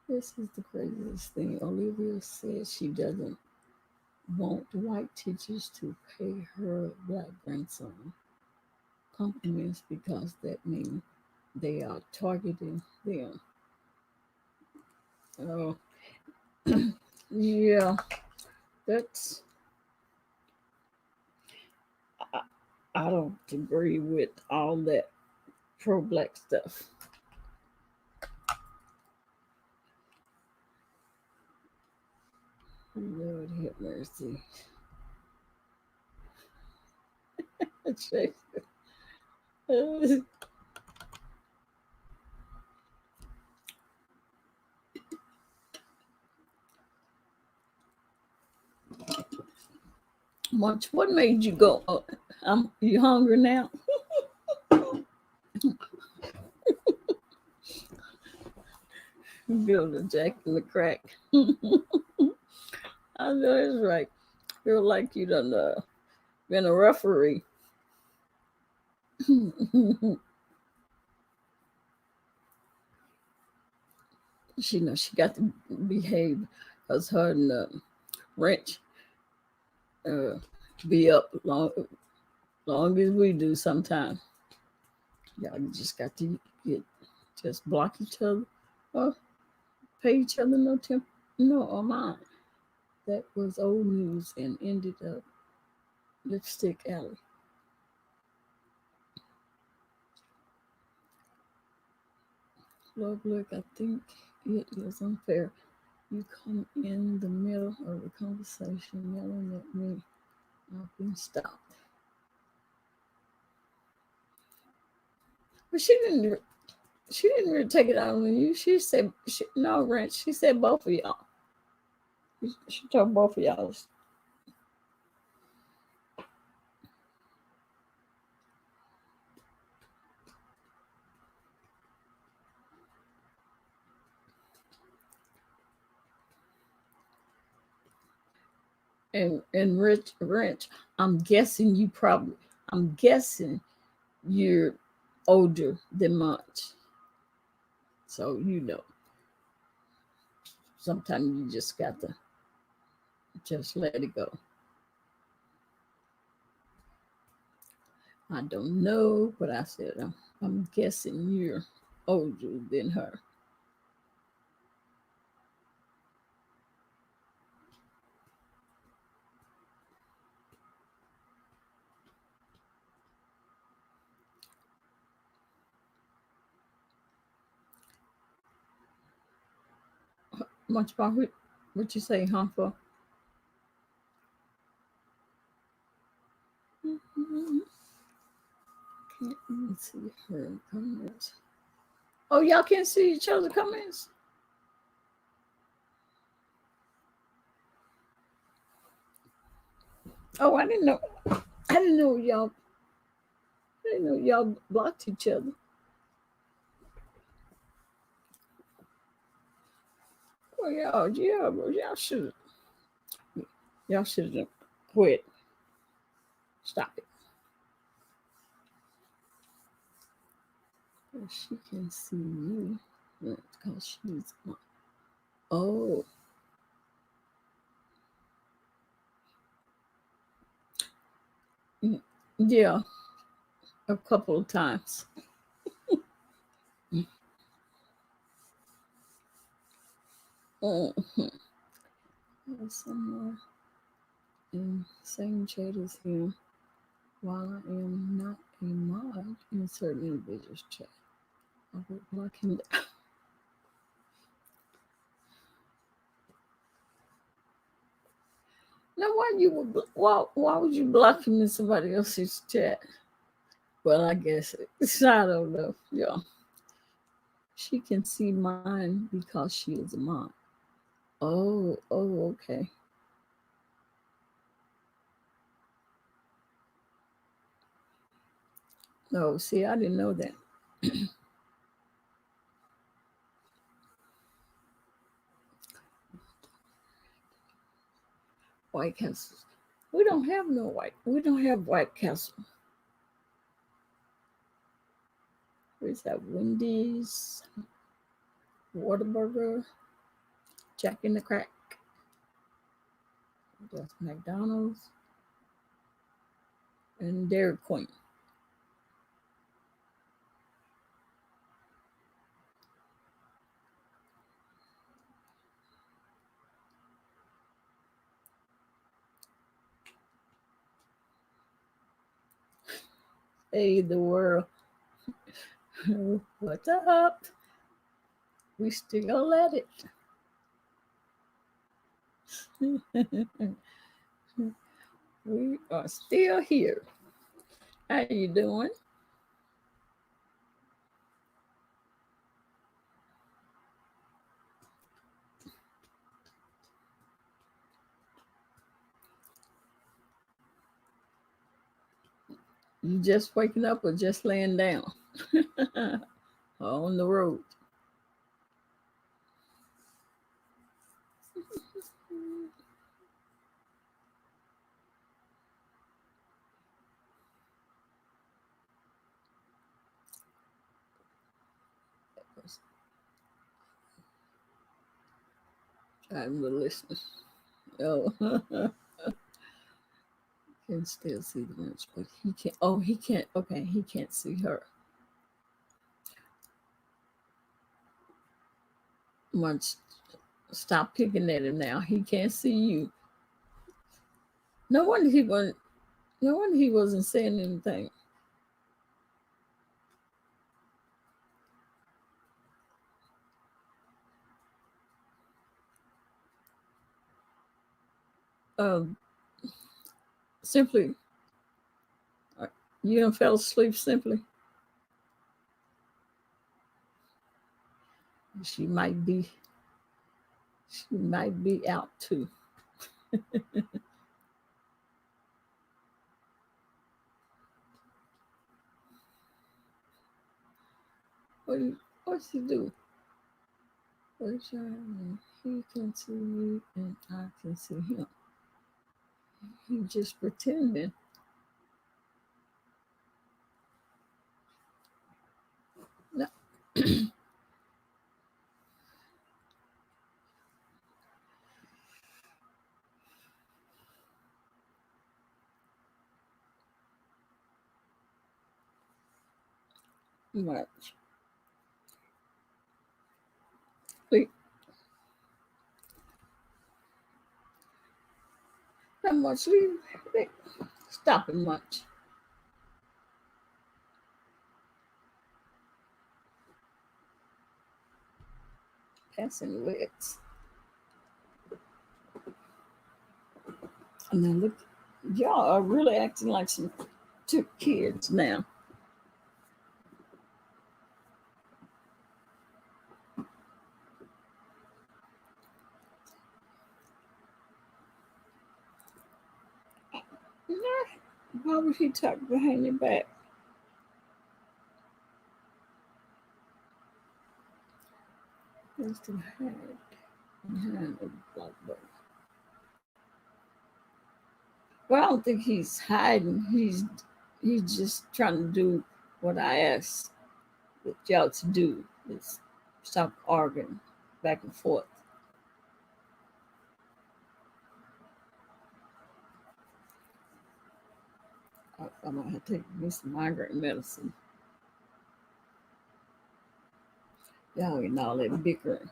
This is the craziest thing. Olivia says she doesn't want white teachers to pay her black grandson compliments because that means they are targeting them. Oh, yeah, that's. I don't agree with all that pro-black stuff. Lord have mercy. What made you go? You hungry now? Build a Jack in the crack. I know it's right. Feel like you done been a referee. She knows she got to behave because her and Wrench be up long as we do sometimes. Y'all just got to just block each other or pay each other no mind. That was old news and ended up Lipstick Alley. Look, I think it is unfair. You come in the middle of the conversation yelling at me. I've been stopped. But she didn't really take it out on you. She said, no, Ranch. She said both of y'all. She told both of y'all. And Rich, I'm guessing you're older than much. So sometimes you just got to just let it go. I don't know, but I said I'm guessing you're older than her. Much about what you say, Humper? Can't even see her comments. Oh, y'all can't see each other's comments? Oh, I didn't know. Y'all. I didn't know y'all blocked each other. Well, y'all should have quit. Stop it. Well, she can see you because she's on. Oh. Yeah, a couple of times. Somewhere in same chat as him. While I am not a mod in certain individuals' chat, I will block him. Now, why would you block him in somebody else's chat? Well, I guess I don't know. Yeah, she can see mine because she is a mod. Oh, okay. No, see, I didn't know that. White Castles. We don't have White Castle. Where's that? Wendy's, Whataburger, Jack in the Crack. That's McDonald's and Dairy Queen. Hey, the world. What's up? We still at it. We are still here. How you doing? You just waking up or just laying down? On the road. Trying to listen. Oh, can still see the lunch, but he can't. Oh, he can't. Okay, he can't see her. Much. Stop picking at him now. He can't see you. No wonder he wasn't saying anything. Um, simply, you done fell asleep simply. She might be out too. What's he do? He can see me and I can see him. He just pretending. No. Much. Wait. Not much. Wait. Stop it much. Passing legs. And then look, y'all are really acting like some two kids now. Why would he talk behind your back? There's the head behind the blackbird. Well, I don't think he's hiding. He's just trying to do what I asked y'all to do. Is stop arguing back and forth. I'm gonna have to take me some migraine medicine. Y'all ain't all that bickering.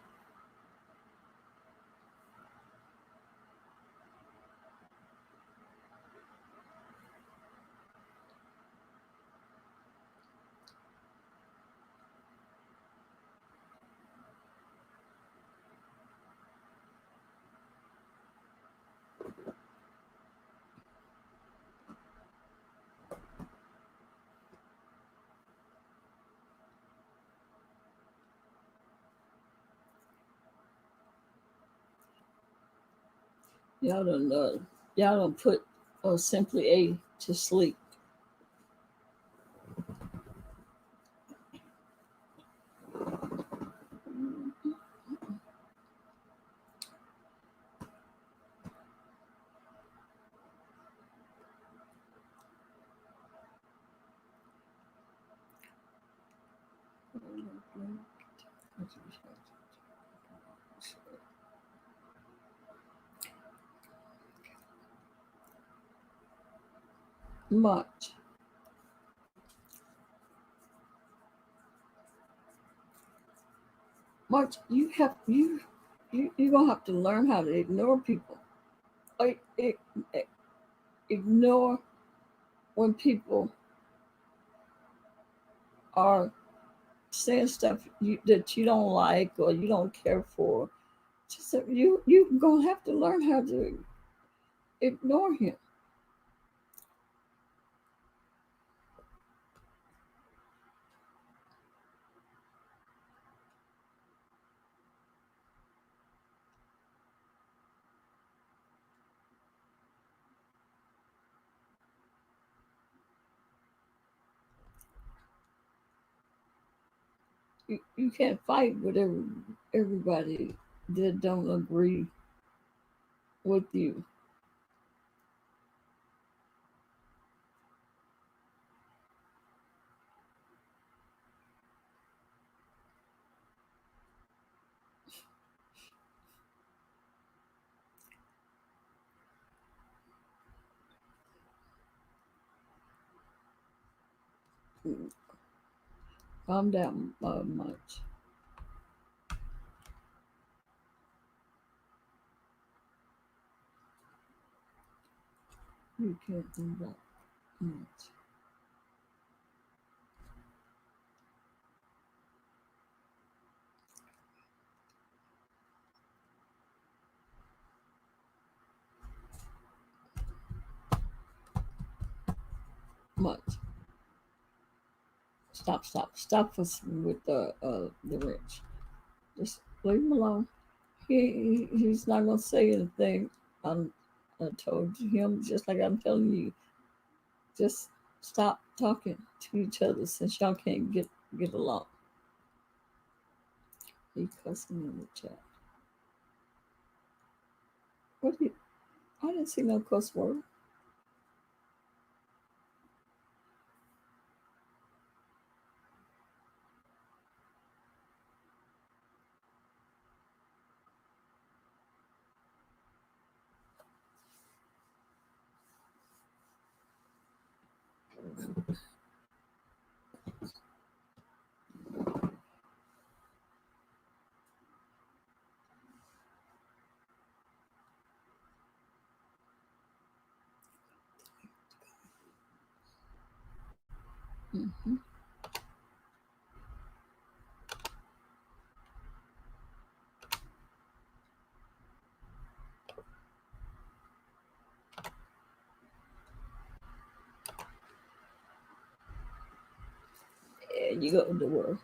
Y'all don't put simply A to sleep. Much. You're gonna have to learn how to ignore people. Ignore when people are saying stuff that you don't like or you don't care for. Just you're gonna have to learn how to ignore him. You can't fight with everybody that don't agree with you. Calm down, much. You can't do that much. much. Stop us with the rich. Just leave him alone. He's not gonna say anything. I told him just like I'm telling you. Just stop talking to each other since y'all can't get along. He cussing in the chat. I didn't see no cuss word. Mm-hmm. Yeah, you go to the world.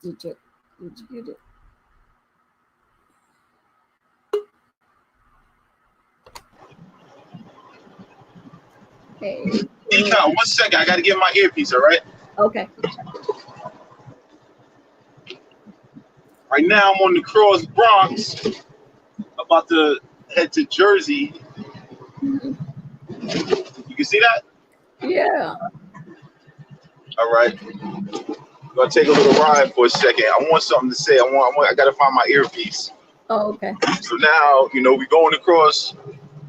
Did you get it? Hey. One second, I gotta get my earpiece, all right? Okay. Right now I'm on the Cross Bronx, about to head to Jersey. Mm-hmm. You can see that? Yeah. All right. I'm gonna take a little ride for a second. I want something to say. I gotta find my earpiece. Oh, okay. So now, we're going across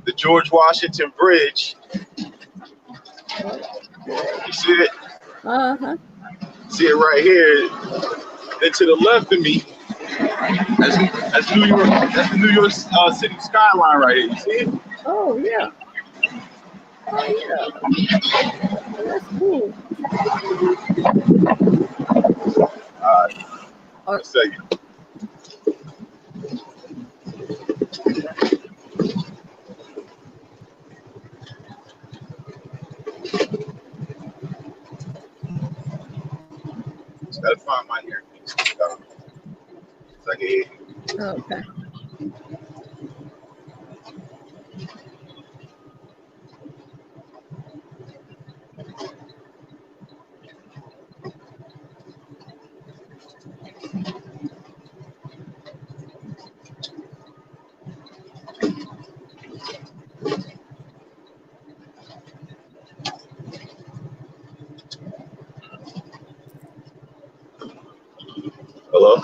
the George Washington Bridge. You see it? Uh-huh. See it right here. Then to the left of me, that's New York. That's the New York City skyline right here. You see it? Oh yeah. Oh yeah. That's cool. All right. One second. Just gotta find my earpiece. So I can hear you. Okay. Hello?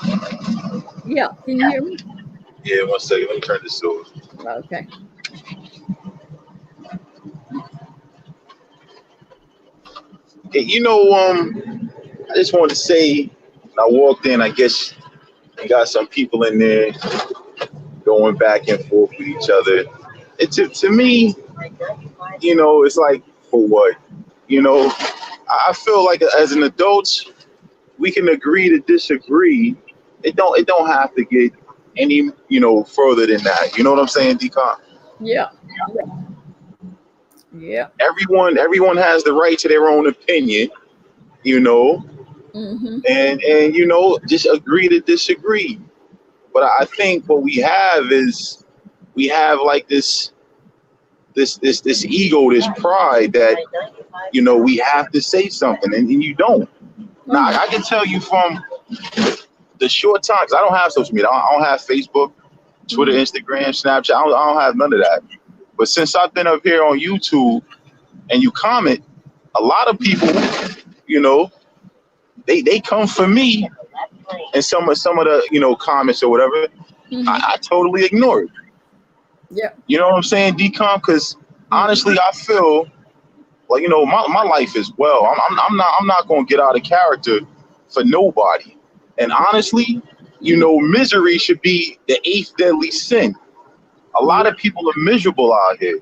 Yeah. Can you hear me? Yeah, one second. Let me turn this over. Okay. Hey, I just wanted to say, when I walked in, I guess you got some people in there going back and forth with each other. To me, it's like, for what? I feel like as an adult, we can agree to disagree. It don't have to get any, further than that. You know what I'm saying, DCOP? Yeah. Yeah. Everyone has the right to their own opinion, Mm-hmm. and just agree to disagree. But I think what we have is like this ego, this pride that we have to say something, and you don't. Now I can tell you from the short time, because I don't have social media. I don't have Facebook, Twitter, Instagram, Snapchat. I don't have none of that. But since I've been up here on YouTube and you comment, a lot of people, they come for me, and some of the comments or whatever, I totally ignore it. Yeah. You know what I'm saying, DCOM? Because honestly, I feel like my life is well. I'm not gonna get out of character for nobody. And honestly, misery should be the 8th deadly sin. A lot of people are miserable out here.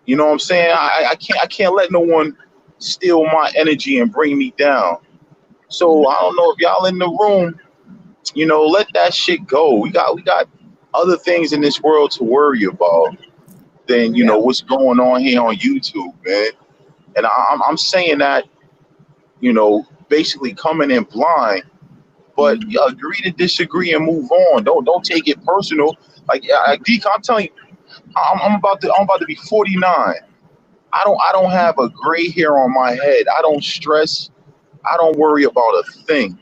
You know what I'm saying? I can't let no one steal my energy and bring me down. So I don't know if y'all in the room, let that shit go. We got other things in this world to worry about than what's going on here on YouTube, man. And I'm saying that, basically coming in blind, but agree to disagree and move on. Don't take it personal. Like Deacon, I'm telling you, I'm about to be 49. I don't have a gray hair on my head. I don't stress. I don't worry about a thing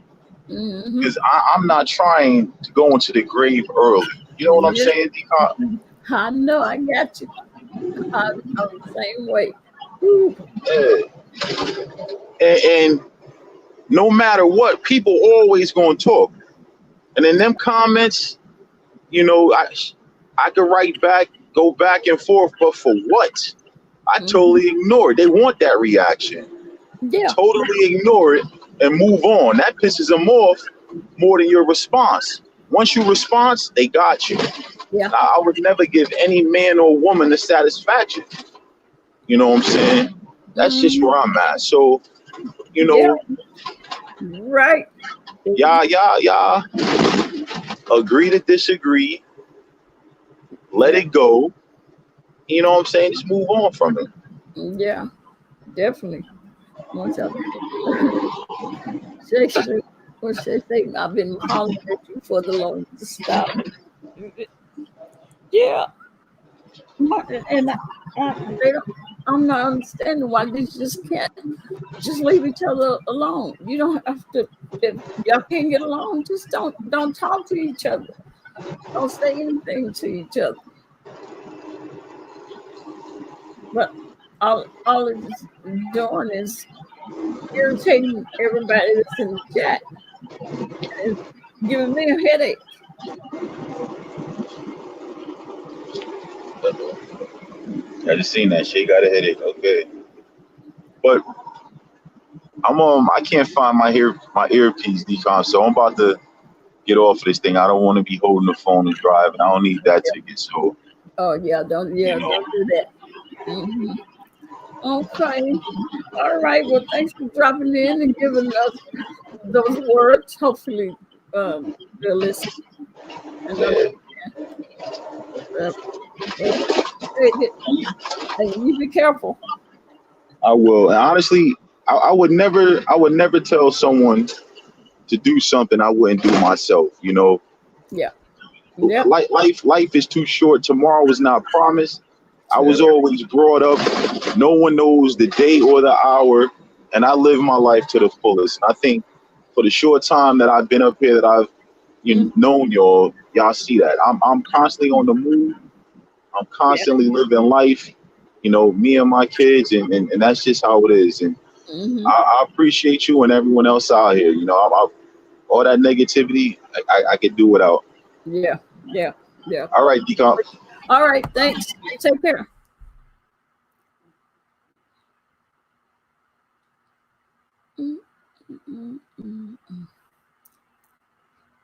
because I'm not trying to go into the grave early. You know what I'm saying, Deacon? I know. I got you. I'm the same way. And no matter what, people always gonna talk. And in them comments, I could write back, go back and forth, but for what? I totally ignore it. They want that reaction. Yeah. Totally ignore it and move on. That pisses them off more than your response. Once you respond, they got you. Yeah. I would never give any man or woman the satisfaction. You know what I'm saying? That's just where I'm at. So, right. Yeah. Agree to disagree. Let it go. You know what I'm saying? Just move on from it. Yeah, definitely. What's up? What's that thing? I've been hollering at you for the longest. Stop. Yeah. And I'm not understanding why they just can't just leave each other alone. You don't have to. If y'all can't get along, just don't talk to each other. Don't say anything to each other. But all it's doing is irritating everybody that's in the chat. It's giving me a headache. I just seen that shit. Got a headache. Okay, but I can't find my earpiece, Decon. So I'm about to get off of this thing. I don't want to be holding the phone and driving. I don't need that ticket. So. Oh yeah, don't do that. Mm-hmm. Okay. All right. Well, thanks for dropping in and giving us those words. Hopefully, they'll listen. And you be careful. I will. And honestly, I would never tell someone to do something I wouldn't do myself. Yeah. Yep. Life is too short. Tomorrow is not promised. I was always brought up. No one knows the day or the hour, and I live my life to the fullest. And I think for the short time that I've been up here, that I've known y'all see that I'm constantly on the move. I'm constantly living life. Me and my kids, and that's just how it is. And I appreciate you and everyone else out here. All that negativity, I could do without. Yeah. All right, Deacon. All right, thanks. Take care.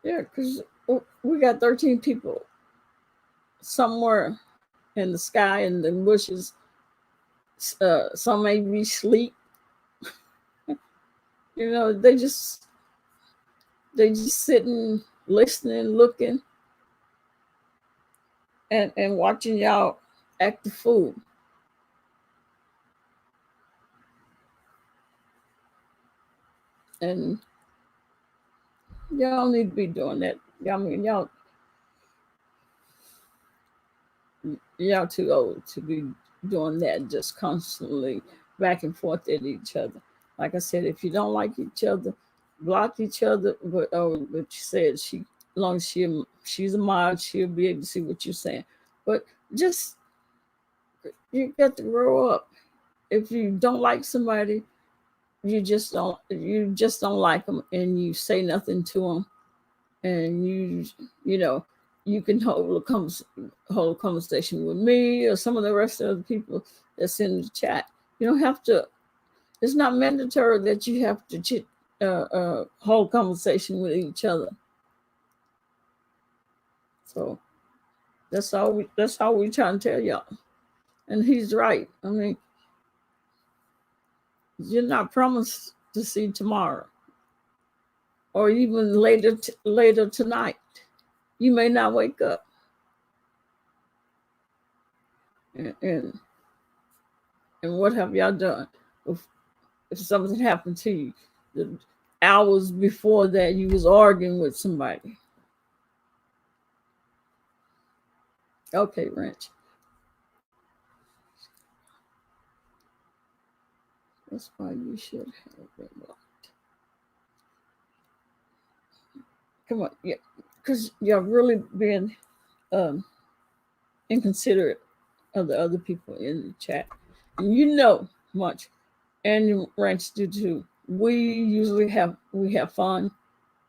Yeah, because we got 13 people somewhere in the sky and the bushes. Some may be asleep. They just sitting, listening, looking, and watching y'all act the fool. And y'all need to be doing that. Y'all too old to be doing that, just constantly back and forth at each other. Like I said, if you don't like each other, block each other. But you said as long as she's a mod, she'll be able to see what you're saying. But just you got to grow up. If you don't like somebody, you just don't like them, and you say nothing to them, and you can hold a conversation with me or some of the rest of the people that's in the chat. You don't have to. It's not mandatory that you have to hold conversation with each other. So that's all we trying to tell y'all. And he's right. I mean, You're not promised to see tomorrow, or even later tonight. You may not wake up. And what have y'all done? If something happened to you, the hours before that you was arguing with somebody. Okay, Wrench. That's why you should have been blocked. Come on, yeah, because y'all really been inconsiderate of the other people in the chat. And you know much, and Wrench do too. We usually have fun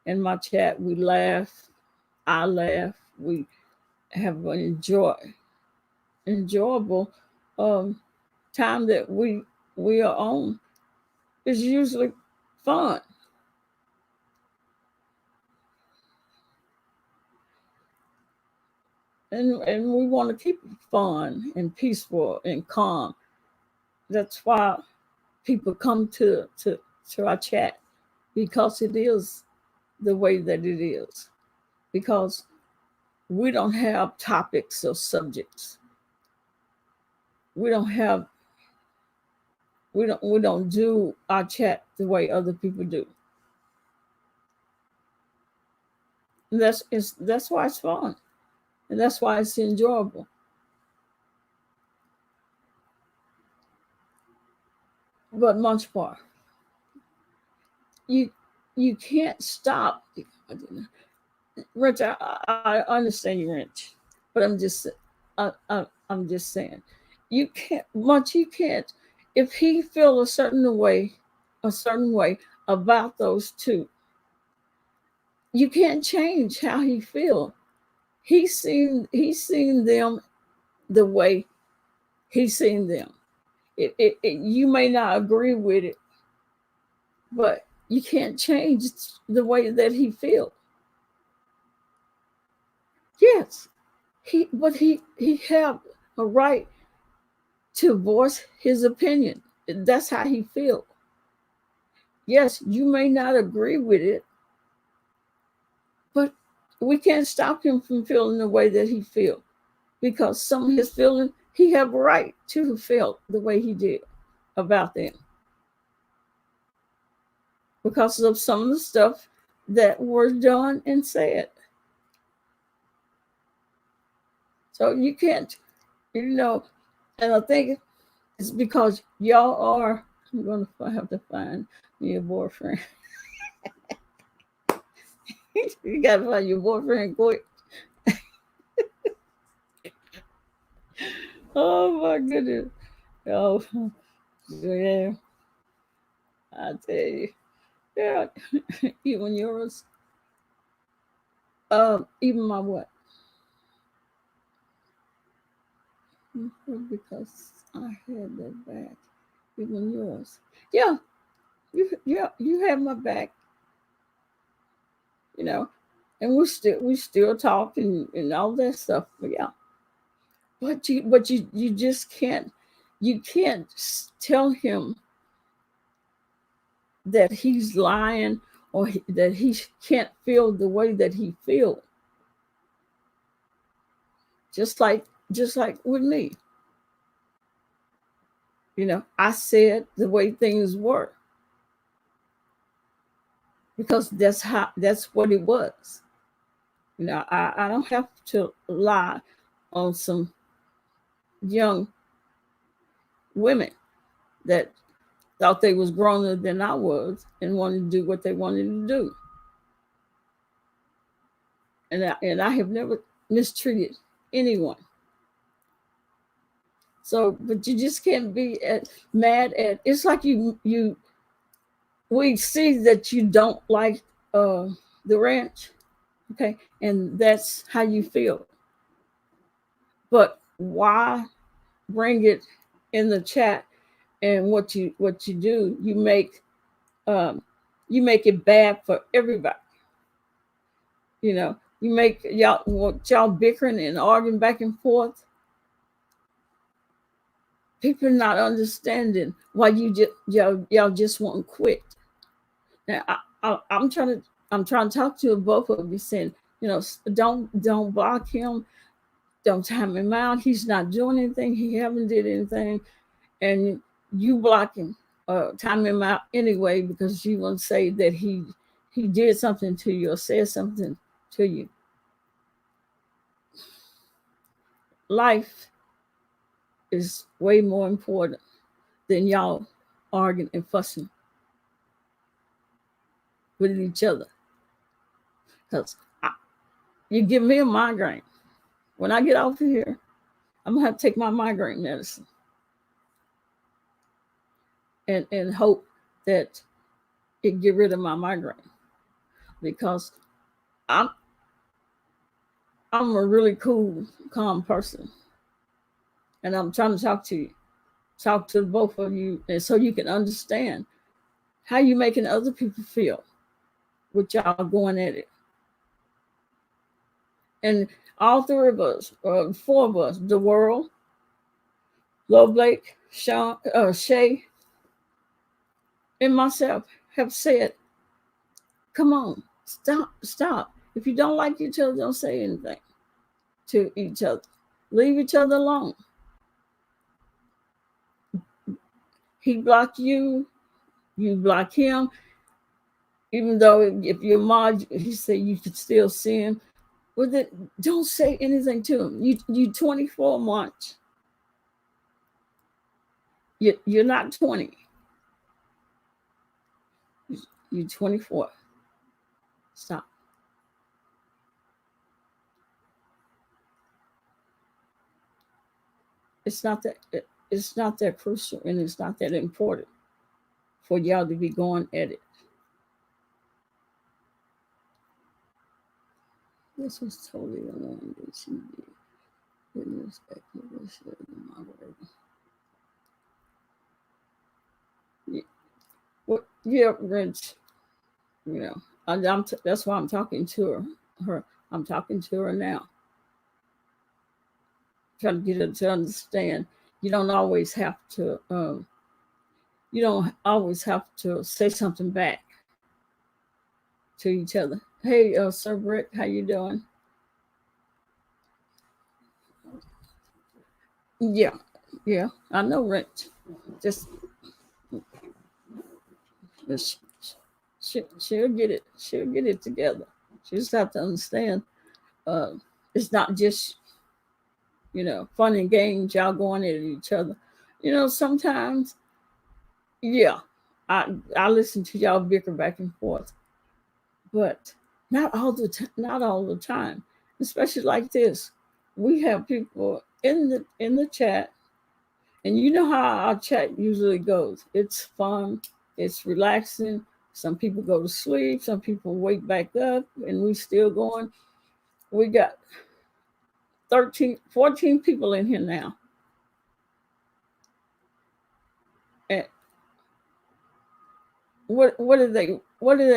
in my chat. We laugh, I laugh. We have an enjoyable time that we are on. It's usually fun. And we want to keep it fun and peaceful and calm. That's why people come to our chat, because it is the way that it is. Because we don't have topics or subjects. We don't do our chat the way other people do. And that's why it's fun. And that's why it's enjoyable. But Munchbar, you can't stop. Rich, I understand you, Rich, but I'm just saying, you can't. If he feel a certain way about those two, you can't change how he feel. He's seen them the way he's seen them. You may not agree with it, but you can't change the way that he feels. Yes, he have a right to voice his opinion. That's how he feels. Yes, you may not agree with it, but we can't stop him from feeling the way that he feels, because some of his feelings, he have a right to feel the way he did about them, because of some of the stuff that was done and said. So you can't, and I think it's because y'all are, I'm going to have to find me a boyfriend. You got to find your boyfriend quick. Oh my goodness. Oh, yeah. I tell you. Yeah. Even yours. Even my what? Because I had that back. Even yours. Yeah. You have my back. And we still talk and all that stuff. But yeah. But you just can't tell him that he's lying, or that he can't feel the way that he feels. Just like with me. I said the way things were, because that's what it was. I don't have to lie on some young women that thought they was growner than I was and wanted to do what they wanted to do. And I have never mistreated anyone. So, but you just can't be mad at. It's like we see that you don't like the ranch, okay, and that's how you feel. But why bring it in the chat? And what you do, you make it bad for everybody. You make y'all bickering and arguing back and forth. People not understanding why y'all just won't quit. Now I'm trying to talk to both of you, saying, don't block him, don't time him out. He's not doing anything. He haven't did anything, and you block him, time him out anyway because you want to say that he did something to you or said something to you. Life is way more important than y'all arguing and fussing with each other. Because you give me a migraine. When I get off of here, I'm going to have to take my migraine medicine and hope that it get rid of my migraine. Because I'm a really cool, calm person. And I'm trying to talk to both of you, and so you can understand how you making other people feel with y'all going at it. And all three of us, or four of us, the world, Love Blake, Shay, and myself have said, come on, stop. If you don't like each other, don't say anything to each other. Leave each other alone. He blocked you, you block him. Even though if you're mod, he said you could still see him. Well, then don't say anything to him. You 24 months. You're not 20. You're 24. Stop. It's not that crucial, and it's not that important for y'all to be going at it. This was totally the one that she did. Goodness, my word. Yeah, well, yeah, Rich. That's why I'm talking to her. I'm talking to her now. Trying to get her to understand. You don't always have to. You don't always have to say something back to each other. Hey, Sir Brick, how you doing? Yeah, I know, Rich. Just she'll get it. She'll get it together. She just have to understand. It's not just fun and games. Y'all going at each other. Sometimes, yeah, I listen to y'all bicker back and forth, but not all the time. Especially like this, we have people in the chat, and you know how our chat usually goes. It's fun. It's relaxing. Some people go to sleep. Some people wake back up, and we still going. We got 14 people in here now. And what are they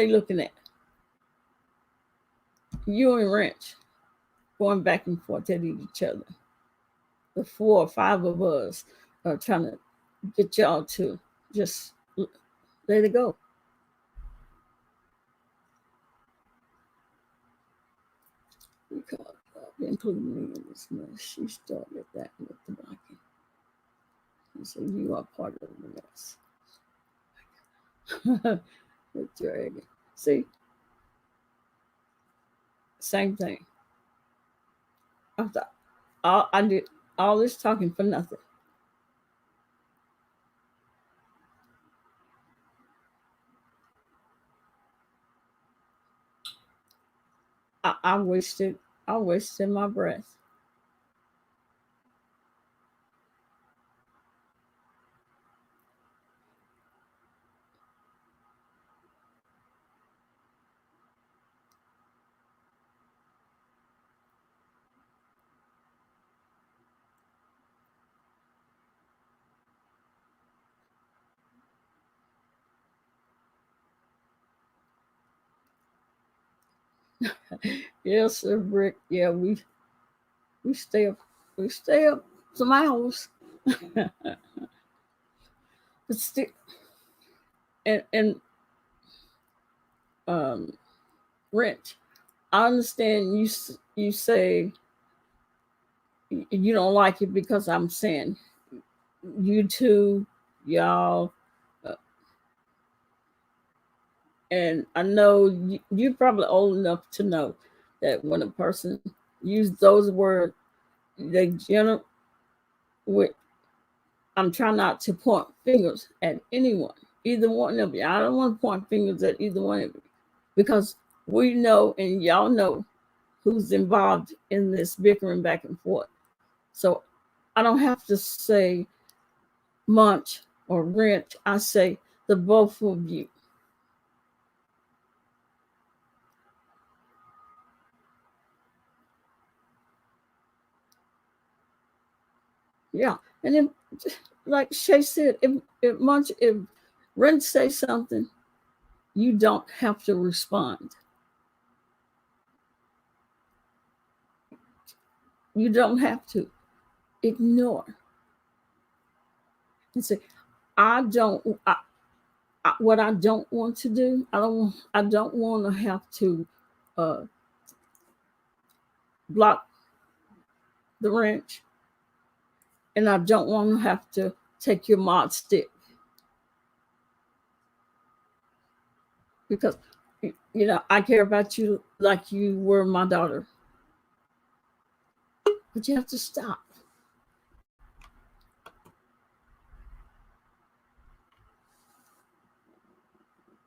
looking at? You and Wrench going back and forth at each other. The 4 or 5 of us are trying to get y'all to just let it go. Because including me in this mess, she started that with the blocking. And so you are part of the mess. With dragging. See? Same thing. I did all this talking for nothing. I wasted my breath. Yes, sir, Brick. Yeah, we stay up some hours. But still, and Rich, I understand you say you don't like it because I'm saying you two, y'all, and I know you're probably old enough to know that when a person uses those words, they generally, I'm trying not to point fingers at anyone, either one of you. I don't want to point fingers at either one of you because we know and y'all know who's involved in this bickering back and forth. So I don't have to say Munch or Rent. I say the both of you. Yeah. And then, like Shay said, if Rent says something, you don't have to respond. You don't have to ignore and say, I don't. What I don't want to do, I don't want to have to uh, block the wrench, and I don't want to have to take your mod stick because I care about you like you were my daughter. But you have to stop.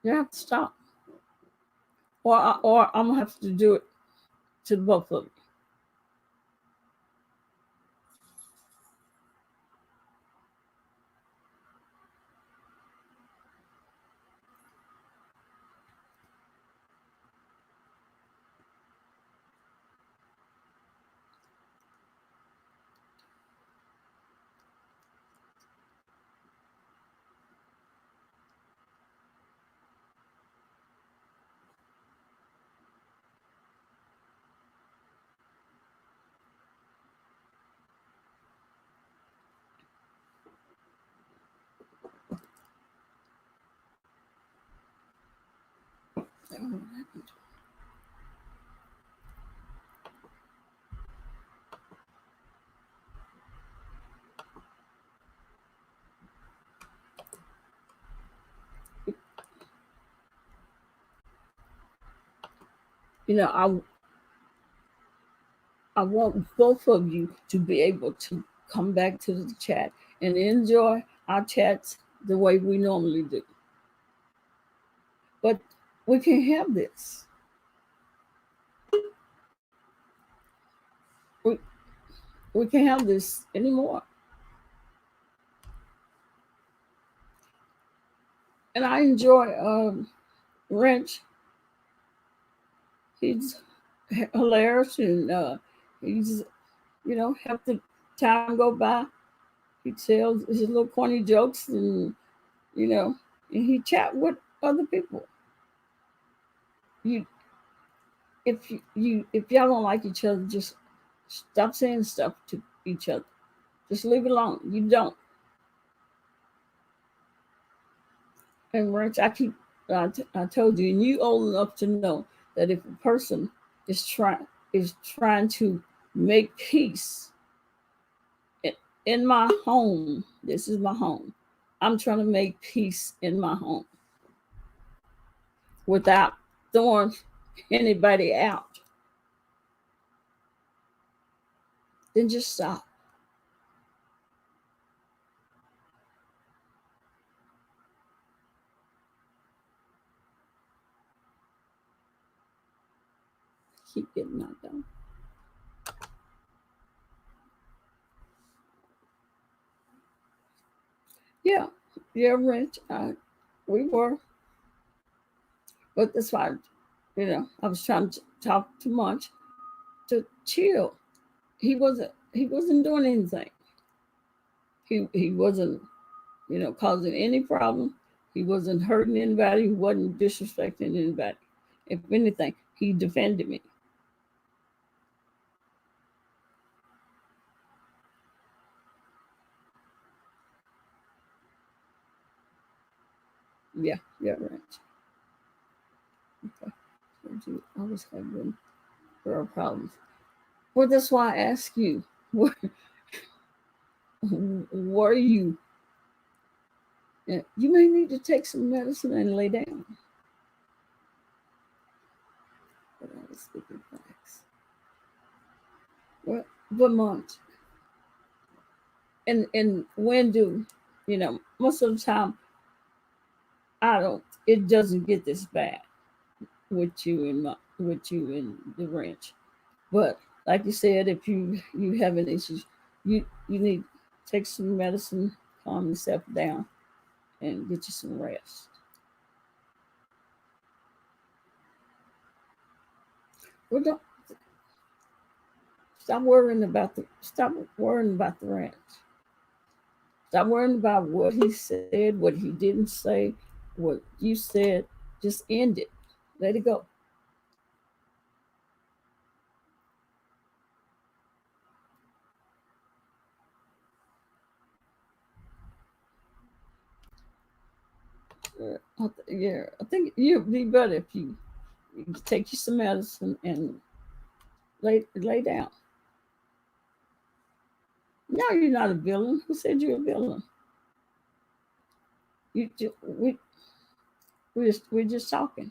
You have to stop, or I'm gonna have to do it to both of you. I want both of you to be able to come back to the chat and enjoy our chats the way we normally do. But we can't have this. We can't have this anymore. And I enjoy Wrench. He's hilarious and he's, have the time go by. He tells his little corny jokes and he chat with other people. If y'all don't like each other, just stop saying stuff to each other. Just leave it alone. You don't. And Rich, I told you, and you old enough to know that if a person is trying to make peace in my home, this is my home. I'm trying to make peace in my home without throwing anybody out. Then just stop. Keep getting knocked down. Yeah, Rich. We were, but that's why, I was trying to talk too much to chill. He wasn't doing anything. He wasn't, causing any problem. He wasn't hurting anybody. He wasn't disrespecting anybody. If anything, he defended me. Yeah, rent. Okay. So you always have them girl problems. Well, that's why I ask you, were you? You may need to take some medicine and lay down. But I was sleeping facts. Well, Vermont. And when do, most of the time I don't, it doesn't get this bad with you and the ranch. But like you said, if you having issues, you need to take some medicine, calm yourself down, and get you some rest. Well, don't stop worrying about the ranch. Stop worrying about what he said, what he didn't say, what you said. Just end it. Let it go. I think you'd be better if you take you some medicine and lay down. No, you're not a villain. Who said you're a villain? You just, we're just talking.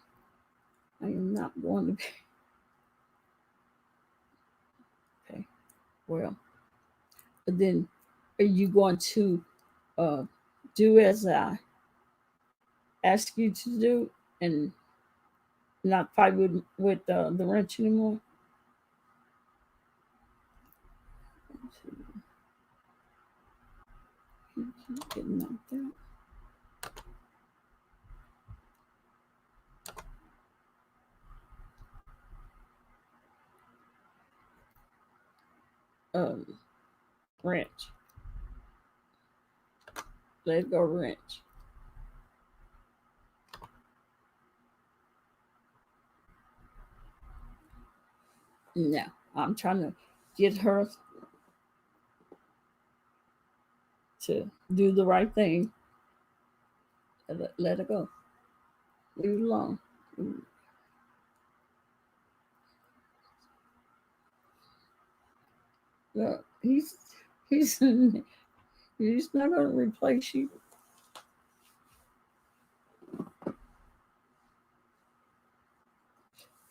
I am not going to be. Okay. Well, then are you going to do as I ask you to do and not fight with the wrench anymore? Getting knocked out. Wrench. Let go, wrench. No, I'm trying to get her to do the right thing. Let her go. Leave it alone. No, he's he's not going to replace you.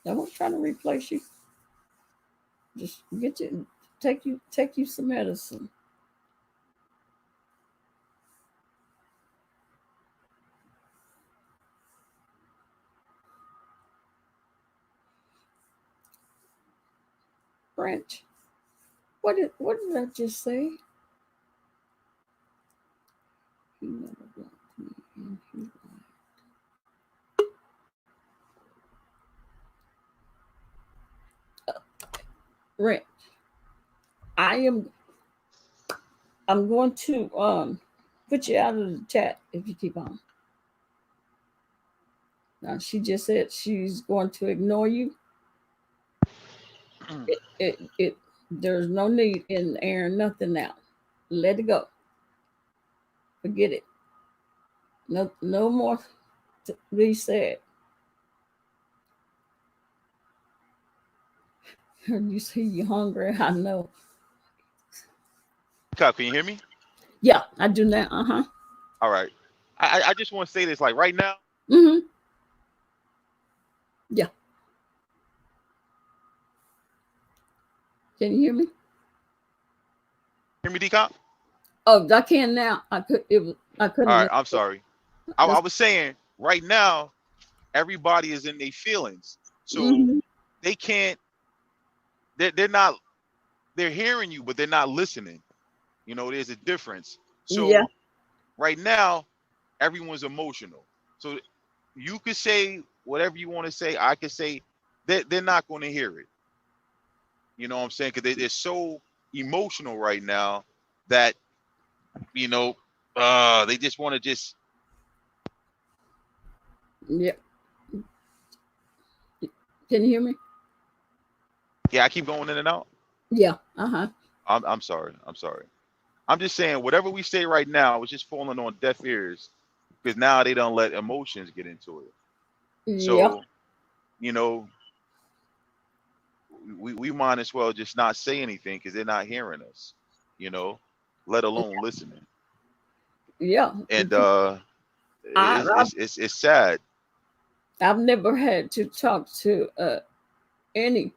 I won't try to replace you. Just take you some medicine. French. What did I just say? He never blocked me and he lied. Rent. I'm going to put you out of the chat if you keep on. Now she just said she's going to ignore you. There's no need in airing nothing out. Let it go. Forget it. No more to be said. You say you're hungry. I know. Can you hear me? Yeah, I do now. All right. I just want to say this, like right now. Mm-hmm. Yeah. Can you hear me? Hear me, DCOP? Oh, I can now. I couldn't. All right, I'm sorry. I was saying right now, everybody is in their feelings, so they can't. They're not. They're hearing you, but they're not listening. You know, there's a difference. So right now, everyone's emotional. So you could say whatever you want to say. I could say they're not going to hear it. You know what I'm saying? Because they're so emotional right now that, they just want to just. Yeah. Can you hear me? Yeah, I keep going in and out. Yeah. I'm sorry. I'm just saying whatever we say right now is just falling on deaf ears, because now they don't let emotions get into it. Yeah. So, you know, we might as well just not say anything because they're not hearing us, you know, let alone listening. Yeah. And I, it's sad. I've never had to talk to any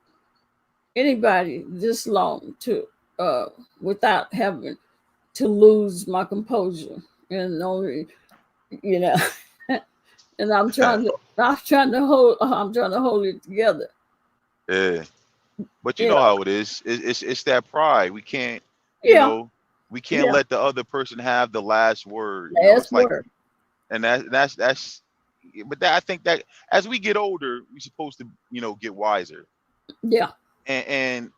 anybody this long to without having to lose my composure, and only, you know, and I'm trying to hold it together. Yeah. But you You know know. how it is. It's that pride. We can't, you Yeah. know, we can't Yeah. let the other person have the last word. You know, Last it's like, word. and that's. But that, I think that as we get older, we're supposed to, you know, get wiser. Yeah. And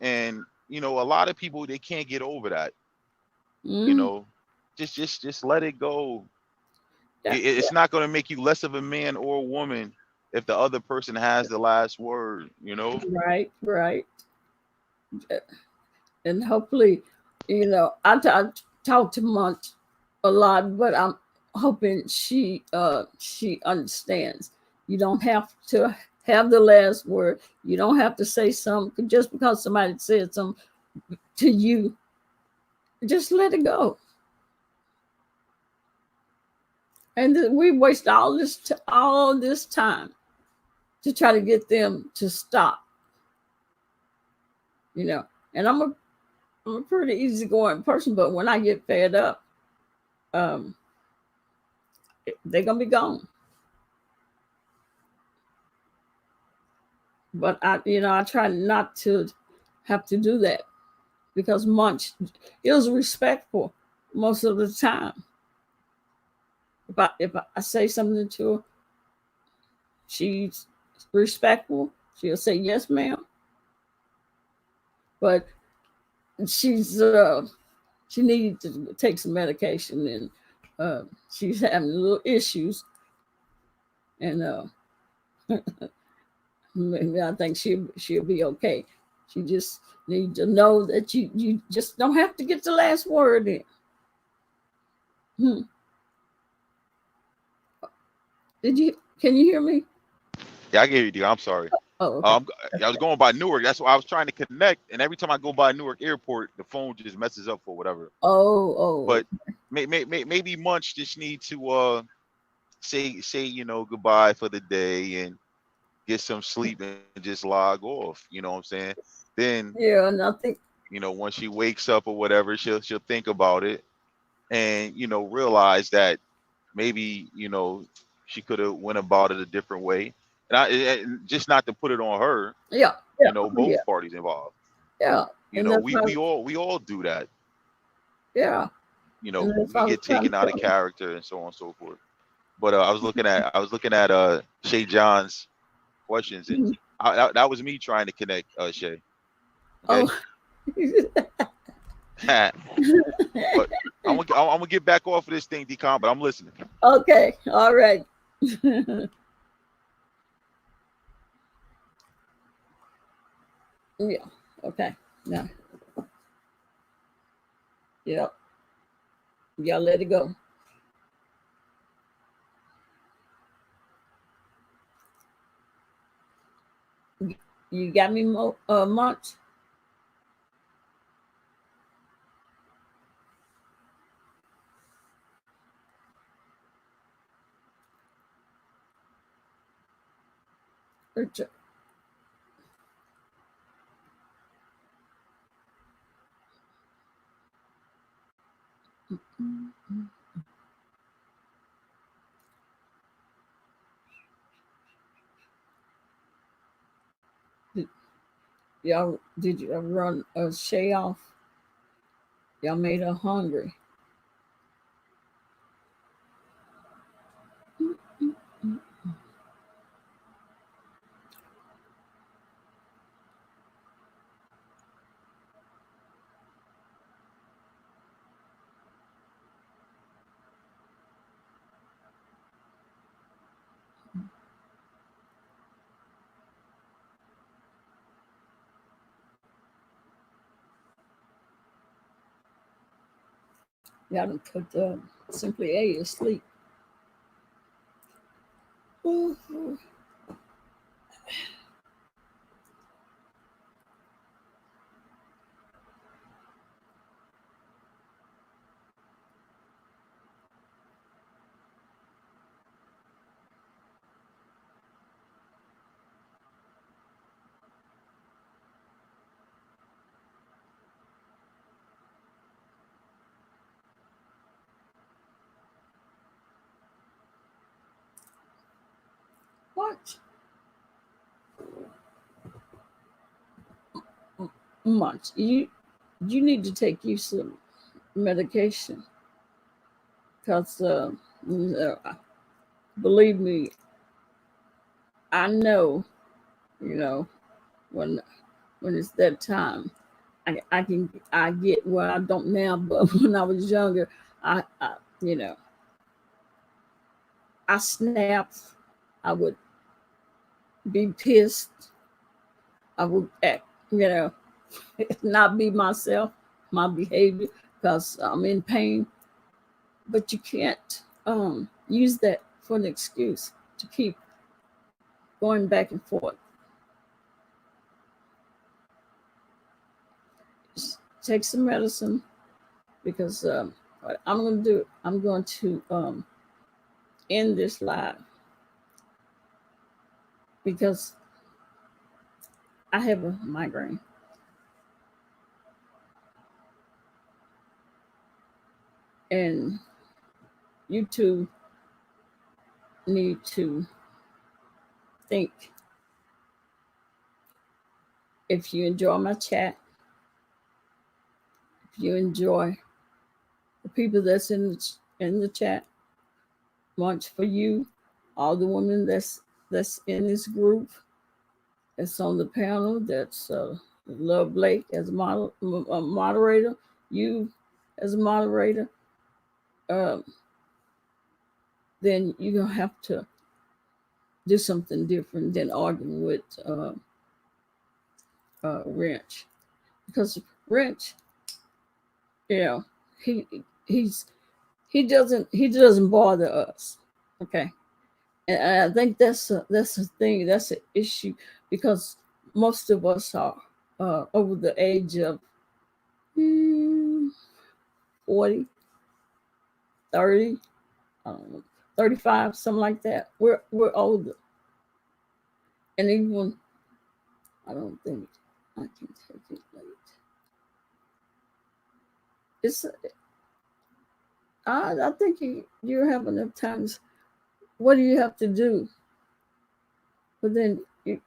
you know, a lot of people they can't get over that. You Mm, know, just let it go. that, It's not going to make you less of a man or a woman if the other person has the last word. You know. right. Right. And hopefully, I talk to Monch a lot, but I'm hoping she understands. You don't have to have the last word. You don't have to say something just because somebody said something to you. Just let it go. And we waste all this time to try to get them to stop. You know, and I'm a pretty easygoing person, but when I get fed up, um, they're gonna be gone. But I try not to have to do that because Munch is respectful most of the time. If I say something to her, she's respectful. She'll say yes, ma'am. But she's she needs to take some medication, and she's having little issues, and maybe I think she'll be okay. She just needs to know that you just don't have to get the last word in. Hmm. Can you hear me? Yeah, I get you, dear. I'm sorry. Oh, okay. I was going by Newark. That's why I was trying to connect. And every time I go by Newark Airport, the phone just messes up for whatever. Oh. But maybe Munch just need to say you know goodbye for the day and get some sleep and just log off. You know what I'm saying? Then Yeah, nothing. you know once she wakes up or whatever, she'll think about it and you know realize that maybe you know she could have went about it a different way. And just not to put it on her, Yeah, you yeah, know, yeah, both parties involved. yeah. You And know, that's we how, we all we all do that. yeah, You and know, that's we how I was get trying taken to out of tell character and so on and so forth. But I was looking at Shay John's questions, and her. that was me trying to connect Shay. Okay, Oh, but I'm gonna get back off of this thing, Decon. But I'm listening. okay, all right. Yeah, okay. Now, yeah, yeah, let it go. You got me, Munch? Did you run Shay off? Y'all made her hungry. Y'all done put Simply A to sleep. Ooh. What? Much. You need to take you some medication because believe me, I know, when it's that time, I get where I don't now, but when I was younger, I I snapped, I would be pissed, I would act, not be myself, my behavior, because I'm in pain. But you can't use that for an excuse to keep going back and forth. Just take some medicine because what I'm going to do, I'm going to end this live because I have a migraine. And you two need to think. If you enjoy my chat, if you enjoy the people that's in the chat, much for you, all the women that's in this group, that's on the panel, that's Love Blake as a moderator, you as a moderator, then you're gonna have to do something different than arguing with Wrench, because Wrench, he doesn't bother us, okay, and I think that's a thing, that's an issue, because most of us are over the age of 40, 30, 35, something like that. We're older, and even I don't think I can take it late. I think you're having enough times. What do you have to do? But then you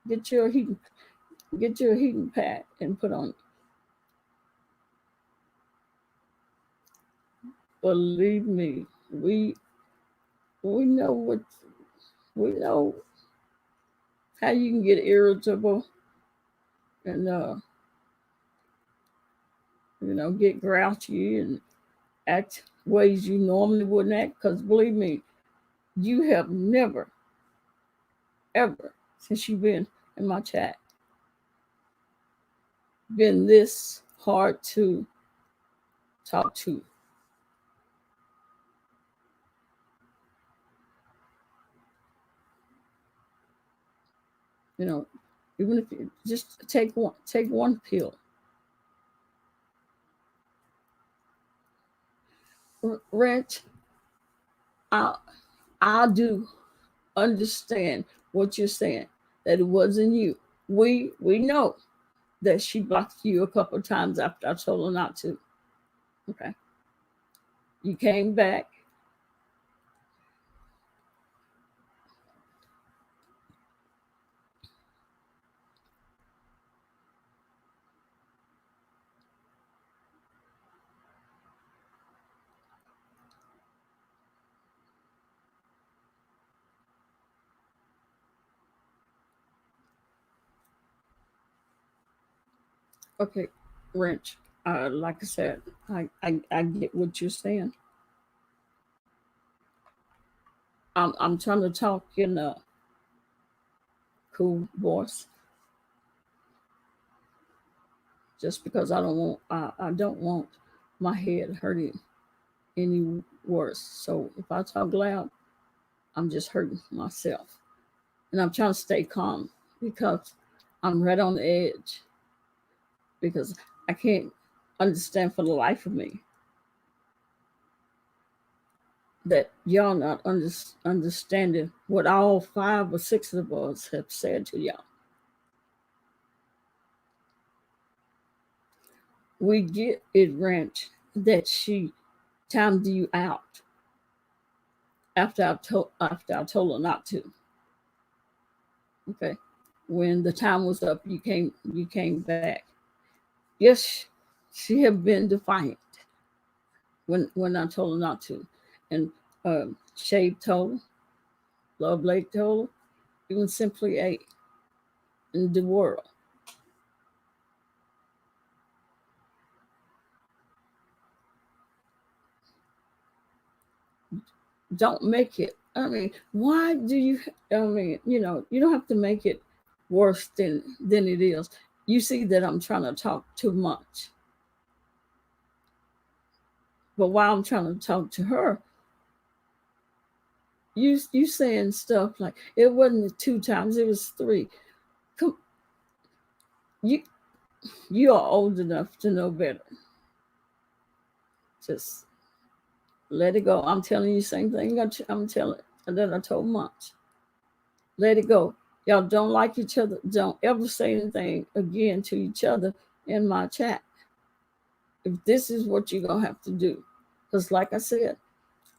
get your heating pad and put on. Believe me, we know how you can get irritable and get grouchy and act ways you normally wouldn't act. Because believe me, you have never, ever, since you've been in my chat, been this hard to talk to. Even if you just take one pill. Wrench, I do understand what you're saying, that it wasn't you. We know that she blocked you a couple of times after I told her not to. Okay. You came back. Okay, Wrench. Like I said, I get what you're saying. I'm trying to talk in a cool voice, just because I don't want my head hurting any worse. So if I talk loud, I'm just hurting myself. And I'm trying to stay calm because I'm right on the edge. Because I can't understand for the life of me that y'all not understanding what all 5 or 6 of us have said to y'all. We get it, Ranch, that she timed you out after I told her not to. Okay, when the time was up, you came back. Yes, she had been defiant when I told her not to, and Shade told her, Love Blake told her, even Simply A in the world. Don't make it. I mean, why do you? I mean, you don't have to make it worse than it is. You see that I'm trying to talk too much, but while I'm trying to talk to her, you saying stuff like it wasn't 2 times, it was 3. Come, you are old enough to know better. Just let it go. I'm telling you the same thing I'm telling that I told Munch. Let it go. Y'all don't like each other. Don't ever say anything again to each other in my chat. If this is what you're going to have to do. Because like I said,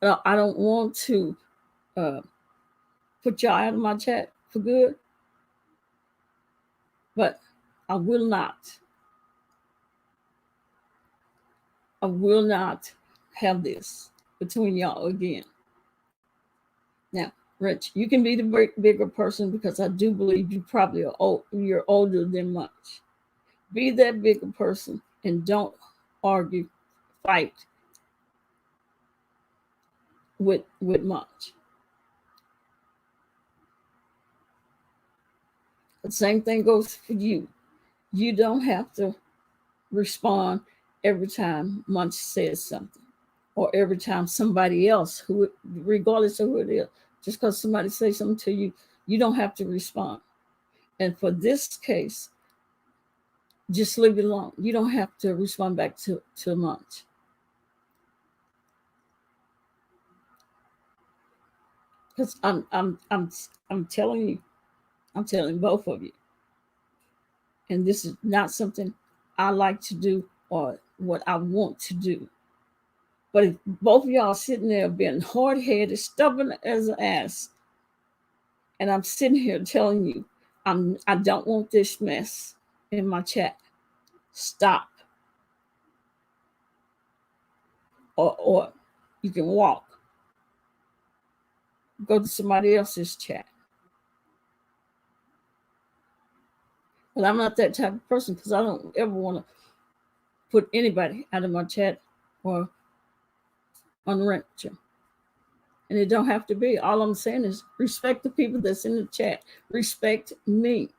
I don't want to put y'all out of my chat for good. But I will not. I will not have this between y'all again. Now, Rich, you can be the bigger person because I do believe you probably you're older than Munch. Be that bigger person and don't argue, fight with Munch. The same thing goes for you. You don't have to respond every time Munch says something or every time somebody else, who, regardless of who it is, just because somebody says something to you, you don't have to respond. And for this case, just leave it alone. You don't have to respond back to Munch. Because I'm telling you, I'm telling both of you. And this is not something I like to do or what I want to do. But if both of y'all sitting there being hard-headed, stubborn as an ass, and I'm sitting here telling you, I don't want this mess in my chat. Stop. Or you can walk. Go to somebody else's chat. But I'm not that type of person because I don't ever want to put anybody out of my chat or unrank them. And it don't have to be. All I'm saying is respect the people that's in the chat. Respect me.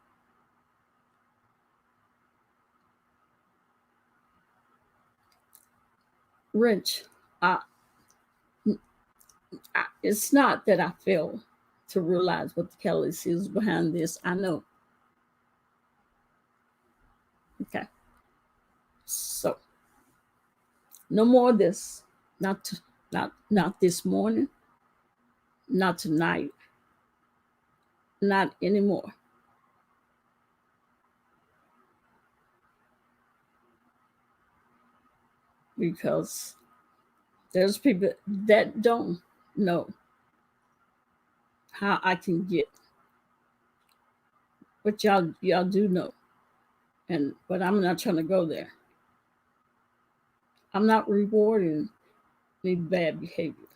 Wrench, it's not that I fail to realize what the catalyst is behind this. I know. Okay. So, no more of this. Not this morning. Not tonight. Not anymore. Because there's people that don't know how I can get. But y'all do know. But I'm not trying to go there. I'm not rewarding any bad behavior.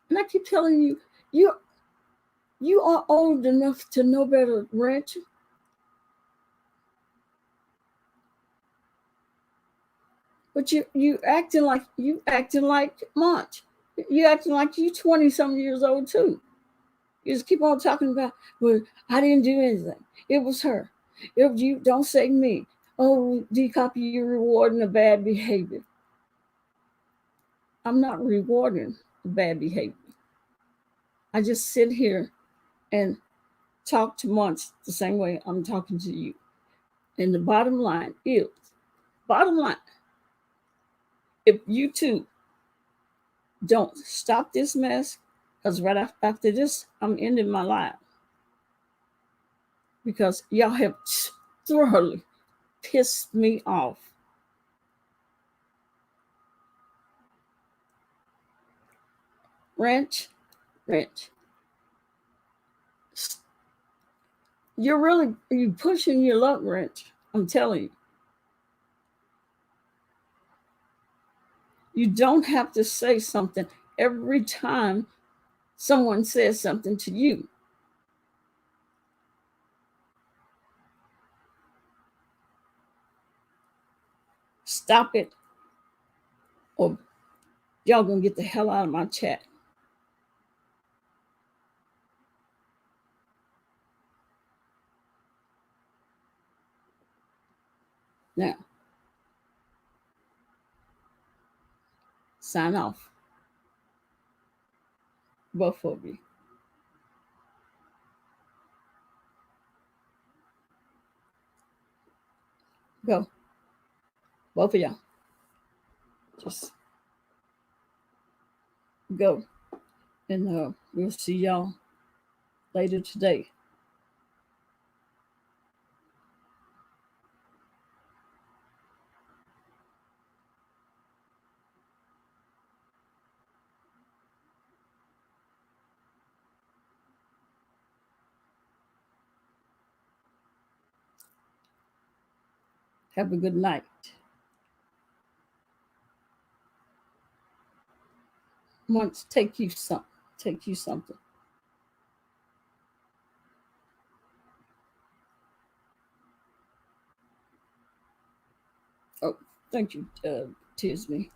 And I keep telling you, you are old enough to know better, Ranch. But you acting like Munch. You acting like you 20-some years old too. You just keep on talking about, well, I didn't do anything. It was her. If you don't say me. Oh, DCOP, you're rewarding a bad behavior. I'm not rewarding bad behavior. I just sit here and talk to Munch the same way I'm talking to you. And the bottom line is, if you two don't stop this mess, because right after this, I'm ending my life. Because y'all have thoroughly pissed me off. Wrench. You're pushing your luck, Wrench. I'm telling you. You don't have to say something every time someone says something to you. Stop it, or y'all gonna get the hell out of my chat. Now, sign off. Both of you. Go. Both of y'all. Just go. And we'll see y'all later today. Have a good night. Once take you something. Oh, thank you, Tisney.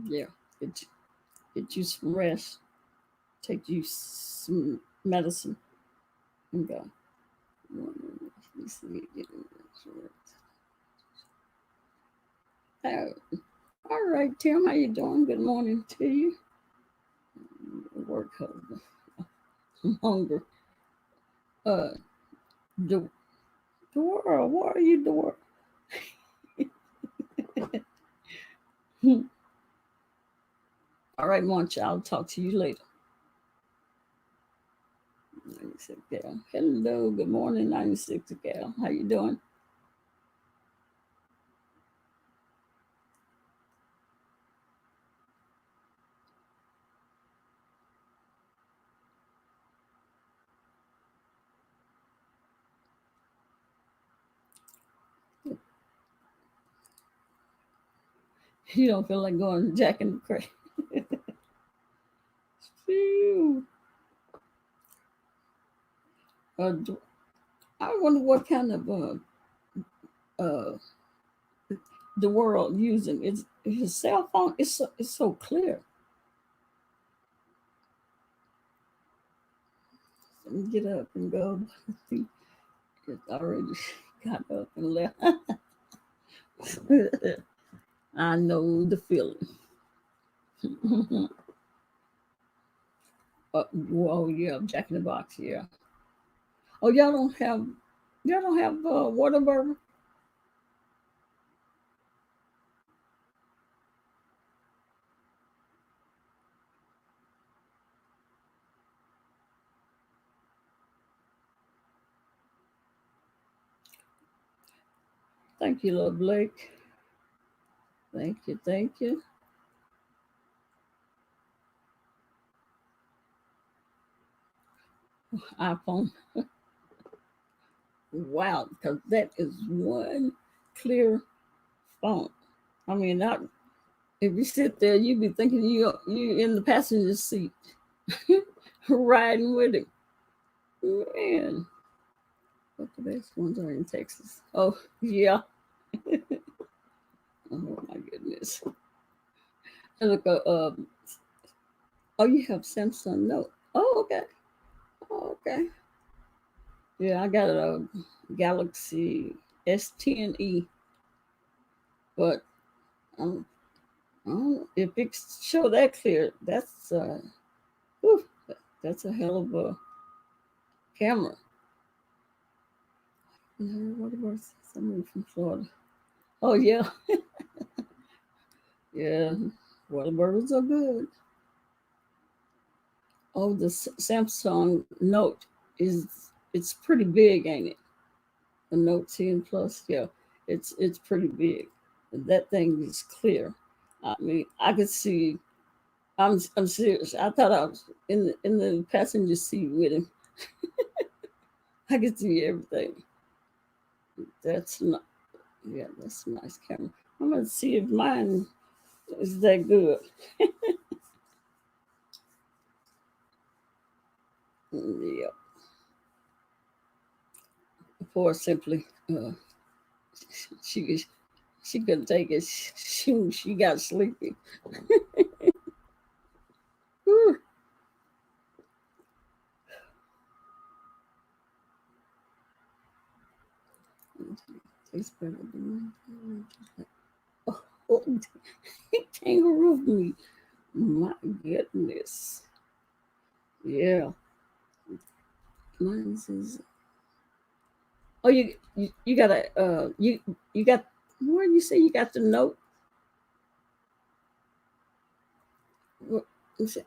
Yeah, get you some rest. Take you some medicine and go. All right, Tim, how you doing? Good morning to you. Work husband. I'm hungry. The world, what are you doing? All right, Munch, I'll talk to you later. 96 gal. Hello, good morning, 96 gal. How you doing? You don't feel like going Jack in the Crack. I wonder what kind of the world using. It's his cell phone. It's so clear. Let me get up and go. It already got up and left. I know the feeling. Oh yeah, Jack in the Box. Yeah. Oh, y'all don't have Whataburger? Thank you, Lord Blake. Thank you. iPhone. Wow, because that is one clear phone. I mean, if you sit there, you'd be thinking you in the passenger seat. riding with him. Man, but the best ones are in Texas. Oh, yeah. Oh, my goodness. And look, oh, you have Samsung Note. Oh, okay. Oh, okay. Yeah, I got a Galaxy S10e, but um, I don't know if it show that clear. Whew, that's a hell of a camera. What about someone from Florida? Oh yeah, yeah. Whataburgers are good. Oh, the Samsung Note it's pretty big, ain't it? The Note 10 Plus, yeah, it's pretty big. That thing is clear. I mean, I could see. I'm serious. I thought I was in the passenger seat with him. I could see everything. That's not. Yeah, that's a nice camera. I'm gonna see if mine is that good. Yeah. Poor simply. She she couldn't take it. She got sleepy. Whew. Tastes better than mine. Oh, kangaroo meat. My goodness. Yeah. Mine is. Oh, you got a you got where you say you got the note?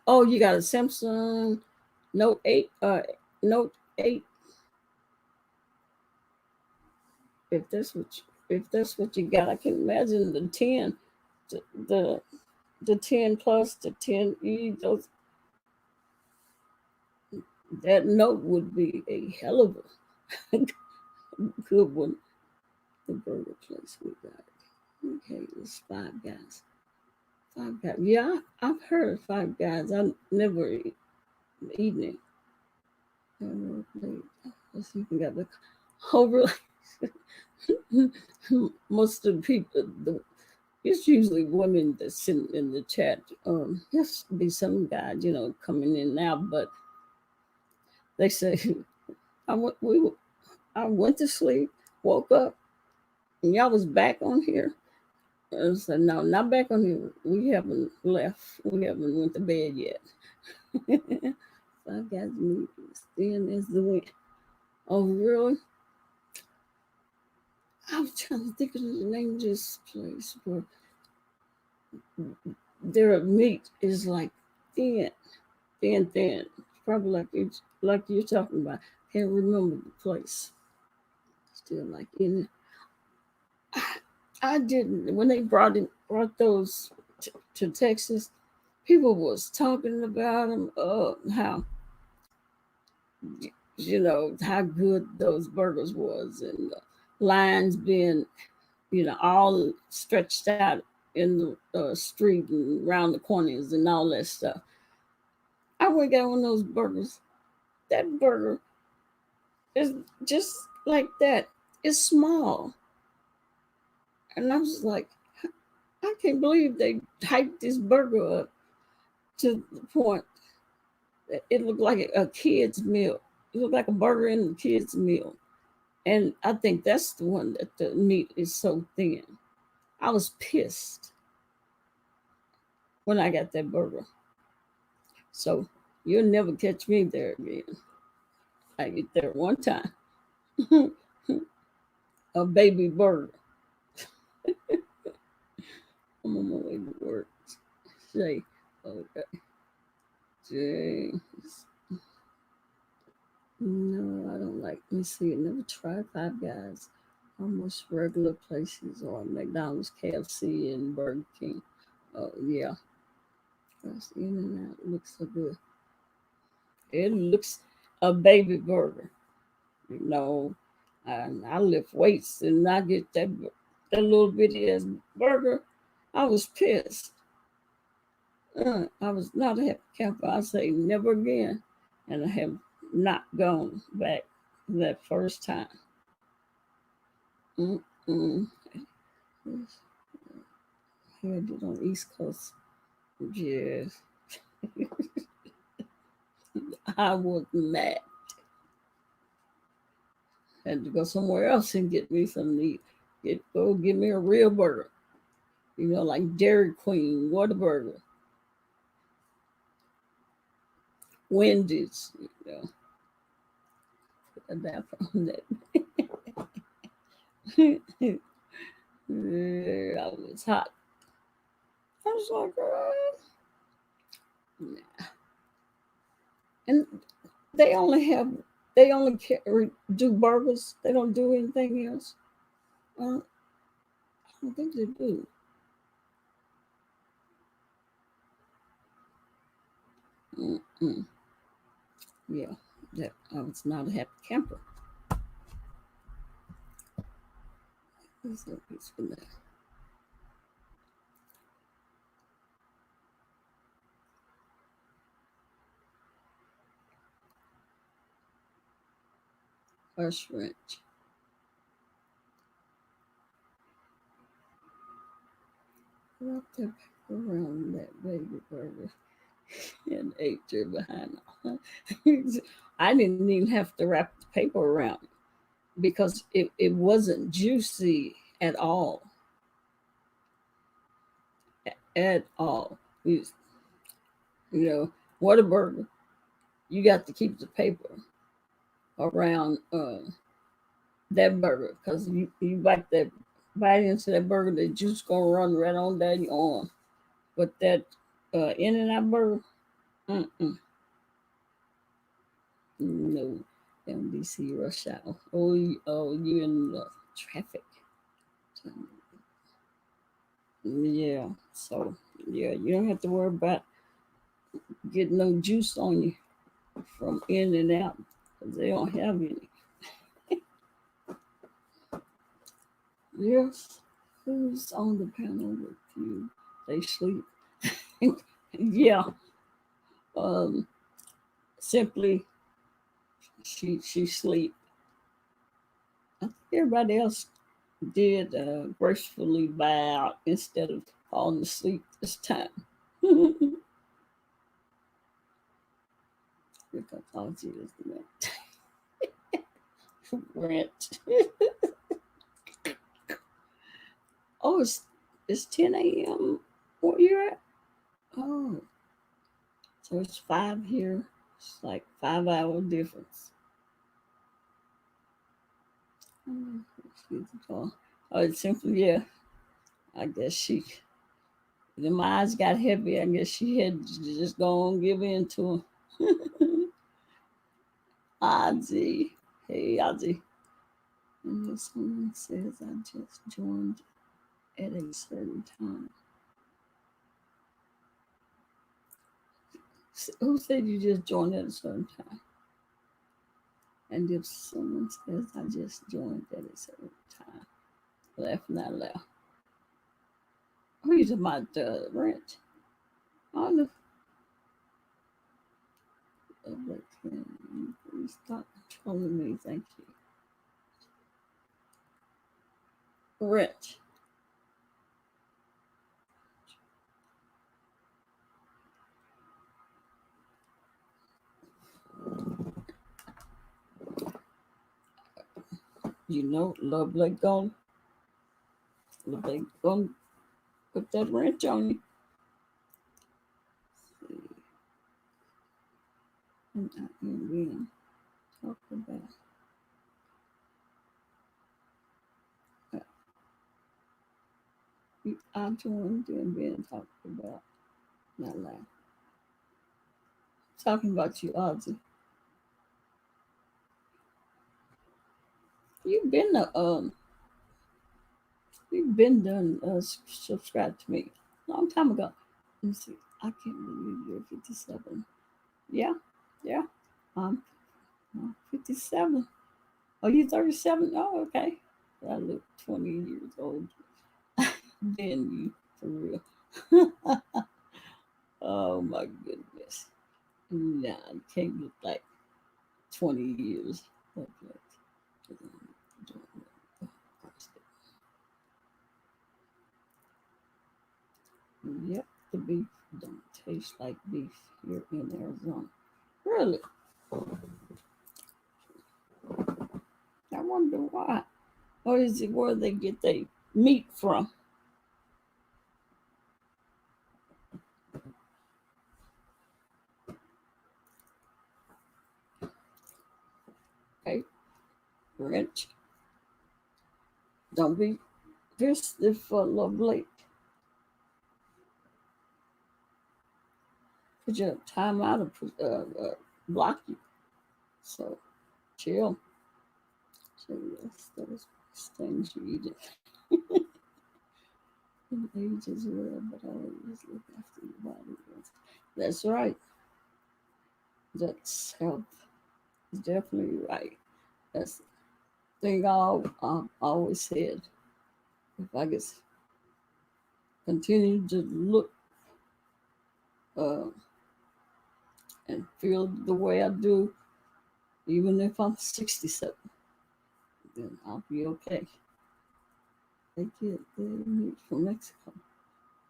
Oh, you got a Samsung Note 8. Note 8. If that's what you got, I can imagine the 10, the the, the 10 plus, the 10e. Those that note would be a hell of a good one. The burger place we got. Okay, it's Five Guys. Five Guys. Yeah, I've heard of Five Guys. I never eaten it. Let's see if we got the over. Most of the people, it's usually women that sit in the chat. Yes, be some guys, coming in now, but they say I went. I went to sleep, woke up, and y'all was back on here. I said, no, not back on here. We haven't left. We haven't went to bed yet. Five Guys meat as thin as the wind. Oh, really? I was trying to think of the name of this place where their meat is like thin, thin. Probably like you're talking about. Can't remember the place. Still like in. I didn't when they brought those to Texas. People was talking about them. How how good those burgers was, and the lines being all stretched out in the street and around the corners and all that stuff. I went got one of those burgers. That burger is just like that. It's small, and I was like, I can't believe they hyped this burger up to the point that it looked like a kid's meal. It looked like a burger in a kid's meal. And I think that's the one that the meat is so thin. I was pissed when I got that burger. So you'll never catch me there again. I get there one time. A baby burger. I'm on my way to work. Say, okay. James. No, I don't like. Let me see. I never tried Five Guys. Almost regular places or McDonald's, KFC, and Burger King. Oh yeah, that's in and out. It looks so good. It looks a baby burger. And I lift weights and I get that little bitty ass burger. I was pissed. I was not a happy camper. I say never again. And I have not gone back that first time. Mm-mm. Heard it on the East Coast. Yes. I was mad. Had to go somewhere else and get me some meat. Go get me a real burger. You know, like Dairy Queen, Whataburger, Wendy's, you know. Put that on that. Yeah, I was hot. I was like, nah. And they only do burgers. They don't do anything else. I don't think they do. Mm-mm. Yeah, that I was not a happy camper. There's no piece for that. First wrench. Wrap that paper around that baby burger and ate your behind. I didn't even have to wrap the paper around it because it wasn't juicy at all. At all. You Whataburger, you got to keep the paper around that burger because you bite into that burger, the juice gonna run right on down your arm. But that In-N-Out burger, mm-mm. No, DC rush hour. You're in the traffic. Yeah, so yeah, you don't have to worry about getting no juice on you from In-N-Out because they don't have any. Yes, who's on the panel with you? They sleep. Yeah. Simply, she sleep. I think everybody else did gracefully bow out instead of falling asleep this time. Because all she is rent. Oh, it's 10 a.m. where you're at? Oh, so it's 5 here. It's like 5-hour difference. Oh, it's simply, yeah. I guess my eyes got heavy. I guess she had to just go and give in to him. Ozzy. Hey, Ozzy. And then someone says I just joined at a certain time. Who said you just joined at a certain time? And if someone says I just joined at a certain time, laughing out loud. Who you talking about the rent? I don't know. Please stop controlling me, thank you. Rent. Love Blake gone. Love Blake gone. Put that wrench on you. And I am being talked about. I joined and being talked about. Not loud. Talking about you, Ozzy. You've been subscribed to me a long time ago. Let me see. I can't believe you're 57. Yeah. I'm 57. Oh, you 37? Oh, okay. I look 20 years old. Then you, for real. Oh my goodness. Nah, you can't look like 20 years. Yep, the beef don't taste like beef here in Arizona. Really? I wonder why. Or is it where they get their meat from? Okay, Grinch. Don't be pissed if lovely. Put your time out of block you. So chill. So yes, those things you eat it. In age as well, but always look after your body. That's right. That's health. It's definitely right. That's the thing I always said. If I could continue to look uh, and feel the way I do, even if I'm 67, then I'll be okay. They get their meat from Mexico.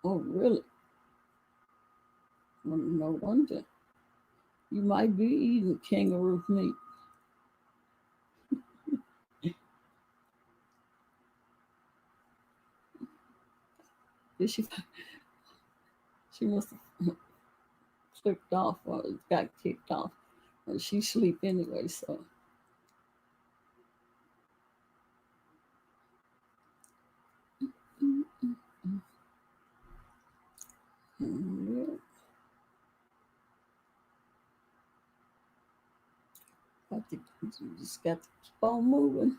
Oh, really? Well, no wonder. You might be eating kangaroo meat. She, she must have flipped off or got kicked off. Or she sleep anyway, so. Yeah. You just got to keep on moving.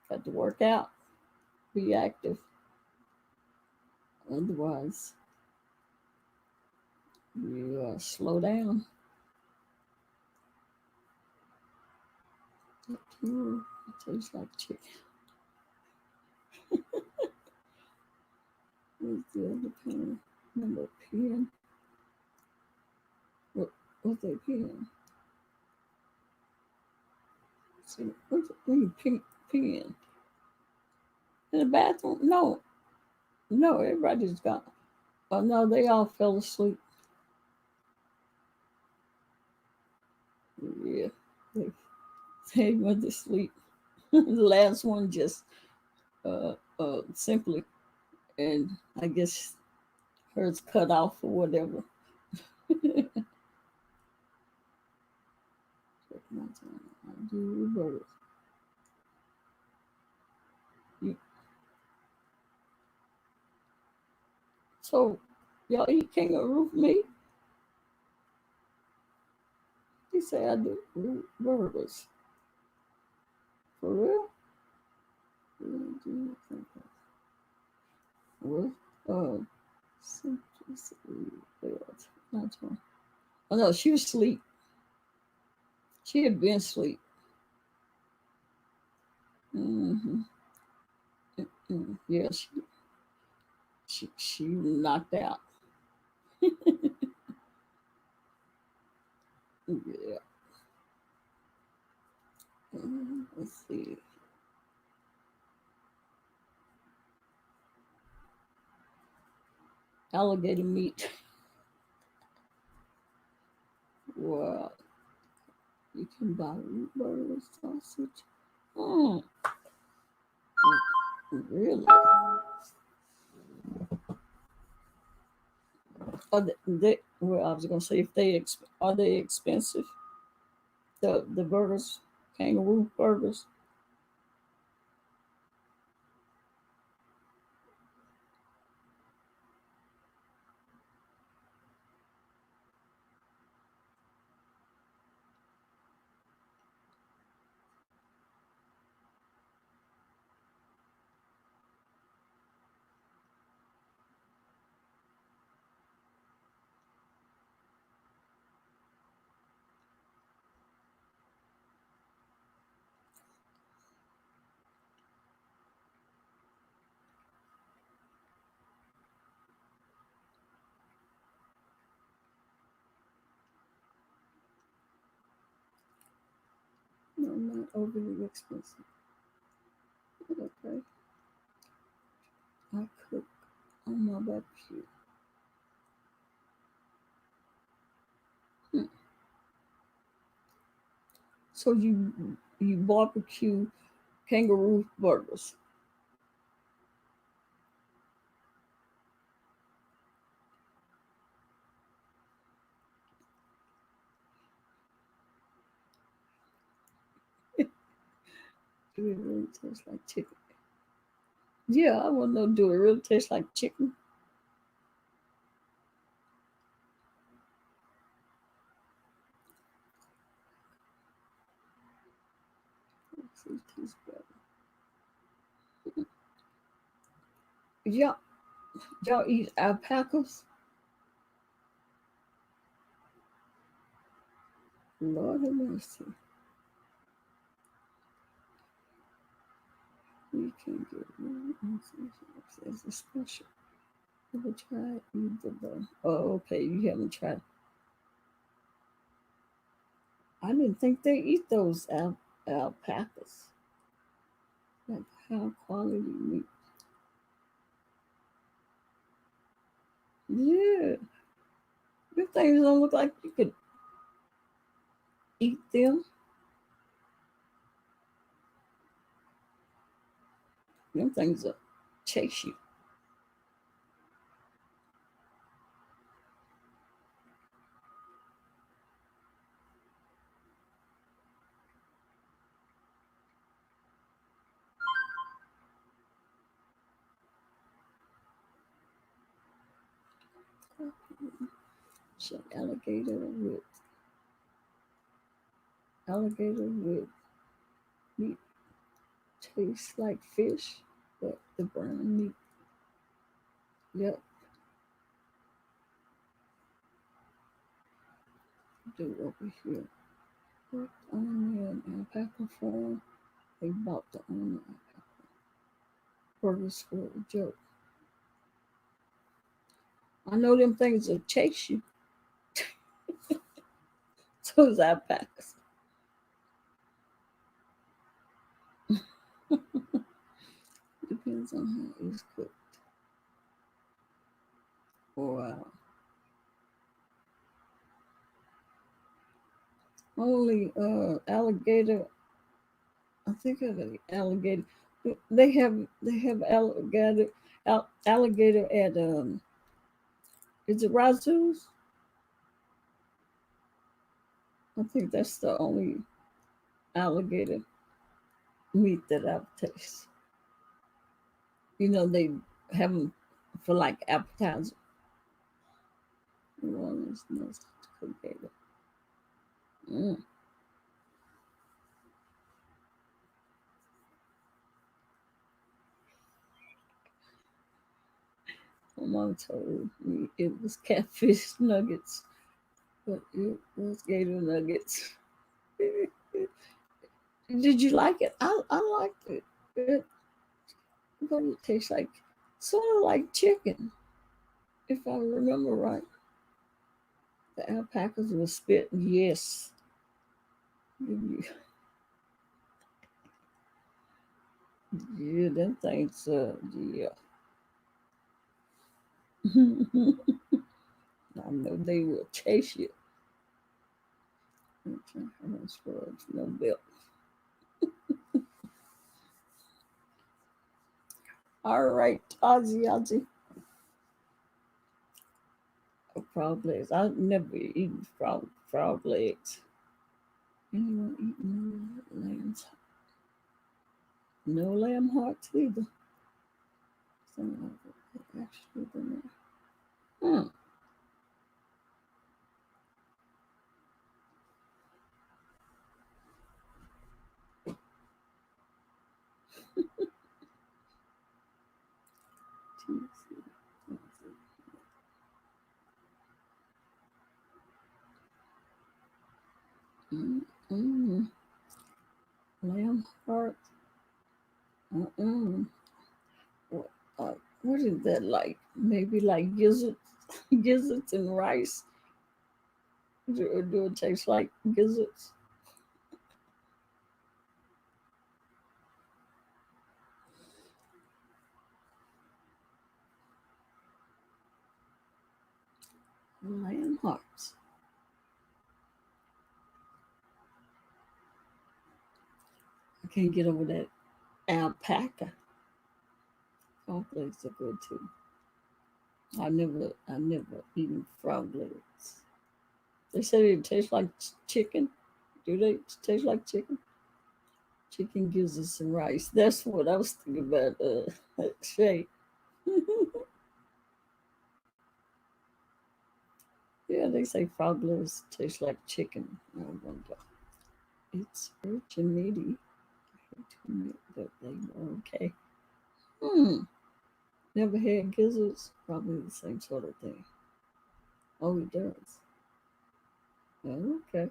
Got to work out, be active. Otherwise, you slow down. It tastes like chicken. Where's the other pen? Number pen. What's that pen? See, what's the pen? In the bathroom? No. No, everybody's gone. Oh, no, they all fell asleep. Yeah, they went to sleep. The last one just simply, and I guess hers cut off or whatever. So, y'all eat kangaroo meat? He said I do burgers. For real? What? Not one. Oh no, she was asleep. She had been asleep. Mm-hmm. Yeah, she knocked out. Yeah. Let's see. Alligator meat. Wow. You can buy root burger sausage. Oh, really? Well, I was gonna say if are they expensive? The burgers, kangaroo burgers. not overly expensive. Okay. I cook on my barbecue. So you barbecue kangaroo burgers. Do it really taste like chicken? Yeah, I want to know, do it really taste like chicken? Let's see, tastes better. Yeah, y'all eat alpacas? Lord have mercy. We can get one as a special. Never tried either though. Oh, okay, you haven't tried. I didn't think they eat those alpacas. Like high quality meat. Yeah, them things don't look like you could eat them. Them things will chase you. So alligator with meat tastes like fish, but the brown meat. Yep, do over here. Worked on an alpaca farm. They bought the owner alpaca. Burgers for a joke. I know them things will chase you. Those alpacas. Depends on how it's cooked. Wow. Only alligator. I think of the alligator. They have alligator at is it Razoo's? I think that's the only alligator meat that I've tasted. You know, they have them for like appetizer. One is nice alligator. My mom told me it was catfish nuggets, but it was gator nuggets. Did you like it? I liked it. It tastes like sort of like chicken, if I remember right. The alpacas will spit. Yes. Yeah, them things. Yeah. I know they will chase you. No belt. All right, Ozzy. Frog legs. I've never eaten frog legs. Anyone eating lamb's heart? No lamb hearts either. Some of it actually been there. Lamb heart. What is that like? Maybe like gizzards, gizzards and rice. Do it taste like gizzards? Lion hearts. I can't get over that alpaca. Frog legs are good too. I never eaten frog legs. They say they taste like chicken. Do they taste like chicken? Chicken gives us some rice. That's what I was thinking about. Shay. Yeah, they say frog legs taste like chicken. I wonder. It's rich and meaty. I hate to admit, but they were okay. Never had gizzards. Probably the same sort of thing. Oh, it does. Oh, okay.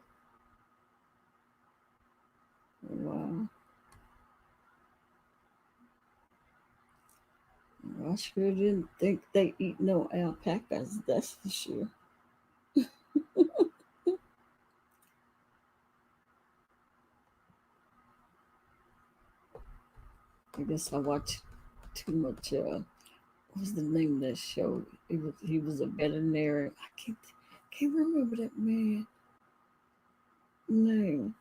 Wow. I sure didn't think they eat no alpacas, that's for sure. I guess I watched too much. What was the name of that show? He was a veterinarian. I can't remember that man name.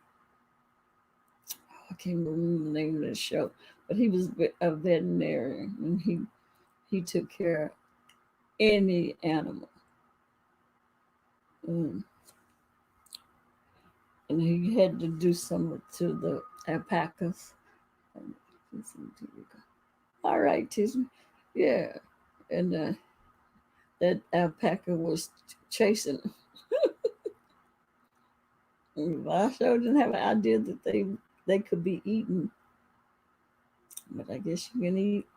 I can't remember the name of the show, but he was a veterinarian, and he took care of any animal. And he had to do something to the alpacas. All right, Tisney. Yeah. And that alpaca was chasing him. I sure didn't have an idea that they could be eaten. But I guess you can eat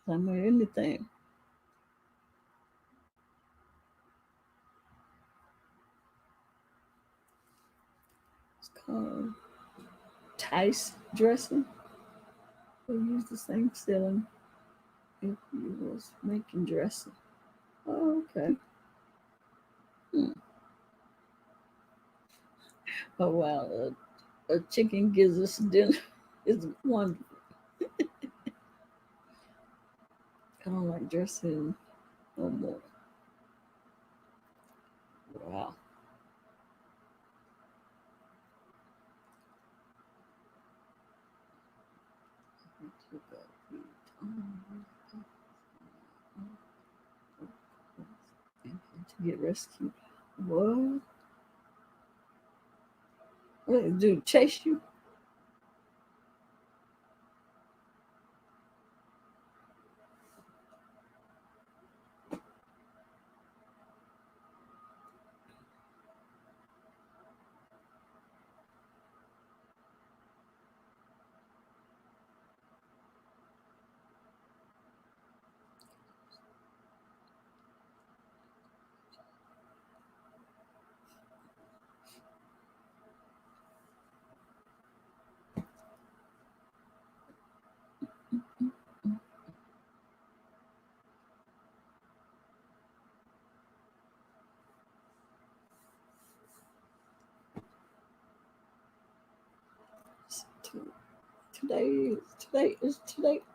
some of anything. It's called Tice dressing. They use the same filling if you was making dressing. Oh, okay. Oh, wow. A chicken gives us dinner. It's wonderful. I don't like dressing no more. Wow. To get rescued. What? What do? Chase you?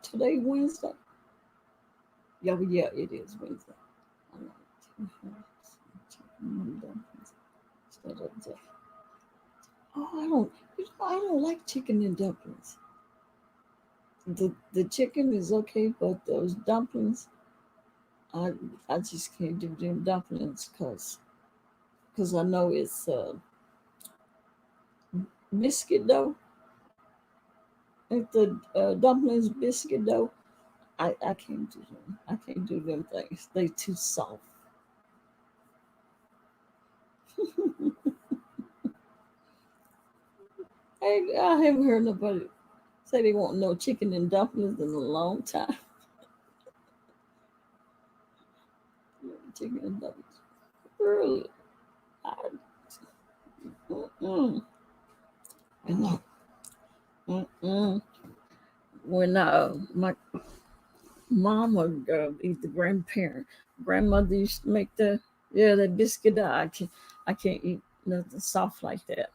Today Wednesday. Yeah, it is Wednesday. I like Oh, I don't like chicken and dumplings. The chicken is okay, but those dumplings, I just can't do them dumplings because I know it's biscuit dough. If the dumplings biscuit dough, I can't do them. I can't do them things. They too soft. I haven't heard nobody say they want no chicken and dumplings in a long time. Chicken and dumplings. Really? When my mom or either grandmother used to make that biscuit dough. I can't eat nothing soft like that.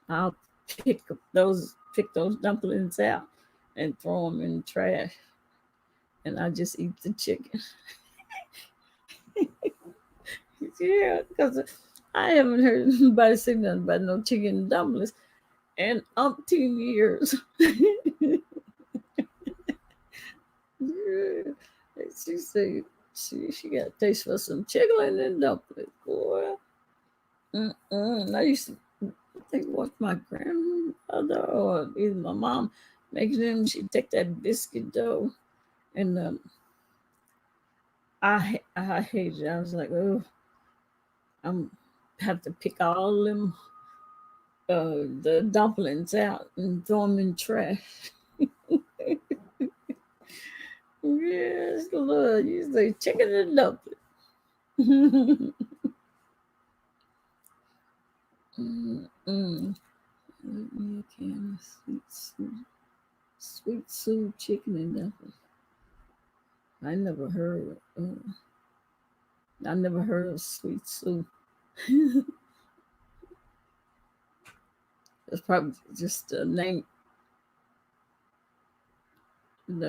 I'll pick those dumplings out and throw them in the trash, and I just eat the chicken. Yeah, because I haven't heard anybody say nothing about no chicken and dumplings in umpteen years. Yeah. She said she got a taste for some chicken and dumplings, boy. I used to think watch my grandmother or either my mom making them. She'd take that biscuit dough, and I hated it. I was like, oh, I'm have to pick all them the dumplings out and throw them in trash. Yes, Lord, you say chicken and dumpling. Mm-mm. Let me a can of sweet soup chicken and dumpling. I never heard. I never heard of sweet soup. It's probably just the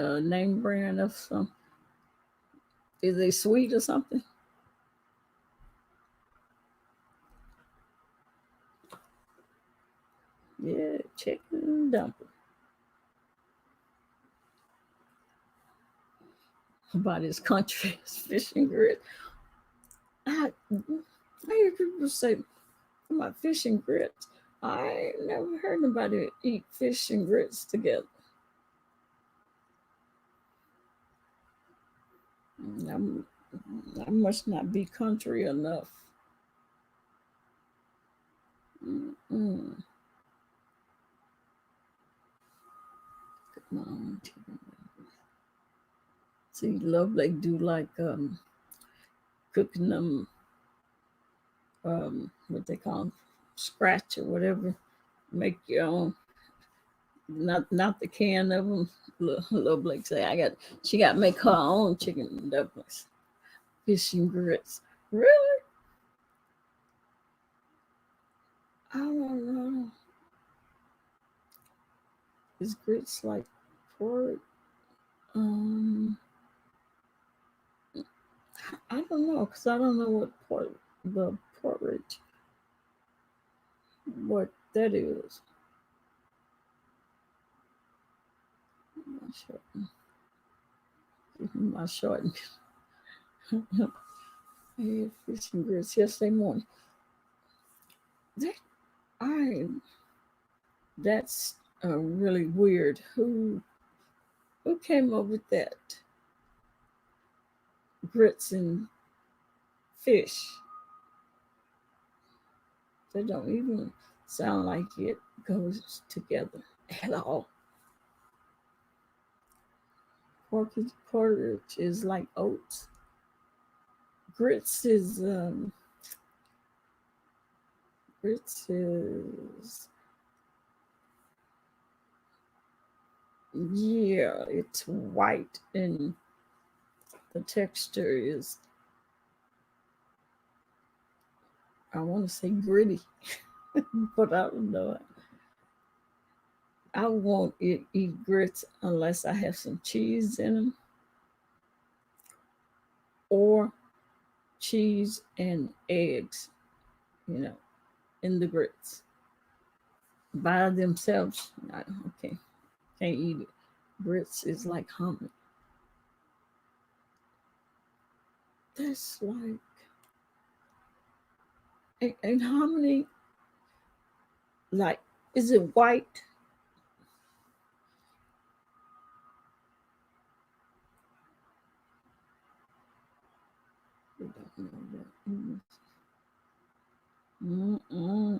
name brand of some. Is they sweet or something? Yeah, chicken and dumpling. About his country is fish and grits. I hear people say about fish and grits. I never heard nobody eat fish and grits together. I must not be country enough. Mm-mm. Come on, chicken. See, love like do like cooking them what they call them, scratch or whatever. Make your own. Not the can of them. Little Blake say she got to make her own chicken and dumplings, fish and grits. Really? I don't know. Is grits like pork? I don't know because I don't know the porridge, what that is. My short. I had fish and grits yesterday morning. That's really weird. Who came up with that? Grits and fish. They don't even sound like it goes together at all. Porridge is like oats. Grits is yeah, it's white and the texture is, I want to say gritty, but I don't know. I won't eat grits unless I have some cheese in them or cheese and eggs, in the grits. By themselves, okay, can't eat it. Grits is like hominy. That's like, and hominy, like, is it white? I don't know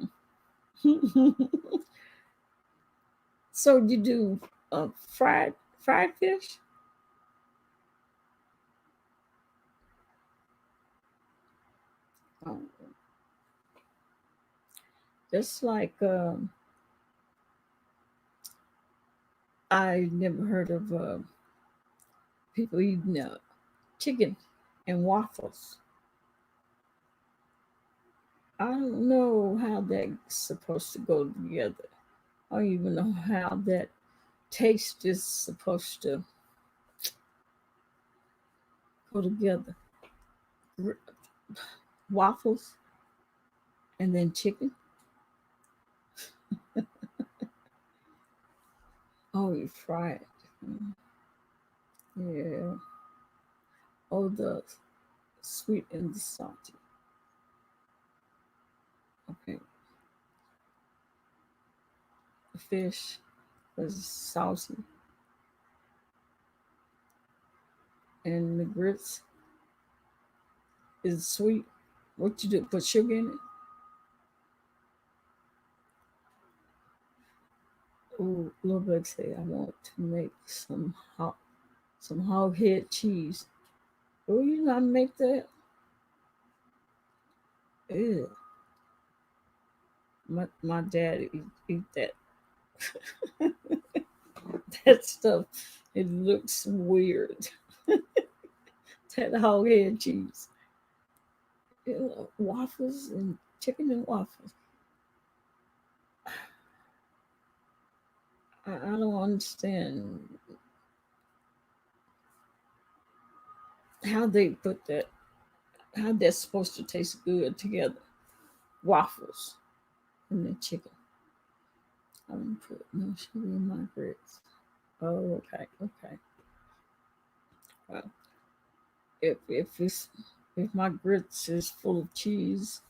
that. So you do fried fish? Oh. Just like I never heard of people eating chicken and waffles. I don't know how that's supposed to go together. I don't even know how that taste is supposed to go together. waffles, and then chicken. Oh, you fry it. Yeah. Oh, the sweet and the salty. Okay. The fish is salty. And the grits is sweet. What you do? Put sugar in it? Oh, little bug say I want to make some hog head cheese. Oh, you know how to make that? Ew. My dad eat that that stuff. It looks weird. That hog head cheese. Waffles and chicken and waffles. I don't understand how they put that. How that's supposed to taste good together. Waffles and the chicken. I don't put no sugar in my grits. Oh, okay, okay. Well, if my grits is full of cheese,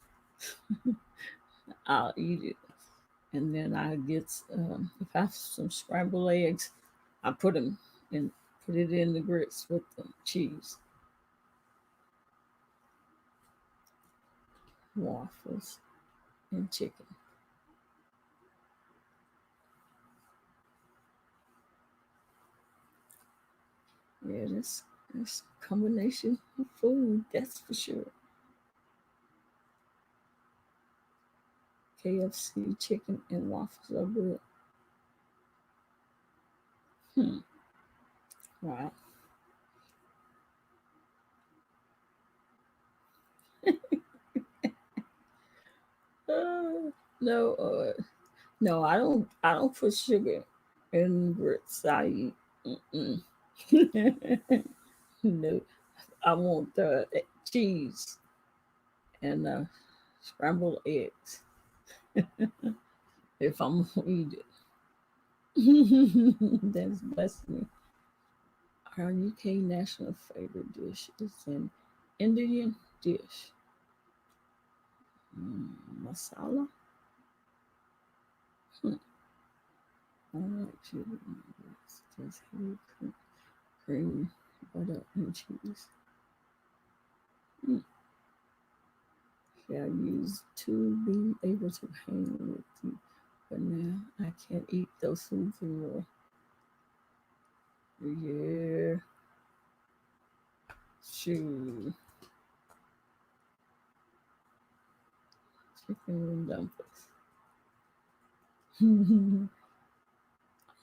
I'll eat it. And then I get if I have some scrambled eggs, I put them in, put it in the grits with the cheese. Waffles and chicken. Yeah, that's a combination of food, that's for sure. KFC chicken and waffles are good. Wow. No, no, I don't put sugar in grits. I eat. Mm-mm. No, I want cheese and scrambled eggs if I'm gonna eat it. That's blasphemy. Our UK national favorite dish is an Indian dish. Masala. I like chili. Just cream, butter, and cheese. Shall use to be able to hang with you. But now I can't eat those foods anymore. Yeah. Shoot. Chicken and dumplings.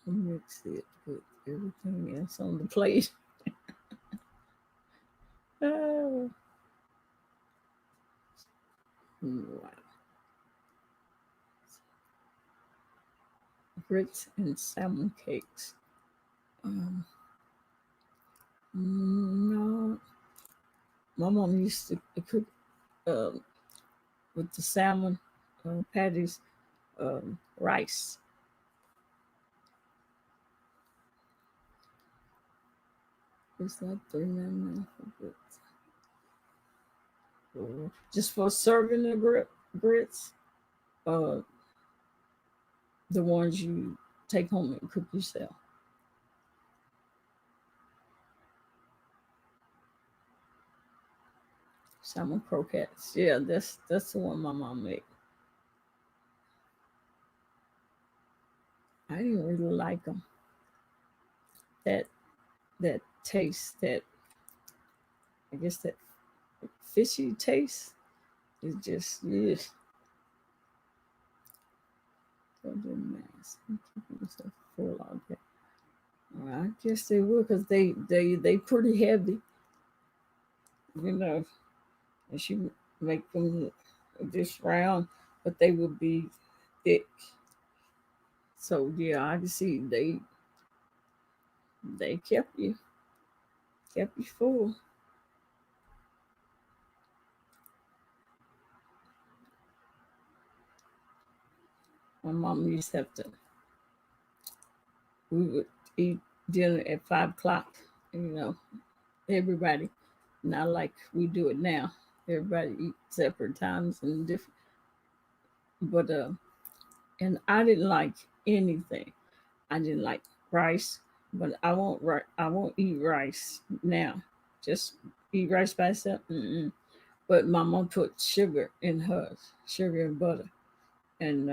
I'll mix it with everything else on the plate. Oh, wow. Grits and salmon cakes. Um, no, my mom used to cook um, with the salmon patties, rice. It's like $3.99 for grits. Just for serving the grits, uh, the ones you take home and cook yourself. Salmon croquettes. Yeah, that's the one my mom made. I didn't really like them. That taste, that I guess that fishy taste is just yeah. I'm keeping myself full all day. Well, I guess they will because they pretty heavy, you know. And she make them this round, but they would be thick. So yeah, I can see they kept you full. My mom used to have to. We would eat dinner at 5 o'clock. Everybody, not like we do it now. Everybody eat separate times and different. But and I didn't like anything. I didn't like rice, but I won't eat rice now. Just eat rice by itself. Mm-mm. But my mom put sugar in hers, sugar and butter, and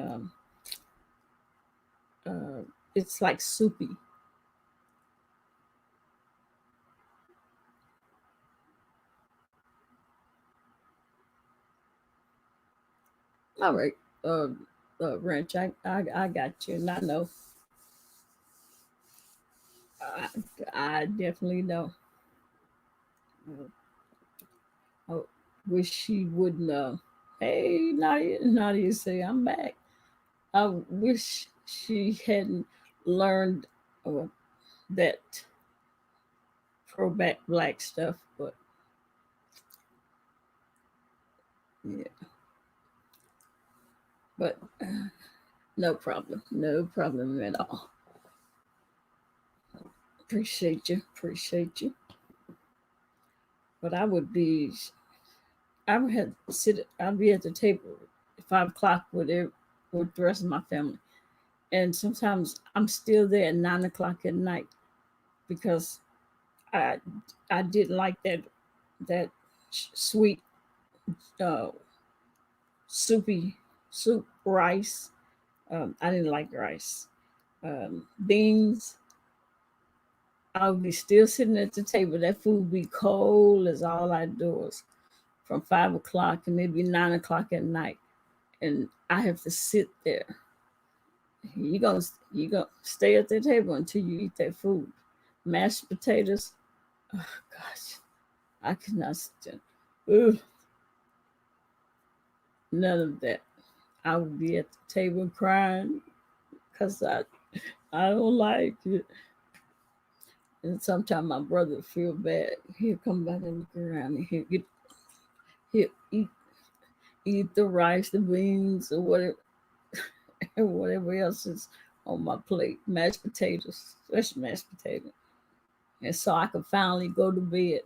uh, it's like soupy. All right, Ranch, I got you, and I know. I, I definitely know. I wish she wouldn't. Hey, Nadia, say I'm back. I wish she hadn't learned uh, that throwback black stuff, but yeah, but no problem at all. Appreciate you. But I would have to sit. I'd be at the table at 5 o'clock with the rest of my family, and sometimes I'm still there at 9 o'clock at night because I I didn't like that sweet uh, soupy soup rice. I didn't like rice. Beans. I would be still sitting at the table. That food would be cold as all outdoors from 5 o'clock and maybe 9 o'clock at night, and I have to sit there. You gonna stay at the table until you eat that food. Mashed potatoes. Oh gosh, I could not stand. Ugh, none of that. I would be at the table crying because I don't like it. And sometimes my brother would feel bad. He'll come back and look around and he'll eat the rice, the beans, or whatever, and whatever else is on my plate. Mashed potatoes, especially mashed potatoes. And so I could finally go to bed.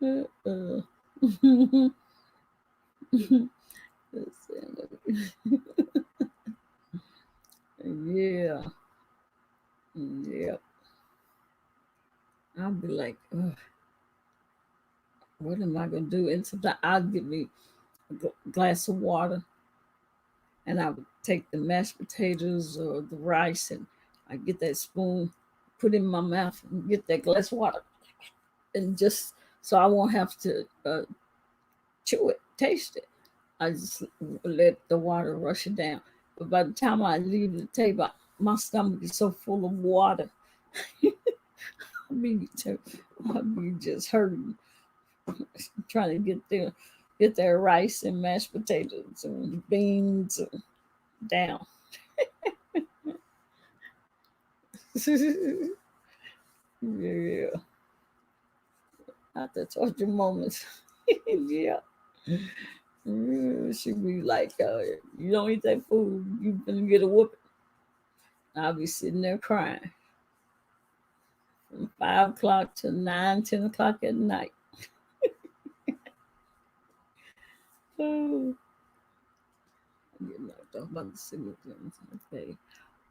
Uh, yeah, yeah. I'll be like, ugh, what am I gonna do? And sometimes I'll get me a glass of water, and I would take the mashed potatoes or the rice, and I get that spoon, put it in my mouth, and get that glass of water, and just so I won't have to chew it, taste it. I just let the water rush it down. But by the time I leave the table, my stomach is so full of water. I'll be just hurting, trying to get their rice and mashed potatoes and beans down. Yeah, after torture moments. Yeah. She'd be like, you don't eat that food, you're gonna get a whooping. I'll be sitting there crying from 5 o'clock to 9, 10 o'clock at night. Oh, you know, talking about the citizens. Okay.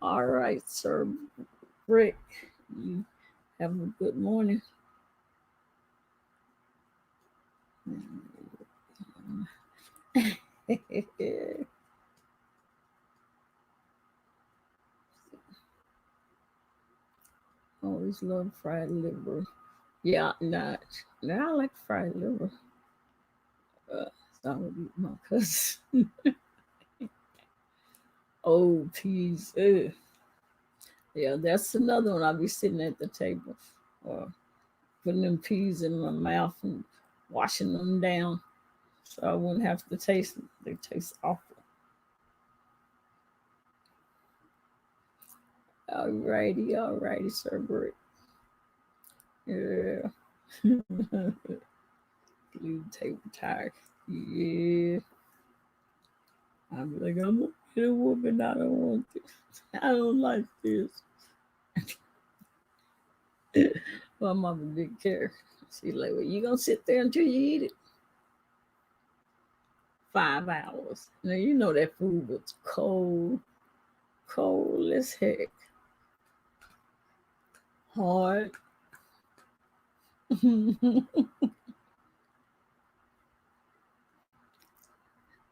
All right, Sir Rick. You have a good morning. Always love fried liver. Yeah, not. Now I like fried liver. So I would eat my cousin. Oh, peas. Ugh. Yeah, that's another one. I'll be sitting at the table, putting them peas in my mouth and washing them down, so I wouldn't have to taste them. They taste awful. All righty, Sir Brick. Yeah. Blue table tire. Yeah. I'll be like, I'm gonna get a whooping. I don't want this. I don't like this. My mama didn't care. She's like, well, you gonna sit there until you eat it? 5 hours. Now you know that food was cold, cold as heck. Hard.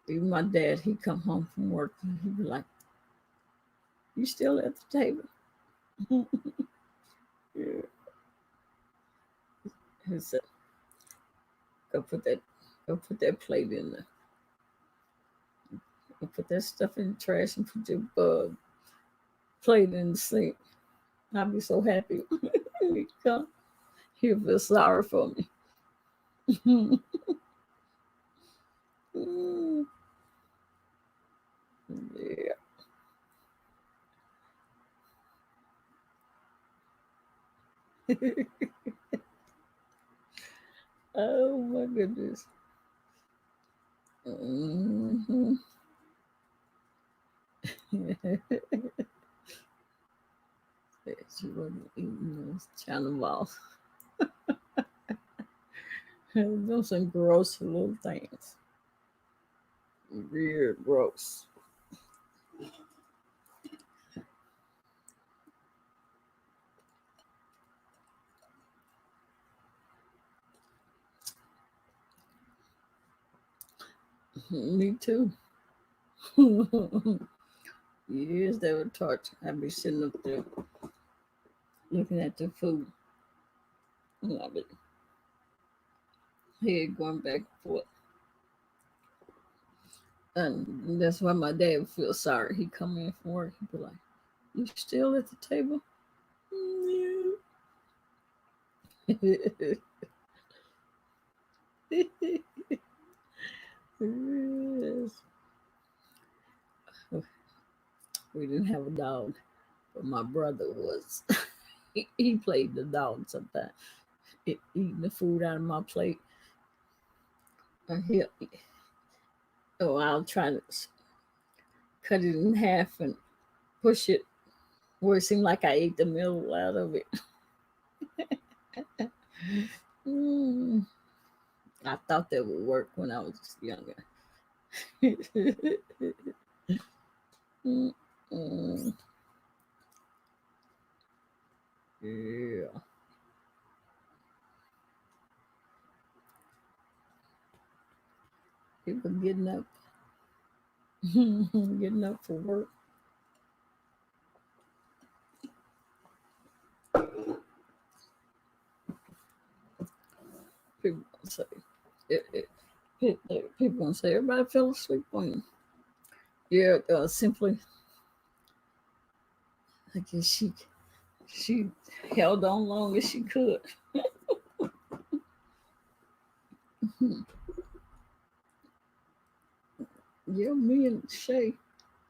Even my dad, he come home from work and he'd be like, you still at the table? Yeah. He said, go put that plate in there. Go put that stuff in the trash and put your plate in the sink. I'll be so happy. He come, he'll feel sorry for me. Yeah. Oh my goodness. Mm-hmm. She wasn't eating those China balls. Those some gross little things. Real gross. Me too. Years they were torture. I'd be sitting up there looking at the food. And I'd be head going back and forth. And that's why my dad would feel sorry. He'd come in from work. He'd be like, you still at the table? Yeah. Yes. We didn't have a dog, but my brother was. He played the dog sometimes, eating the food out of my plate. I'll try to cut it in half and push it where it seemed like I ate the middle out of it. I thought that would work when I was younger. Yeah. People getting up, getting up for work. People say, people gonna say everybody fell asleep on you. Yeah, simply, I guess she held on long as she could. Yeah, me and Shay,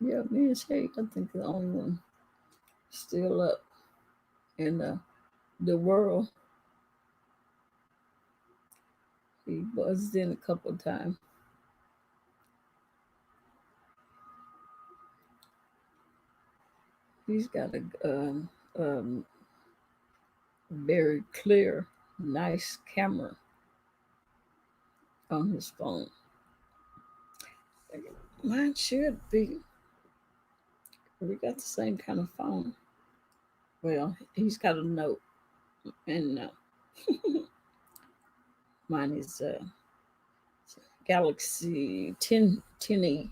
I think the only one still up in the world. He buzzed in a couple of times. He's got a very clear, nice camera on his phone. Mine should be. We got the same kind of phone. Well, he's got a Note, and mine is Galaxy 10E,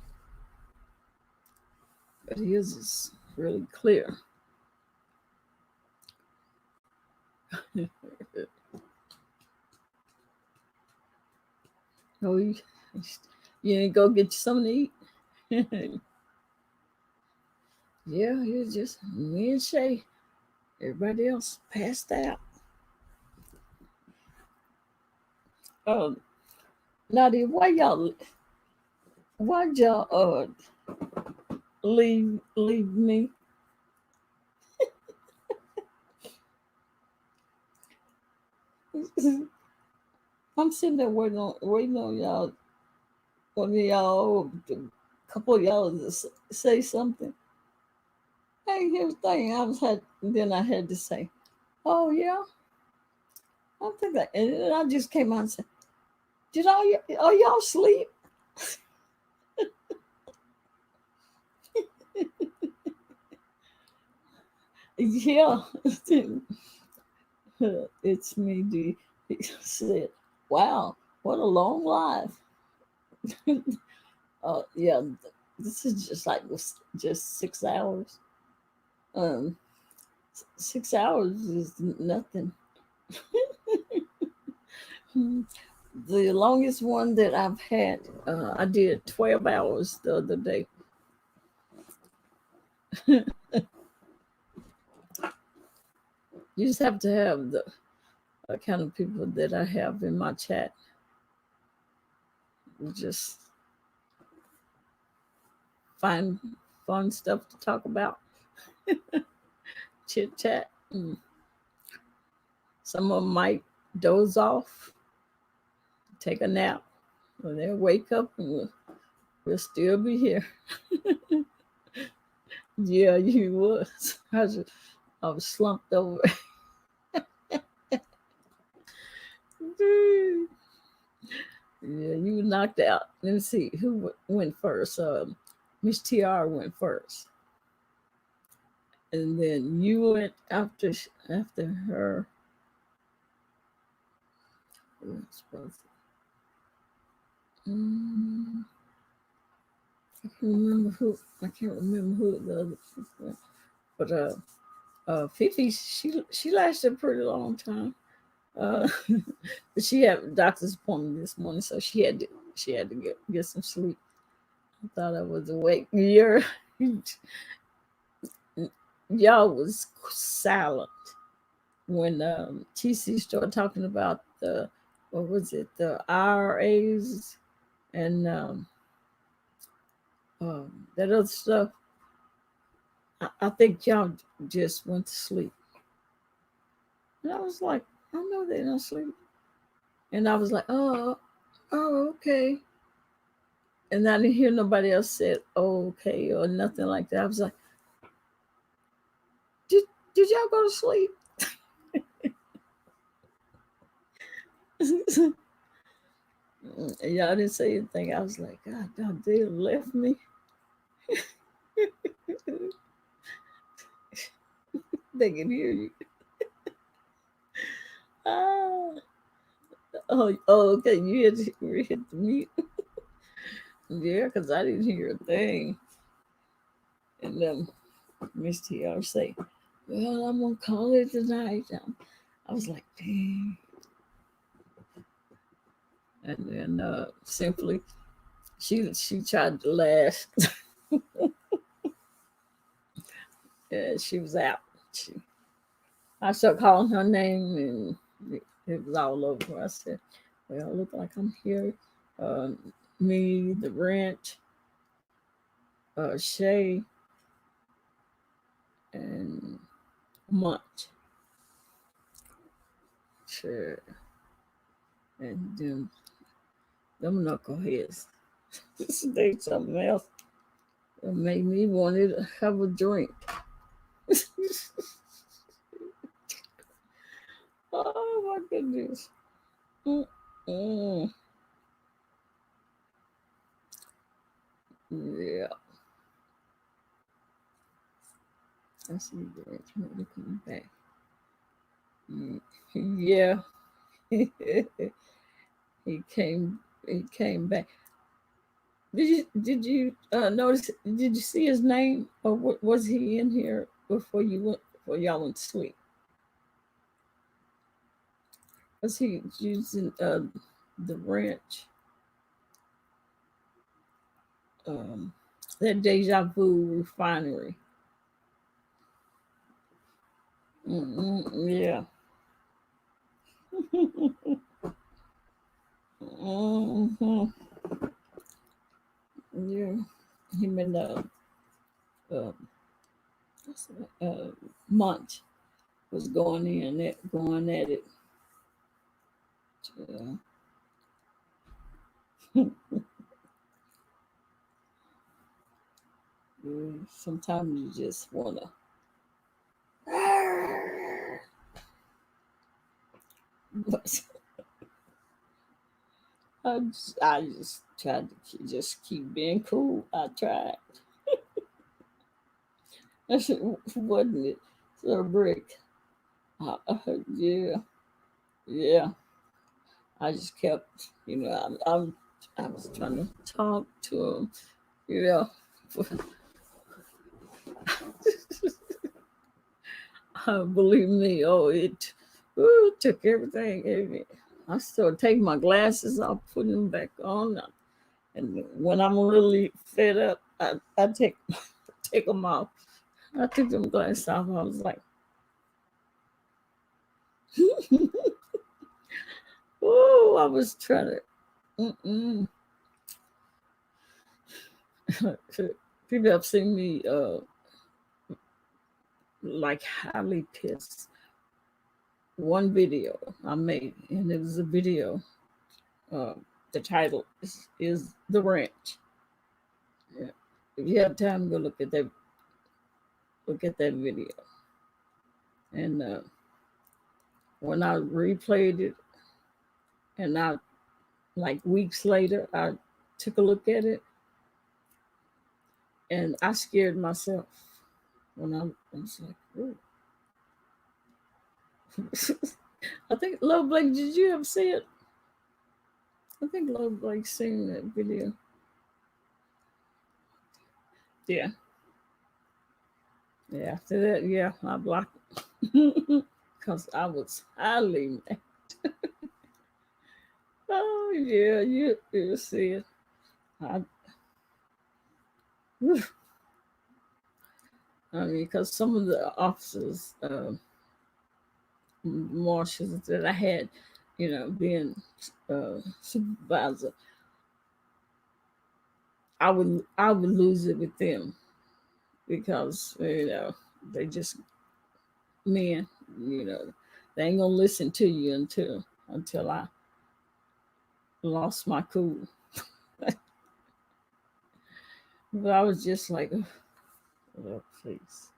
but his is really clear. Oh, you didn't go get you something to eat? Yeah, it's just me and Shay. Everybody else passed out. Nadia, why'd y'all leave me? I'm sitting there waiting on y'all. One of y'all to couple of y'all to say something. Hey, here's the thing. Then I had to say, oh yeah, I think that, and then I just came out and said, did y'all sleep? Yeah, it's me. D. He said, "Wow, what a long life." Yeah, this is just 6 hours. 6 hours is nothing. The longest one that I've had, I did 12 hours the other day. You just have to have the kind of people that I have in my chat. Just find fun stuff to talk about. Chit chat. Some of them might doze off, take a nap, or they'll wake up and we'll still be here. Yeah, you was. I was slumped over. Yeah, you were knocked out. Let me see who went first. Miss TR went first, and then you went after her. I can't remember who the other people were. But Fifi, she lasted a pretty long time. But she had a doctor's appointment this morning, so she had to get some sleep. I thought I was awake. Y'all was silent when TC started talking about the IRAs and that other stuff. I think y'all just went to sleep. And I was like, I know they don't sleep. And I was like, oh, okay. And I didn't hear nobody else said, oh, okay, or nothing like that. I was like, did y'all go to sleep? Y'all didn't say anything. I was like, God, they left me. They can hear you. Oh, okay. You had to hit the mute. Yeah, because I didn't hear a thing. And then Miss TR say, well, I'm going to call it tonight. I was like, dang. And then Simply, she tried to laugh. Yeah, she was out. I started calling her name, and it was all over. I said, well, I look like I'm here. Me, the Ranch, Shay, and Munch. Sure. And then them knuckleheads. They something else. It made me want to have a drink. Oh my goodness. Yeah. I see the Ranch maybe coming back. Yeah. He came back. Did you notice? Did you see his name, or was he in here before y'all went to sleep? Was he using the Ranch? That Deja Vu refinery. Yeah. Yeah. Him and Munch was going at it. Sometimes you just wanna. But I just tried to just keep being cool. I tried. I said, wasn't it? So brick. Yeah, yeah. I just kept, I was trying to talk to him, you know. Believe me, it took everything. I started taking my glasses off, putting them back on, and when I'm really fed up, I take them off. I took them glasses off. I was like, oh, I was trying to. People have seen me like highly pissed. One video I made, and it was a video. The title is The Ranch. Yeah. If you have time, go look at that. Look at that video. And when I replayed it, and like weeks later, I took a look at it, and I scared myself when I was like, ooh. I think Love Blake, did you ever see it? I think Love Blake seen that video. Yeah. Yeah, after that, yeah, I blocked it. Because I was highly mad. Oh, yeah, you see it. I mean, because some of the officers, marshals that I had, being supervisor, I would lose it with them because they just men, they ain't gonna listen to you until I lost my cool. But I was just like, oh, please.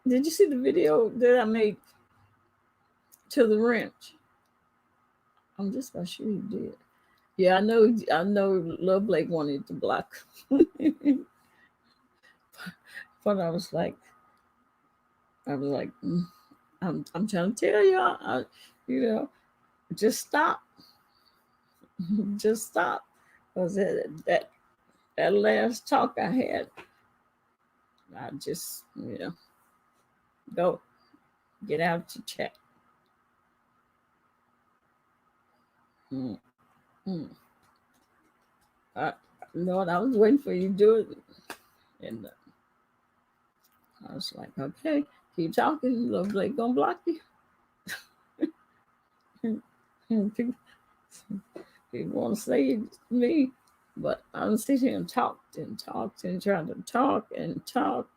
Did you see the video that I made to the ranch? I'm just not sure you did. Yeah, I know Love Blake wanted to block. But I was like, I'm trying to tell y'all, just stop. Just stop. Because that last talk I had, I just, go get out to chat. Lord, I was waiting for you to do it. And I was like, okay, keep talking. Love Blake gonna block you. People want to say it to me, but I'm sitting here and talked and trying to talk and talk.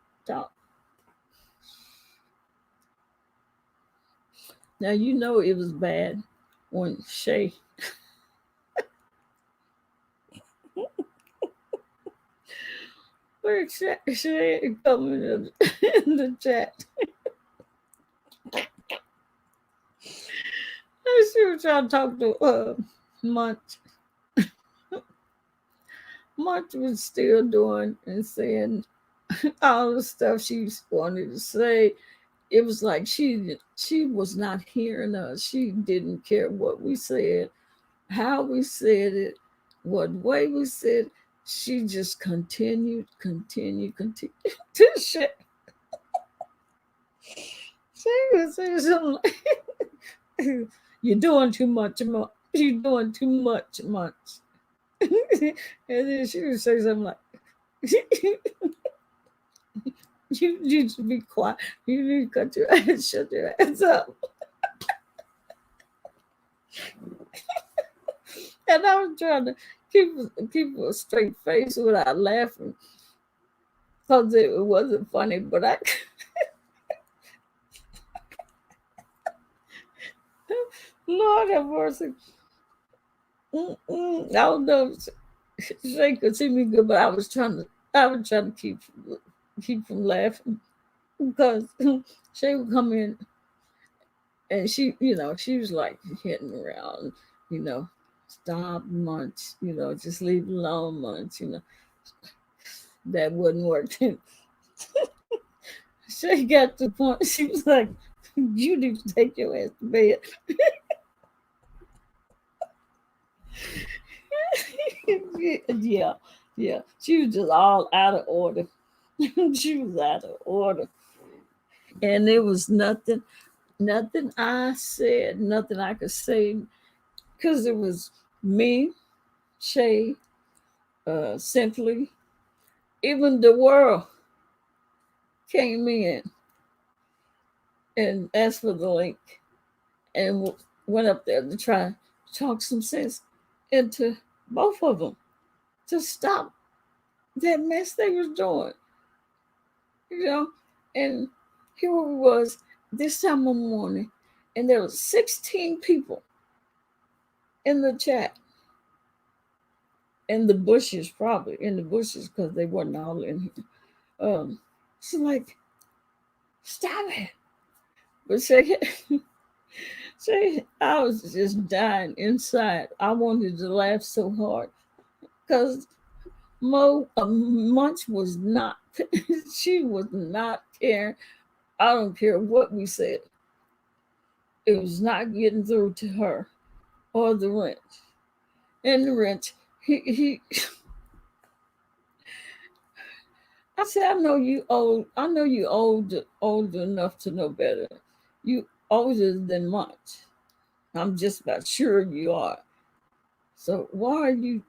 Now it was bad when Shay where Shay coming in the chat. She was trying to talk to Munch. Munch was still doing and saying all the stuff she wanted to say. It was like she was not hearing us. She didn't care what we said, how we said it, what way we said. She just continued to shit. She was saying something like, you're doing too much. You're doing too much. And then she would say something like, you need to be quiet. You need to shut your ass up. And I was trying to keep a straight face without laughing because it wasn't funny, but I Lord have mercy. I don't know. She could see me good, but I was trying to keep from laughing because she would come in and she was like hitting around, you know, stop munch, just leave it alone munch, that wouldn't work. She got to the point, she was like, you need to take your ass to bed. Yeah, yeah. She was just all out of order. She was out of order. And there was nothing I said, nothing I could say, because it was me, Shay, Simply, even the world came in and asked for the link and went up there to try to talk some sense into both of them to stop that mess they was doing, you know. And here it was this time of morning, and there were 16 people in the chat, in the bushes, probably in the bushes, because they wasn't all in here. It's like, stop it. But say, I was just dying inside. I wanted to laugh so hard because Munch was not, she was not caring. I don't care what we said. It was not getting through to her or the wrench. And the wrench, he I said, I know you old. I know you old enough to know better. You older than much. I'm just about sure you are. So why are you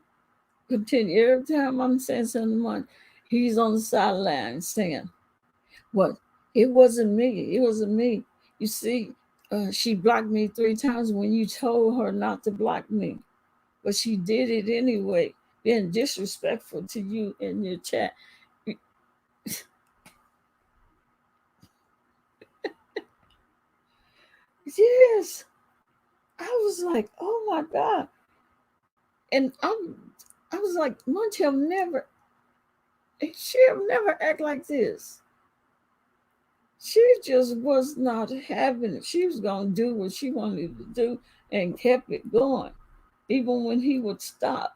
continue every time I'm saying something much? He's on the sideline saying, "What? It wasn't me. It wasn't me. You see, she blocked me 3 times when you told her not to block me, but she did it anyway, being disrespectful to you in your chat." Yes. I was like, oh my God. And I was like, Montel she'll never act like this. She just was not having it. She was gonna do what she wanted to do and kept it going, even when he would stop.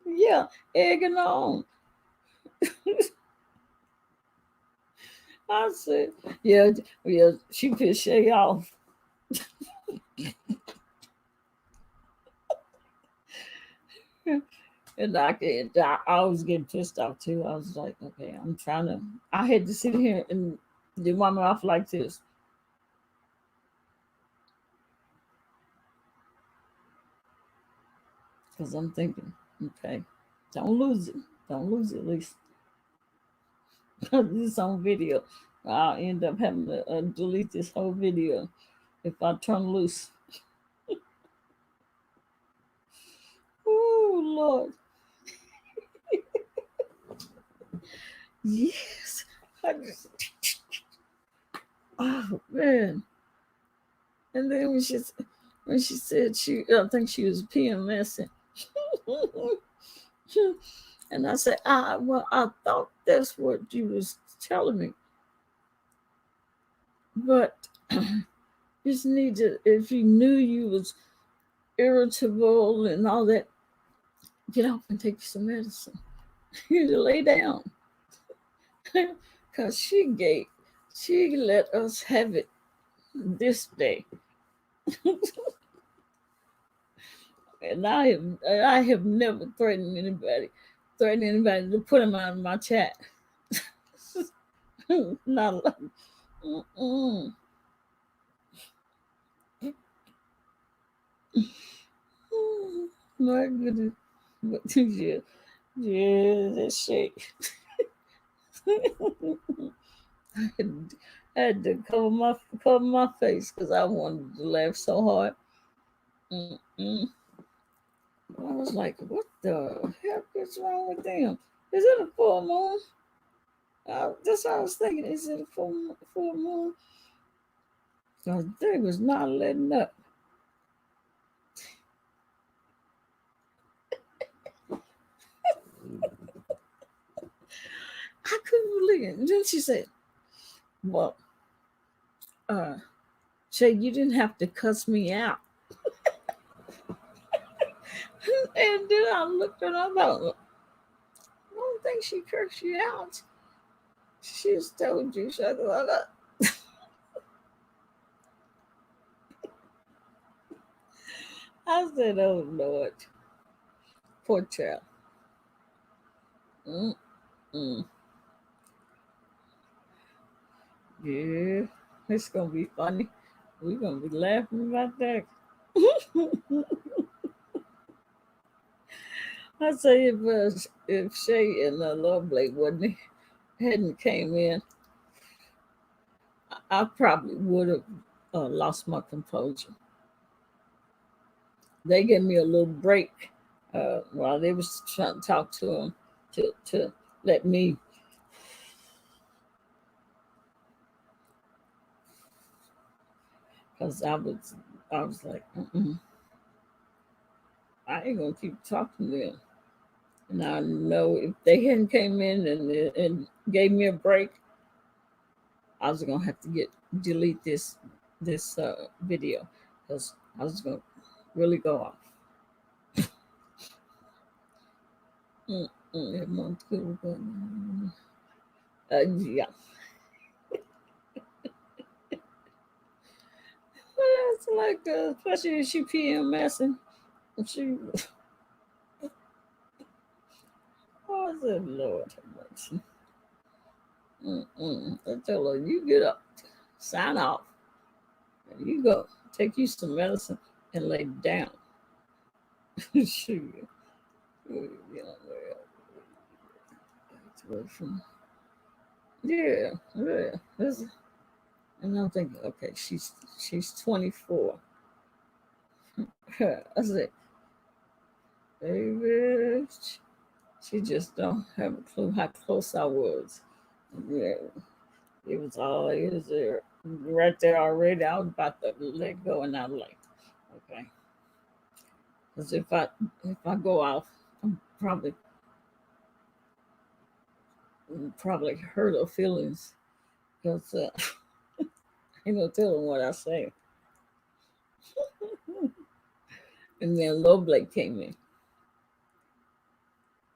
Yeah, egging on. I said, yeah, she pissed Shay off. And I was getting pissed off too. I was like, okay, I had to sit here and do my mouth like this. Because I'm thinking, okay, don't lose it. Don't lose it, at least. This is on video. I'll end up having to delete this whole video if I turn loose. Oh, Lord. Yes. Oh, man. And then when she said I think she was PMSing. And I said, well, I thought that's what you was telling me. But just need to, if you knew you was irritable and all that, get off and take some medicine. You lay down. Because she let us have it this day. And I have never threatened anybody to put them out of my chat. Not like, my goodness. But yeah, that shake. I had to cover my face because I wanted to laugh so hard. I was like, what the heck is wrong with them? Is it a full moon? That's what I was thinking. Is it a full moon? because they was not letting up. I couldn't believe it. And then she said, well, Shay, you didn't have to cuss me out. And then I looked at her and I thought, I don't think she cursed you out. She just told you shut the fuck up. I said, oh Lord. Poor child. Mm-mm. Yeah, it's gonna be funny. We're gonna be laughing about that. I say if Shay and Love Blake hadn't came in, I probably would have lost my composure. They gave me a little break while they was trying to talk to him to let me. Because I was like, I ain't gonna keep talking to them. And I know if they hadn't came in and gave me a break, I was gonna have to delete this video because I was gonna really go off. Yeah. It's like, especially if she PMSing. She, oh, I said, Lord have mercy. I tell her, you get up, sign off, and you go take you some medicine and lay down. Shoot. Yeah. And I'm thinking, okay, she's 24. I said, baby, she just don't have a clue how close I was. Yeah, it was there right there already. I was about to let go, and I was like, okay, because if I go off, I'm probably hurt her feelings because ain't no telling what I say. And then Love Blake came in,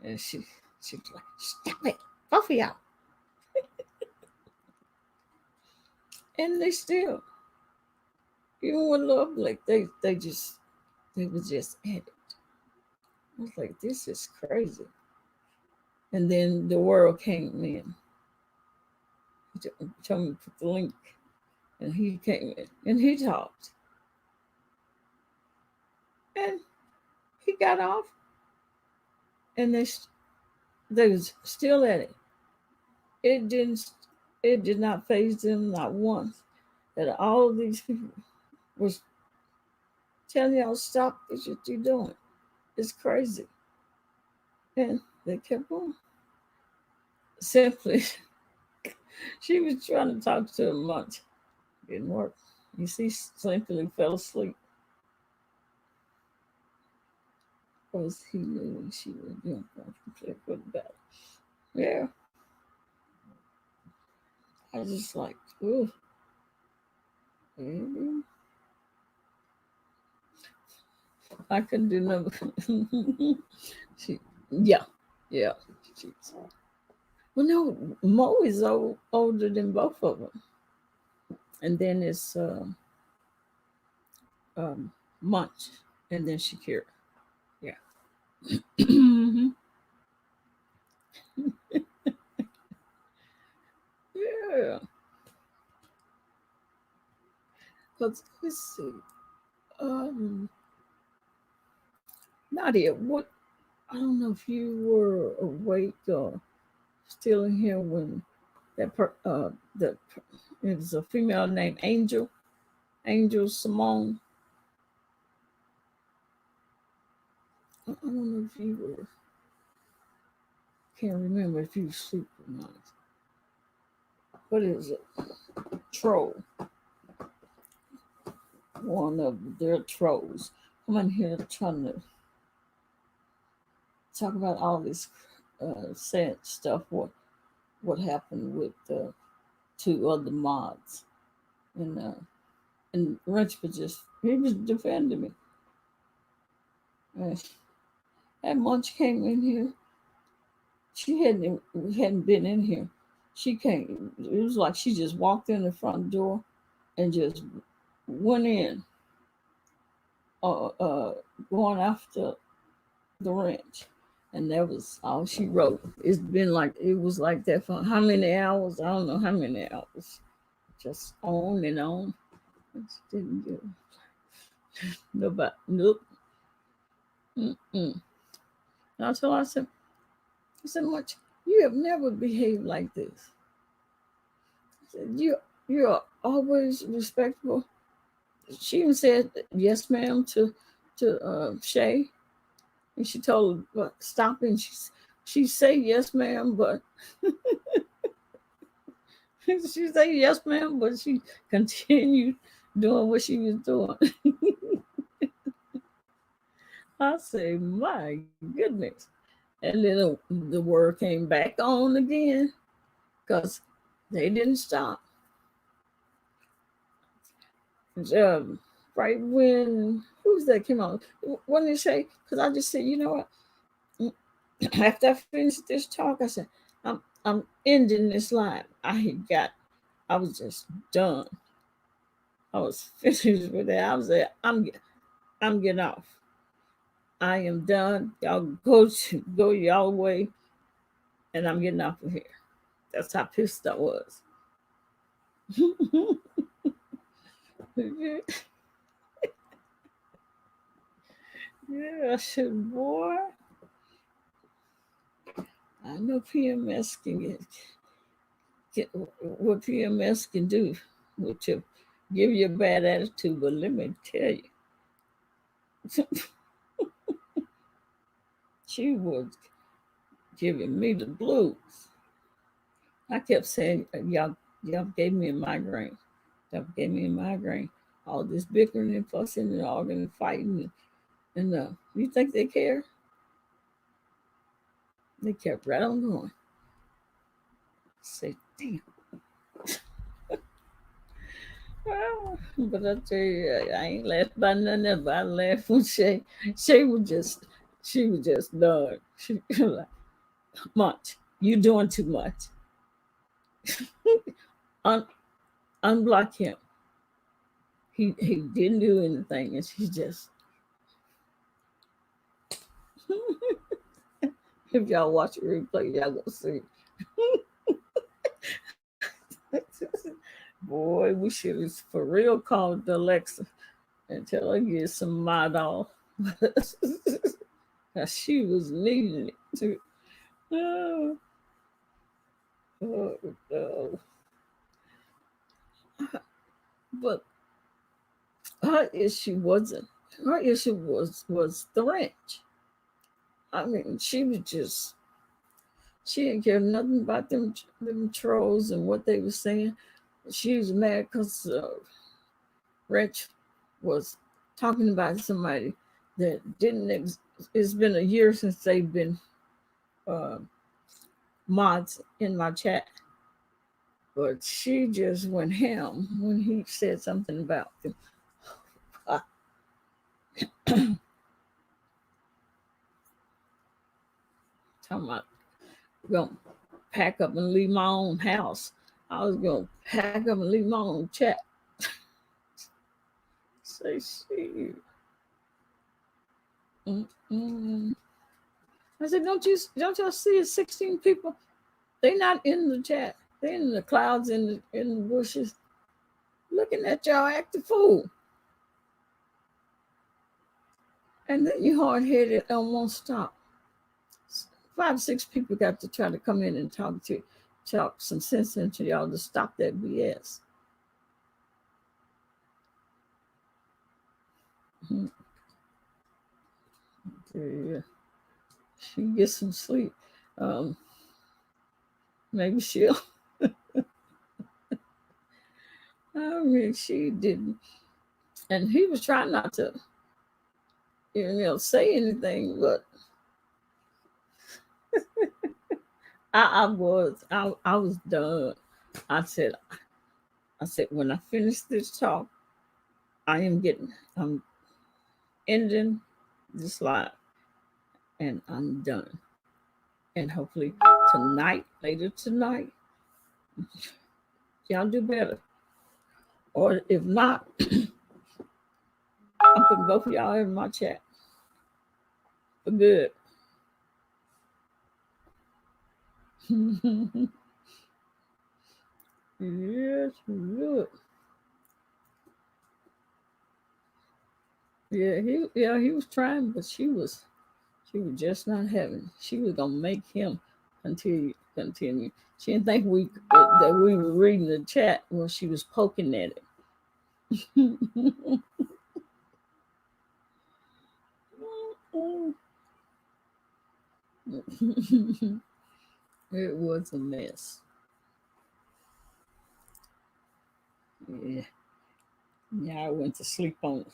and she's like, stop it, both of y'all. And they still, even with Love Blake, they were just at it. I was like, this is crazy. And then the world came in. He told me to put the link, and he came in and he talked, and he got off, and they was still at it. It did not faze them not once that all of these people was telling y'all stop this what you're doing. It's crazy. And they kept on. Simply, she was trying to talk to him much. Didn't work. You see, Simply fell asleep. Because he knew she was doing something for the battle. Yeah. I was just like, ooh. Mm-hmm. I couldn't do nothing. Yeah. Well, no, Mo is older than both of them. And then it's Munch, and then Shakira. Yeah. Yeah. Let's see. Nadia, what? I don't know if you were awake or still in here when it was a female named Angel Simone. I don't know if you were. Can't remember if you sleep or not. What is it? Troll. one of their trolls come in here trying to talk about all this sad stuff. What happened with two other mods, and Wrench was he was defending me. And Munch came in here. She hadn't been in here. She came. It was like she just walked in the front door and just went in, going after the Wrench. And that was all she wrote. It was like that for how many hours? I don't know how many hours. Just on and on. I just didn't give nobody. Nope. Mm-mm. And I told her, I said, Much, you have never behaved like this. I said, you're always respectful. She even said yes, ma'am, to Shay. And she told her, stop, and she say yes, ma'am, but she say yes, ma'am, but she continued doing what she was doing. I say, my goodness. And then the word came back on again because they didn't stop. Right when, who's that came on? What did they say? Because I just said, you know what? After I finished this talk, I said, I'm ending this live. I was just done. I was finished with that. I was like, I'm getting off. I am done. Y'all go y'all way, and I'm getting off of here. That's how pissed I was. Yeah, I said, boy, I know PMS can get what PMS can do, which will give you a bad attitude. But let me tell you, she was giving me the blues. I kept saying, y'all gave me a migraine. Y'all gave me a migraine. All this bickering and fussing and arguing and fighting. And you think they care? They kept right on going. I say, damn. Well, but I tell you, I ain't laughed by none of it. I laughed when Shay was just, she was just done. She was like, Munch, you doing too much. Unblock him. He didn't do anything, and she just. If y'all watch the replay, y'all gonna see. Boy, we should have for real called Alexa and tell her to get some Midol. She was needing it too. Oh. But her issue wasn't. Her issue was the Wrench. I mean, she didn't care nothing about them trolls and what they were saying. She was mad because Wrench was talking about somebody that didn't. It's been a year since they've been mods in my chat, but she just went ham when he said something about them. Talking about gonna pack up and leave my own house. I was gonna pack up and leave my own chat. Say shit. I said, don't y'all see it's 16 people? They not in the chat. They're in the clouds in the bushes, looking at y'all act the fool. And then you hard-headed and won't stop. 5, 6 people got to try to come in and talk some sense into y'all to stop that BS. Yeah. She gets some sleep. Maybe she'll. I mean, she didn't. And he was trying not to, say anything, but I was done. I said, when I finish this talk, I'm ending this live, and I'm done. And hopefully later tonight, y'all do better. Or if not, I'm putting both of y'all in my chat for good. Yes, good. Yeah, he was trying, but she was just not having. She was gonna make him continue. She didn't think that we were reading the chat when she was poking at it. It was a mess. Yeah. Yeah, I went to sleep on it.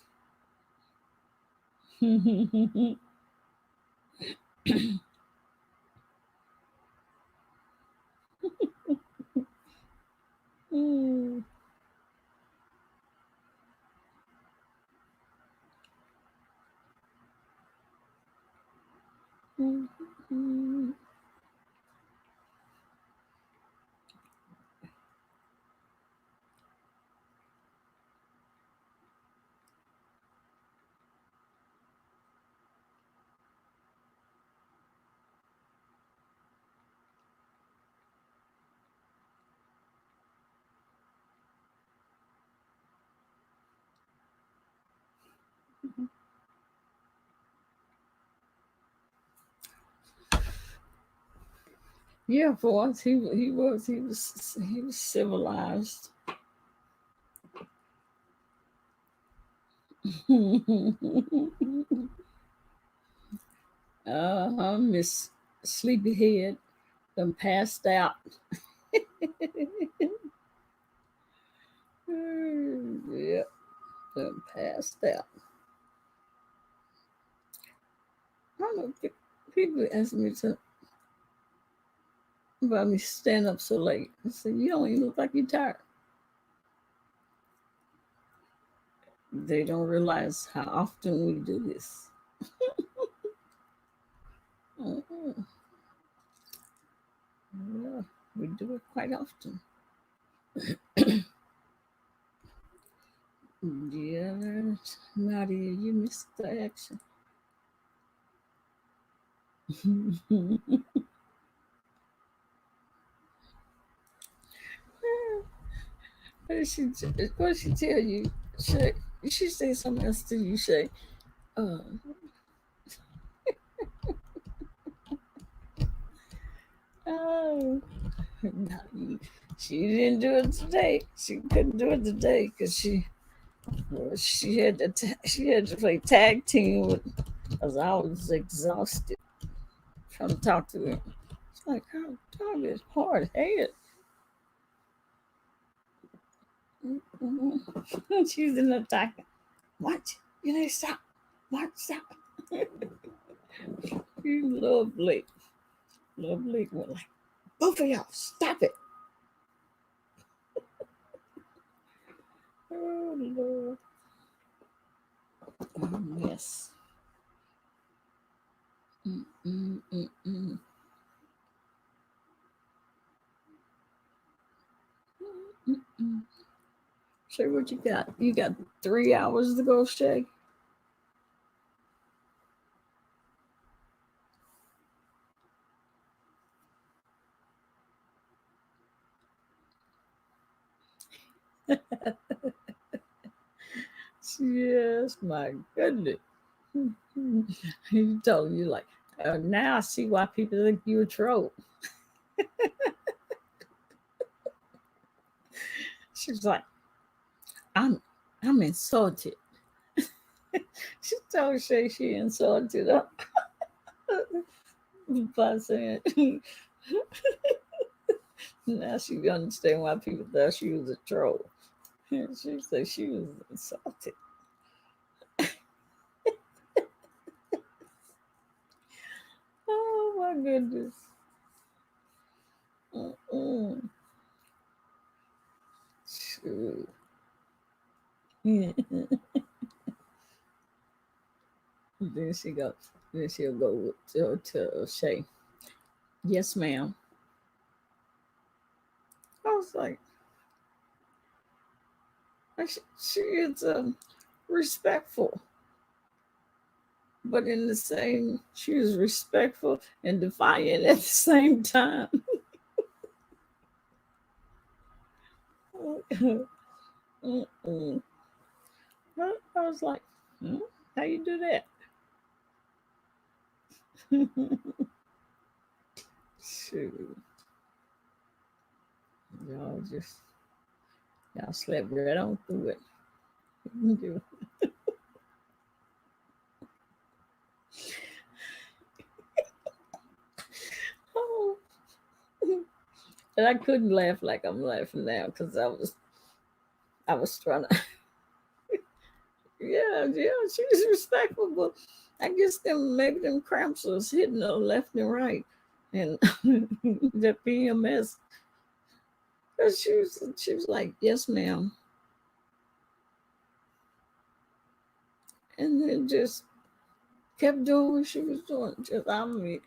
Yeah, for once he was civilized. Miss Sleepyhead done passed out. Yep, done passed out. I don't know, people ask me about me stand up so late. I said, you don't even look like you're tired. They don't realize how often we do this. Yeah, we do it quite often. Yeah, Nadia, you missed the action. What did she tell you? She say something else to you, Shay. Oh, no, she didn't do it today. She couldn't do it today because she had to play tag team with. Because I was exhausted trying to talk to her. It's like, her dog is hard headed. She's in the attack. Watch, you need to stop. Watch, stop. You lovely. Lovely. We're like, both of y'all, stop it. Oh, Lord. Oh, yes. Shay, what you got? You got 3 hours to go, Shay? Yes, my goodness. He told you like, now I see why people think you a troll. She's like, I'm insulted. She told Shay she insulted her by saying now she understand why people thought she was a troll. She said she was insulted. goodness. Mm-mm. Shoot. Then she go. Then she'll go to Shay. Yes, ma'am. I was like, she is respectful, but in the same, she is respectful and defiant at the same time. Mm-mm. I was like, how you do that? Shoot. Y'all just, y'all slept right on through it. Oh. And I couldn't laugh like I'm laughing now because I was trying to yeah, she's respectful, but I guess maybe them cramps was hitting her left and right. And the PMS, because she was like, yes, ma'am. And then just kept doing what she was doing. Just I mean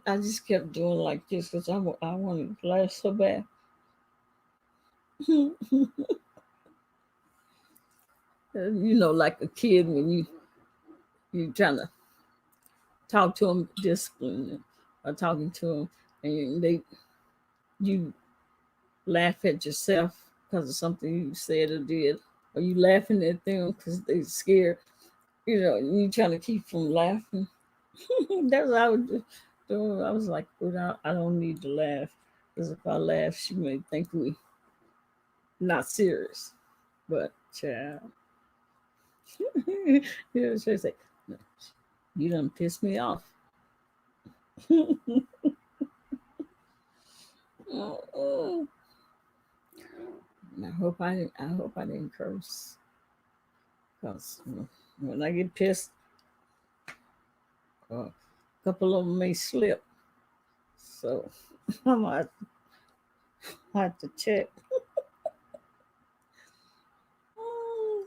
I just kept doing like this because I wanted to laugh so bad. Like a kid when you trying to talk to them discipline or talking to them and you laugh at yourself because of something you said or did, or you laughing at them because they scared. You trying to keep from laughing. That's what I would do. I was like, I don't need to laugh because if I laugh, she may think we not serious. But child, she'll say, no, you done pissed me off. Oh. I hope I didn't curse. Because when I get pissed, a couple of them may slip. So I might have to check. Oh,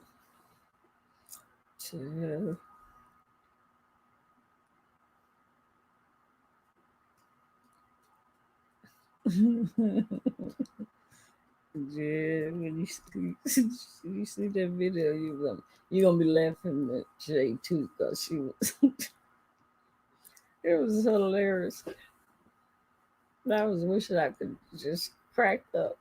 chill. Yeah, when you see that video, you gonna be laughing at Jay too, because she was it was hilarious. I was wishing I could just crack up.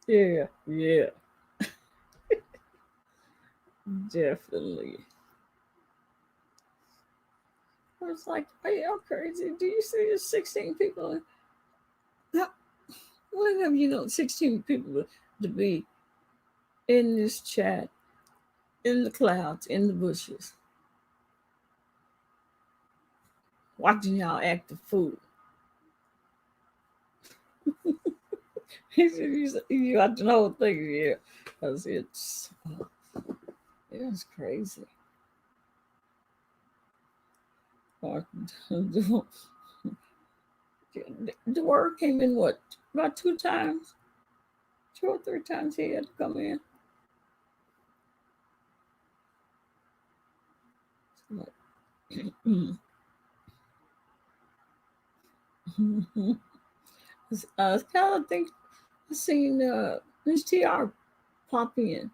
Yeah, definitely. I was like, are you crazy? Do you see there's 16 people? When have 16 people to be in this chat, in the clouds, in the bushes, watching y'all act the fool? He said, you got the whole thing here. Because it's crazy. The word came in what? About 2 times? 2 or 3 times he had to come in. I kind of think I seen Miss TR pop in.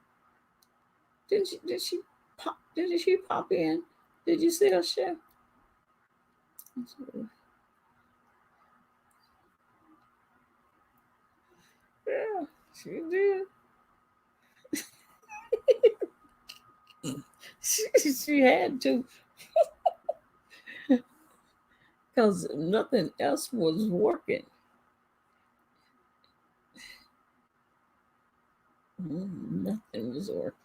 Did she pop? Did she pop in? Did you see her, Chef? Yeah, she did. she had to, because nothing else was working. Nothing was working.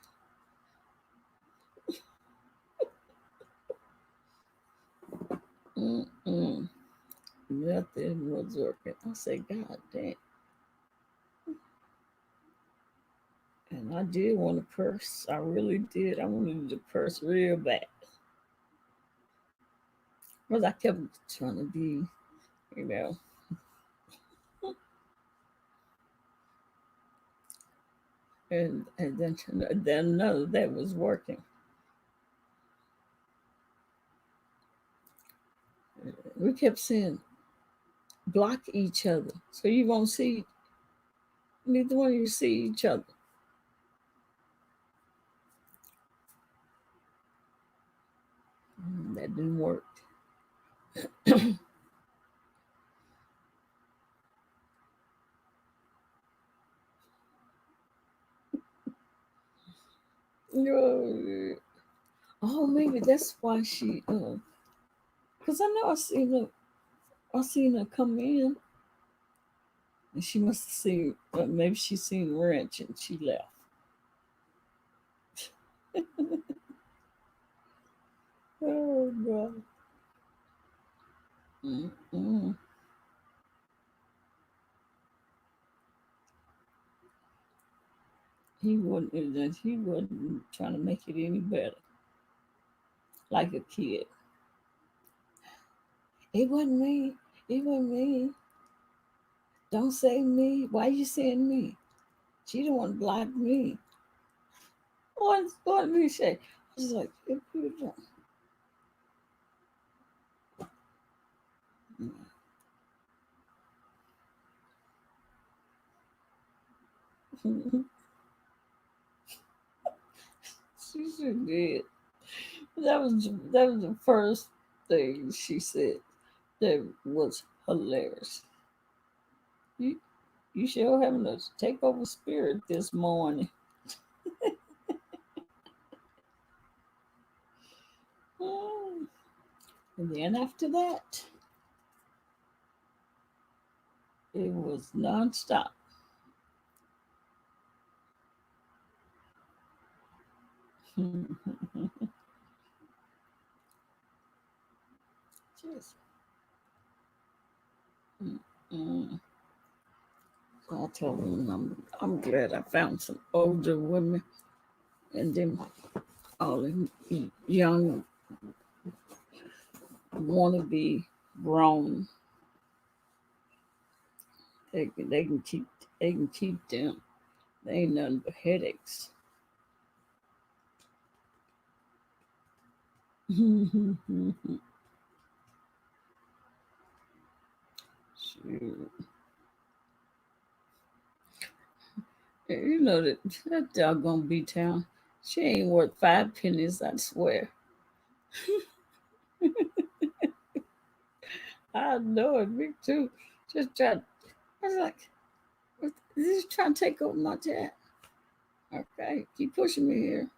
Nothing was working. I said, God damn. And I did want to curse. I really did. I wanted to curse real bad. Because I kept trying to be, you know. And then none of that was working. We kept saying, block each other. So you won't see, neither one of you see each other. That didn't work. Oh, maybe that's why she. Because I know I seen her come in, and she must have seen. Maybe she seen Wrench and she left. Oh God. Mm-mm. He wasn't trying to make it any better. Like a kid. It wasn't me. It wasn't me. Don't say me. Why you saying me? She don't want to block me. What did he say? I was like, if you don't. She sure did. That was the first thing she said that was hilarious. You sure having a takeover spirit this morning. And then after that, it was nonstop. Just, mm-mm. So I told him I'm glad I found some older women, and then all the young want to be grown. They can keep them. They ain't nothing but headaches. Shoot. You know that doggone B town. She ain't worth 5 pennies, I swear. I know it, me too. Just try. I was like, this is trying to take over my chat. Okay, keep pushing me here.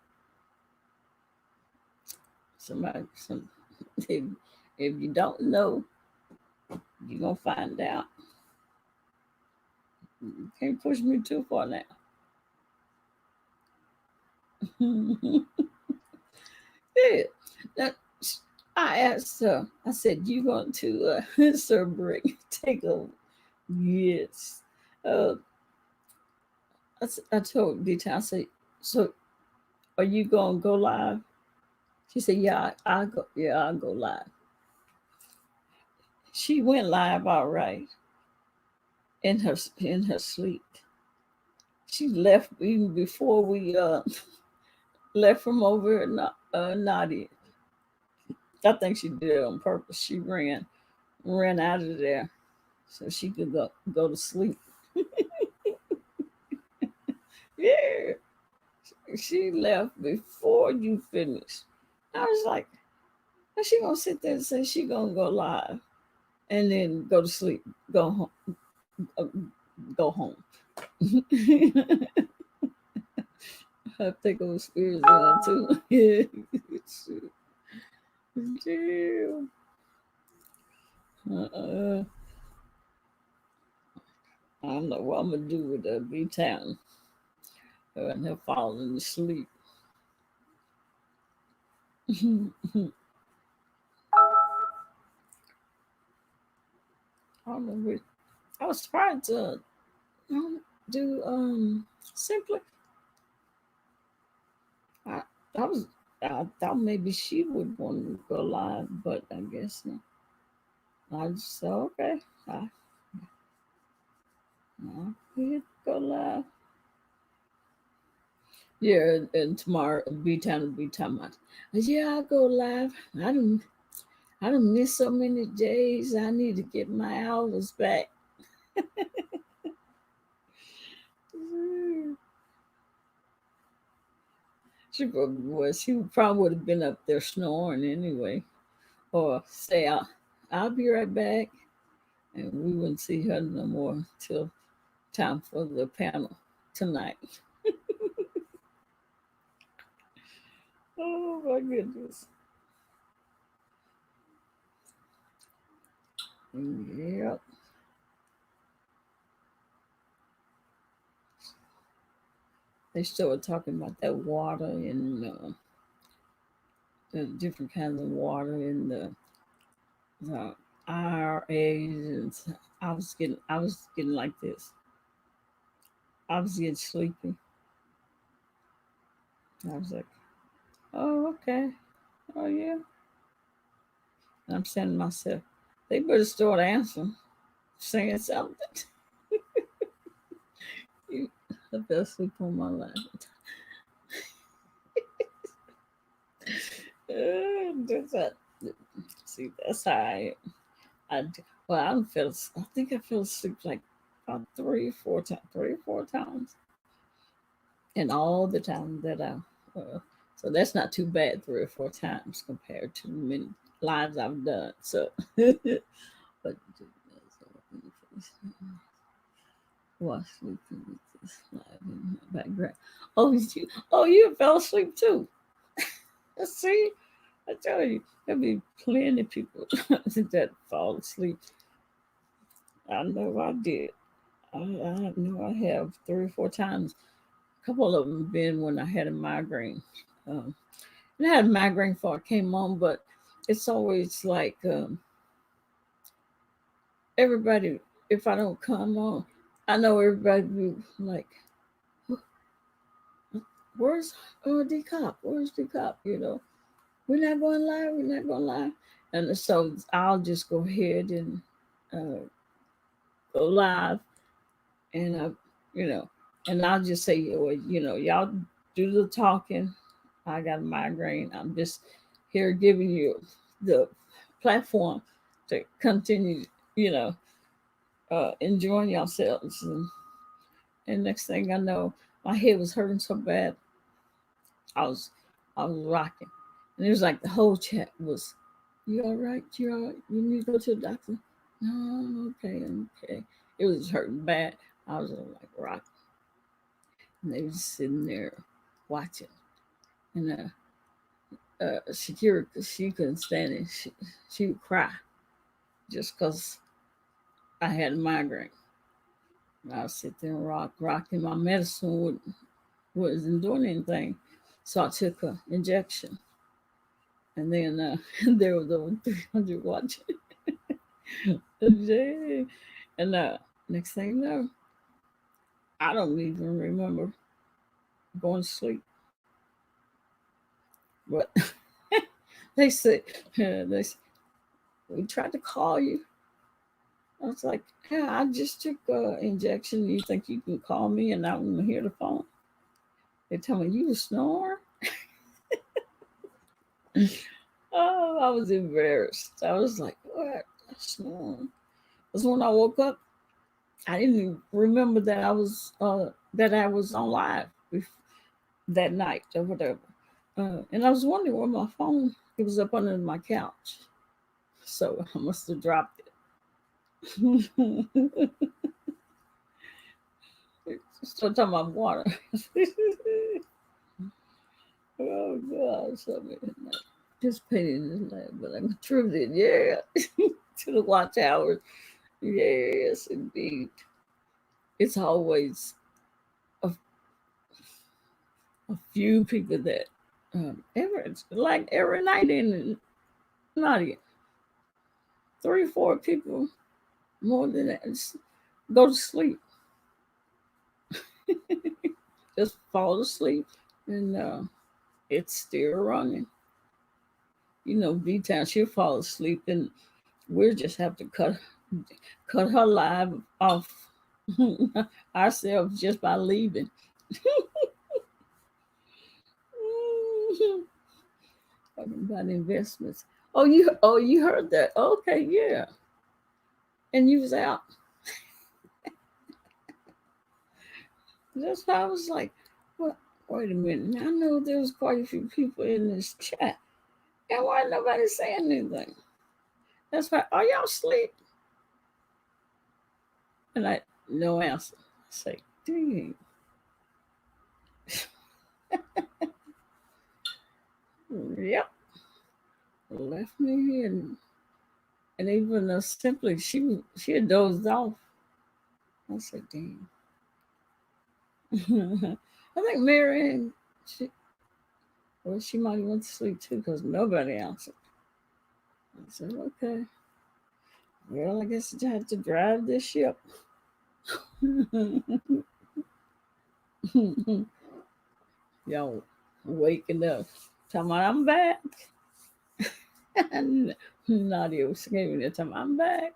If you don't know, you're gonna find out. You can't push me too far now. Yeah. Now, I asked her, I said, you going to Sir Brick take over? Yes. I told Dita, I said, so are you going to go live? She said, yeah, I'll go. Yeah, I'll go live. She went live all right in her sleep. She left even before we left from over at Nadia. I think she did it on purpose. She ran out of there so she could go to sleep. Yeah, she left before you finished. I was like, is she gonna sit there and say she gonna go live and then go to sleep, go home, go home? I think it was spirits in her too. Yeah. I don't know what I'm gonna do with B Town. Her and her falling asleep. don't know. I was trying to do simply. I, I thought maybe she would want to go live, but I guess not. I just said, okay, I'll go live. Yeah, and tomorrow be time to be talking about. Yeah, I'll go live. I don't miss so many days. I need to get my hours back. She probably would have been up there snoring anyway, or say I'll be right back, and we wouldn't see her no more till time for the panel tonight. Oh my goodness. Yep. They started talking about that water and the different kinds of water in the IRAs. And I was getting like this. I was getting sleepy. I was like, oh, okay. Oh, yeah. And I'm saying to myself, they better start answering, saying something. I fell asleep on my lap. See, that's how I think I fell asleep like about 3 or 4 times. And all the time that so that's not too bad, 3 or 4 times compared to the many lives I've done. So, but was sleeping with this live in the background. You fell asleep too. See, I tell you, there'll be plenty of people that fall asleep. I know I did. I know I have 3 or 4 times. A couple of them been when I had a migraine. And I had a migraine before I came on, but it's always like everybody, if I don't come on, I know everybody be like, where's DCOP? Where's DCOP? We're not going live. We're not going live. And so I'll just go ahead and go live. And, and I'll just say, well, y'all do the talking. I got a migraine. I'm just here giving you the platform to continue, enjoying yourselves. And next thing I know, my head was hurting so bad. I was rocking. And it was like the whole chat was, you all right? You all right? You need to go to the doctor? No, okay. It was hurting bad. I was like rocking. And they were just sitting there watching. And Shakira, she couldn't stand it. She would cry just because I had a migraine. I would sit there and rocking. My medicine wasn't doing anything. So I took an injection. And then there was over 300 watching. And next thing you know, I don't even remember going to sleep. But they said, we tried to call you. I was like, yeah, I just took an injection. You think you can call me and I won't hear the phone? They tell me you were snoring. Oh, I was embarrassed. I was like, what? I snoring. Because when I woke up, I didn't even remember that I was on live that night or whatever. And I was wondering where my phone. It was up under my couch, so I must have dropped it. Still talking about water. Oh gosh, just painting this light, but I contributed, to the watch hours. Yes, indeed. It's always a few people that every night in Nadia, 3 or 4 people more than that. Just go to sleep. Just fall asleep, and it's still running. D-Town, she'll fall asleep, and we'll just have to cut her live off ourselves just by leaving. Talking about investments. Oh, you heard that? Okay, yeah. And you was out. That's why I was like, well, wait a minute. I know there was quite a few people in this chat. And why nobody saying anything? That's why, are y'all asleep? And no answer. I say, dang. Yep. Left me here. And even simply, she had dozed off. I said, dang. I think Marianne, she might have went to sleep too because nobody answered. I said, okay. Well, I guess I had to drive this ship. Y'all waking up. Talking about, I'm back. And Nadia was screaming at time, I'm back.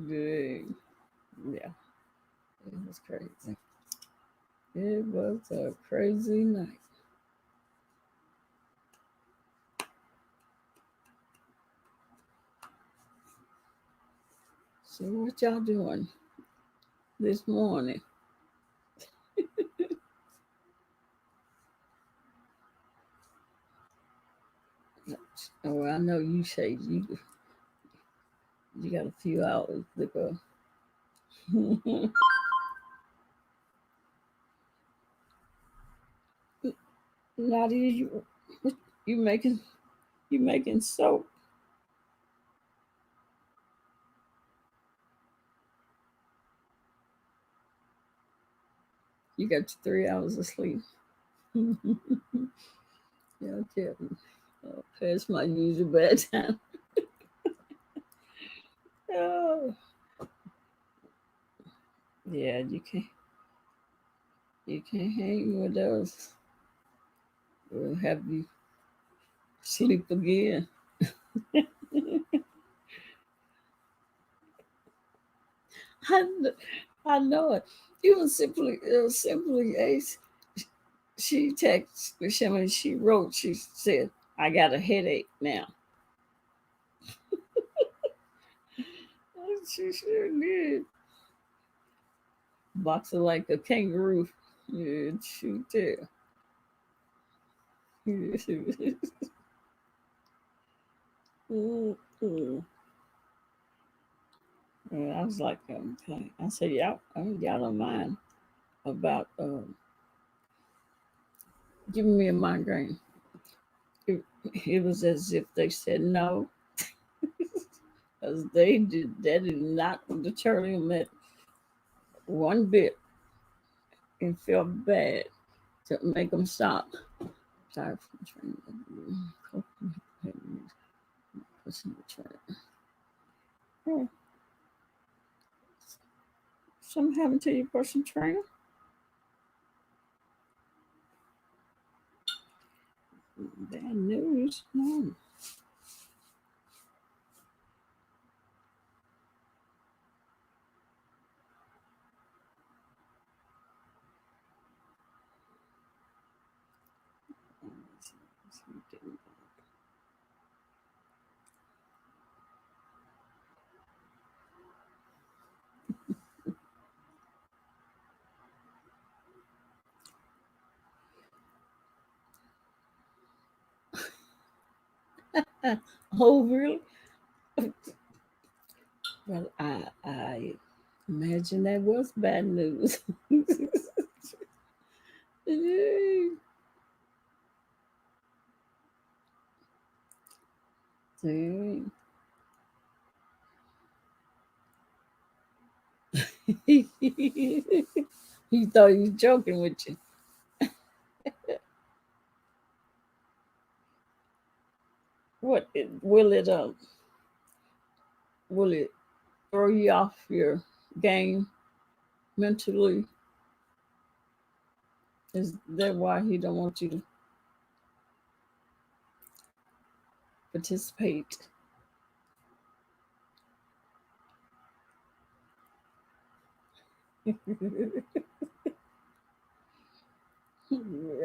Good. Yeah. It was crazy. It was a crazy night. So what y'all doing this morning? Oh, I know you say you got a few hours to go. Nadia, you making soap. You got 3 hours of sleep. Yeah, tell me. Okay, it's my usual bedtime. Oh. Yeah, you can't hang with us. We'll have you sleep again. I know it. Even simply Ace. She texted me. She wrote. She said, "I got a headache now." She sure did. Boxing like a kangaroo. Yeah, she did. Mm-hmm. And I was like, okay. I said, y'all don't mind about giving me a migraine. It was as if they said no, because that did not deter them at one bit and felt bad to make them stop. Sorry for trying to oh. Something happened to your personal trainer? Bad news. No. Oh, really? Well, I imagine that was bad news. Dang. He thought he was joking with you. will it throw you off your game mentally? Is that why he don't want you to participate? I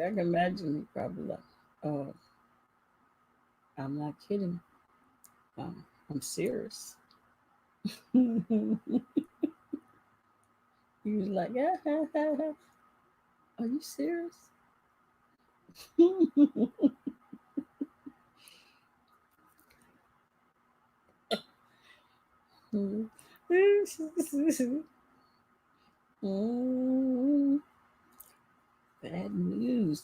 can imagine he probably like, oh, I'm not kidding. I'm serious. He was like, are you serious? Bad news.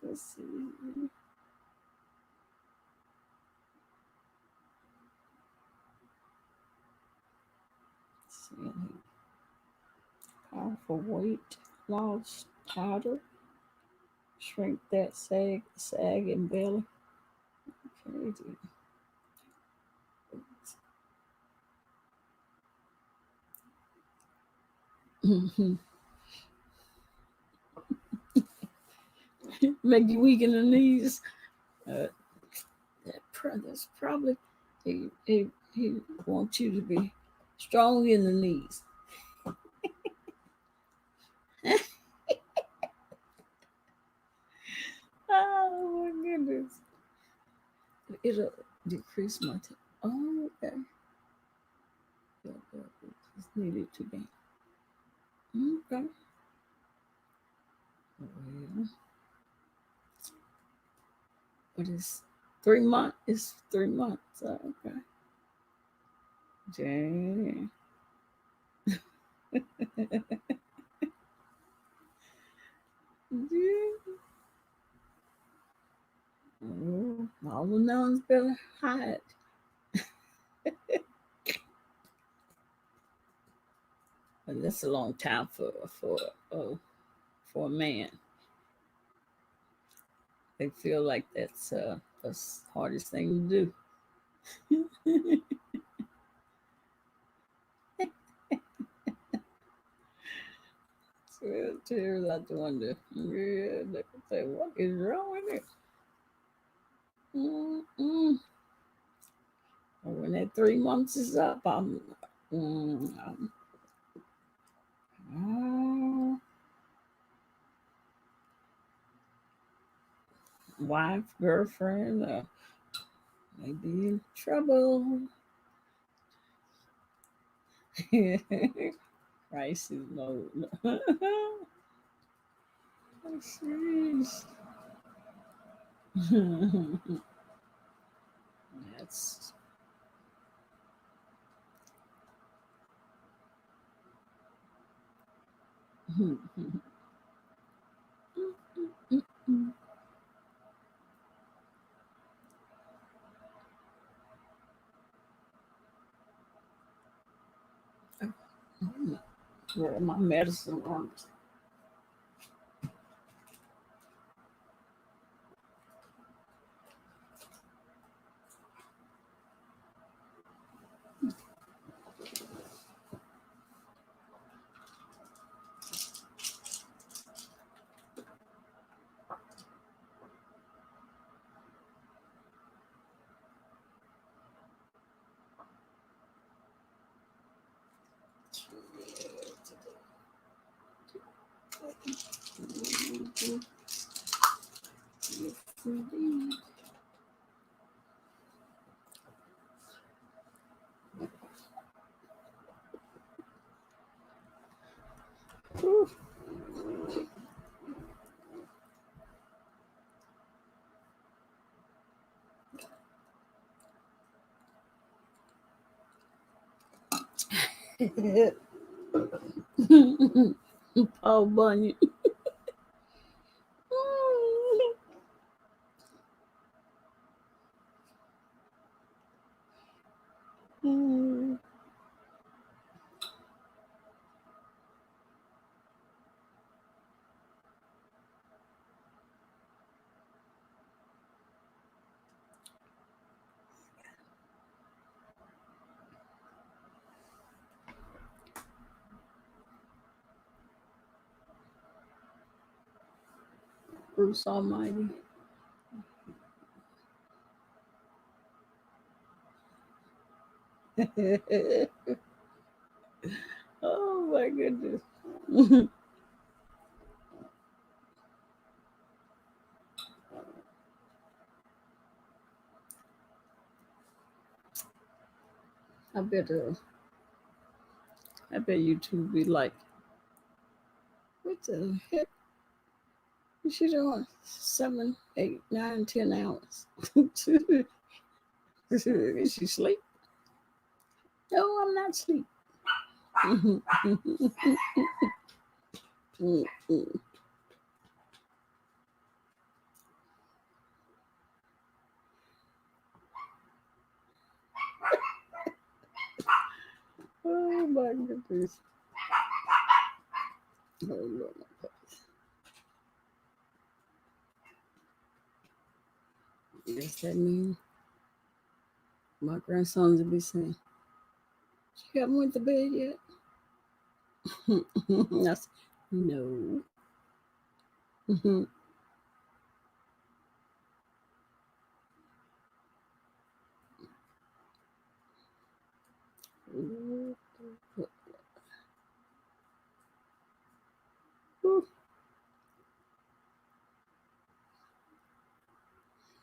Let's see. Powerful weight loss powder. Shrink that sagging belly. Okay. Make you weak in the knees. That's probably he wants you to be strong in the knees. Oh my goodness! It'll decrease my time. Oh, okay. It's needed to be. Okay. Well, what is 3 months? It's 3 months. Okay. Dang. Yeah. Oh, all the nuns better hide. But that's a long time for a man. They feel like that's the hardest thing to do. So tears out the window. Yeah, they can say, what is wrong with it? When that 3 months is up, wife, girlfriend, may be in trouble. Crisis mode. That's where my medicine runs. Paul Bunyan. Bruce Almighty. Oh my goodness. I bet YouTube be like, what the heck? You should doing 7, 8, 9, 10 hours. Is she asleep? No, I'm not asleep. Oh my goodness. Oh Lord, my goodness. Does that mean my grandsons will be saying, you haven't went to bed yet? That's no.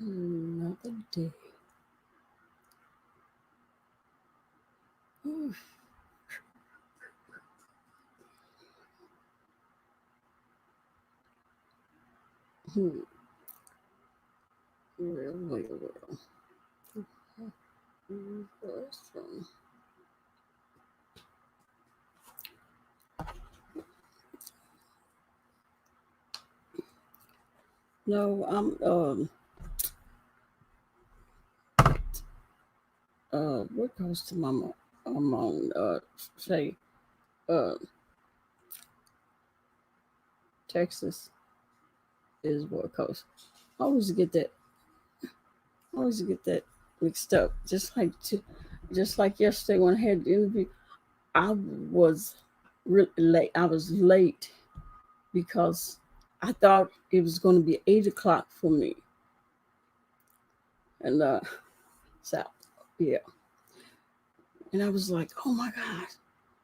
Another day. No, what goes to mama? I'm on say Texas is what coast. I always get that mixed up. Just like yesterday when I had the interview, I was really late. I was late because I thought it was going to be 8 o'clock for me. And so yeah. And I was like, oh my God.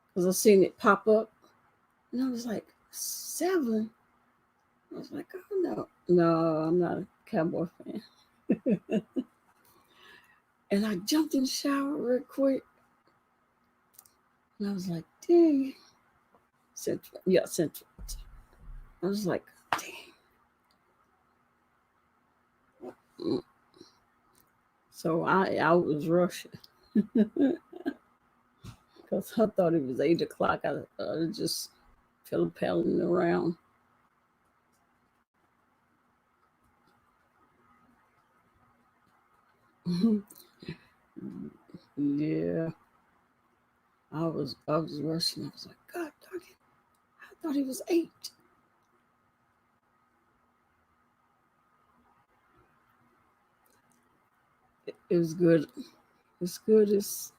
Because I seen it pop up. And I was like, 7? I was like, oh no. No, I'm not a Cowboy fan. And I jumped in the shower real quick. And I was like, dang. Central. Yeah, Central. I was like, dang. So I was rushing. Because I thought it was 8 o'clock. I just pelling around. Yeah. I was rushing. I was like, God darn it. I thought it was 8. It was good. As good as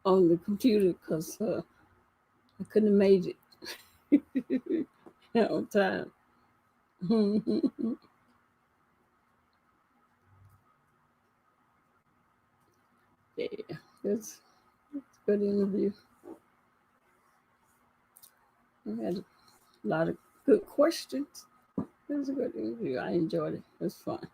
on the computer because I couldn't have made it on time. Yeah, it's a good interview. We had a lot of good questions. It was a good interview. I enjoyed it. It was fun.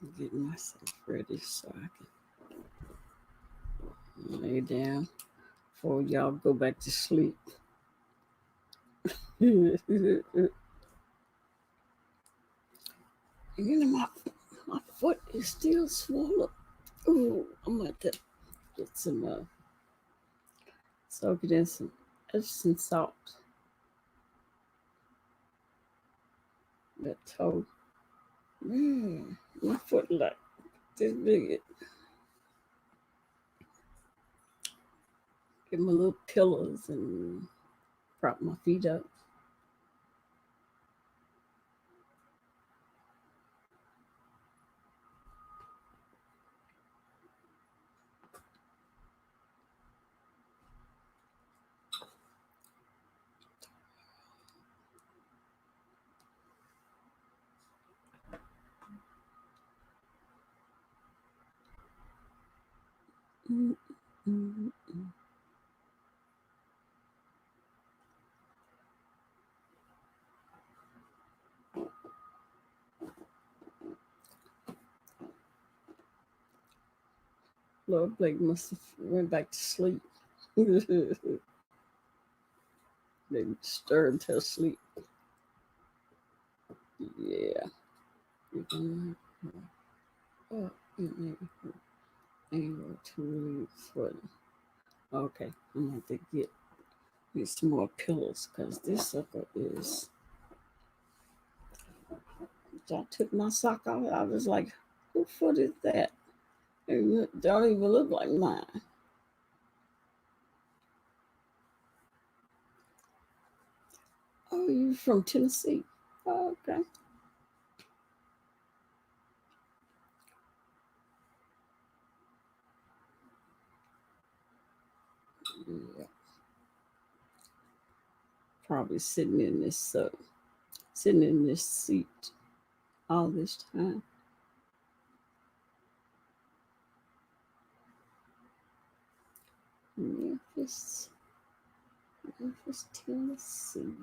I'm getting myself ready so I can lay down before y'all go back to sleep. You know, my foot is still swollen. Ooh, I'm going to get some, soak it in some Epsom salt. That toe. Man, my foot like this big. Get my little pillows and prop my feet up. Lord Blake must have went back to sleep. They disturbed her sleep. Yeah. Oh, angle to really funny. Okay, I'm gonna have to get some more pillows because this sucker is. I took my sock off. I was like, "Who foot is that?" It don't even look like mine. Oh, you from Tennessee? Oh, okay. Yeah. Probably sitting in this seat all this time. Memphis, Tennessee.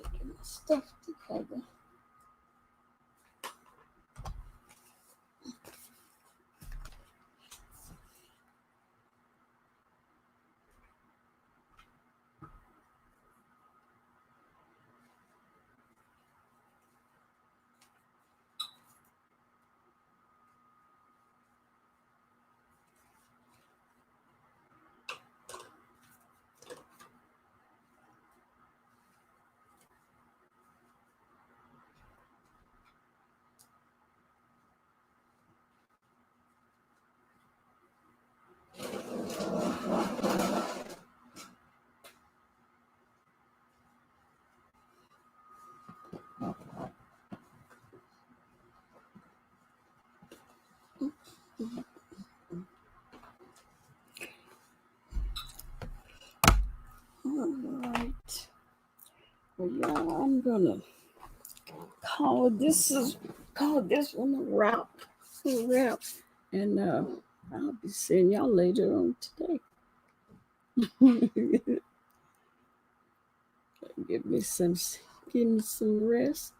Get my stuff together. All right. Well, yeah, I'm gonna call this one a wrap. And I'll be seeing y'all later on today. Give me some rest.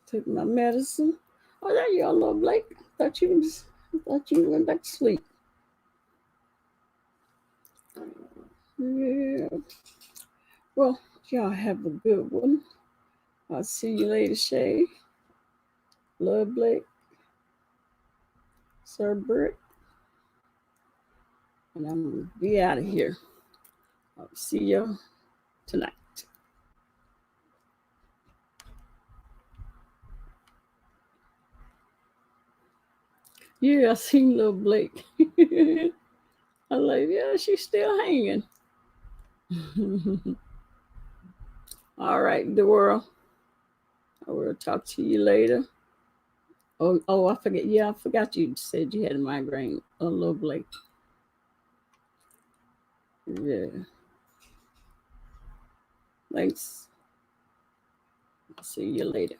Took my medicine. Oh, there you are, little Blake. Thought you went back to sleep. Yeah. Well, y'all have a good one. I'll see you later, Shay. Love, Blake. Sir Britt. And I'm going to be out of here. I'll see you tonight. Yeah, I seen little Blake. I'm like, yeah, she's still hanging. All right, the world. I will talk to you later. Oh, I forget. Yeah, I forgot you said you had a migraine. Oh, little Blake. Yeah. Thanks. I'll see you later.